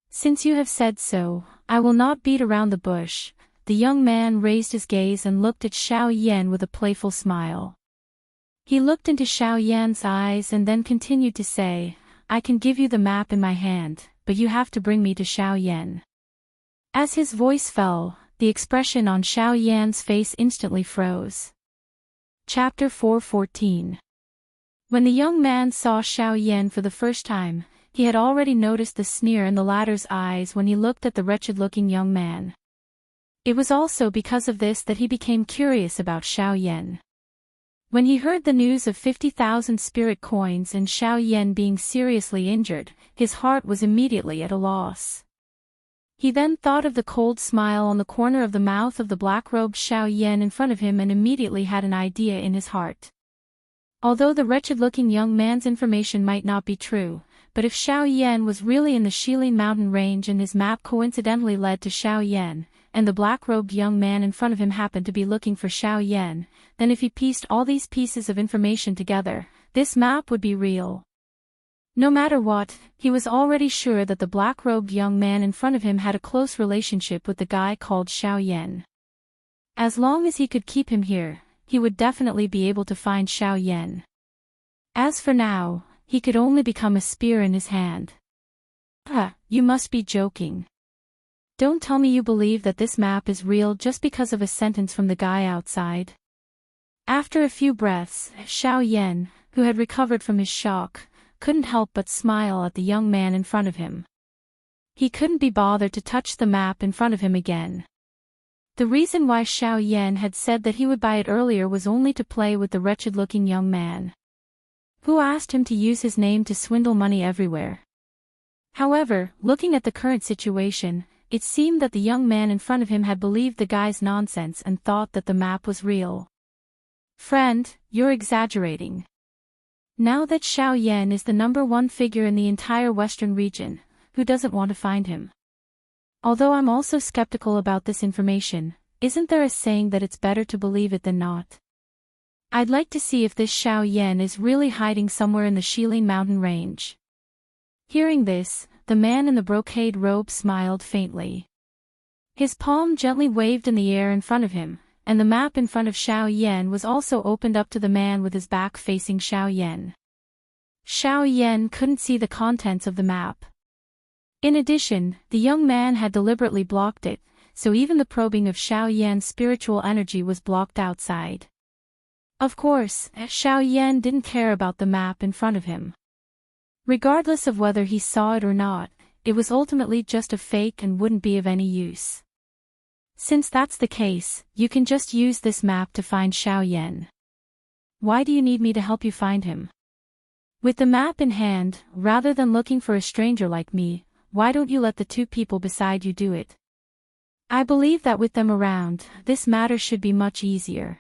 Since you have said so, I will not beat around the bush. The young man raised his gaze and looked at Xiao Yan with a playful smile. He looked into Xiao Yan's eyes and then continued to say, I can give you the map in my hand, but you have to bring me to Xiao Yan. As his voice fell, the expression on Xiao Yan's face instantly froze. Chapter 4:14. When the young man saw Xiao Yan for the first time, he had already noticed the sneer in the latter's eyes when he looked at the wretched-looking young man. It was also because of this that he became curious about Xiao Yan. When he heard the news of 50,000 spirit coins and Xiao Yan being seriously injured, his heart was immediately at a loss. He then thought of the cold smile on the corner of the mouth of the black-robed Xiao Yan in front of him and immediately had an idea in his heart. Although the wretched-looking young man's information might not be true, but if Xiao Yan was really in the Shilin mountain range and his map coincidentally led to Xiao Yan, and the black-robed young man in front of him happened to be looking for Xiao Yan, then if he pieced all these pieces of information together, this map would be real. No matter what, he was already sure that the black-robed young man in front of him had a close relationship with the guy called Xiao Yan. As long as he could keep him here, he would definitely be able to find Xiao Yan. As for now, he could only become a spear in his hand. You must be joking. Don't tell me you believe that this map is real just because of a sentence from the guy outside. After a few breaths, Xiao Yan, who had recovered from his shock, couldn't help but smile at the young man in front of him. He couldn't be bothered to touch the map in front of him again. The reason why Xiao Yan had said that he would buy it earlier was only to play with the wretched-looking young man, who asked him to use his name to swindle money everywhere. However, looking at the current situation, it seemed that the young man in front of him had believed the guy's nonsense and thought that the map was real. Friend, you're exaggerating. Now that Xiao Yan is the #1 figure in the entire Western region, who doesn't want to find him? Although I'm also skeptical about this information, isn't there a saying that it's better to believe it than not? I'd like to see if this Xiao Yan is really hiding somewhere in the Shilin mountain range. Hearing this, the man in the brocade robe smiled faintly. His palm gently waved in the air in front of him, and the map in front of Xiao Yan was also opened up to the man with his back facing Xiao Yan. Xiao Yan couldn't see the contents of the map. In addition, the young man had deliberately blocked it, so even the probing of Xiao Yan's spiritual energy was blocked outside. Of course, Xiao Yan didn't care about the map in front of him. Regardless of whether he saw it or not, it was ultimately just a fake and wouldn't be of any use. Since that's the case, you can just use this map to find Xiao Yan. Why do you need me to help you find him? With the map in hand, rather than looking for a stranger like me, why don't you let the two people beside you do it? I believe that with them around, this matter should be much easier.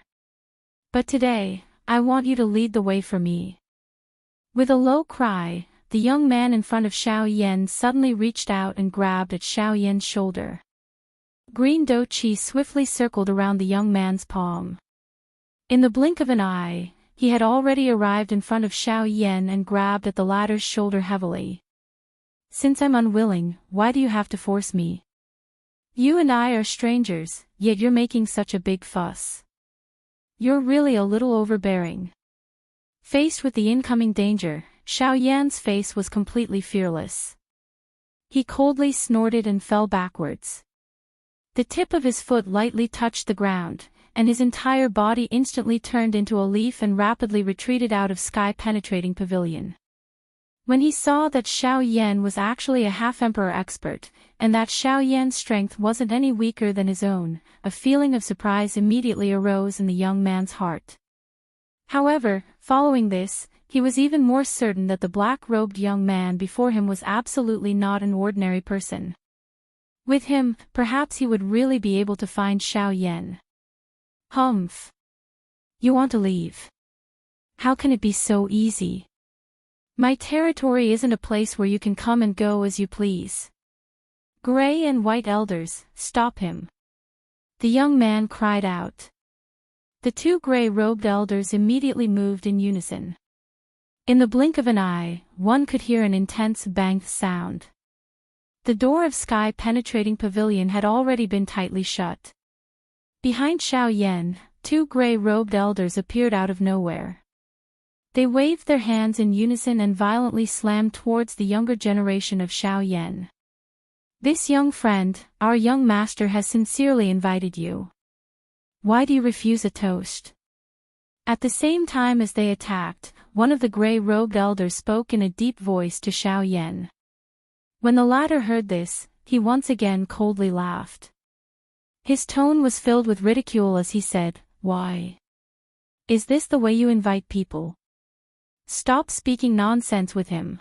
But today, I want you to lead the way for me. With a low cry, the young man in front of Xiao Yan suddenly reached out and grabbed at Xiao Yan's shoulder. Green dough chi swiftly circled around the young man's palm. In the blink of an eye, he had already arrived in front of Xiao Yan and grabbed at the latter's shoulder heavily. Since I'm unwilling, why do you have to force me? You and I are strangers, yet you're making such a big fuss. You're really a little overbearing. Faced with the incoming danger, Xiao Yan's face was completely fearless. He coldly snorted and fell backwards. The tip of his foot lightly touched the ground, and his entire body instantly turned into a leaf and rapidly retreated out of sky-penetrating pavilion. When he saw that Xiao Yan was actually a half-emperor expert, and that Xiao Yan's strength wasn't any weaker than his own, a feeling of surprise immediately arose in the young man's heart. However, following this, he was even more certain that the black-robed young man before him was absolutely not an ordinary person. With him, perhaps he would really be able to find Xiao Yan. Humph. You want to leave? How can it be so easy? My territory isn't a place where you can come and go as you please. Gray and white elders, stop him. The young man cried out. The two gray-robed elders immediately moved in unison. In the blink of an eye, one could hear an intense banged sound. The door of sky-penetrating pavilion had already been tightly shut. Behind Xiao Yan, two gray-robed elders appeared out of nowhere. They waved their hands in unison and violently slammed towards the younger generation of Xiao Yan. This young friend, our young master has sincerely invited you. Why do you refuse a toast? At the same time as they attacked, one of the gray-robed elders spoke in a deep voice to Xiao Yan. When the latter heard this, he once again coldly laughed. His tone was filled with ridicule as he said, "Why? Is this the way you invite people? Stop speaking nonsense with him.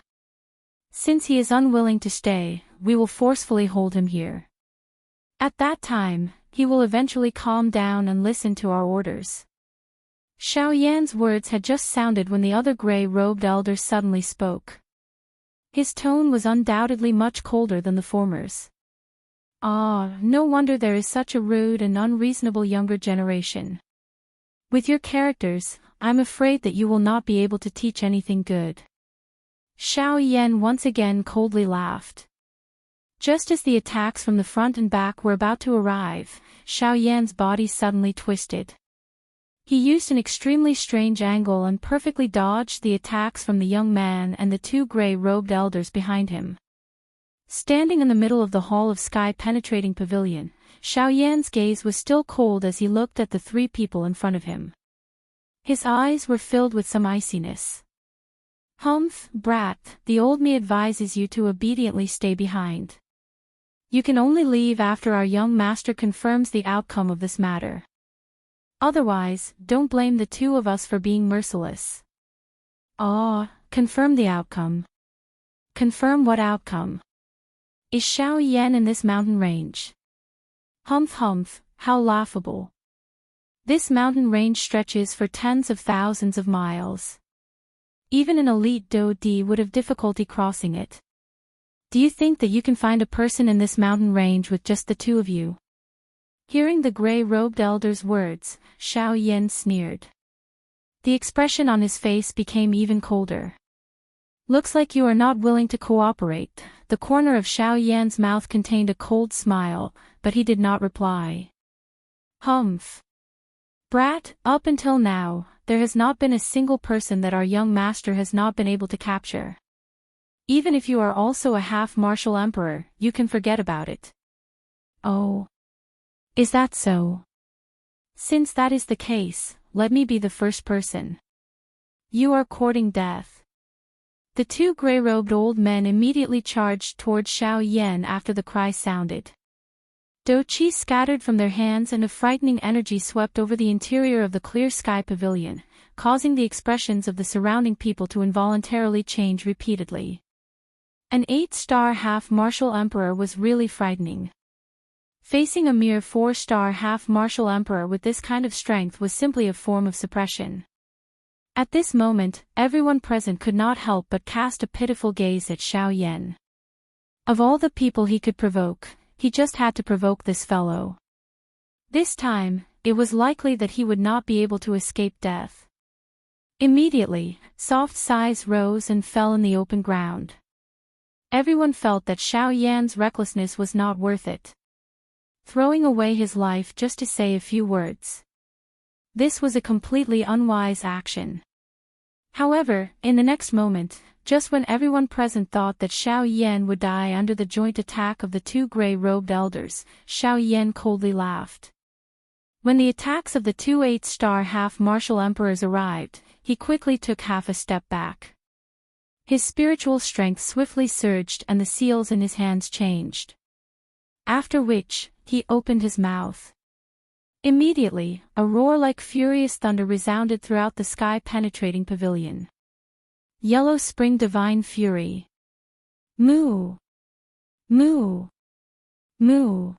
Since he is unwilling to stay, we will forcefully hold him here. At that time, he will eventually calm down and listen to our orders." Xiao Yan's words had just sounded when the other gray-robed elder suddenly spoke. His tone was undoubtedly much colder than the former's. Ah, no wonder there is such a rude and unreasonable younger generation. With your characters, I'm afraid that you will not be able to teach anything good. Xiao Yan once again coldly laughed. Just as the attacks from the front and back were about to arrive, Xiao Yan's body suddenly twisted. He used an extremely strange angle and perfectly dodged the attacks from the young man and the two gray-robed elders behind him. Standing in the middle of the hall of sky-penetrating pavilion, Xiao Yan's gaze was still cold as he looked at the three people in front of him. His eyes were filled with some iciness. "Humph, brat, the old me advises you to obediently stay behind. You can only leave after our young master confirms the outcome of this matter. Otherwise, don't blame the two of us for being merciless." "Ah, confirm the outcome. Confirm what outcome? Is Xiao Yan in this mountain range?" "Humph humph, how laughable. This mountain range stretches for tens of thousands of miles. Even an elite Do-Di would have difficulty crossing it. Do you think that you can find a person in this mountain range with just the two of you?" Hearing the gray-robed elder's words, Xiao Yan sneered. The expression on his face became even colder. "Looks like you are not willing to cooperate." The corner of Xiao Yan's mouth contained a cold smile, but he did not reply. "Humph. Brat, up until now, there has not been a single person that our young master has not been able to capture. Even if you are also a half-martial emperor, you can forget about it." "Oh. Is that so? Since that is the case, let me be the first person. You are courting death." The two gray-robed old men immediately charged towards Xiao Yan after the cry sounded. Do-Chi scattered from their hands and a frightening energy swept over the interior of the clear sky pavilion, causing the expressions of the surrounding people to involuntarily change repeatedly. An 8-star half-martial emperor was really frightening. Facing a mere 4-star half-martial emperor with this kind of strength was simply a form of suppression. At this moment, everyone present could not help but cast a pitiful gaze at Xiao Yan. Of all the people he could provoke, he just had to provoke this fellow. This time, it was likely that he would not be able to escape death. Immediately, soft sighs rose and fell in the open ground. Everyone felt that Xiao Yan's recklessness was not worth it. Throwing away his life just to say a few words. This was a completely unwise action. However, in the next moment, Just when everyone present thought that Xiao Yan would die under the joint attack of the two gray-robed elders, Xiao Yan coldly laughed. When the attacks of the two 8-star half-martial emperors arrived, he quickly took half a step back. His spiritual strength swiftly surged and the seals in his hands changed. After which, he opened his mouth. Immediately, a roar like furious thunder resounded throughout the sky-penetrating pavilion. Yellow Spring Divine Fury. Moo! Moo! Moo!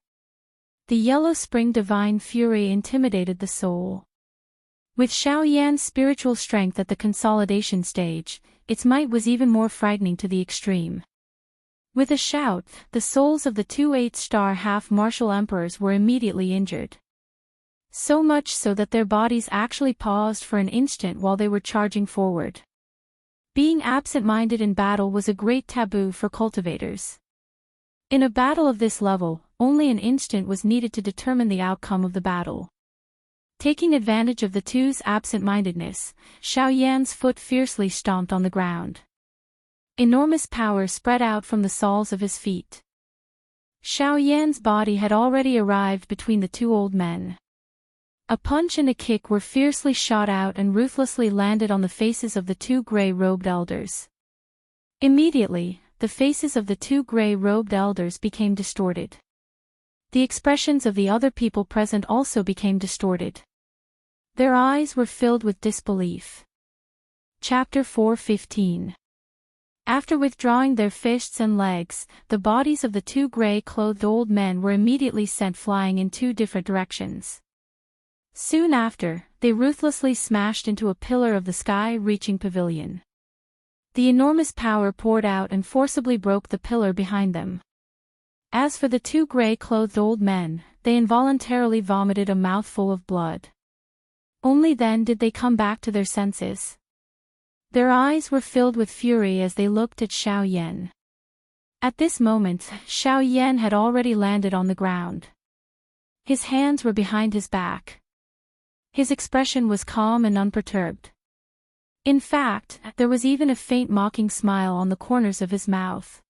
The Yellow Spring Divine Fury intimidated the soul. With Xiao Yan's spiritual strength at the consolidation stage, its might was even more frightening to the extreme. With a shout, the souls of the two 8-star half-martial emperors were immediately injured. So much so that their bodies actually paused for an instant while they were charging forward. Being absent-minded in battle was a great taboo for cultivators. In a battle of this level, only an instant was needed to determine the outcome of the battle. Taking advantage of the two's absent-mindedness, Xiao Yan's foot fiercely stomped on the ground. Enormous power spread out from the soles of his feet. Xiao Yan's body had already arrived between the two old men. A punch and a kick were fiercely shot out and ruthlessly landed on the faces of the two gray-robed elders. Immediately, the faces of the two gray-robed elders became distorted. The expressions of the other people present also became distorted. Their eyes were filled with disbelief. Chapter 4:15. After withdrawing their fists and legs, the bodies of the two gray-clothed old men were immediately sent flying in two different directions. Soon after, they ruthlessly smashed into a pillar of the sky-reaching pavilion. The enormous power poured out and forcibly broke the pillar behind them. As for the two gray-clothed old men, they involuntarily vomited a mouthful of blood. Only then did they come back to their senses. Their eyes were filled with fury as they looked at Xiao Yan. At this moment, Xiao Yan had already landed on the ground. His hands were behind his back. His expression was calm and unperturbed. In fact, there was even a faint mocking smile on the corners of his mouth.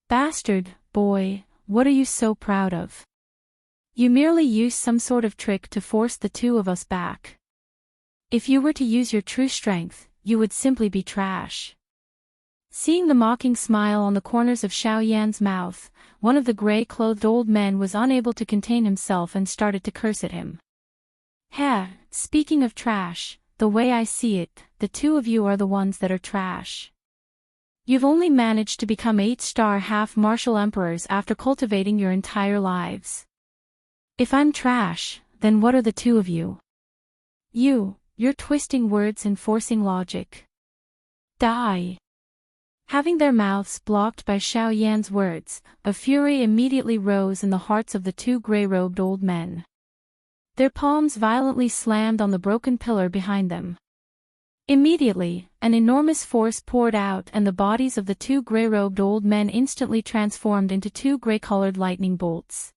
"Bastard, boy, what are you so proud of? You merely used some sort of trick to force the two of us back. If you were to use your true strength, you would simply be trash." Seeing the mocking smile on the corners of Xiao Yan's mouth, one of the gray-clothed old men was unable to contain himself and started to curse at him. Speaking of trash, the way I see it, the two of you are the ones that are trash. You've only managed to become 8-star half-martial emperors after cultivating your entire lives. If I'm trash, then what are the two of you? You're twisting words and forcing logic. Die. Having their mouths blocked by Xiao Yan's words, a fury immediately rose in the hearts of the two gray-robed old men. Their palms violently slammed on the broken pillar behind them. Immediately, an enormous force poured out and the bodies of the two gray-robed old men instantly transformed into two gray-colored lightning bolts.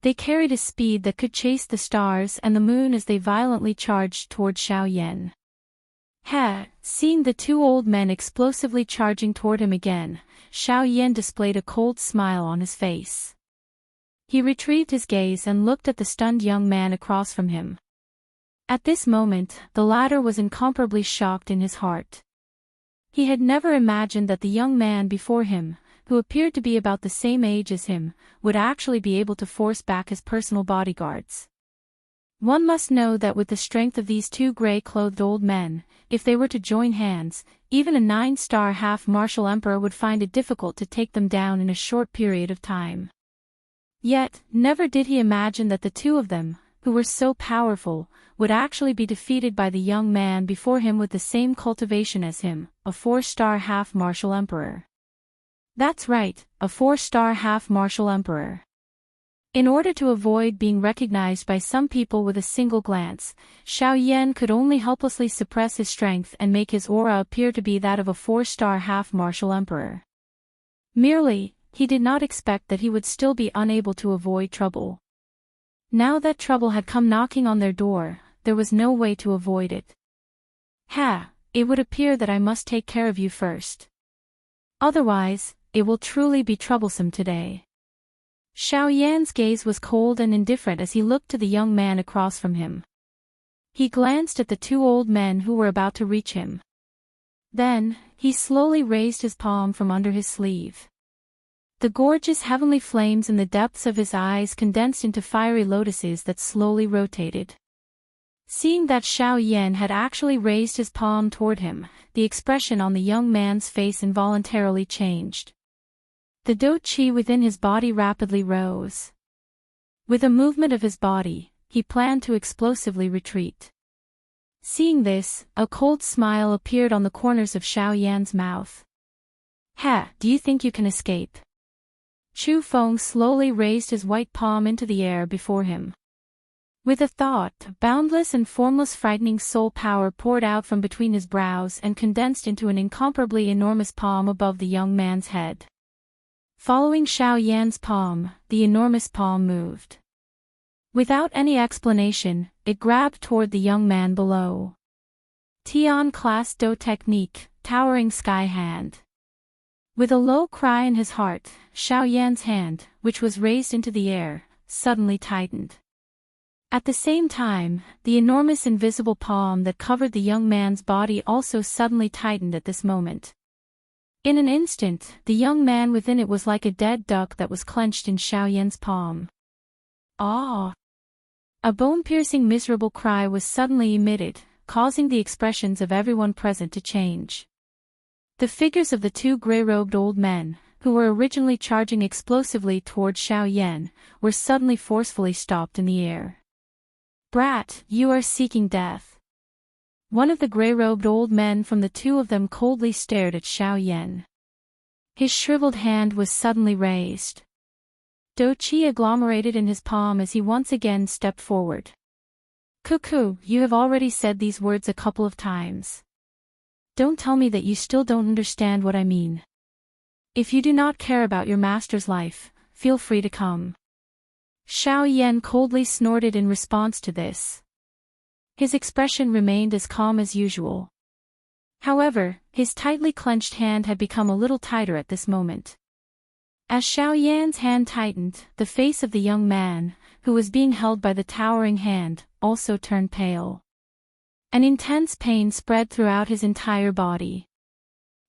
They carried a speed that could chase the stars and the moon as they violently charged toward Xiao Yan. Seeing the two old men explosively charging toward him again, Xiao Yan displayed a cold smile on his face. He retrieved his gaze and looked at the stunned young man across from him. At this moment, the latter was incomparably shocked in his heart. He had never imagined that the young man before him, who appeared to be about the same age as him, would actually be able to force back his personal bodyguards. One must know that with the strength of these two gray-clothed old men, if they were to join hands, even a 9-star half-martial emperor would find it difficult to take them down in a short period of time. Yet, never did he imagine that the two of them, who were so powerful, would actually be defeated by the young man before him with the same cultivation as him, a 4-star half-martial emperor. That's right, a 4-star half-martial emperor. In order to avoid being recognized by some people with a single glance, Xiao Yan could only helplessly suppress his strength and make his aura appear to be that of a 4-star half-martial emperor. Merely, he did not expect that he would still be unable to avoid trouble. Now that trouble had come knocking on their door, there was no way to avoid it. it would appear that I must take care of you first. Otherwise, it will truly be troublesome today. Xiao Yan's gaze was cold and indifferent as he looked to the young man across from him. He glanced at the two old men who were about to reach him. Then, he slowly raised his palm from under his sleeve. The gorgeous heavenly flames in the depths of his eyes condensed into fiery lotuses that slowly rotated. Seeing that Xiao Yan had actually raised his palm toward him, the expression on the young man's face involuntarily changed. The dou qi within his body rapidly rose. With a movement of his body, he planned to explosively retreat. Seeing this, a cold smile appeared on the corners of Xiao Yan's mouth. "Ha, do you think you can escape?" Chu Feng slowly raised his white palm into the air before him. With a thought, boundless and formless frightening soul power poured out from between his brows and condensed into an incomparably enormous palm above the young man's head. Following Xiao Yan's palm, the enormous palm moved. Without any explanation, it grabbed toward the young man below. Tian class Dou technique, towering sky hand. With a low cry in his heart, Xiao Yan's hand, which was raised into the air, suddenly tightened. At the same time, the enormous invisible palm that covered the young man's body also suddenly tightened at this moment. In an instant, the young man within it was like a dead duck that was clenched in Xiao Yan's palm. "Ah!" A bone-piercing miserable cry was suddenly emitted, causing the expressions of everyone present to change. The figures of the two gray-robed old men, who were originally charging explosively toward Xiao Yan, were suddenly forcefully stopped in the air. "Brat, you are seeking death." One of the gray-robed old men from the two of them coldly stared at Xiao Yan. His shriveled hand was suddenly raised. Dou qi agglomerated in his palm as he once again stepped forward. "Cuckoo, you have already said these words a couple of times. Don't tell me that you still don't understand what I mean. If you do not care about your master's life, feel free to come." Xiao Yan coldly snorted in response to this. His expression remained as calm as usual. However, his tightly clenched hand had become a little tighter at this moment. As Xiao Yan's hand tightened, the face of the young man, who was being held by the towering hand, also turned pale. An intense pain spread throughout his entire body.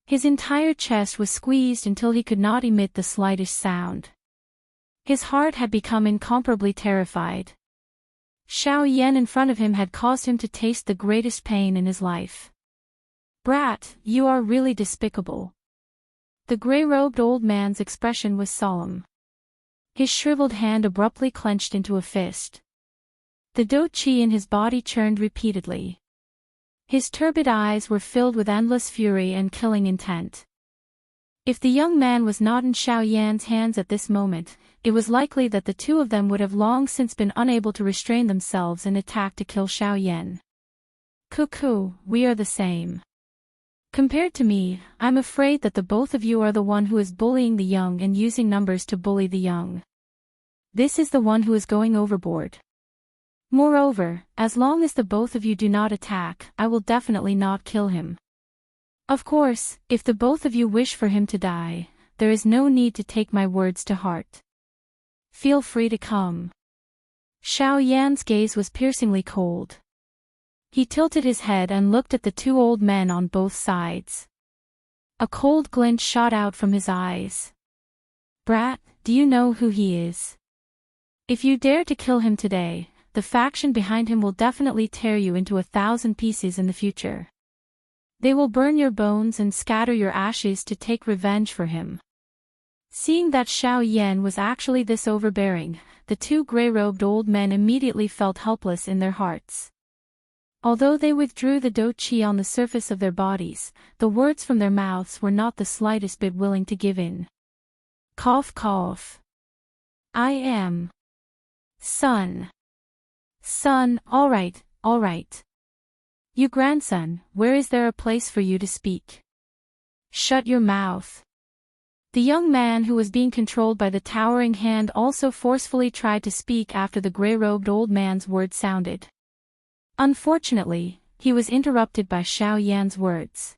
His entire chest was squeezed until he could not emit the slightest sound. His heart had become incomparably terrified. Xiao Yan in front of him had caused him to taste the greatest pain in his life. "Brat, you are really despicable." The gray-robed old man's expression was solemn. His shriveled hand abruptly clenched into a fist. The dou qi in his body churned repeatedly. His turbid eyes were filled with endless fury and killing intent. If the young man was not in Xiao Yan's hands at this moment, it was likely that the two of them would have long since been unable to restrain themselves and attack to kill Xiao Yan. "Cuckoo, we are the same. Compared to me, I'm afraid that the both of you are the one who is bullying the young and using numbers to bully the young. This is the one who is going overboard. Moreover, as long as the both of you do not attack, I will definitely not kill him. Of course, if the both of you wish for him to die, there is no need to take my words to heart. Feel free to come." Xiao Yan's gaze was piercingly cold. He tilted his head and looked at the two old men on both sides. A cold glint shot out from his eyes. "Brat, do you know who he is? If you dare to kill him today, the faction behind him will definitely tear you into 1,000 pieces in the future. They will burn your bones and scatter your ashes to take revenge for him." Seeing that Xiao Yan was actually this overbearing, the two gray-robed old men immediately felt helpless in their hearts. Although they withdrew the dou qi on the surface of their bodies, the words from their mouths were not the slightest bit willing to give in. Cough cough. "I am. Son. Son, all right, all right. You grandson, where is there a place for you to speak? Shut your mouth." The young man who was being controlled by the towering hand also forcefully tried to speak after the gray-robed old man's words sounded. Unfortunately, he was interrupted by Xiao Yan's words.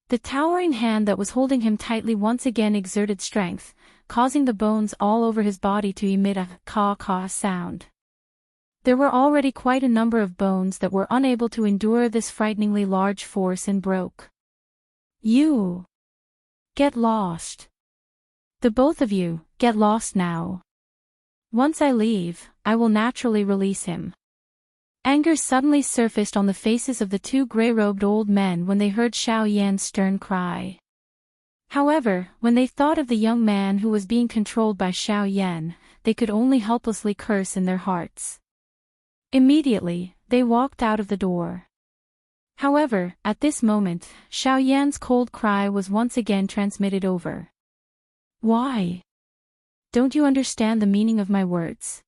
The towering hand that was holding him tightly once again exerted strength, causing the bones all over his body to emit a caw-caw sound. There were already quite a number of bones that were unable to endure this frighteningly large force and broke. You! Get lost! The both of you, get lost now. Once I leave, I will naturally release him. Anger suddenly surfaced on the faces of the two gray-robed old men when they heard Xiao Yan's stern cry. However, when they thought of the young man who was being controlled by Xiao Yan, they could only helplessly curse in their hearts. Immediately, they walked out of the door. However, at this moment, Xiao Yan's cold cry was once again transmitted over. Why? Don't you understand the meaning of my words?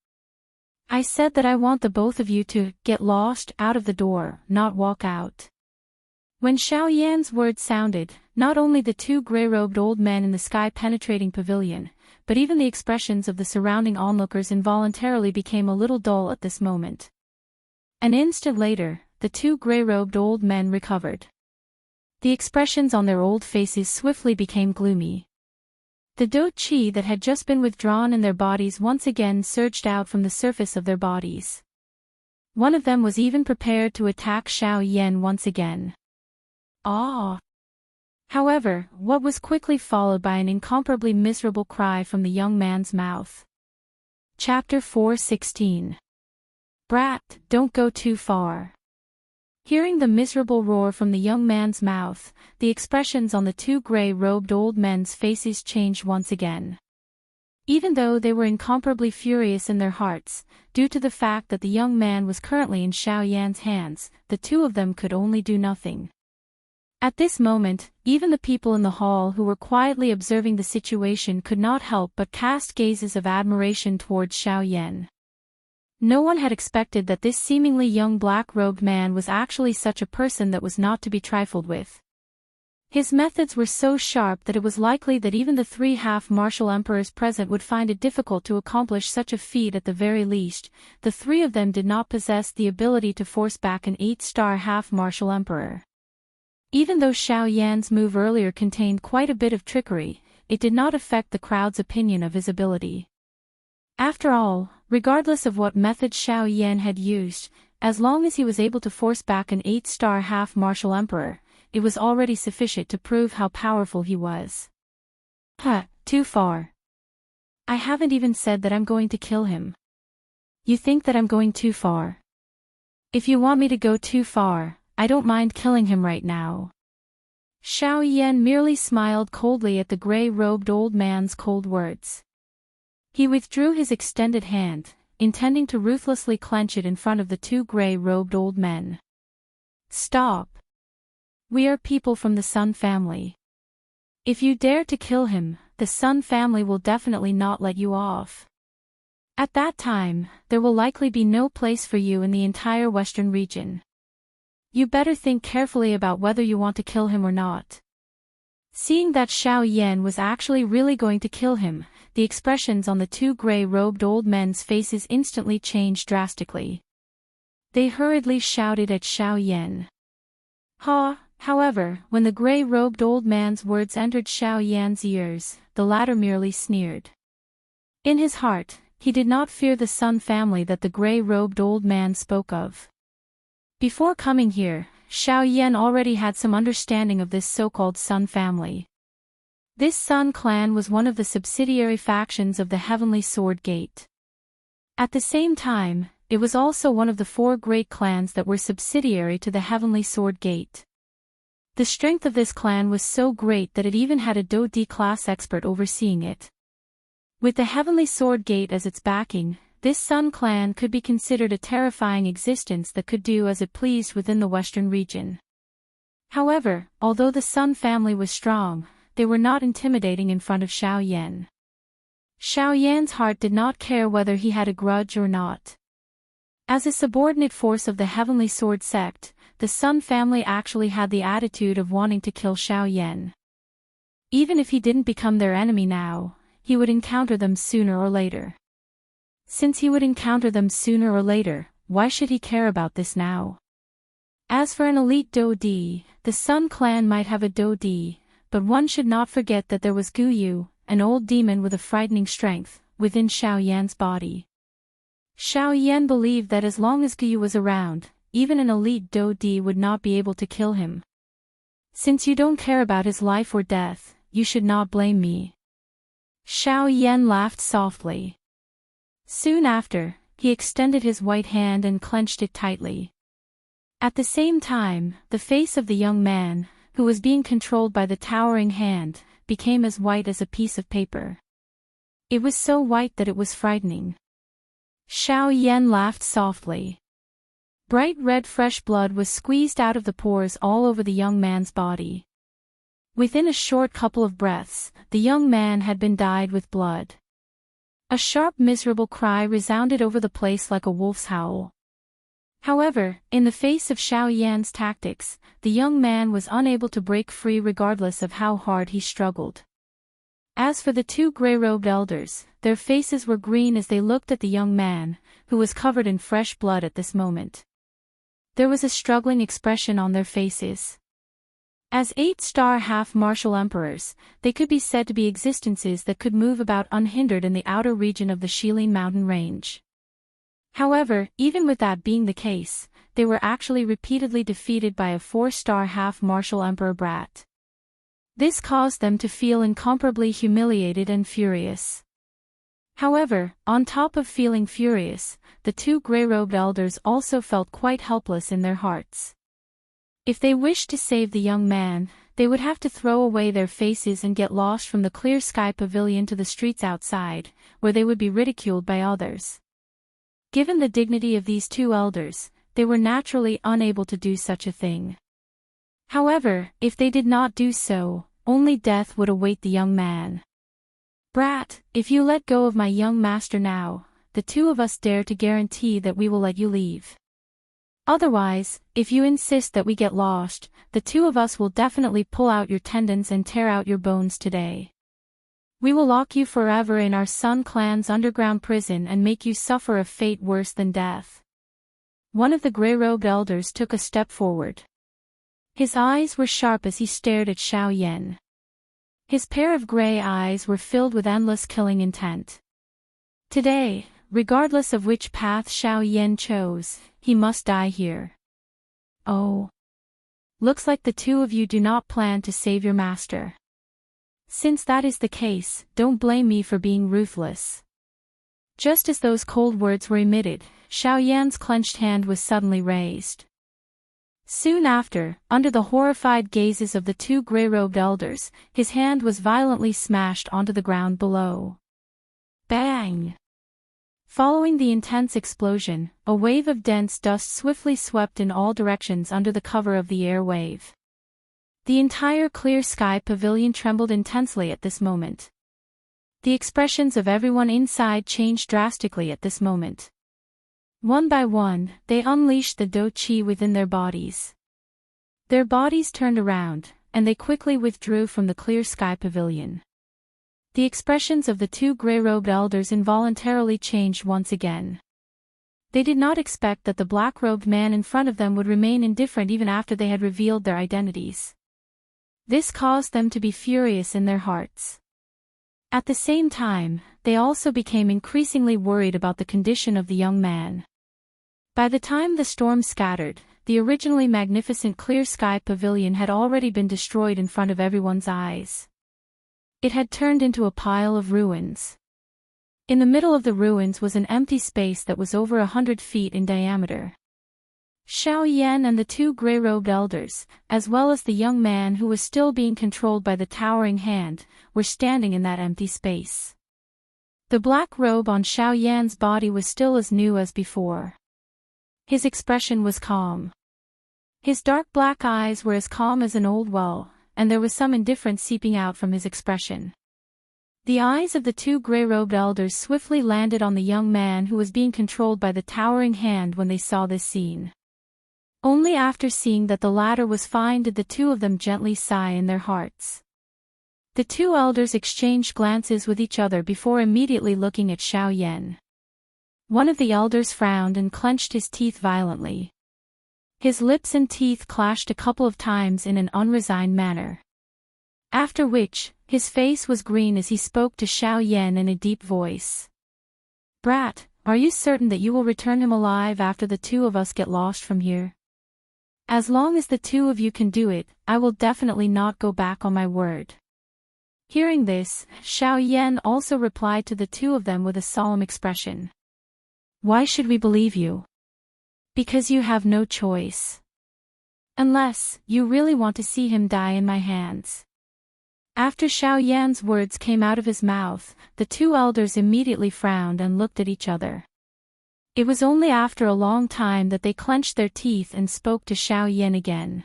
I said that I want the both of you to get lost out of the door, not walk out. When Xiao Yan's words sounded, not only the two gray-robed old men in the sky-penetrating pavilion, but even the expressions of the surrounding onlookers involuntarily became a little dull at this moment. An instant later, the two gray-robed old men recovered. The expressions on their old faces swiftly became gloomy. The dou qi that had just been withdrawn in their bodies once again surged out from the surface of their bodies. One of them was even prepared to attack Xiao Yan once again. Ah! However, what was quickly followed by an incomparably miserable cry from the young man's mouth. Chapter 4:16. Brat, don't go too far. Hearing the miserable roar from the young man's mouth, the expressions on the two gray-robed old men's faces changed once again. Even though they were incomparably furious in their hearts, due to the fact that the young man was currently in Xiao Yan's hands, the two of them could only do nothing. At this moment, even the people in the hall who were quietly observing the situation could not help but cast gazes of admiration towards Xiao Yan. No one had expected that this seemingly young black-robed man was actually such a person that was not to be trifled with. His methods were so sharp that it was likely that even the three half-martial emperors present would find it difficult to accomplish such a feat at the very least. The three of them did not possess the ability to force back an 8-star half-martial emperor. Even though Xiao Yan's move earlier contained quite a bit of trickery, it did not affect the crowd's opinion of his ability. After all, regardless of what method Xiao Yan had used, as long as he was able to force back an 8-star half-martial emperor, it was already sufficient to prove how powerful he was. Too far. I haven't even said that I'm going to kill him. You think that I'm going too far? If you want me to go too far, I don't mind killing him right now. Xiao Yan merely smiled coldly at the gray-robed old man's cold words. He withdrew his extended hand, intending to ruthlessly clench it in front of the two gray-robed old men. Stop. We are people from the Sun family. If you dare to kill him, the Sun family will definitely not let you off. At that time, there will likely be no place for you in the entire Western region. You better think carefully about whether you want to kill him or not. Seeing that Xiao Yan was actually really going to kill him, the expressions on the two gray-robed old men's faces instantly changed drastically. They hurriedly shouted at Xiao Yan. However, when the gray-robed old man's words entered Xiao Yan's ears, the latter merely sneered. In his heart, he did not fear the Sun family that the gray-robed old man spoke of. Before coming here, Xiao Yan already had some understanding of this so-called Sun family. This Sun clan was one of the subsidiary factions of the Heavenly Sword Gate. At the same time, it was also one of the 4 great clans that were subsidiary to the Heavenly Sword Gate. The strength of this clan was so great that it even had a Dou D-class expert overseeing it. With the Heavenly Sword Gate as its backing, this Sun clan could be considered a terrifying existence that could do as it pleased within the Western region. However, although the Sun family was strong, they were not intimidating in front of Xiao Yan. Xiao Yan's heart did not care whether he had a grudge or not. As a subordinate force of the Heavenly Sword sect, the Sun family actually had the attitude of wanting to kill Xiao Yan. Even if he didn't become their enemy now, he would encounter them sooner or later. Since he would encounter them sooner or later, why should he care about this now? As for an elite Dodi, the Sun Clan might have a Dodi, but one should not forget that there was Guyu, an old demon with a frightening strength, within Xiao Yan's body. Xiao Yan believed that as long as Guyu was around, even an elite Dodi would not be able to kill him. Since you don't care about his life or death, you should not blame me. Xiao Yan laughed softly. Soon after, he extended his white hand and clenched it tightly. At the same time, the face of the young man, who was being controlled by the towering hand, became as white as a piece of paper. It was so white that it was frightening. Xiao Yan laughed softly. Bright red fresh blood was squeezed out of the pores all over the young man's body. Within a short couple of breaths, the young man had been dyed with blood. A sharp miserable cry resounded over the place like a wolf's howl. However, in the face of Xiao Yan's tactics, the young man was unable to break free regardless of how hard he struggled. As for the two gray-robed elders, their faces were green as they looked at the young man, who was covered in fresh blood at this moment. There was a struggling expression on their faces. As 8-star half-martial emperors, they could be said to be existences that could move about unhindered in the outer region of the Shilin mountain range. However, even with that being the case, they were actually repeatedly defeated by a 4-star half-martial emperor brat. This caused them to feel incomparably humiliated and furious. However, on top of feeling furious, the two gray-robed elders also felt quite helpless in their hearts. If they wished to save the young man, they would have to throw away their faces and get lost from the clear sky pavilion to the streets outside, where they would be ridiculed by others. Given the dignity of these two elders, they were naturally unable to do such a thing. However, if they did not do so, only death would await the young man. Brat, if you let go of my young master now, the two of us dare to guarantee that we will let you leave. Otherwise, if you insist that we get lost, the two of us will definitely pull out your tendons and tear out your bones today. We will lock you forever in our Sun Clan's underground prison and make you suffer a fate worse than death. One of the gray-robed elders took a step forward. His eyes were sharp as he stared at Xiao Yan. His pair of gray eyes were filled with endless killing intent. Today, regardless of which path Xiao Yan chose, he must die here. Oh. Looks like the two of you do not plan to save your master. Since that is the case, don't blame me for being ruthless. Just as those cold words were emitted, Xiao Yan's clenched hand was suddenly raised. Soon after, under the horrified gazes of the two gray-robed elders, his hand was violently smashed onto the ground below. Bang! Following the intense explosion, a wave of dense dust swiftly swept in all directions under the cover of the air wave. The entire clear sky pavilion trembled intensely at this moment. The expressions of everyone inside changed drastically at this moment. One by one, they unleashed the Do Chi within their bodies. Their bodies turned around, and they quickly withdrew from the clear sky pavilion. The expressions of the two gray-robed elders involuntarily changed once again. They did not expect that the black-robed man in front of them would remain indifferent even after they had revealed their identities. This caused them to be furious in their hearts. At the same time, they also became increasingly worried about the condition of the young man. By the time the storm scattered, the originally magnificent clear sky pavilion had already been destroyed in front of everyone's eyes. It had turned into a pile of ruins. In the middle of the ruins was an empty space that was over 100 feet in diameter. Xiao Yan and the two gray-robed elders, as well as the young man who was still being controlled by the towering hand, were standing in that empty space. The black robe on Xiao Yan's body was still as new as before. His expression was calm. His dark black eyes were as calm as an old well, and there was some indifference seeping out from his expression. The eyes of the two gray-robed elders swiftly landed on the young man who was being controlled by the towering hand when they saw this scene. Only after seeing that the latter was fine did the two of them gently sigh in their hearts. The two elders exchanged glances with each other before immediately looking at Xiao Yan. One of the elders frowned and clenched his teeth violently. His lips and teeth clashed a couple of times in an unresigned manner. After which, his face was green as he spoke to Xiao Yan in a deep voice. "Brat, are you certain that you will return him alive after the two of us get lost from here? As long as the two of you can do it, I will definitely not go back on my word." Hearing this, Xiao Yan also replied to the two of them with a solemn expression. "Why should we believe you? Because you have no choice. Unless, you really want to see him die in my hands." After Xiao Yan's words came out of his mouth, the two elders immediately frowned and looked at each other. It was only after a long time that they clenched their teeth and spoke to Xiao Yan again.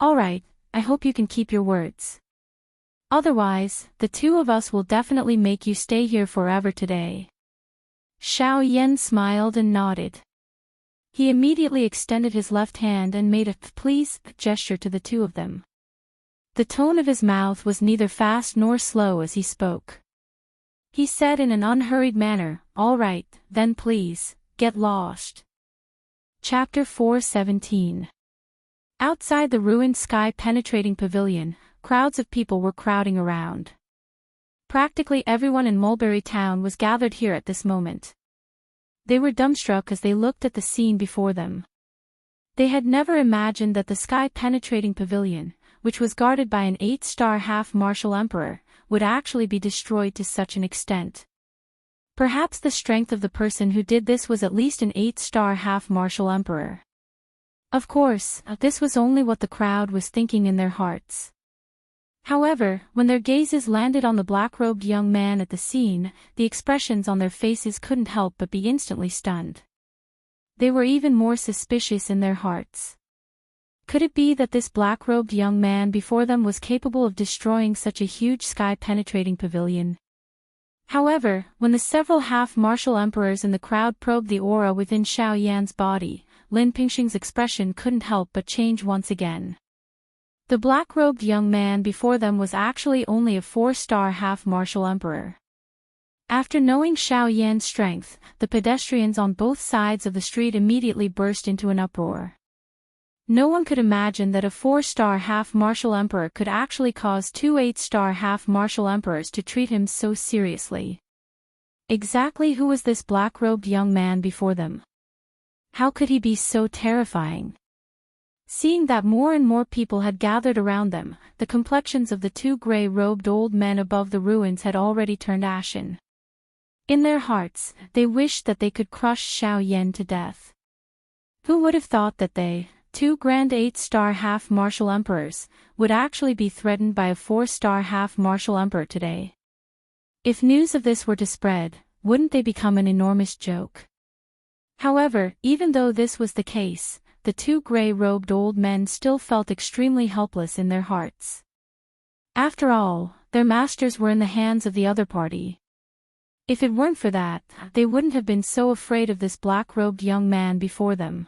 "All right, I hope you can keep your words. Otherwise, the two of us will definitely make you stay here forever today." Xiao Yan smiled and nodded. He immediately extended his left hand and made a "please" gesture to the two of them. The tone of his mouth was neither fast nor slow as he spoke. He said in an unhurried manner, "All right, then please, get lost." Chapter 4:17. Outside the ruined sky-penetrating pavilion, crowds of people were crowding around. Practically everyone in Mulberry Town was gathered here at this moment. They were dumbstruck as they looked at the scene before them. They had never imagined that the sky-penetrating pavilion, which was guarded by an 8-star half-martial emperor, would actually be destroyed to such an extent. Perhaps the strength of the person who did this was at least an 8-star half-martial emperor. Of course, this was only what the crowd was thinking in their hearts. However, when their gazes landed on the black-robed young man at the scene, the expressions on their faces couldn't help but be instantly stunned. They were even more suspicious in their hearts. Could it be that this black-robed young man before them was capable of destroying such a huge sky-penetrating pavilion? However, when the several half-martial emperors in the crowd probed the aura within Xiao Yan's body, Lin Pingxing's expression couldn't help but change once again. The black-robed young man before them was actually only a 4-star half-martial emperor. After knowing Xiao Yan's strength, the pedestrians on both sides of the street immediately burst into an uproar. No one could imagine that a 4-star half-martial emperor could actually cause two 8-star half-martial emperors to treat him so seriously. Exactly who was this black-robed young man before them? How could he be so terrifying? Seeing that more and more people had gathered around them, the complexions of the two gray-robed old men above the ruins had already turned ashen. In their hearts, they wished that they could crush Xiao Yan to death. Who would have thought that they, two grand 8-star half-martial emperors, would actually be threatened by a 4-star half-martial emperor today? If news of this were to spread, wouldn't they become an enormous joke? However, even though this was the case, the two gray-robed old men still felt extremely helpless in their hearts. After all, their masters were in the hands of the other party. If it weren't for that, they wouldn't have been so afraid of this black-robed young man before them.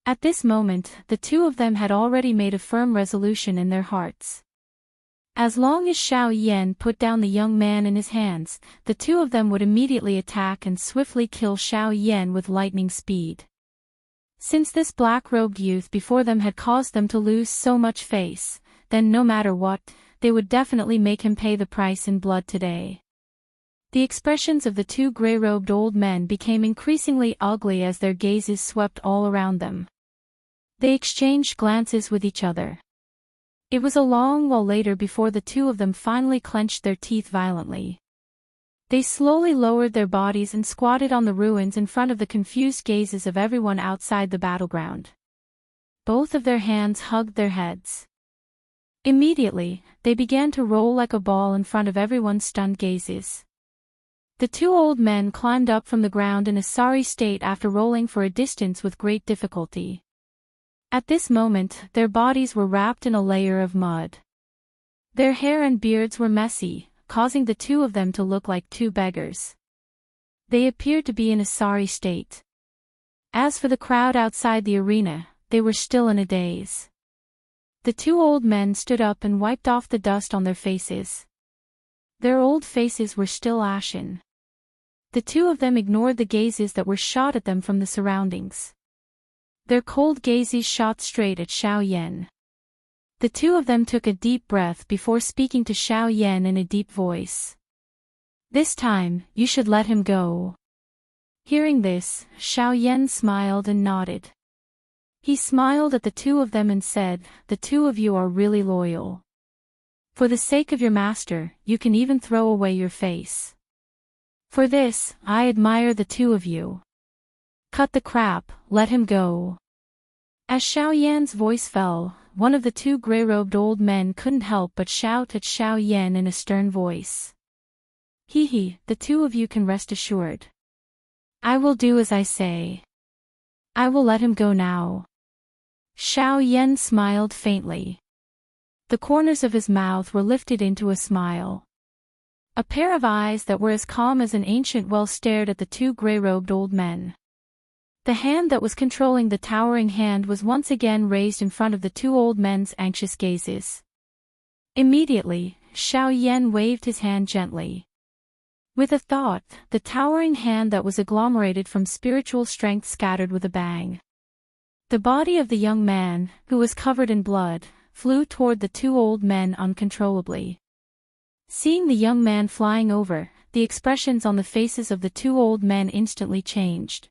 At this moment, the two of them had already made a firm resolution in their hearts. As long as Xiao Yan put down the young man in his hands, the two of them would immediately attack and swiftly kill Xiao Yan with lightning speed. Since this black-robed youth before them had caused them to lose so much face, then no matter what, they would definitely make him pay the price in blood today. The expressions of the two gray-robed old men became increasingly ugly as their gazes swept all around them. They exchanged glances with each other. It was a long while later before the two of them finally clenched their teeth violently. They slowly lowered their bodies and squatted on the ruins in front of the confused gazes of everyone outside the battleground. Both of their hands hugged their heads. Immediately, they began to roll like a ball in front of everyone's stunned gazes. The two old men climbed up from the ground in a sorry state after rolling for a distance with great difficulty. At this moment, their bodies were wrapped in a layer of mud. Their hair and beards were messy, causing the two of them to look like two beggars. They appeared to be in a sorry state. As for the crowd outside the arena, they were still in a daze. The two old men stood up and wiped off the dust on their faces. Their old faces were still ashen. The two of them ignored the gazes that were shot at them from the surroundings. Their cold gazes shot straight at Xiao Yan. The two of them took a deep breath before speaking to Xiao Yan in a deep voice. "This time, you should let him go." Hearing this, Xiao Yan smiled and nodded. He smiled at the two of them and said, "The two of you are really loyal. For the sake of your master, you can even throw away your face. For this, I admire the two of you. Cut the crap, let him go." As Xiao Yan's voice fell, one of the two gray-robed old men couldn't help but shout at Xiao Yan in a stern voice. "Hee, the two of you can rest assured. I will do as I say. I will let him go now." Xiao Yan smiled faintly. The corners of his mouth were lifted into a smile. A pair of eyes that were as calm as an ancient well stared at the two gray-robed old men. The hand that was controlling the towering hand was once again raised in front of the two old men's anxious gazes. Immediately, Xiao Yan waved his hand gently. With a thought, the towering hand that was agglomerated from spiritual strength scattered with a bang. The body of the young man, who was covered in blood, flew toward the two old men uncontrollably. Seeing the young man flying over, the expressions on the faces of the two old men instantly changed.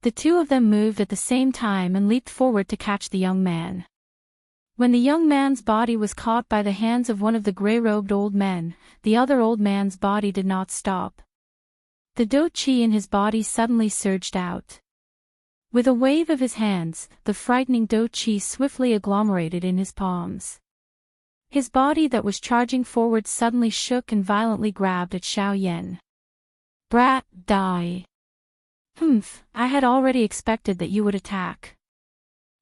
The two of them moved at the same time and leaped forward to catch the young man. When the young man's body was caught by the hands of one of the gray-robed old men, the other old man's body did not stop. The Do Qi in his body suddenly surged out. With a wave of his hands, the frightening Do Qi swiftly agglomerated in his palms. His body that was charging forward suddenly shook and violently grabbed at Xiao Yan. "Brat, die." I had already expected that you would attack.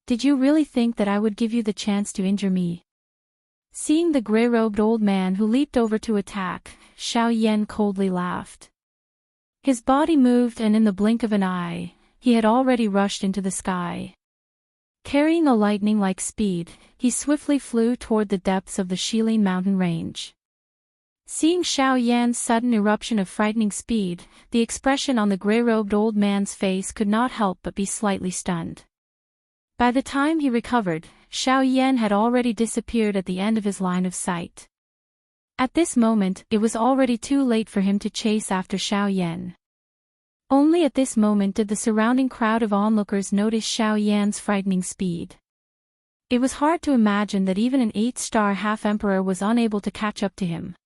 Did you really think that I would give you the chance to injure me?" Seeing the gray-robed old man who leaped over to attack, Xiao Yan coldly laughed. His body moved and in the blink of an eye, he had already rushed into the sky. Carrying a lightning-like speed, he swiftly flew toward the depths of the Shilin mountain range. Seeing Xiao Yan's sudden eruption of frightening speed, the expression on the gray-robed old man's face could not help but be slightly stunned. By the time he recovered, Xiao Yan had already disappeared at the end of his line of sight. At this moment, it was already too late for him to chase after Xiao Yan. Only at this moment did the surrounding crowd of onlookers notice Xiao Yan's frightening speed. It was hard to imagine that even an 8-star half-emperor was unable to catch up to him.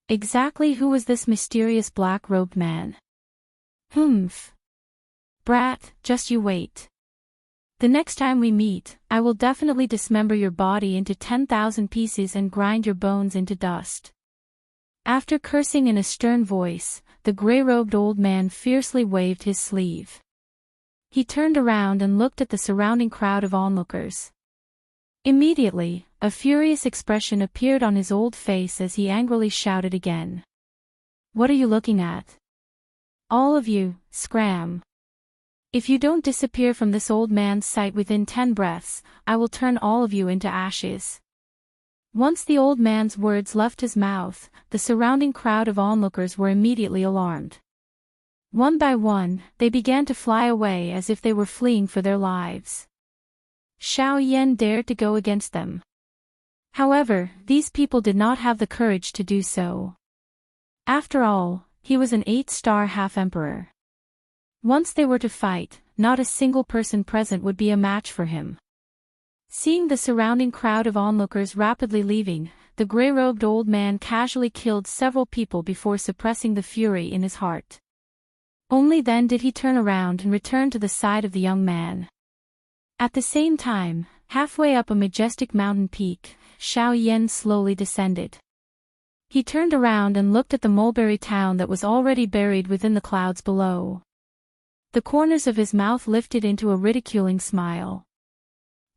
Exactly who was this mysterious black-robed man? Brat, just you wait. The next time we meet, I will definitely dismember your body into 10,000 pieces and grind your bones into dust. After cursing in a stern voice, the gray-robed old man fiercely waved his sleeve. He turned around and looked at the surrounding crowd of onlookers. Immediately, a furious expression appeared on his old face as he angrily shouted again. "What are you looking at? All of you, scram! If you don't disappear from this old man's sight within 10 breaths, I will turn all of you into ashes." Once the old man's words left his mouth, the surrounding crowd of onlookers were immediately alarmed. One by one, they began to fly away as if they were fleeing for their lives. Xiao Yan dared to go against them. However, these people did not have the courage to do so. After all, he was an 8-star half-emperor. Once they were to fight, not a single person present would be a match for him. Seeing the surrounding crowd of onlookers rapidly leaving, the gray-robed old man casually killed several people before suppressing the fury in his heart. Only then did he turn around and return to the side of the young man. At the same time, halfway up a majestic mountain peak, Xiao Yan slowly descended. He turned around and looked at the mulberry town that was already buried within the clouds below. The corners of his mouth lifted into a ridiculing smile.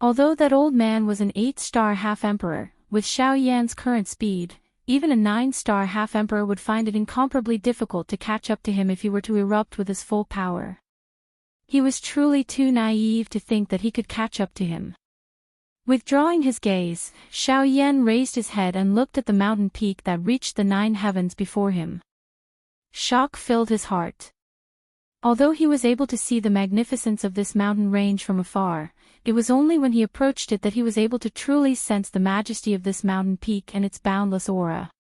Although that old man was an 8-star half-emperor, with Xiao Yan's current speed, even a 9-star half-emperor would find it incomparably difficult to catch up to him if he were to erupt with his full power. He was truly too naive to think that he could catch up to him. Withdrawing his gaze, Xiao Yan raised his head and looked at the mountain peak that reached the 9 heavens before him. Shock filled his heart. Although he was able to see the magnificence of this mountain range from afar, it was only when he approached it that he was able to truly sense the majesty of this mountain peak and its boundless aura.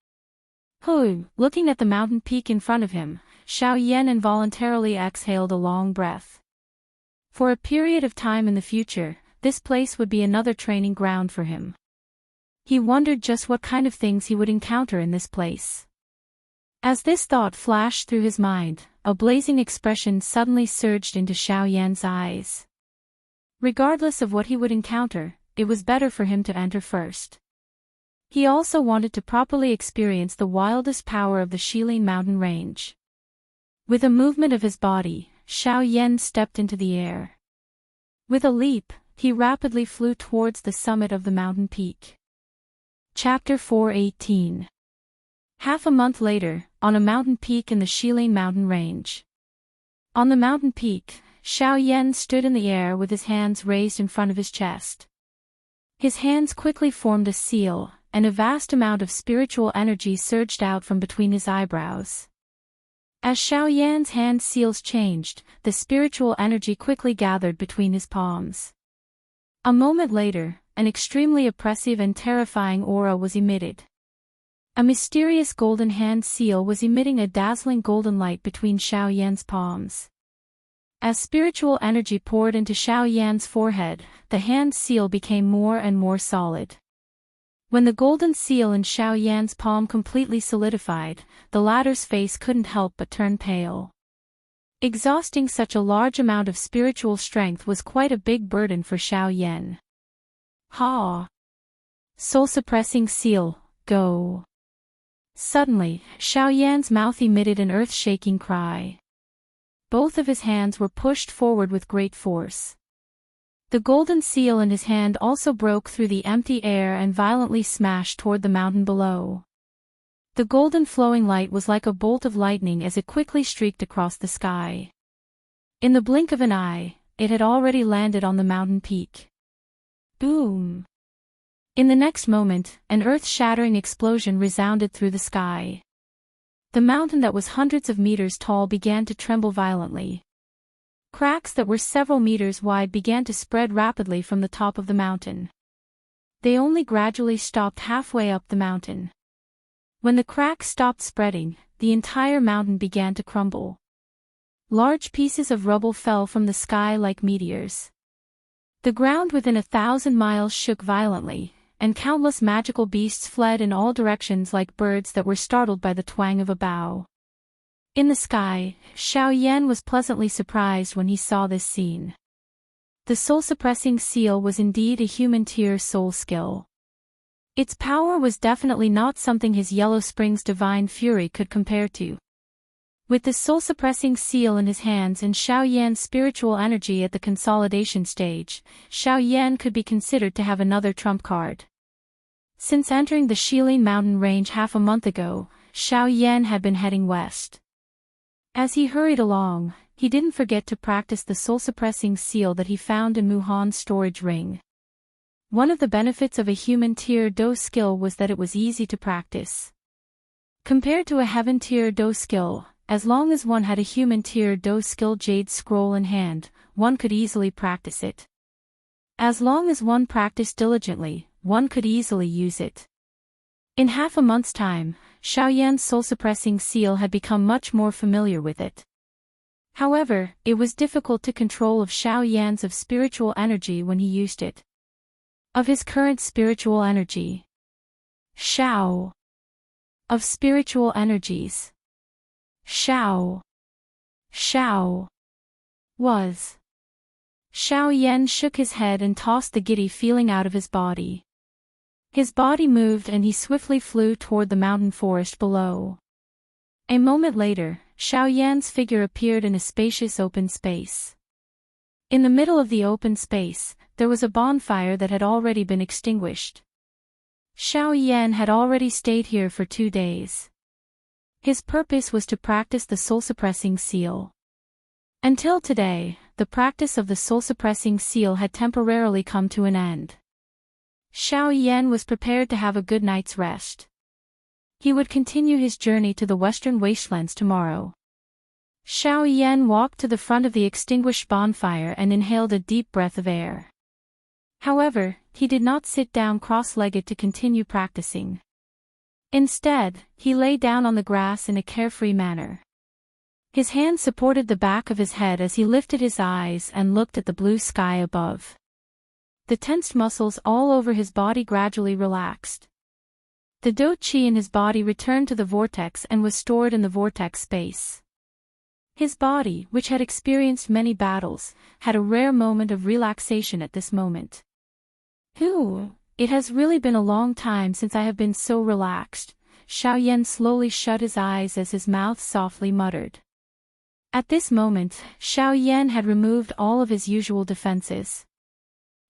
Looking at the mountain peak in front of him, Xiao Yan involuntarily exhaled a long breath. For a period of time in the future, this place would be another training ground for him. He wondered just what kind of things he would encounter in this place. As this thought flashed through his mind, a blazing expression suddenly surged into Xiao Yan's eyes. Regardless of what he would encounter, it was better for him to enter first. He also wanted to properly experience the wildest power of the Shilin mountain range. With a movement of his body, Xiao Yan stepped into the air. With a leap, he rapidly flew towards the summit of the mountain peak. Chapter 4:18. Half a month later, on a mountain peak in the Shilin mountain range. On the mountain peak, Xiao Yan stood in the air with his hands raised in front of his chest. His hands quickly formed a seal, and a vast amount of spiritual energy surged out from between his eyebrows. As Xiao Yan's hand seals changed, the spiritual energy quickly gathered between his palms. A moment later, an extremely oppressive and terrifying aura was emitted. A mysterious golden hand seal was emitting a dazzling golden light between Xiao Yan's palms. As spiritual energy poured into Xiao Yan's forehead, the hand seal became more and more solid. When the golden seal in Xiao Yan's palm completely solidified, the latter's face couldn't help but turn pale. Exhausting such a large amount of spiritual strength was quite a big burden for Xiao Yan. Soul-suppressing seal, go. Suddenly, Xiao Yan's mouth emitted an earth-shaking cry. Both of his hands were pushed forward with great force. The golden seal in his hand also broke through the empty air and violently smashed toward the mountain below. The golden flowing light was like a bolt of lightning as it quickly streaked across the sky. In the blink of an eye, it had already landed on the mountain peak. Boom! In the next moment, an earth-shattering explosion resounded through the sky. The mountain that was hundreds of meters tall began to tremble violently. Cracks that were several meters wide began to spread rapidly from the top of the mountain. They only gradually stopped halfway up the mountain. When the cracks stopped spreading, the entire mountain began to crumble. Large pieces of rubble fell from the sky like meteors. The ground within 1,000 miles shook violently, and countless magical beasts fled in all directions like birds that were startled by the twang of a bow. In the sky, Xiao Yan was pleasantly surprised when he saw this scene. The soul-suppressing seal was indeed a human-tier soul skill. Its power was definitely not something his Yellow Spring's divine fury could compare to. With the soul-suppressing seal in his hands and Xiao Yan's spiritual energy at the consolidation stage, Xiao Yan could be considered to have another trump card. Since entering the Shilin mountain range half a month ago, Xiao Yan had been heading west. As he hurried along, he didn't forget to practice the soul-suppressing seal that he found in Muhan's storage ring. One of the benefits of a human-tier Do skill was that it was easy to practice. Compared to a heaven-tier Do skill, as long as one had a human-tier Do skill Jade Scroll in hand, one could easily practice it. As long as one practiced diligently, one could easily use it. In half a month's time, Xiao Yan's soul-suppressing seal had become much more familiar with it. However, it was difficult to control of Xiao Yan's of spiritual energy when he used it. Of his current spiritual energy. Xiao. Of spiritual energies. Xiao. Was. Xiao Yan shook his head and tossed the giddy feeling out of his body. His body moved and he swiftly flew toward the mountain forest below. A moment later, Xiao Yan's figure appeared in a spacious open space. In the middle of the open space, there was a bonfire that had already been extinguished. Xiao Yan had already stayed here for 2 days. His purpose was to practice the soul-suppressing seal. Until today, the practice of the soul-suppressing seal had temporarily come to an end. Xiao Yan was prepared to have a good night's rest. He would continue his journey to the western wastelands tomorrow. Xiao Yan walked to the front of the extinguished bonfire and inhaled a deep breath of air. However, he did not sit down cross-legged to continue practicing. Instead, he lay down on the grass in a carefree manner. His hand supported the back of his head as he lifted his eyes and looked at the blue sky above. The tensed muscles all over his body gradually relaxed. The Do Qi in his body returned to the vortex and was stored in the vortex space. His body, which had experienced many battles, had a rare moment of relaxation at this moment. It has really been a long time since I have been so relaxed. Xiao Yan slowly shut his eyes as his mouth softly muttered. At this moment, Xiao Yan had removed all of his usual defenses.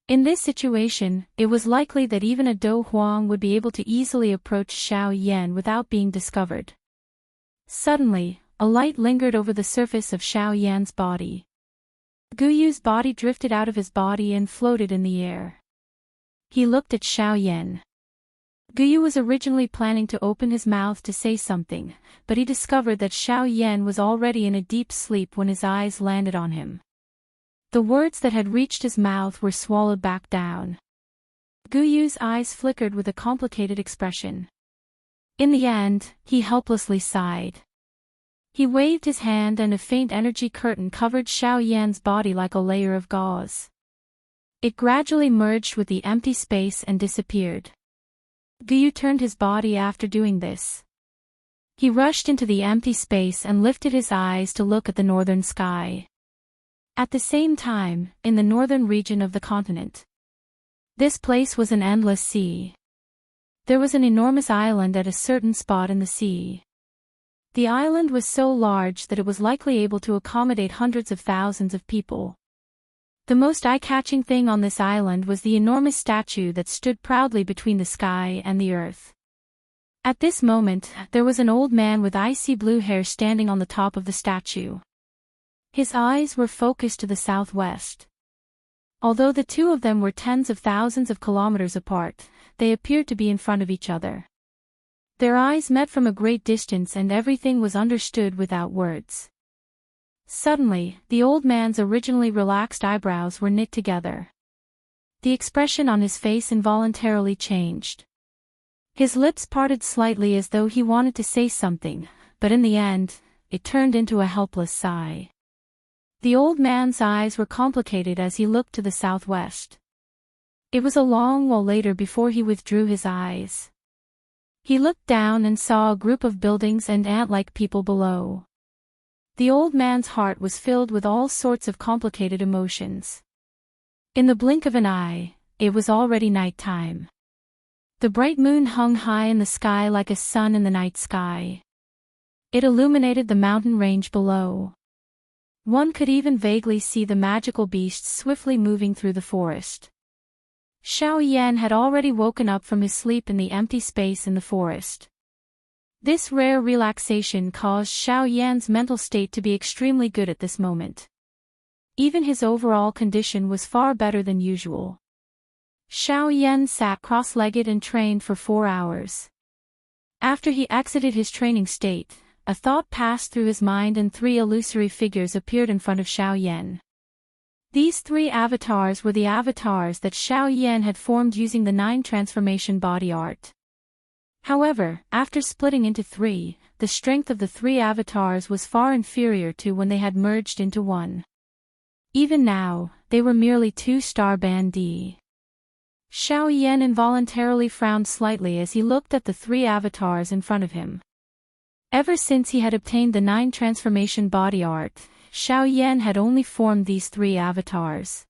In this situation, it was likely that even a Do Huang would be able to easily approach Xiao Yan without being discovered. Suddenly, a light lingered over the surface of Xiao Yan's body. Guyu's body drifted out of his body and floated in the air. He looked at Xiao Yan. Guyu was originally planning to open his mouth to say something, but he discovered that Xiao Yan was already in a deep sleep when his eyes landed on him. The words that had reached his mouth were swallowed back down. Guyu's eyes flickered with a complicated expression. In the end, he helplessly sighed. He waved his hand and a faint energy curtain covered Xiao Yan's body like a layer of gauze. It gradually merged with the empty space and disappeared. Guyu turned his body after doing this. He rushed into the empty space and lifted his eyes to look at the northern sky. At the same time, in the northern region of the continent, this place was an endless sea. There was an enormous island at a certain spot in the sea. The island was so large that it was likely able to accommodate hundreds of thousands of people. The most eye-catching thing on this island was the enormous statue that stood proudly between the sky and the earth. At this moment, there was an old man with icy blue hair standing on the top of the statue. His eyes were focused to the southwest. Although the two of them were tens of thousands of kilometers apart, they appeared to be in front of each other. Their eyes met from a great distance and everything was understood without words. Suddenly, the old man's originally relaxed eyebrows were knit together. The expression on his face involuntarily changed. His lips parted slightly as though he wanted to say something, but in the end, it turned into a helpless sigh. The old man's eyes were complicated as he looked to the southwest. It was a long while later before he withdrew his eyes. He looked down and saw a group of buildings and ant-like people below. The old man's heart was filled with all sorts of complicated emotions. In the blink of an eye, it was already night time. The bright moon hung high in the sky like a sun in the night sky. It illuminated the mountain range below. One could even vaguely see the magical beasts swiftly moving through the forest. Xiao Yan had already woken up from his sleep in the empty space in the forest. This rare relaxation caused Xiao Yan's mental state to be extremely good at this moment. Even his overall condition was far better than usual. Xiao Yan sat cross-legged and trained for 4 hours. After he exited his training state, a thought passed through his mind and 3 illusory figures appeared in front of Xiao Yan. These 3 avatars were the avatars that Xiao Yan had formed using the 9 transformation body art. However, after splitting into 3, the strength of the 3 avatars was far inferior to when they had merged into one. Even now, they were merely 2-star band D. Xiao Yan involuntarily frowned slightly as he looked at the 3 avatars in front of him. Ever since he had obtained the 9 transformation body art, Xiao Yan had only formed these 3 avatars.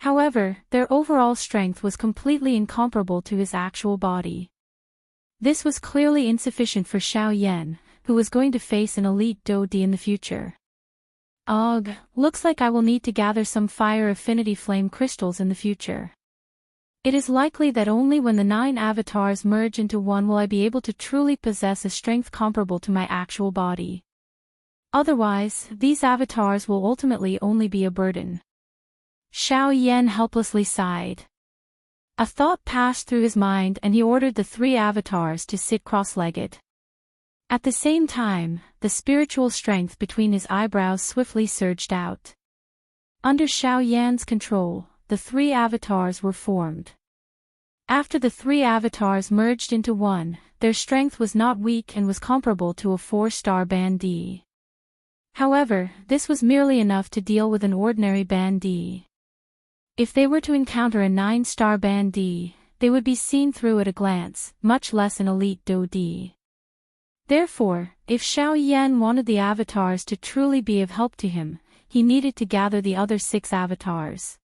However, their overall strength was completely incomparable to his actual body. This was clearly insufficient for Xiao Yan, who was going to face an elite Do Di in the future. Ugh, looks like I will need to gather some fire affinity flame crystals in the future. It is likely that only when the 9 avatars merge into one will I be able to truly possess a strength comparable to my actual body. Otherwise, these avatars will ultimately only be a burden. Xiao Yan helplessly sighed. A thought passed through his mind and he ordered the 3 avatars to sit cross-legged. At the same time, the spiritual strength between his eyebrows swiftly surged out. Under Xiao Yan's control, the three avatars were formed. After the three avatars merged into one, their strength was not weak and was comparable to a 4-star bandee. However, this was merely enough to deal with an ordinary bandee. If they were to encounter a 9-star bandee, they would be seen through at a glance, much less an elite doji. Therefore, if Xiao Yan wanted the avatars to truly be of help to him, he needed to gather the other 6 avatars.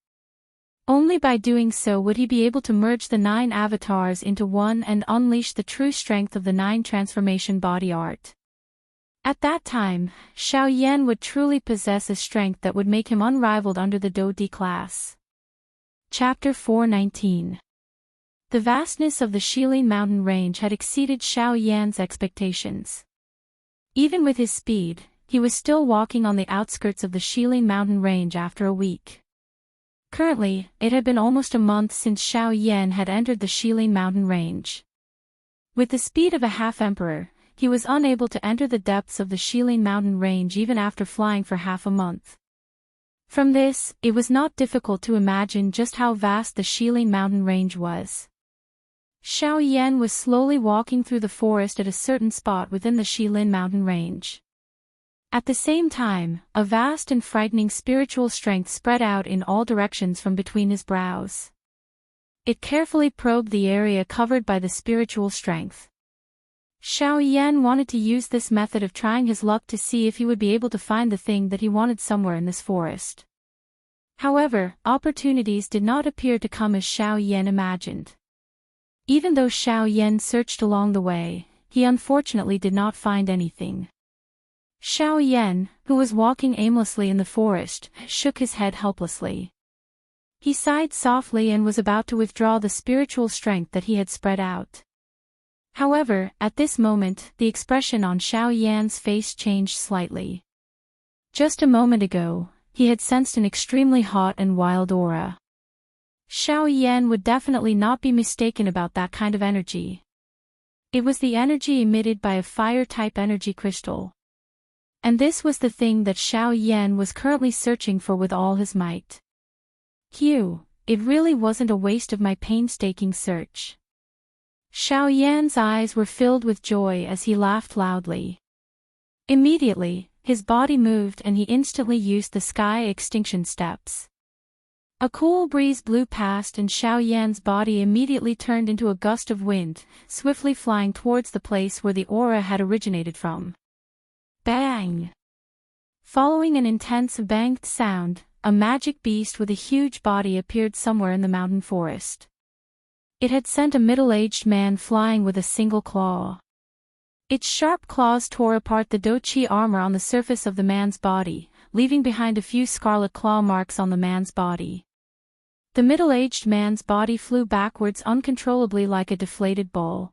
Only by doing so would he be able to merge the 9 avatars into one and unleash the true strength of the 9 transformation body art. At that time, Xiao Yan would truly possess a strength that would make him unrivaled under the doji class. Chapter 419. The vastness of the Shilin mountain range had exceeded Xiao Yan's expectations. Even with his speed, he was still walking on the outskirts of the Shilin mountain range after a week. Currently, it had been almost a month since Xiao Yan had entered the Shilin mountain range. With the speed of a half-emperor, he was unable to enter the depths of the Shilin mountain range even after flying for half a month. From this, it was not difficult to imagine just how vast the Shilin mountain range was. Xiao Yan was slowly walking through the forest at a certain spot within the Shilin mountain range. At the same time, a vast and frightening spiritual strength spread out in all directions from between his brows. It carefully probed the area covered by the spiritual strength. Xiao Yan wanted to use this method of trying his luck to see if he would be able to find the thing that he wanted somewhere in this forest. However, opportunities did not appear to come as Xiao Yan imagined. Even though Xiao Yan searched along the way, he unfortunately did not find anything. Xiao Yan, who was walking aimlessly in the forest, shook his head helplessly. He sighed softly and was about to withdraw the spiritual strength that he had spread out. However, at this moment, the expression on Xiao Yan's face changed slightly. Just a moment ago, he had sensed an extremely hot and wild aura. Xiao Yan would definitely not be mistaken about that kind of energy. It was the energy emitted by a fire-type energy crystal. And this was the thing that Xiao Yan was currently searching for with all his might. It really wasn't a waste of my painstaking search. Xiao Yan's eyes were filled with joy as he laughed loudly. Immediately, his body moved and he instantly used the sky extinction steps. A cool breeze blew past and Xiao Yan's body immediately turned into a gust of wind, swiftly flying towards the place where the aura had originated from. Bang! Following an intense banged sound, a magic beast with a huge body appeared somewhere in the mountain forest. It had sent a middle-aged man flying with a single claw. Its sharp claws tore apart the dochi armor on the surface of the man's body, leaving behind a few scarlet claw marks on the man's body. The middle-aged man's body flew backwards uncontrollably like a deflated ball.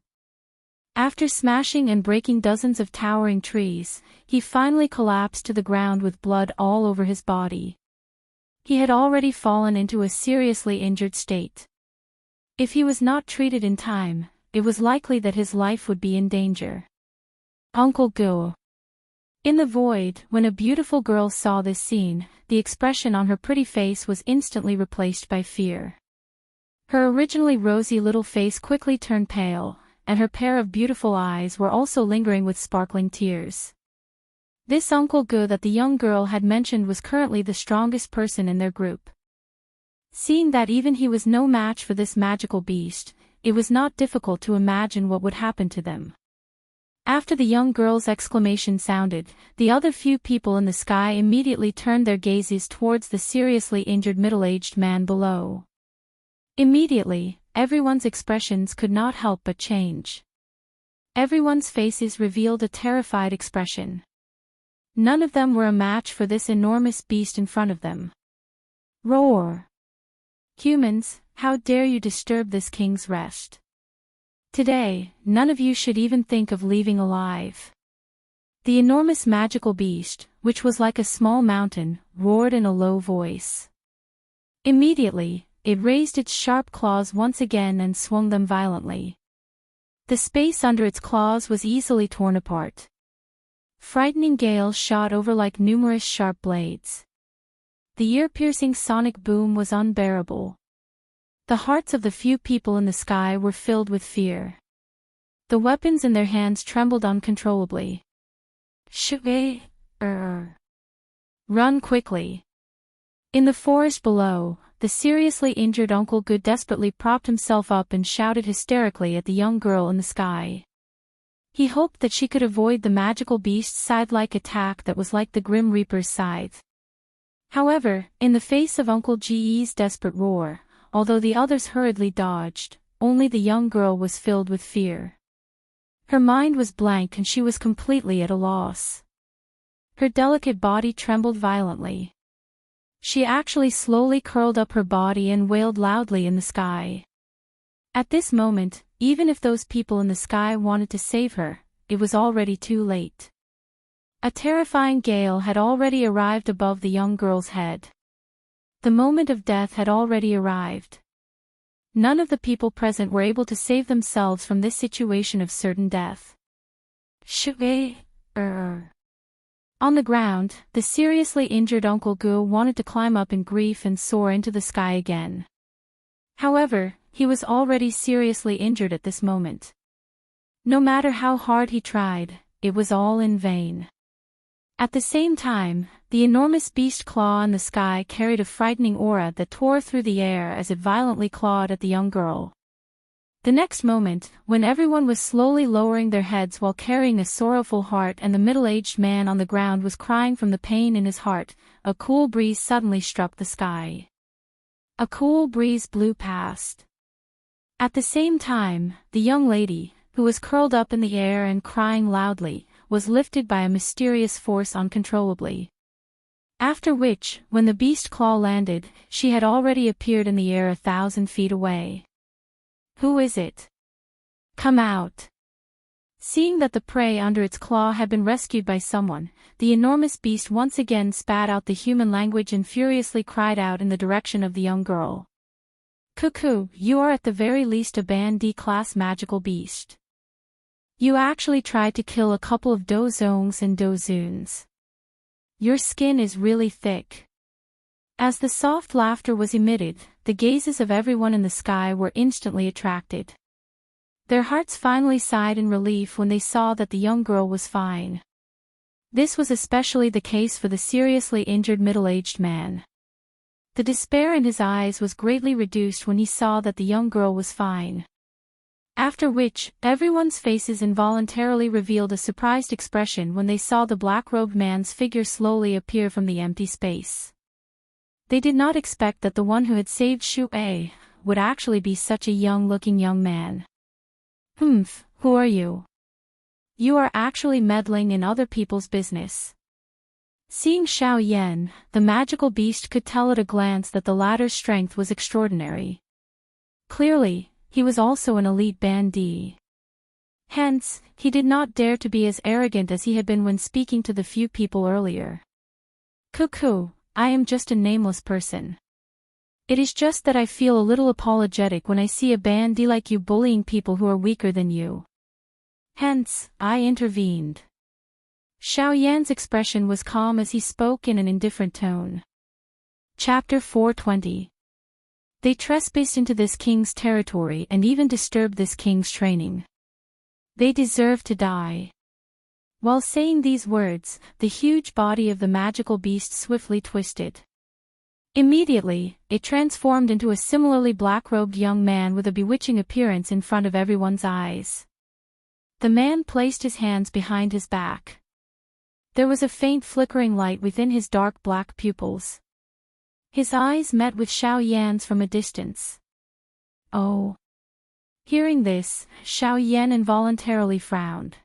After smashing and breaking dozens of towering trees, he finally collapsed to the ground with blood all over his body. He had already fallen into a seriously injured state. If he was not treated in time, it was likely that his life would be in danger. Uncle Go. In the void, when a beautiful girl saw this scene, the expression on her pretty face was instantly replaced by fear. Her originally rosy little face quickly turned pale, and her pair of beautiful eyes were also lingering with sparkling tears. This Uncle Go that the young girl had mentioned was currently the strongest person in their group. Seeing that even he was no match for this magical beast, it was not difficult to imagine what would happen to them. After the young girl's exclamation sounded, the other few people in the sky immediately turned their gazes towards the seriously injured middle-aged man below. Immediately, everyone's expressions could not help but change. Everyone's faces revealed a terrified expression. None of them were a match for this enormous beast in front of them. Roar! Humans, how dare you disturb this king's rest? Today, none of you should even think of leaving alive. The enormous magical beast, which was like a small mountain, roared in a low voice. Immediately, it raised its sharp claws once again and swung them violently. The space under its claws was easily torn apart. Frightening gales shot over like numerous sharp blades. The ear-piercing sonic boom was unbearable. The hearts of the few people in the sky were filled with fear. The weapons in their hands trembled uncontrollably. Run quickly. In the forest below, the seriously injured Uncle Good desperately propped himself up and shouted hysterically at the young girl in the sky. He hoped that she could avoid the magical beast's scythe-like attack that was like the Grim Reaper's scythe. However, in the face of Uncle Ge's desperate roar, although the others hurriedly dodged, only the young girl was filled with fear. Her mind was blank and she was completely at a loss. Her delicate body trembled violently. She actually slowly curled up her body and wailed loudly in the sky. At this moment, even if those people in the sky wanted to save her, it was already too late. A terrifying gale had already arrived above the young girl's head. The moment of death had already arrived. None of the people present were able to save themselves from this situation of certain death. On the ground, the seriously injured Uncle Gu wanted to climb up in grief and soar into the sky again. However, he was already seriously injured at this moment. No matter how hard he tried, it was all in vain. At the same time, the enormous beast claw in the sky carried a frightening aura that tore through the air as it violently clawed at the young girl. The next moment, when everyone was slowly lowering their heads while carrying a sorrowful heart and the middle-aged man on the ground was crying from the pain in his heart, a cool breeze suddenly struck the sky. A cool breeze blew past. At the same time, the young lady, who was curled up in the air and crying loudly, was lifted by a mysterious force uncontrollably. After which, when the beast claw landed, she had already appeared in the air 1,000 feet away. Who is it? Come out. Seeing that the prey under its claw had been rescued by someone, the enormous beast once again spat out the human language and furiously cried out in the direction of the young girl. Cuckoo, you are at the very least a Band D-class magical beast. You actually tried to kill a couple of dozongs and dozoons. Your skin is really thick. As the soft laughter was emitted, the gazes of everyone in the sky were instantly attracted. Their hearts finally sighed in relief when they saw that the young girl was fine. This was especially the case for the seriously injured middle-aged man. The despair in his eyes was greatly reduced when he saw that the young girl was fine. After which, everyone's faces involuntarily revealed a surprised expression when they saw the black-robed man's figure slowly appear from the empty space. They did not expect that the one who had saved Shu-A would actually be such a young-looking young man. Who are you? You are actually meddling in other people's business. Seeing Xiao Yan, the magical beast could tell at a glance that the latter's strength was extraordinary. Clearly, he was also an elite bandit. Hence, he did not dare to be as arrogant as he had been when speaking to the few people earlier. Cuckoo, I am just a nameless person. It is just that I feel a little apologetic when I see a bandit like you bullying people who are weaker than you. Hence, I intervened. Xiao Yan's expression was calm as he spoke in an indifferent tone. Chapter 420. They trespassed into this king's territory and even disturbed this king's training. They deserve to die. While saying these words, the huge body of the magical beast swiftly twisted. Immediately, it transformed into a similarly black-robed young man with a bewitching appearance in front of everyone's eyes. The man placed his hands behind his back. There was a faint flickering light within his dark black pupils. His eyes met with Xiao Yan's from a distance. Oh. Hearing this, Xiao Yan involuntarily frowned.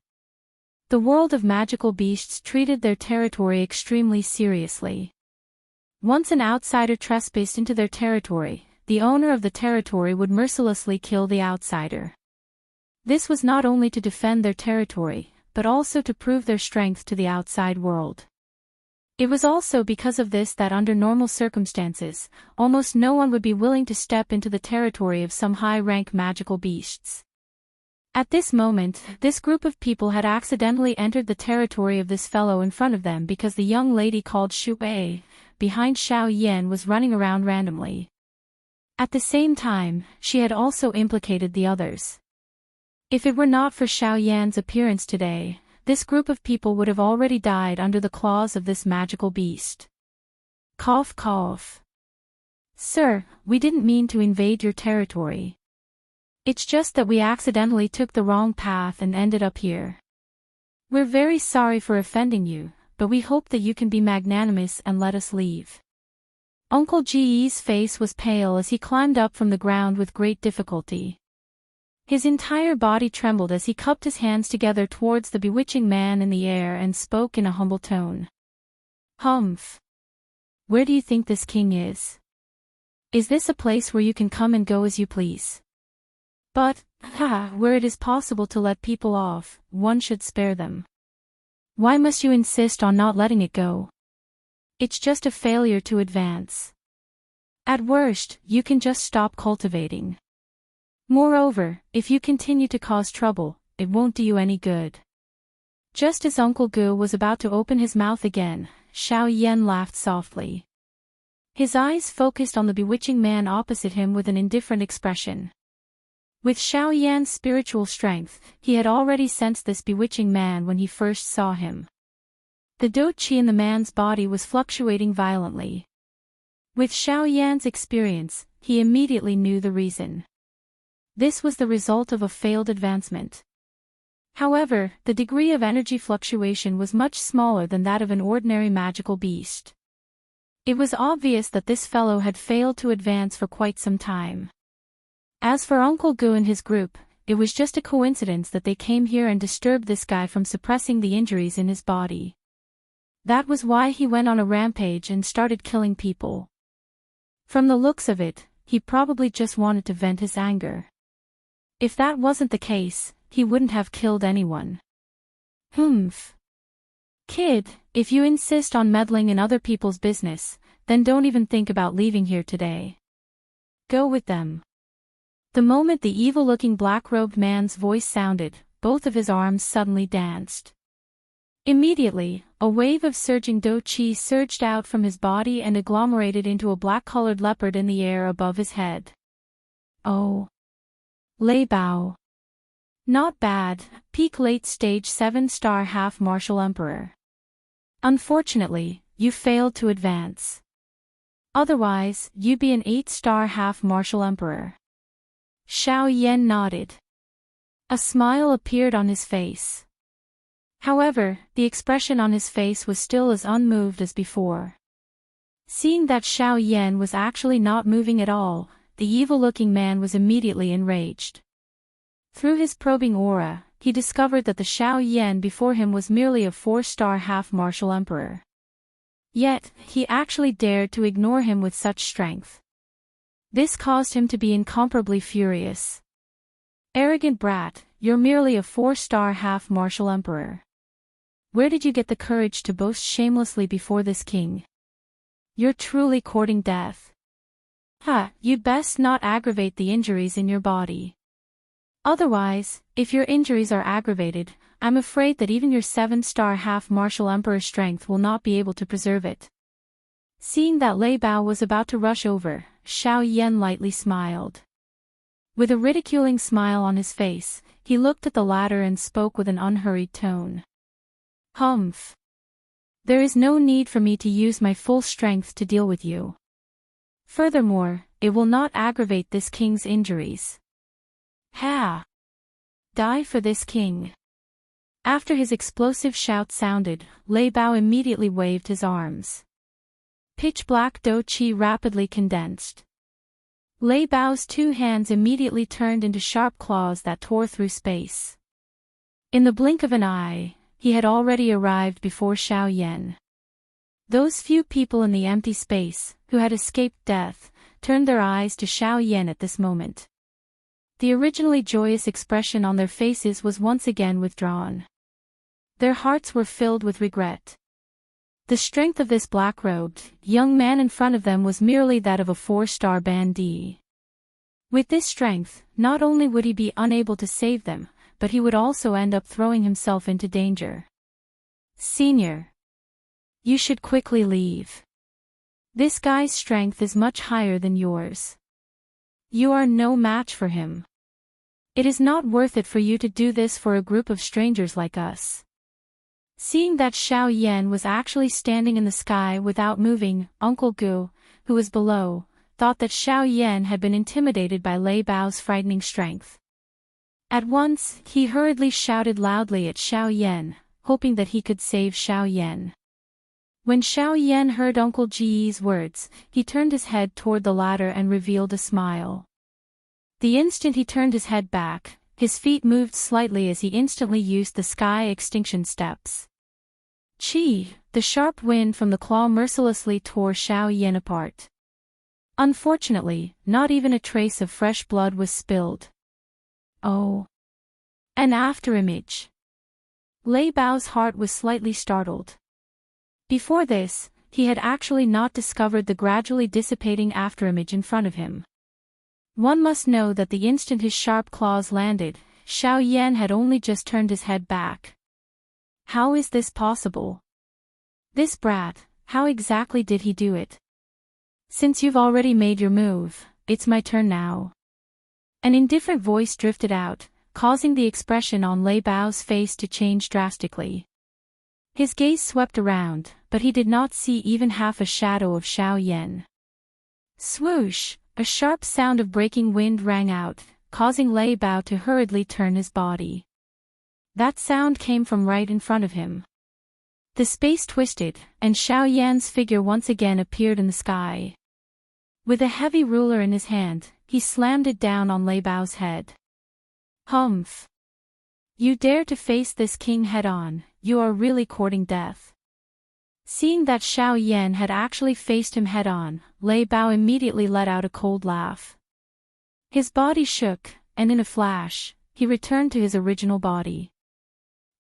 The world of magical beasts treated their territory extremely seriously. Once an outsider trespassed into their territory, the owner of the territory would mercilessly kill the outsider. This was not only to defend their territory, but also to prove their strength to the outside world. It was also because of this that under normal circumstances, almost no one would be willing to step into the territory of some high-rank magical beasts. At this moment, this group of people had accidentally entered the territory of this fellow in front of them because the young lady called Shu Bei, behind Xiao Yan, was running around randomly. At the same time, she had also implicated the others. If it were not for Xiao Yan's appearance today, this group of people would have already died under the claws of this magical beast. Cough cough. Sir, we didn't mean to invade your territory. It's just that we accidentally took the wrong path and ended up here. We're very sorry for offending you, but we hope that you can be magnanimous and let us leave. Uncle Ji's face was pale as he climbed up from the ground with great difficulty. His entire body trembled as he cupped his hands together towards the bewitching man in the air and spoke in a humble tone. Humph. Where do you think this king is? Is this a place where you can come and go as you please? But, where it is possible to let people off, one should spare them. Why must you insist on not letting it go? It's just a failure to advance. At worst, you can just stop cultivating. Moreover, if you continue to cause trouble, it won't do you any good. Just as Uncle Gu was about to open his mouth again, Xiao Yan laughed softly. His eyes focused on the bewitching man opposite him with an indifferent expression. With Xiao Yan's spiritual strength, he had already sensed this bewitching man when he first saw him. The dou qi in the man's body was fluctuating violently. With Xiao Yan's experience, he immediately knew the reason. This was the result of a failed advancement. However, the degree of energy fluctuation was much smaller than that of an ordinary magical beast. It was obvious that this fellow had failed to advance for quite some time. As for Uncle Gu and his group, it was just a coincidence that they came here and disturbed this guy from suppressing the injuries in his body. That was why he went on a rampage and started killing people. From the looks of it, he probably just wanted to vent his anger. If that wasn't the case, he wouldn't have killed anyone. Humph. Kid, if you insist on meddling in other people's business, then don't even think about leaving here today. Go with them. The moment the evil-looking black-robed man's voice sounded, both of his arms suddenly danced. Immediately, a wave of surging dou qi surged out from his body and agglomerated into a black-colored leopard in the air above his head. Oh. Lei Bao. Not bad, peak late stage 7-star half martial emperor. Unfortunately, you failed to advance. Otherwise, you'd be an 8-star half martial emperor. Xiao Yan nodded. A smile appeared on his face. However, the expression on his face was still as unmoved as before. Seeing that Xiao Yan was actually not moving at all, the evil-looking man was immediately enraged. Through his probing aura, he discovered that the Xiao Yan before him was merely a 4-star half martial emperor. Yet, he actually dared to ignore him with such strength. This caused him to be incomparably furious. Arrogant brat, you're merely a 4-star half martial emperor. Where did you get the courage to boast shamelessly before this king? You're truly courting death. You'd best not aggravate the injuries in your body. Otherwise, if your injuries are aggravated, I'm afraid that even your 7-star half martial emperor strength will not be able to preserve it. Seeing that Lei Bao was about to rush over, Xiao Yan lightly smiled. With a ridiculing smile on his face, he looked at the latter and spoke with an unhurried tone. Humph. There is no need for me to use my full strength to deal with you. Furthermore, it will not aggravate this king's injuries. Die for this king. After his explosive shout sounded, Lei Bao immediately waved his arms. Pitch-black dou qi rapidly condensed. Lei Bao's 2 hands immediately turned into sharp claws that tore through space. In the blink of an eye, he had already arrived before Xiao Yan. Those few people in the empty space, who had escaped death, turned their eyes to Xiao Yan at this moment. The originally joyous expression on their faces was once again withdrawn. Their hearts were filled with regret. The strength of this black-robed, young man in front of them was merely that of a 4-star bandit. With this strength, not only would he be unable to save them, but he would also end up throwing himself into danger. Senior. You should quickly leave. This guy's strength is much higher than yours. You are no match for him. It is not worth it for you to do this for a group of strangers like us. Seeing that Xiao Yan was actually standing in the sky without moving, Uncle Gu, who was below, thought that Xiao Yan had been intimidated by Lei Bao's frightening strength. At once, he hurriedly shouted loudly at Xiao Yan, hoping that he could save Xiao Yan. When Xiao Yan heard Uncle Ji's words, he turned his head toward the latter and revealed a smile. The instant he turned his head back, his feet moved slightly as he instantly used the sky extinction steps. Chi, the sharp wind from the claw mercilessly tore Xiao Yan apart. Unfortunately, not even a trace of fresh blood was spilled. Oh. An afterimage. Lei Bao's heart was slightly startled. Before this, he had actually not discovered the gradually dissipating afterimage in front of him. One must know that the instant his sharp claws landed, Xiao Yan had only just turned his head back. How is this possible? This brat, how exactly did he do it? Since you've already made your move, it's my turn now. An indifferent voice drifted out, causing the expression on Lei Bao's face to change drastically. His gaze swept around, but he did not see even half a shadow of Xiao Yan. Swoosh! A sharp sound of breaking wind rang out, causing Lei Bao to hurriedly turn his body. That sound came from right in front of him. The space twisted, and Xiao Yan's figure once again appeared in the sky. With a heavy ruler in his hand, he slammed it down on Lei Bao's head. Humph! You dare to face this king head-on, you are really courting death. Seeing that Xiao Yan had actually faced him head-on, Lei Bao immediately let out a cold laugh. His body shook, and in a flash, he returned to his original body.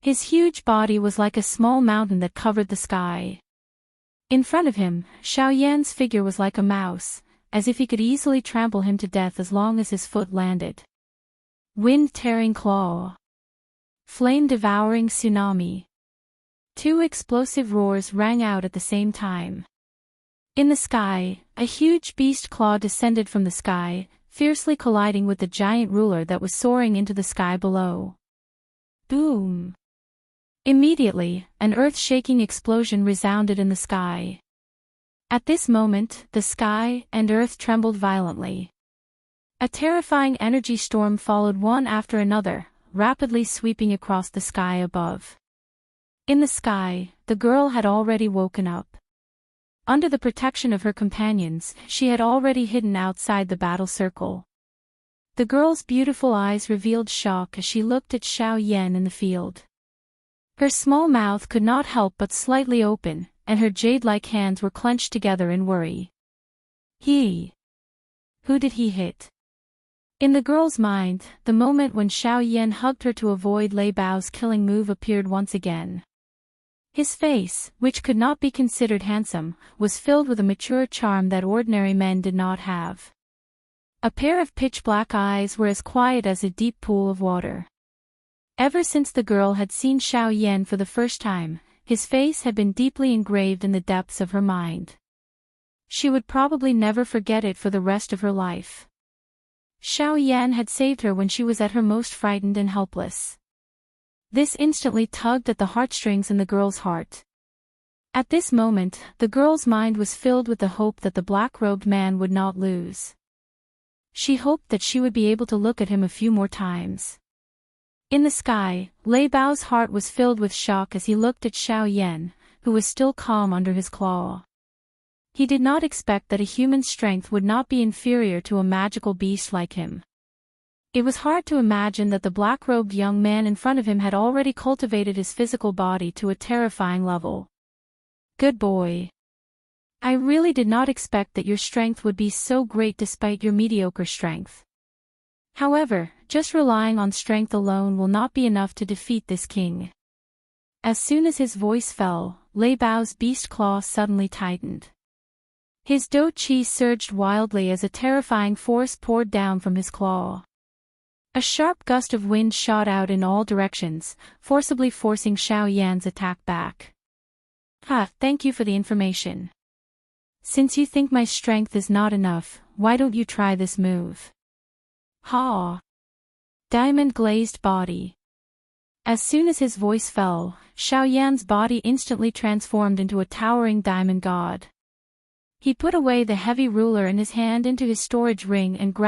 His huge body was like a small mountain that covered the sky. In front of him, Xiao Yan's figure was like a mouse, as if he could easily trample him to death as long as his foot landed. Wind-tearing claw. Flame-devouring tsunami. Two explosive roars rang out at the same time. In the sky, a huge beast claw descended from the sky, fiercely colliding with the giant ruler that was soaring into the sky below. Boom! Immediately, an earth-shaking explosion resounded in the sky. At this moment, the sky and earth trembled violently. A terrifying energy storm followed one after another, rapidly sweeping across the sky above. In the sky, the girl had already woken up. Under the protection of her companions, she had already hidden outside the battle circle. The girl's beautiful eyes revealed shock as she looked at Xiao Yan in the field. Her small mouth could not help but slightly open, and her jade-like hands were clenched together in worry. Who did he hit? In the girl's mind, the moment when Xiao Yan hugged her to avoid Lei Bao's killing move appeared once again. His face, which could not be considered handsome, was filled with a mature charm that ordinary men did not have. A pair of pitch-black eyes were as quiet as a deep pool of water. Ever since the girl had seen Xiao Yan for the first time, his face had been deeply engraved in the depths of her mind. She would probably never forget it for the rest of her life. Xiao Yan had saved her when she was at her most frightened and helpless. This instantly tugged at the heartstrings in the girl's heart. At this moment, the girl's mind was filled with the hope that the black-robed man would not lose. She hoped that she would be able to look at him a few more times. In the sky, Lei Bao's heart was filled with shock as he looked at Xiao Yan, who was still calm under his claw. He did not expect that a human's strength would not be inferior to a magical beast like him. It was hard to imagine that the black-robed young man in front of him had already cultivated his physical body to a terrifying level. Good boy. I really did not expect that your strength would be so great despite your mediocre strength. However, just relying on strength alone will not be enough to defeat this king. As soon as his voice fell, Lei Bao's beast claw suddenly tightened. His dou qi surged wildly as a terrifying force poured down from his claw. A sharp gust of wind shot out in all directions, forcibly forcing Xiao Yan's attack back. Thank you for the information. Since you think my strength is not enough, why don't you try this move? Ha! Diamond glazed body. As soon as his voice fell, Xiao Yan's body instantly transformed into a towering diamond god. He put away the heavy ruler in his hand into his storage ring and grabbed